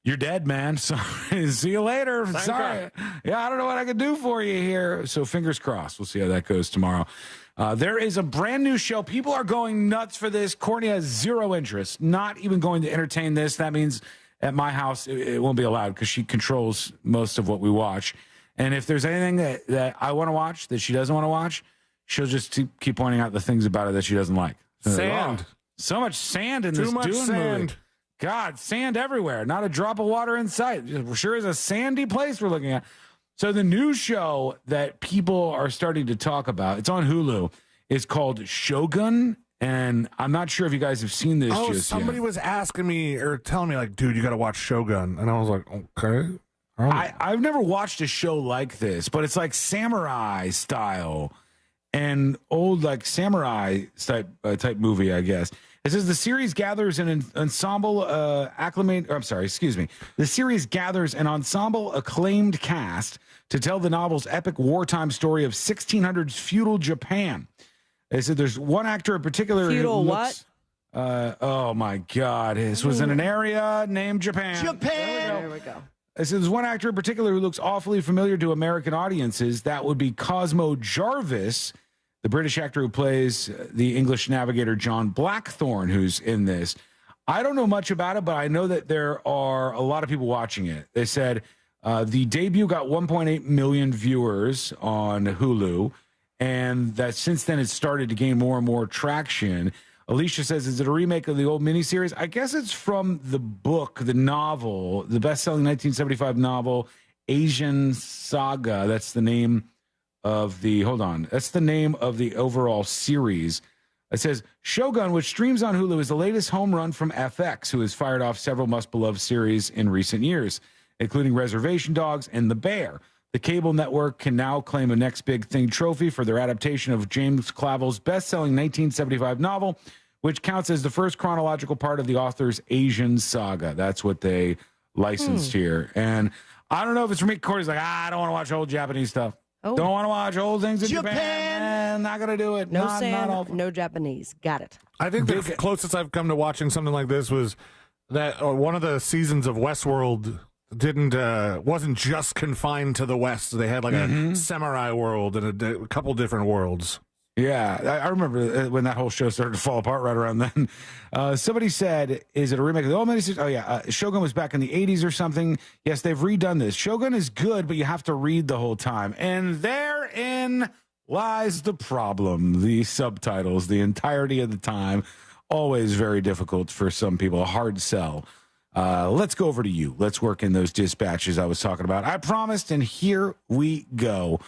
[SPEAKER 1] you're dead, man. So, see you later. Sorry. Yeah, I don't know what I can do for you here. So fingers crossed. We'll see how that goes tomorrow. There is a brand new show. People are going nuts for this. Courtney has zero interest, not even going to entertain this. That means at my house, it won't be allowed because she controls most of what we watch. And if there's anything that I want to watch that she doesn't want to watch, she'll just keep pointing out the things about it that she doesn't like.
[SPEAKER 3] Sand.
[SPEAKER 1] So much sand in this Dune movie. God, sand everywhere. Not a drop of water in sight. It sure is a sandy place we're looking at. So the new show that people are starting to talk about, it's on Hulu, is called Shogun. And I'm not sure if you guys have seen this just
[SPEAKER 3] somebody
[SPEAKER 1] yet.
[SPEAKER 3] was asking me or telling me, like, dude, you got to watch Shogun. And I was like, okay.
[SPEAKER 1] I've never watched a show like this, but it's like samurai style and old like samurai type movie, I guess. It says the series gathers an ensemble The series gathers an ensemble acclaimed cast to tell the novel's epic wartime story of 1600s feudal Japan. They said there's one actor in particular.
[SPEAKER 2] Feudal what?
[SPEAKER 1] Oh my God! This was in an area named Japan.
[SPEAKER 2] There we go.
[SPEAKER 1] It says there's one actor in particular who looks awfully familiar to American audiences. That would be Cosmo Jarvis, the British actor who plays the English navigator John Blackthorne, who's in this. I don't know much about it, but I know that there are a lot of people watching it. They said the debut got 1.8 million viewers on Hulu, and that since then it's started to gain more and more traction. Alicia says, is it a remake of the old miniseries? I guess it's from the book, the novel, the best-selling 1975 novel, Asian Saga. That's the name of the, that's the name of the overall series. It says, Shogun, which streams on Hulu, is the latest home run from FX, who has fired off several must-beloved series in recent years. including Reservation Dogs and The Bear. The cable network can now claim a Next Big Thing trophy for their adaptation of James Clavell's best-selling 1975 novel, which counts as the first chronological part of the author's Asian saga. That's what they licensed here. And I don't know if it's for me. Corey's like, I don't want to watch old Japanese stuff.
[SPEAKER 2] Oh.
[SPEAKER 1] Don't want to watch old things in Japan. Not going to do it.
[SPEAKER 2] No
[SPEAKER 1] not,
[SPEAKER 2] sand,
[SPEAKER 1] not
[SPEAKER 2] no Japanese. Got it.
[SPEAKER 3] I think the closest I've come to watching something like this was that one of the seasons of Westworld wasn't just confined to the West. They had like a samurai world and a couple different worlds.
[SPEAKER 1] Yeah, I remember when that whole show started to fall apart right around then. Somebody said, is it a remake of the old miniseries? Oh, yeah. Shogun was back in the 80s or something. Yes, they've redone this. Shogun is good, but you have to read the whole time. And therein lies the problem. The subtitles, the entirety of the time, always very difficult for some people. A hard sell. Let's go over to you. Let's work in those dispatches I was talking about. I promised, and here we go.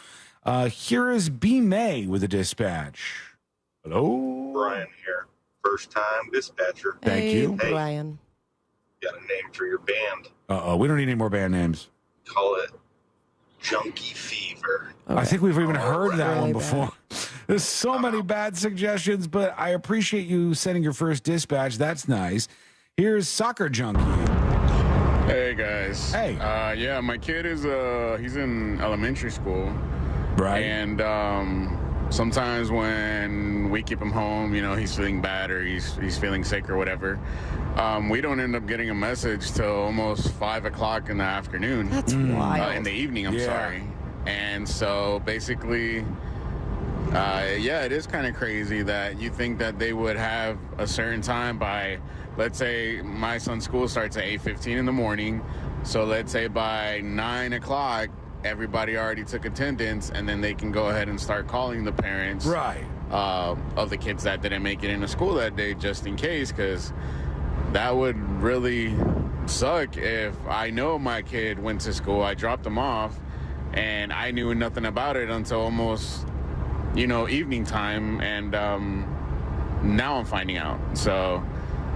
[SPEAKER 1] Here is B. May with a dispatch. Hello?
[SPEAKER 4] Brian here. First time dispatcher.
[SPEAKER 1] Thank you.
[SPEAKER 4] Hey,
[SPEAKER 2] Brian.
[SPEAKER 4] got a name for your band.
[SPEAKER 1] Uh-oh, we don't need any more band names.
[SPEAKER 4] Call it Junkie Fever.
[SPEAKER 1] I think we've even heard that
[SPEAKER 4] Really
[SPEAKER 1] one
[SPEAKER 4] bad.
[SPEAKER 1] before. There's so many bad suggestions, but I appreciate you sending your first dispatch. That's nice. Here's Soccer Junkie.
[SPEAKER 5] Hey guys.
[SPEAKER 1] Hey.
[SPEAKER 5] Yeah, my kid is he's in elementary school.
[SPEAKER 1] Right.
[SPEAKER 5] And sometimes when we keep him home, he's feeling bad or he's feeling sick or whatever. We don't end up getting a message till almost 5 o'clock in the afternoon.
[SPEAKER 2] That's wild.
[SPEAKER 5] In the evening, I'm
[SPEAKER 1] Yeah.
[SPEAKER 5] sorry. And so basically, it is kind of crazy that you think that they would have a certain time by, let's say my son's school starts at 8:15 in the morning. So let's say by 9 o'clock, everybody already took attendance, and then they can go ahead and start calling the parents of the kids that didn't make it into school that day, just in case, because that would really suck if I know my kid went to school, I dropped him off, and I knew nothing about it until almost, evening time, and now I'm finding out. So,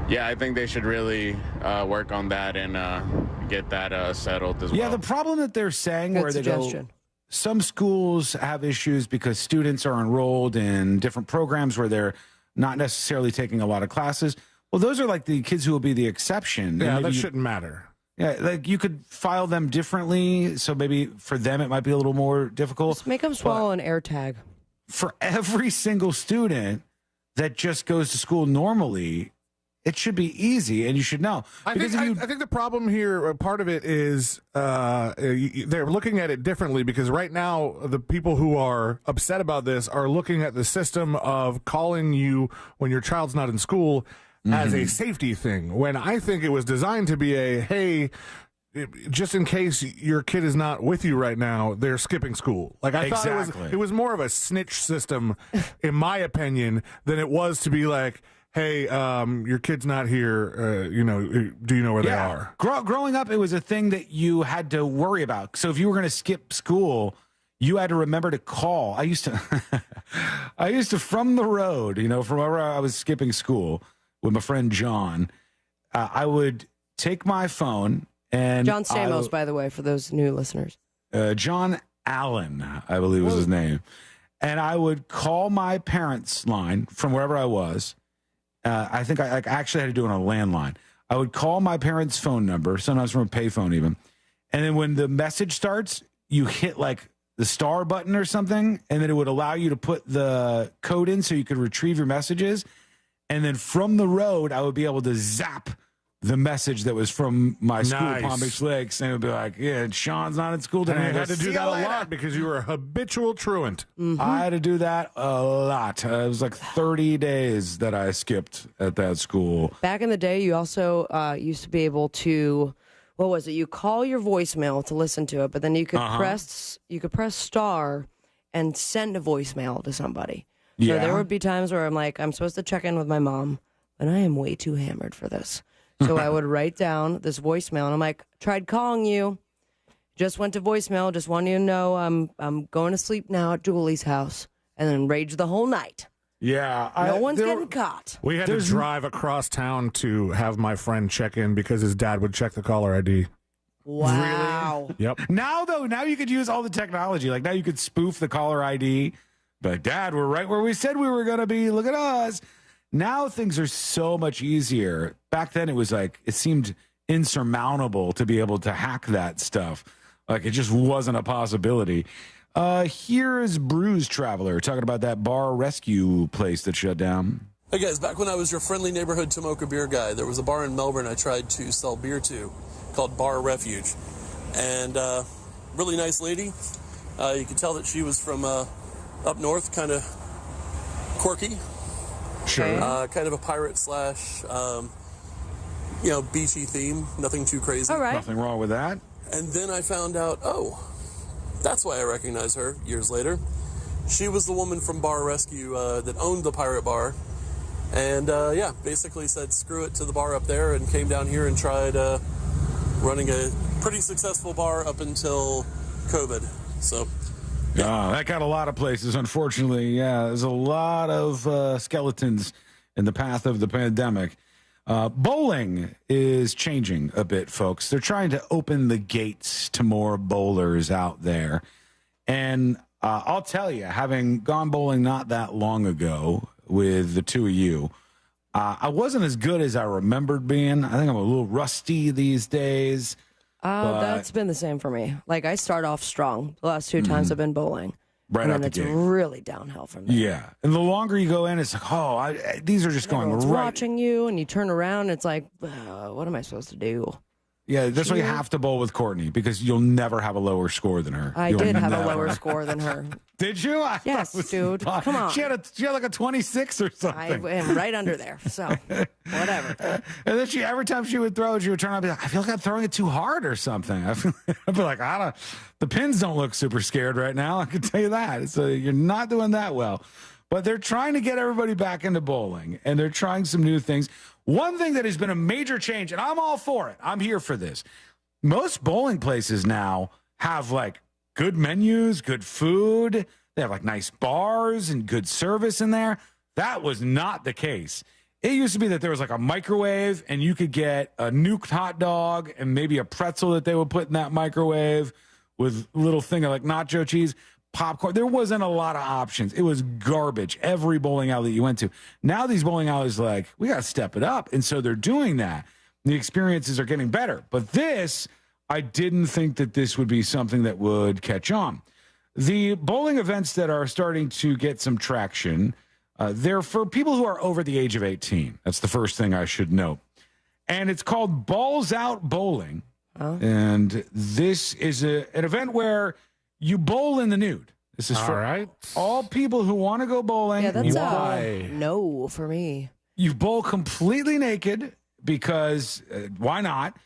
[SPEAKER 5] yeah, I think they should really work on that and get that settled as well.
[SPEAKER 1] Yeah, the problem that they're saying
[SPEAKER 2] Good
[SPEAKER 1] where they
[SPEAKER 2] suggestion.
[SPEAKER 1] go, some schools have issues because students are enrolled in different programs where they're not necessarily taking a lot of classes. Well, those are like the kids who will be the exception.
[SPEAKER 3] Yeah,
[SPEAKER 1] And
[SPEAKER 3] that
[SPEAKER 1] maybe
[SPEAKER 3] shouldn't matter.
[SPEAKER 1] Yeah, like you could file them differently, so maybe for them it might be a little more difficult.
[SPEAKER 2] Just make them swallow an air tag.
[SPEAKER 1] For every single student that just goes to school normally, it should be easy, and you should know.
[SPEAKER 3] I
[SPEAKER 1] Because
[SPEAKER 3] think the problem here, part of it is they're looking at it differently, because right now the people who are upset about this are looking at the system of calling you when your child's not in school as a safety thing, when I think it was designed to be a, hey, just in case your kid is not with you right now, they're skipping school. Like I thought it was more of a snitch system, in my opinion, than it was to be like, hey, your kid's not here. Do you know where they are?
[SPEAKER 1] Growing up, it was a thing that you had to worry about. So if you were going to skip school, you had to remember to call. I used to from the road, from wherever I was skipping school with my friend John, I would take my phone and
[SPEAKER 2] John Stamos, by the way, for those new listeners.
[SPEAKER 1] John Allen, I believe was his name. And I would call my parents' line from wherever I was. I think I actually had to do it on a landline. I would call my parents' phone number, sometimes from a payphone even. And then when the message starts, you hit like the star button or something, and then it would allow you to put the code in so you could retrieve your messages. And then from the road, I would be able to zap the message that was from my school, Palm Beach Lakes, and it would be like, yeah, Sean's not in school today.
[SPEAKER 3] And you had to do that a lot because you were a habitual truant.
[SPEAKER 1] I had to do that a lot. It was like 30 days that I skipped at that school.
[SPEAKER 2] Back in the day, you also used to be able to, what was it? You call your voicemail to listen to it, but then you could press star and send a voicemail to somebody. So there would be times where I'm like, I'm supposed to check in with my mom, but I am way too hammered for this. So I would write down this voicemail, and I'm like, tried calling you, just went to voicemail, just wanted you to know I'm going to sleep now at Julie's house, and then rage the whole night.
[SPEAKER 1] Yeah.
[SPEAKER 2] No one's getting caught.
[SPEAKER 3] We had to drive across town to have my friend check in because his dad would check the caller ID.
[SPEAKER 2] Wow.
[SPEAKER 1] Really? Yep. Now you could use all the technology. Like now you could spoof the caller ID. But Dad, we're right where we said we were going to be. Look at us. Now things are so much easier. Back then it was like, it seemed insurmountable to be able to hack that stuff. Like it just wasn't a possibility. Here's Bruise Traveler talking about that bar rescue place that shut down.
[SPEAKER 6] Hey guys, back when I was your friendly neighborhood Tomoka beer guy, there was a bar in Melbourne I tried to sell beer to called Bar Refuge. And really nice lady. You could tell that she was from up north, kind of quirky.
[SPEAKER 1] Sure.
[SPEAKER 6] Kind of a pirate slash, beachy theme. Nothing too crazy.
[SPEAKER 2] All right.
[SPEAKER 1] Nothing wrong with that.
[SPEAKER 6] And then I found out, that's why I recognize her years later. She was the woman from Bar Rescue that owned the pirate bar. And, basically said screw it to the bar up there and came down here and tried running a pretty successful bar up until COVID. So,
[SPEAKER 1] yeah. That got a lot of places, unfortunately. Yeah, there's a lot of skeletons in the path of the pandemic. Bowling is changing a bit, folks. They're trying to open the gates to more bowlers out there. And I'll tell you, having gone bowling not that long ago with the two of you, I wasn't as good as I remembered being. I think I'm a little rusty these days.
[SPEAKER 2] That's been the same for me. Like, I start off strong. The last two times I've been bowling.
[SPEAKER 1] Right
[SPEAKER 2] and
[SPEAKER 1] out
[SPEAKER 2] then
[SPEAKER 1] the
[SPEAKER 2] it's
[SPEAKER 1] gate.
[SPEAKER 2] really downhill from there.
[SPEAKER 1] Yeah. And the longer you go in, it's like, these are just going
[SPEAKER 2] Everyone's
[SPEAKER 1] right.
[SPEAKER 2] watching you, and you turn around, and it's like, what am I supposed to do?
[SPEAKER 1] Yeah, that's why you have to bowl with Courtney, because you'll never have a lower score than her.
[SPEAKER 2] I did have a lower score than her.
[SPEAKER 1] Did you?
[SPEAKER 2] Yes, dude. Come on.
[SPEAKER 1] She had like a 26 or something.
[SPEAKER 2] I am right under there, so whatever.
[SPEAKER 1] And then every time she would throw it, she would turn around and be like, I feel like I'm throwing it too hard or something. I'd be like, the pins don't look super scared right now. I can tell you that. So you're not doing that well. But they're trying to get everybody back into bowling, and they're trying some new things. One thing that has been a major change, and I'm all for it. I'm here for this. Most bowling places now have like good menus, good food. They have like nice bars and good service in there. That was not the case. It used to be that there was like a microwave and you could get a nuked hot dog and maybe a pretzel that they would put in that microwave with a little thing of like nacho cheese, popcorn. There wasn't a lot of options. It was garbage. Every bowling alley you went to. Now these bowling alleys are like, we got to step it up. And so they're doing that. The experiences are getting better. But this, I didn't think that this would be something that would catch on. The bowling events that are starting to get some traction, they're for people who are over the age of 18. That's the first thing I should note. And it's called Balls Out Bowling. Oh. And this is an event where you bowl in the nude. This is for all people who want to go bowling.
[SPEAKER 2] Yeah, that's a no for me.
[SPEAKER 1] You bowl completely naked because why not?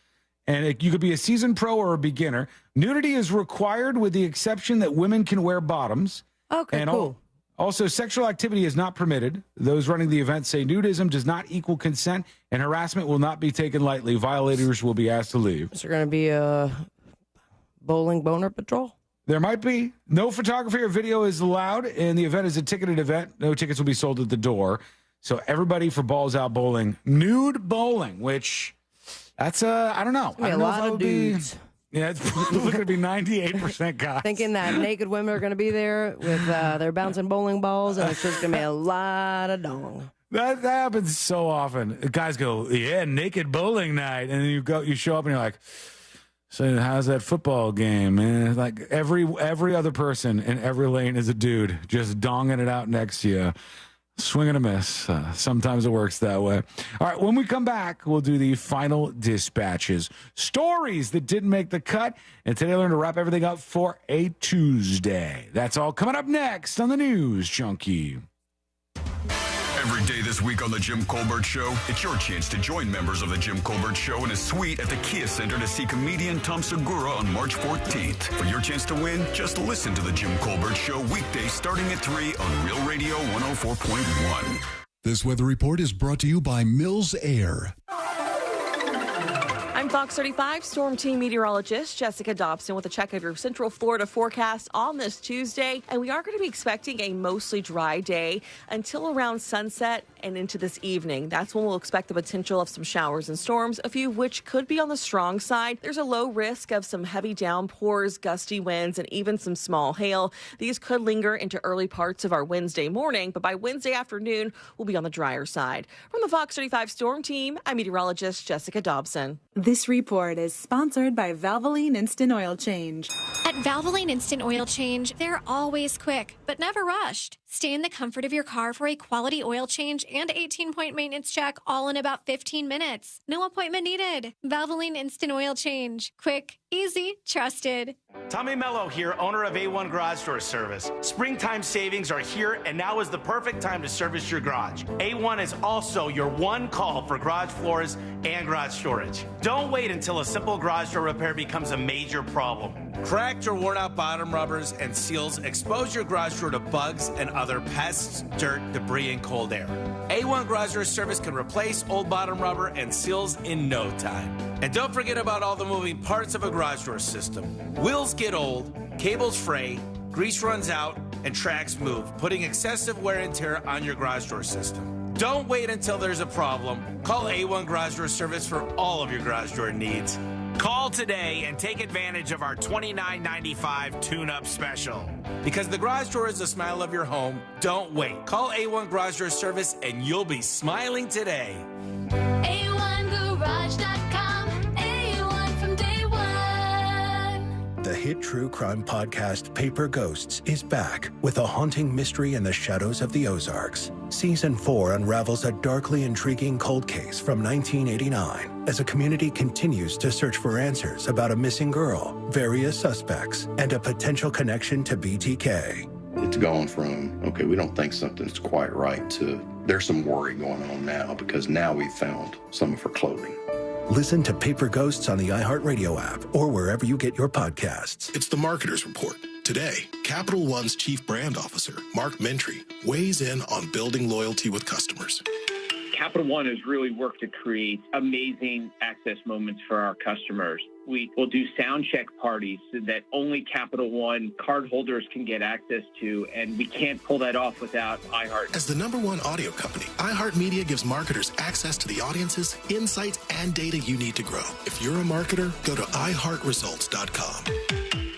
[SPEAKER 1] And you could be a seasoned pro or a beginner. Nudity is required with the exception that women can wear bottoms.
[SPEAKER 2] Okay,
[SPEAKER 1] and
[SPEAKER 2] cool.
[SPEAKER 1] Also, sexual activity is not permitted. Those running the event say nudism does not equal consent, and harassment will not be taken lightly. Violators will be asked to leave.
[SPEAKER 2] Is there going to be a bowling boner patrol?
[SPEAKER 1] There might be. No photography or video is allowed, and the event is a ticketed event. No tickets will be sold at the door. So everybody for Balls Out Bowling. Nude bowling, which that's I don't know.
[SPEAKER 2] I don't know if that would
[SPEAKER 1] dudes. Yeah, it's probably going to be 98% guys.
[SPEAKER 2] Thinking that naked women are going to be there with their bouncing bowling balls, and it's just going to be a lot of dong.
[SPEAKER 1] That happens so often. Guys go, yeah, naked bowling night, and then you show up and you're like, so how's that football game, man? Like every other person in every lane is a dude just donging it out next to you. Swing and a miss. Sometimes it works that way. All right, when we come back, we'll do the final dispatches. Stories that didn't make the cut. And today, I learned to wrap everything up for a Tuesday. That's all coming up next on the News Junkie.
[SPEAKER 9] Every day this week on The Jim Colbert Show, it's your chance to join members of The Jim Colbert Show in a suite at the Kia Center to see comedian Tom Segura on March 14th. For your chance to win, just listen to The Jim Colbert Show weekdays starting at 3 on Real Radio 104.1.
[SPEAKER 7] This weather report is brought to you by Mills Air.
[SPEAKER 2] I'm
[SPEAKER 7] Fox 35 Storm Team meteorologist Jessica Dobson with a check of your Central Florida forecast on this Tuesday. And we are going to be expecting a mostly dry day until around sunset and into this evening. That's when we'll expect the potential of some showers and storms, a few of which could be on the strong side. There's a low risk of some heavy downpours, gusty winds, and even some small hail. These could linger into early parts of our Wednesday morning, but by Wednesday afternoon, we'll be on the drier side. From the Fox 35 Storm Team, I'm meteorologist Jessica Dobson.
[SPEAKER 8] This report is sponsored by Valvoline Instant Oil Change.
[SPEAKER 10] At Valvoline Instant Oil Change, they're always quick, but never rushed. Stay in the comfort of your car for a quality oil change and 18-point maintenance check, all in about 15 minutes. No appointment needed. Valvoline Instant Oil Change. Quick, easy, trusted.
[SPEAKER 11] Tommy Mello here, owner of A1 Garage Door Service. Springtime savings are here, and now is the perfect time to service your garage. A1 is also your one call for garage floors and garage storage. Don't wait until a simple garage door repair becomes a major problem. Cracked or worn out bottom rubbers and seals expose your garage door to bugs and other pests, dirt, debris, and cold air. A1 Garage Door Service can replace old bottom rubber and seals in no time. And don't forget about all the moving parts of a garage door system. Wheels get old, cables fray, grease runs out, and tracks move, putting excessive wear and tear on your garage door system. Don't wait until there's a problem. Call A1 Garage Door Service for all of your garage door needs. Call today and take advantage of our $29.95 tune-up special. Because the garage door is the smile of your home, don't wait. Call A1 Garage Door Service and you'll be smiling today.
[SPEAKER 10] A1Garage.com. A1 from day one.
[SPEAKER 17] The hit true crime podcast Paper Ghosts is back with a haunting mystery in the shadows of the Ozarks. Season 4 unravels a darkly intriguing cold case from 1989 as a community continues to search for answers about a missing girl, various suspects, and a potential connection to BTK.
[SPEAKER 19] It's gone from, okay, we don't think something's quite right, to there's some worry going on now because now we've found some of her clothing.
[SPEAKER 17] Listen to Paper Ghosts on the iHeartRadio app or wherever you get your podcasts.
[SPEAKER 20] It's the Marketer's Report. Today, Capital One's Chief Brand Officer, Mark Mentry, weighs in on building loyalty with customers.
[SPEAKER 21] Capital One has really worked to create amazing access moments for our customers. We will do sound check parties so that only Capital One cardholders can get access to, and we can't pull that off without iHeart.
[SPEAKER 20] As the #1 audio company, iHeartMedia gives marketers access to the audiences, insights, and data you need to grow. If you're a marketer, go to iHeartResults.com.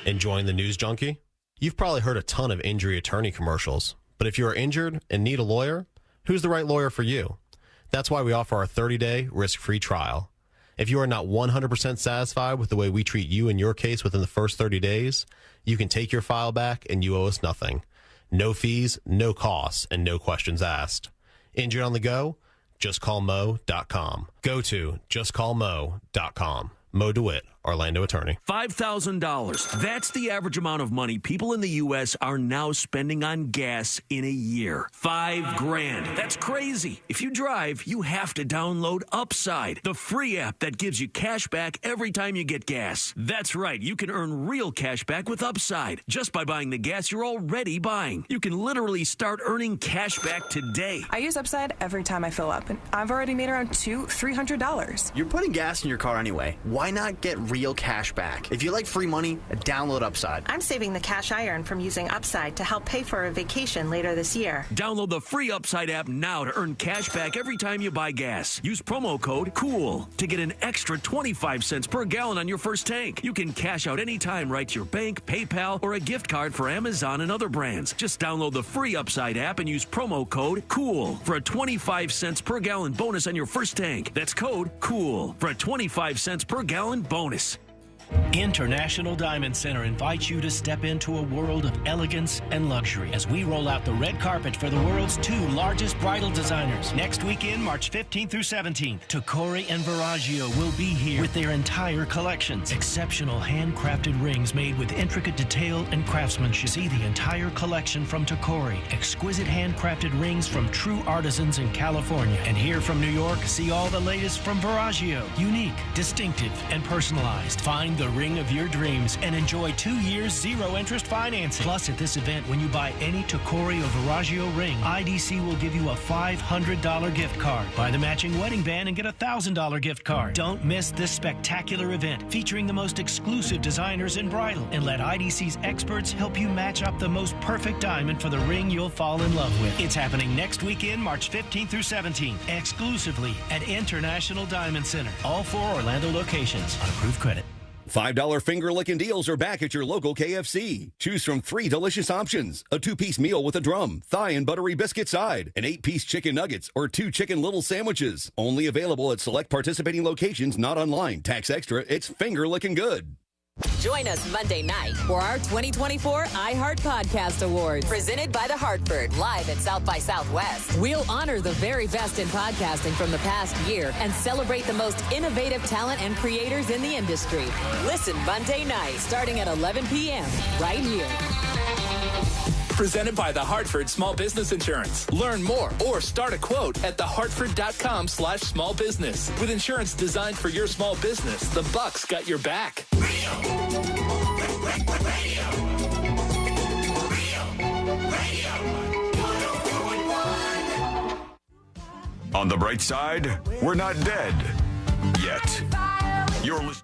[SPEAKER 29] Enjoying the news junkie? You've probably heard a ton of injury attorney commercials, but if you are injured and need a lawyer, who's the right lawyer for you? That's why we offer our 30-day risk-free trial. If you are not 100% satisfied with the way we treat you in your case within the first 30 days, you can take your file back and you owe us nothing. No fees, no costs, and no questions asked. Injured on the go? JustCallMo.com. Go to JustCallMo.com. Mo DeWitt, Orlando attorney.
[SPEAKER 30] $5,000. That's the average amount of money people in the U.S. are now spending on gas in a year. $5,000. That's crazy. If you drive, you have to download Upside, the free app that gives you cash back every time you get gas. That's right. You can earn real cash back with Upside just by buying the gas you're already buying. You can literally start earning cash back today.
[SPEAKER 31] I use Upside every time I fill up, and I've already made around $300.
[SPEAKER 32] You're putting gas in your car anyway. Why not get real cash back? If you like free money, download Upside.
[SPEAKER 33] I'm saving the cash I earn from using Upside to help pay for a vacation later this year.
[SPEAKER 30] Download the free Upside app now to earn cash back every time you buy gas. Use promo code COOL to get an extra 25 cents per gallon on your first tank. You can cash out anytime right to your bank, PayPal, or a gift card for Amazon and other brands. Just download the free Upside app and use promo code COOL for a 25 cents per gallon bonus on your first tank. That's code COOL for a 25 cents per gallon bonus.
[SPEAKER 34] International Diamond Center invites you to step into a world of elegance and luxury as we roll out the red carpet for the world's 2 largest bridal designers. Next weekend, March 15th through 17th, Tacori and Verragio will be here with their entire collections. Exceptional handcrafted rings made with intricate detail and craftsmanship. See the entire collection from Tacori. Exquisite handcrafted rings from true artisans in California. And here from New York, see all the latest from Verragio. Unique, distinctive, and personalized. Find Own the ring of your dreams and enjoy 2 years zero-interest financing. Plus, at this event, when you buy any Tacori or Veragio ring, IDC will give you a $500 gift card. Buy the matching wedding band and get a $1,000 gift card. Don't miss this spectacular event featuring the most exclusive designers in bridal, and let IDC's experts help you match up the most perfect diamond for the ring you'll fall in love with. It's happening next weekend, March 15th through 17th, exclusively at International Diamond Center. All 4 Orlando locations on approved credit.
[SPEAKER 4] $5 finger-licking deals are back at your local KFC. Choose from 3 delicious options: a 2-piece meal with a drum, thigh, and buttery biscuit side, an 8-piece chicken nuggets, or 2 chicken little sandwiches. Only available at select participating locations, not online. Tax extra. It's finger-licking good.
[SPEAKER 12] Join us Monday night for our 2024 iHeart Podcast Awards, presented by The Hartford, live at South by Southwest. We'll honor the very best in podcasting from the past year and celebrate the most innovative talent and creators in the industry. Listen Monday night, starting at 11 p.m., right here.
[SPEAKER 13] Presented by The Hartford Small Business Insurance. Learn more or start a quote at thehartford.com/small business. With insurance designed for your small business, the Bucks got your back.
[SPEAKER 9] On the bright side, we're not dead yet. You're listening.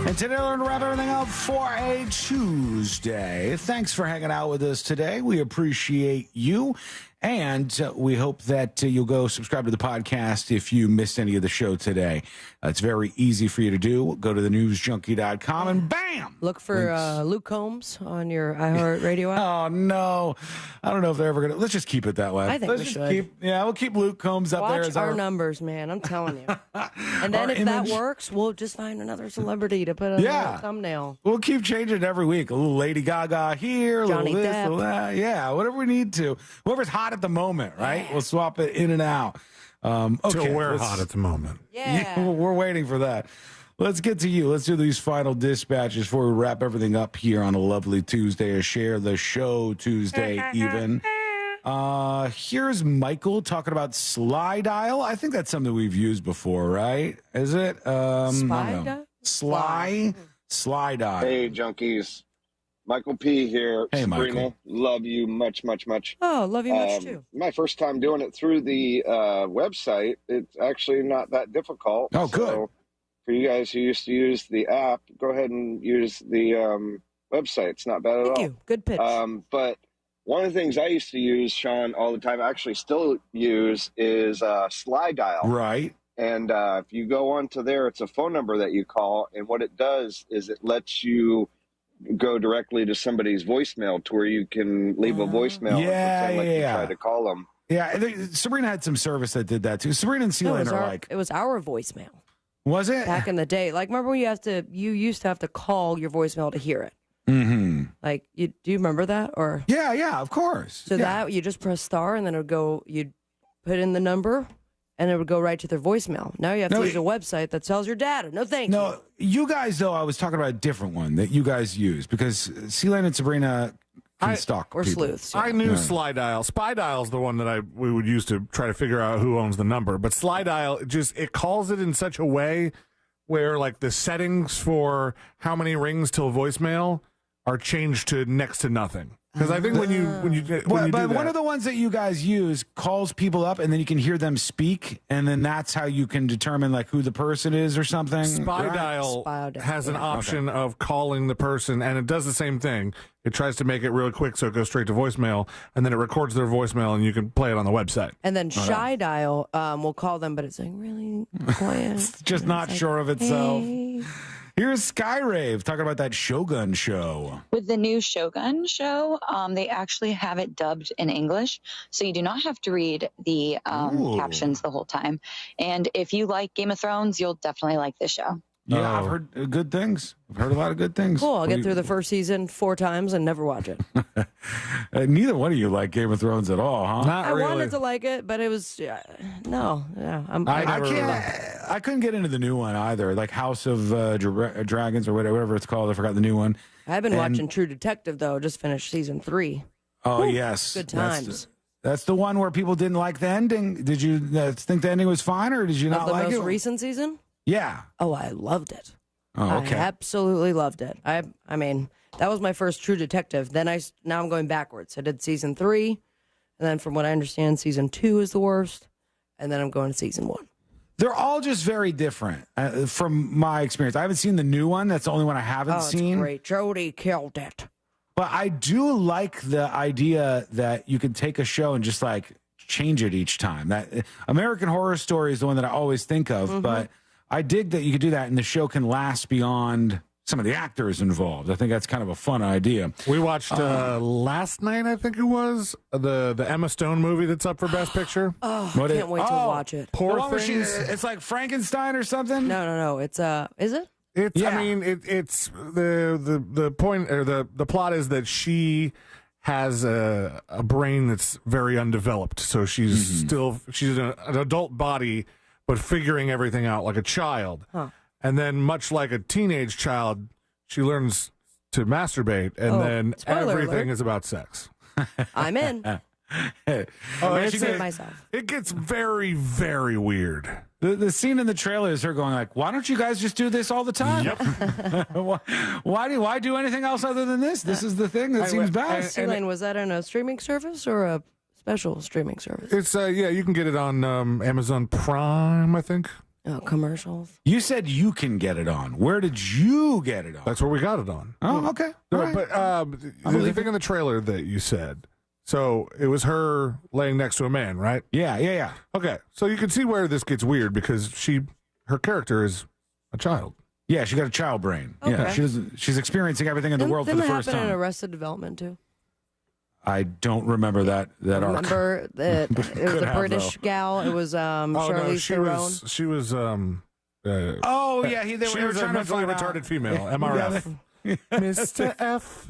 [SPEAKER 1] And today we're going to wrap everything up for a Tuesday. Thanks for hanging out with us today. We appreciate you. And we hope that you'll go subscribe to the podcast if you missed any of the show today. It's very easy for you to do. Go to thenewsjunkie.com and bam!
[SPEAKER 2] Look for Luke Combs on your iHeartRadio app.
[SPEAKER 1] Oh, no. I don't know if they're ever going to. Let's just keep it that way.
[SPEAKER 2] I think
[SPEAKER 1] Let's
[SPEAKER 2] we
[SPEAKER 1] just
[SPEAKER 2] should.
[SPEAKER 1] We'll keep Luke Combs up there
[SPEAKER 2] Watch
[SPEAKER 1] as
[SPEAKER 2] our numbers, man. I'm telling you. And then if that works, we'll just find another celebrity to put on the thumbnail.
[SPEAKER 1] We'll keep changing it every week. A little Lady Gaga here, a
[SPEAKER 2] Johnny
[SPEAKER 1] little this,
[SPEAKER 2] Depp.
[SPEAKER 1] a little that. Yeah, whatever we need to. Whoever's hot at the moment, right? We'll swap it in and out. Okay,
[SPEAKER 3] Till we're hot at the moment.
[SPEAKER 2] Yeah.
[SPEAKER 1] We're waiting for that. Let's get to you. Let's do these final dispatches before we wrap everything up here on a lovely Tuesday, or share the show Tuesday even. Here's Michael talking about Sly Dial. I think that's something we've used before, right? Is it? I don't know. Sly Dial.
[SPEAKER 14] Hey, junkies. Michael P. here.
[SPEAKER 1] Hey,
[SPEAKER 14] Sabrina,
[SPEAKER 1] Michael.
[SPEAKER 14] love you much, much, much.
[SPEAKER 2] Oh, love you much too.
[SPEAKER 14] My first time doing it through the website. It's actually not that difficult.
[SPEAKER 1] Oh, good.
[SPEAKER 14] So for you guys who used to use the app, go ahead and use the website. It's not bad at all.
[SPEAKER 2] Thank you. Good pitch.
[SPEAKER 14] But one of the things I used to use, Sean, all the time, I actually still use, is Sly Dial.
[SPEAKER 1] Right.
[SPEAKER 14] And if you go onto there, it's a phone number that you call. And what it does is it lets you go directly to somebody's voicemail to where you can leave a voicemail and pretend like you tried to call them.
[SPEAKER 1] Yeah, Sabrina had some service that did that too. Sabrina and Sealand are like...
[SPEAKER 2] It was our voicemail.
[SPEAKER 1] Was it?
[SPEAKER 2] Back in the day. Like, remember when you used to have to call your voicemail to hear it?
[SPEAKER 1] Mm-hmm.
[SPEAKER 2] Like, do you remember that? Or
[SPEAKER 1] Yeah, of course.
[SPEAKER 2] So that, you just press star and then it would go, you'd put in the number and it would go right to their voicemail. Now you have to use a website that sells your data. No, thank you.
[SPEAKER 1] No, you guys, though, I was talking about a different one that you guys use because Sealand and Sabrina can stalk people.
[SPEAKER 2] sleuths.
[SPEAKER 3] I knew Sly Dial. Spy Dial is the one that we would use to try to figure out who owns the number. But Sly Dial, it calls it in such a way where like the settings for how many rings till voicemail are changed to next to nothing. Because I think when you do
[SPEAKER 1] But
[SPEAKER 3] that,
[SPEAKER 1] one of the ones that you guys use calls people up, and then you can hear them speak, and then that's how you can determine like who the person is or something.
[SPEAKER 3] Spy
[SPEAKER 1] right?
[SPEAKER 3] Dial has an option of calling the person, and it does the same thing. It tries to make it really quick so it goes straight to voicemail, and then it records their voicemail, and you can play it on the website.
[SPEAKER 2] And then Shy Dial will call them, but it's like really quiet.
[SPEAKER 1] It's just not sure of itself. Here's Skyrave talking about that Shogun show.
[SPEAKER 15] With the new Shogun show, they actually have it dubbed in English, so you do not have to read the captions the whole time. And if you like Game of Thrones, you'll definitely like this show.
[SPEAKER 1] Yeah, I've heard good things. I've heard a lot of good things.
[SPEAKER 2] Cool. I'll get through the first season 4 times and never watch it.
[SPEAKER 1] Neither one of you like Game of Thrones at all, huh?
[SPEAKER 3] Not
[SPEAKER 2] I
[SPEAKER 3] really.
[SPEAKER 2] wanted to like it, but it was I
[SPEAKER 1] I couldn't get into the new one either, like House of Dragons or whatever it's called. I forgot the new one.
[SPEAKER 2] I've been watching True Detective, though. Just finished season 3.
[SPEAKER 1] Oh,
[SPEAKER 2] Woo,
[SPEAKER 1] yes.
[SPEAKER 2] good times.
[SPEAKER 1] That's the one where people didn't like the ending. Did you think the ending was fine, or did you not like it?
[SPEAKER 2] The most recent season?
[SPEAKER 1] Yeah.
[SPEAKER 2] Oh, I loved it.
[SPEAKER 1] Oh, okay.
[SPEAKER 2] I absolutely loved it. I mean, that was my first True Detective. Then now I'm going backwards. I did season 3, and then from what I understand, season 2 is the worst, and then I'm going to season 1.
[SPEAKER 1] They're all just very different from my experience. I haven't seen the new one. That's the only one I haven't seen.
[SPEAKER 2] It's great. Jodie killed it.
[SPEAKER 1] But I do like the idea that you can take a show and just like change it each time. That American Horror Story is the one that I always think of, but I dig that you could do that and the show can last beyond some of the actors involved. I think that's kind of a fun idea.
[SPEAKER 3] We watched last night, I think it was, the Emma Stone movie that's up for Best Picture.
[SPEAKER 2] Oh, I can't wait to watch it.
[SPEAKER 3] Poor Things.
[SPEAKER 1] It's like Frankenstein or something?
[SPEAKER 2] No. It's is it?
[SPEAKER 3] It's. Yeah. I mean, it's the point or the plot is that she has a brain that's very undeveloped, so she's she's an adult body, but figuring everything out like a child.
[SPEAKER 2] Huh.
[SPEAKER 3] And then, much like a teenage child, she learns to masturbate, and then everything is about sex.
[SPEAKER 2] I'm in.
[SPEAKER 3] It gets very, very weird.
[SPEAKER 1] The scene in the trailer is her going like, "Why don't you guys just do this all the time?
[SPEAKER 3] Yep.
[SPEAKER 1] why do anything else other than this? This is the thing that seems best."
[SPEAKER 2] Elaine, was that on a streaming service or a special streaming service?
[SPEAKER 3] It's you can get it on Amazon Prime, I think.
[SPEAKER 2] Oh, commercials.
[SPEAKER 1] You said you can get it on. Where did you get it on?
[SPEAKER 3] That's where we got it on.
[SPEAKER 1] Oh, okay. All right.
[SPEAKER 3] But the thing in the trailer that you said. So it was her laying next to a man, right?
[SPEAKER 1] Yeah.
[SPEAKER 3] Okay, so you can see where this gets weird because her character is a child.
[SPEAKER 1] Yeah, she got a child brain.
[SPEAKER 2] Okay.
[SPEAKER 1] Yeah, she's experiencing everything in the world for the first
[SPEAKER 2] Didn't that happen
[SPEAKER 1] time.
[SPEAKER 2] in Arrested Development too?
[SPEAKER 1] I don't remember that arc.
[SPEAKER 2] Remember that it was a British gal. It was Charlize Theron.
[SPEAKER 3] She was.
[SPEAKER 1] They were
[SPEAKER 3] a mentally retarded female. MRF. Mr. F.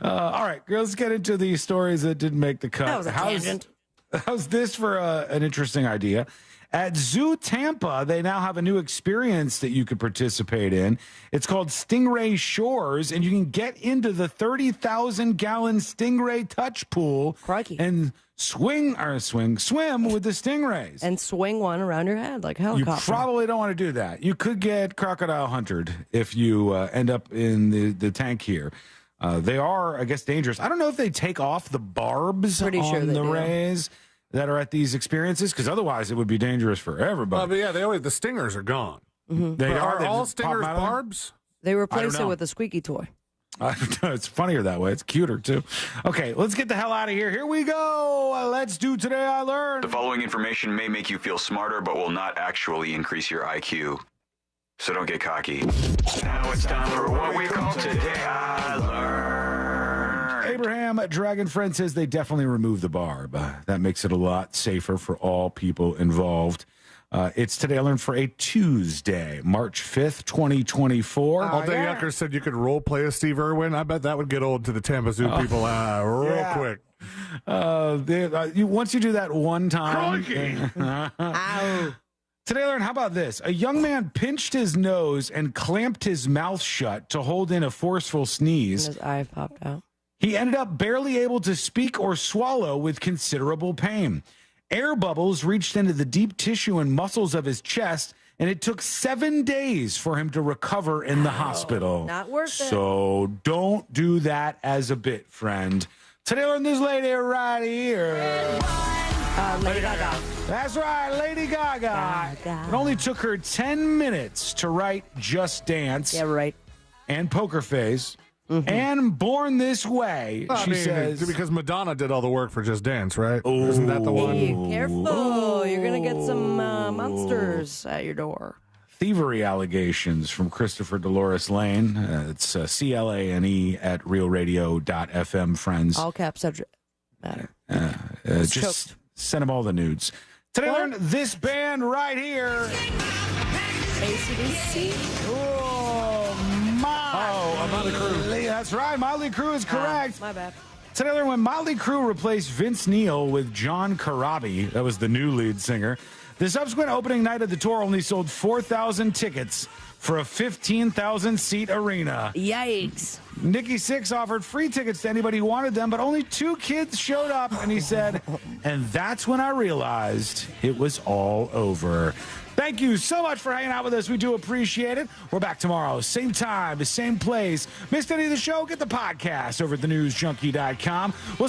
[SPEAKER 1] All right, let's get into the stories that didn't make the cut.
[SPEAKER 2] That was a tangent.
[SPEAKER 1] How's this for an interesting idea? At Zoo Tampa, they now have a new experience that you could participate in. It's called Stingray Shores, and you can get into the 30,000-gallon Stingray touch pool and swim with the stingrays.
[SPEAKER 2] And swing one around your head like a helicopter.
[SPEAKER 1] You probably don't want to do that. You could get crocodile hunted if you end up in the tank here. They are, I guess, dangerous. I don't know if they take off the barbs on the rays that are at these experiences, because otherwise it would be dangerous for everybody.
[SPEAKER 3] But yeah, the stingers are gone.
[SPEAKER 2] Mm-hmm.
[SPEAKER 1] They
[SPEAKER 3] are all stingers barbs?
[SPEAKER 2] They replace it with a squeaky toy.
[SPEAKER 1] I don't know. It's funnier that way. It's cuter, too. Okay, let's get the hell out of here. Here we go. Let's do Today I Learned.
[SPEAKER 9] The following information may make you feel smarter, but will not actually increase your IQ. So don't get cocky. Now it's time for what we call Today I Learned.
[SPEAKER 1] Abraham Dragon Friend says they definitely removed the barb. That makes it a lot safer for all people involved. It's Today I Learned for a Tuesday, March 5th, 2024.
[SPEAKER 3] All day Yucker said you could role play as Steve Irwin. I bet that would get old to the Tampa Zoo people quick.
[SPEAKER 1] Once you do that one time.
[SPEAKER 2] Ow.
[SPEAKER 1] Today I learned, how about this? A young man pinched his nose and clamped his mouth shut to hold in a forceful sneeze.
[SPEAKER 2] And his eye popped out.
[SPEAKER 1] He ended up barely able to speak or swallow with considerable pain. Air bubbles reached into the deep tissue and muscles of his chest, and it took 7 days for him to recover in the hospital.
[SPEAKER 2] Not worth it.
[SPEAKER 1] So don't do that as a bit, friend. Today I learned this lady right here.
[SPEAKER 2] Lady Gaga.
[SPEAKER 1] That's right, Lady Gaga. It only took her 10 minutes to write Just Dance.
[SPEAKER 2] Yeah, right.
[SPEAKER 1] And Poker Face. And Born This Way, she says.
[SPEAKER 3] Because Madonna did all the work for Just Dance, right? Isn't that the one?
[SPEAKER 2] Hey, careful. You're going to get some monsters at your door.
[SPEAKER 1] Thievery allegations from Christopher Dolores Lane. It's CLANE at realradio.fm, friends.
[SPEAKER 2] All caps subject matter.
[SPEAKER 1] Just send them all the nudes. Today I learned this band right here.
[SPEAKER 2] AC/DC.
[SPEAKER 3] Motley Crue.
[SPEAKER 1] That's right. Motley Crue is correct.
[SPEAKER 2] My bad.
[SPEAKER 1] Today I learned when Motley Crue replaced Vince Neil with John Corabi, that was the new lead singer, The subsequent opening night of the tour only sold 4,000 tickets for a 15,000-seat arena.
[SPEAKER 2] Yikes.
[SPEAKER 1] Nikki Sixx offered free tickets to anybody who wanted them, but only 2 kids showed up, and he said, and that's when I realized it was all over. Thank you so much for hanging out with us. We do appreciate it. We're back tomorrow, same time, same place. Missed any of the show? Get the podcast over at thenewsjunkie.com. We'll see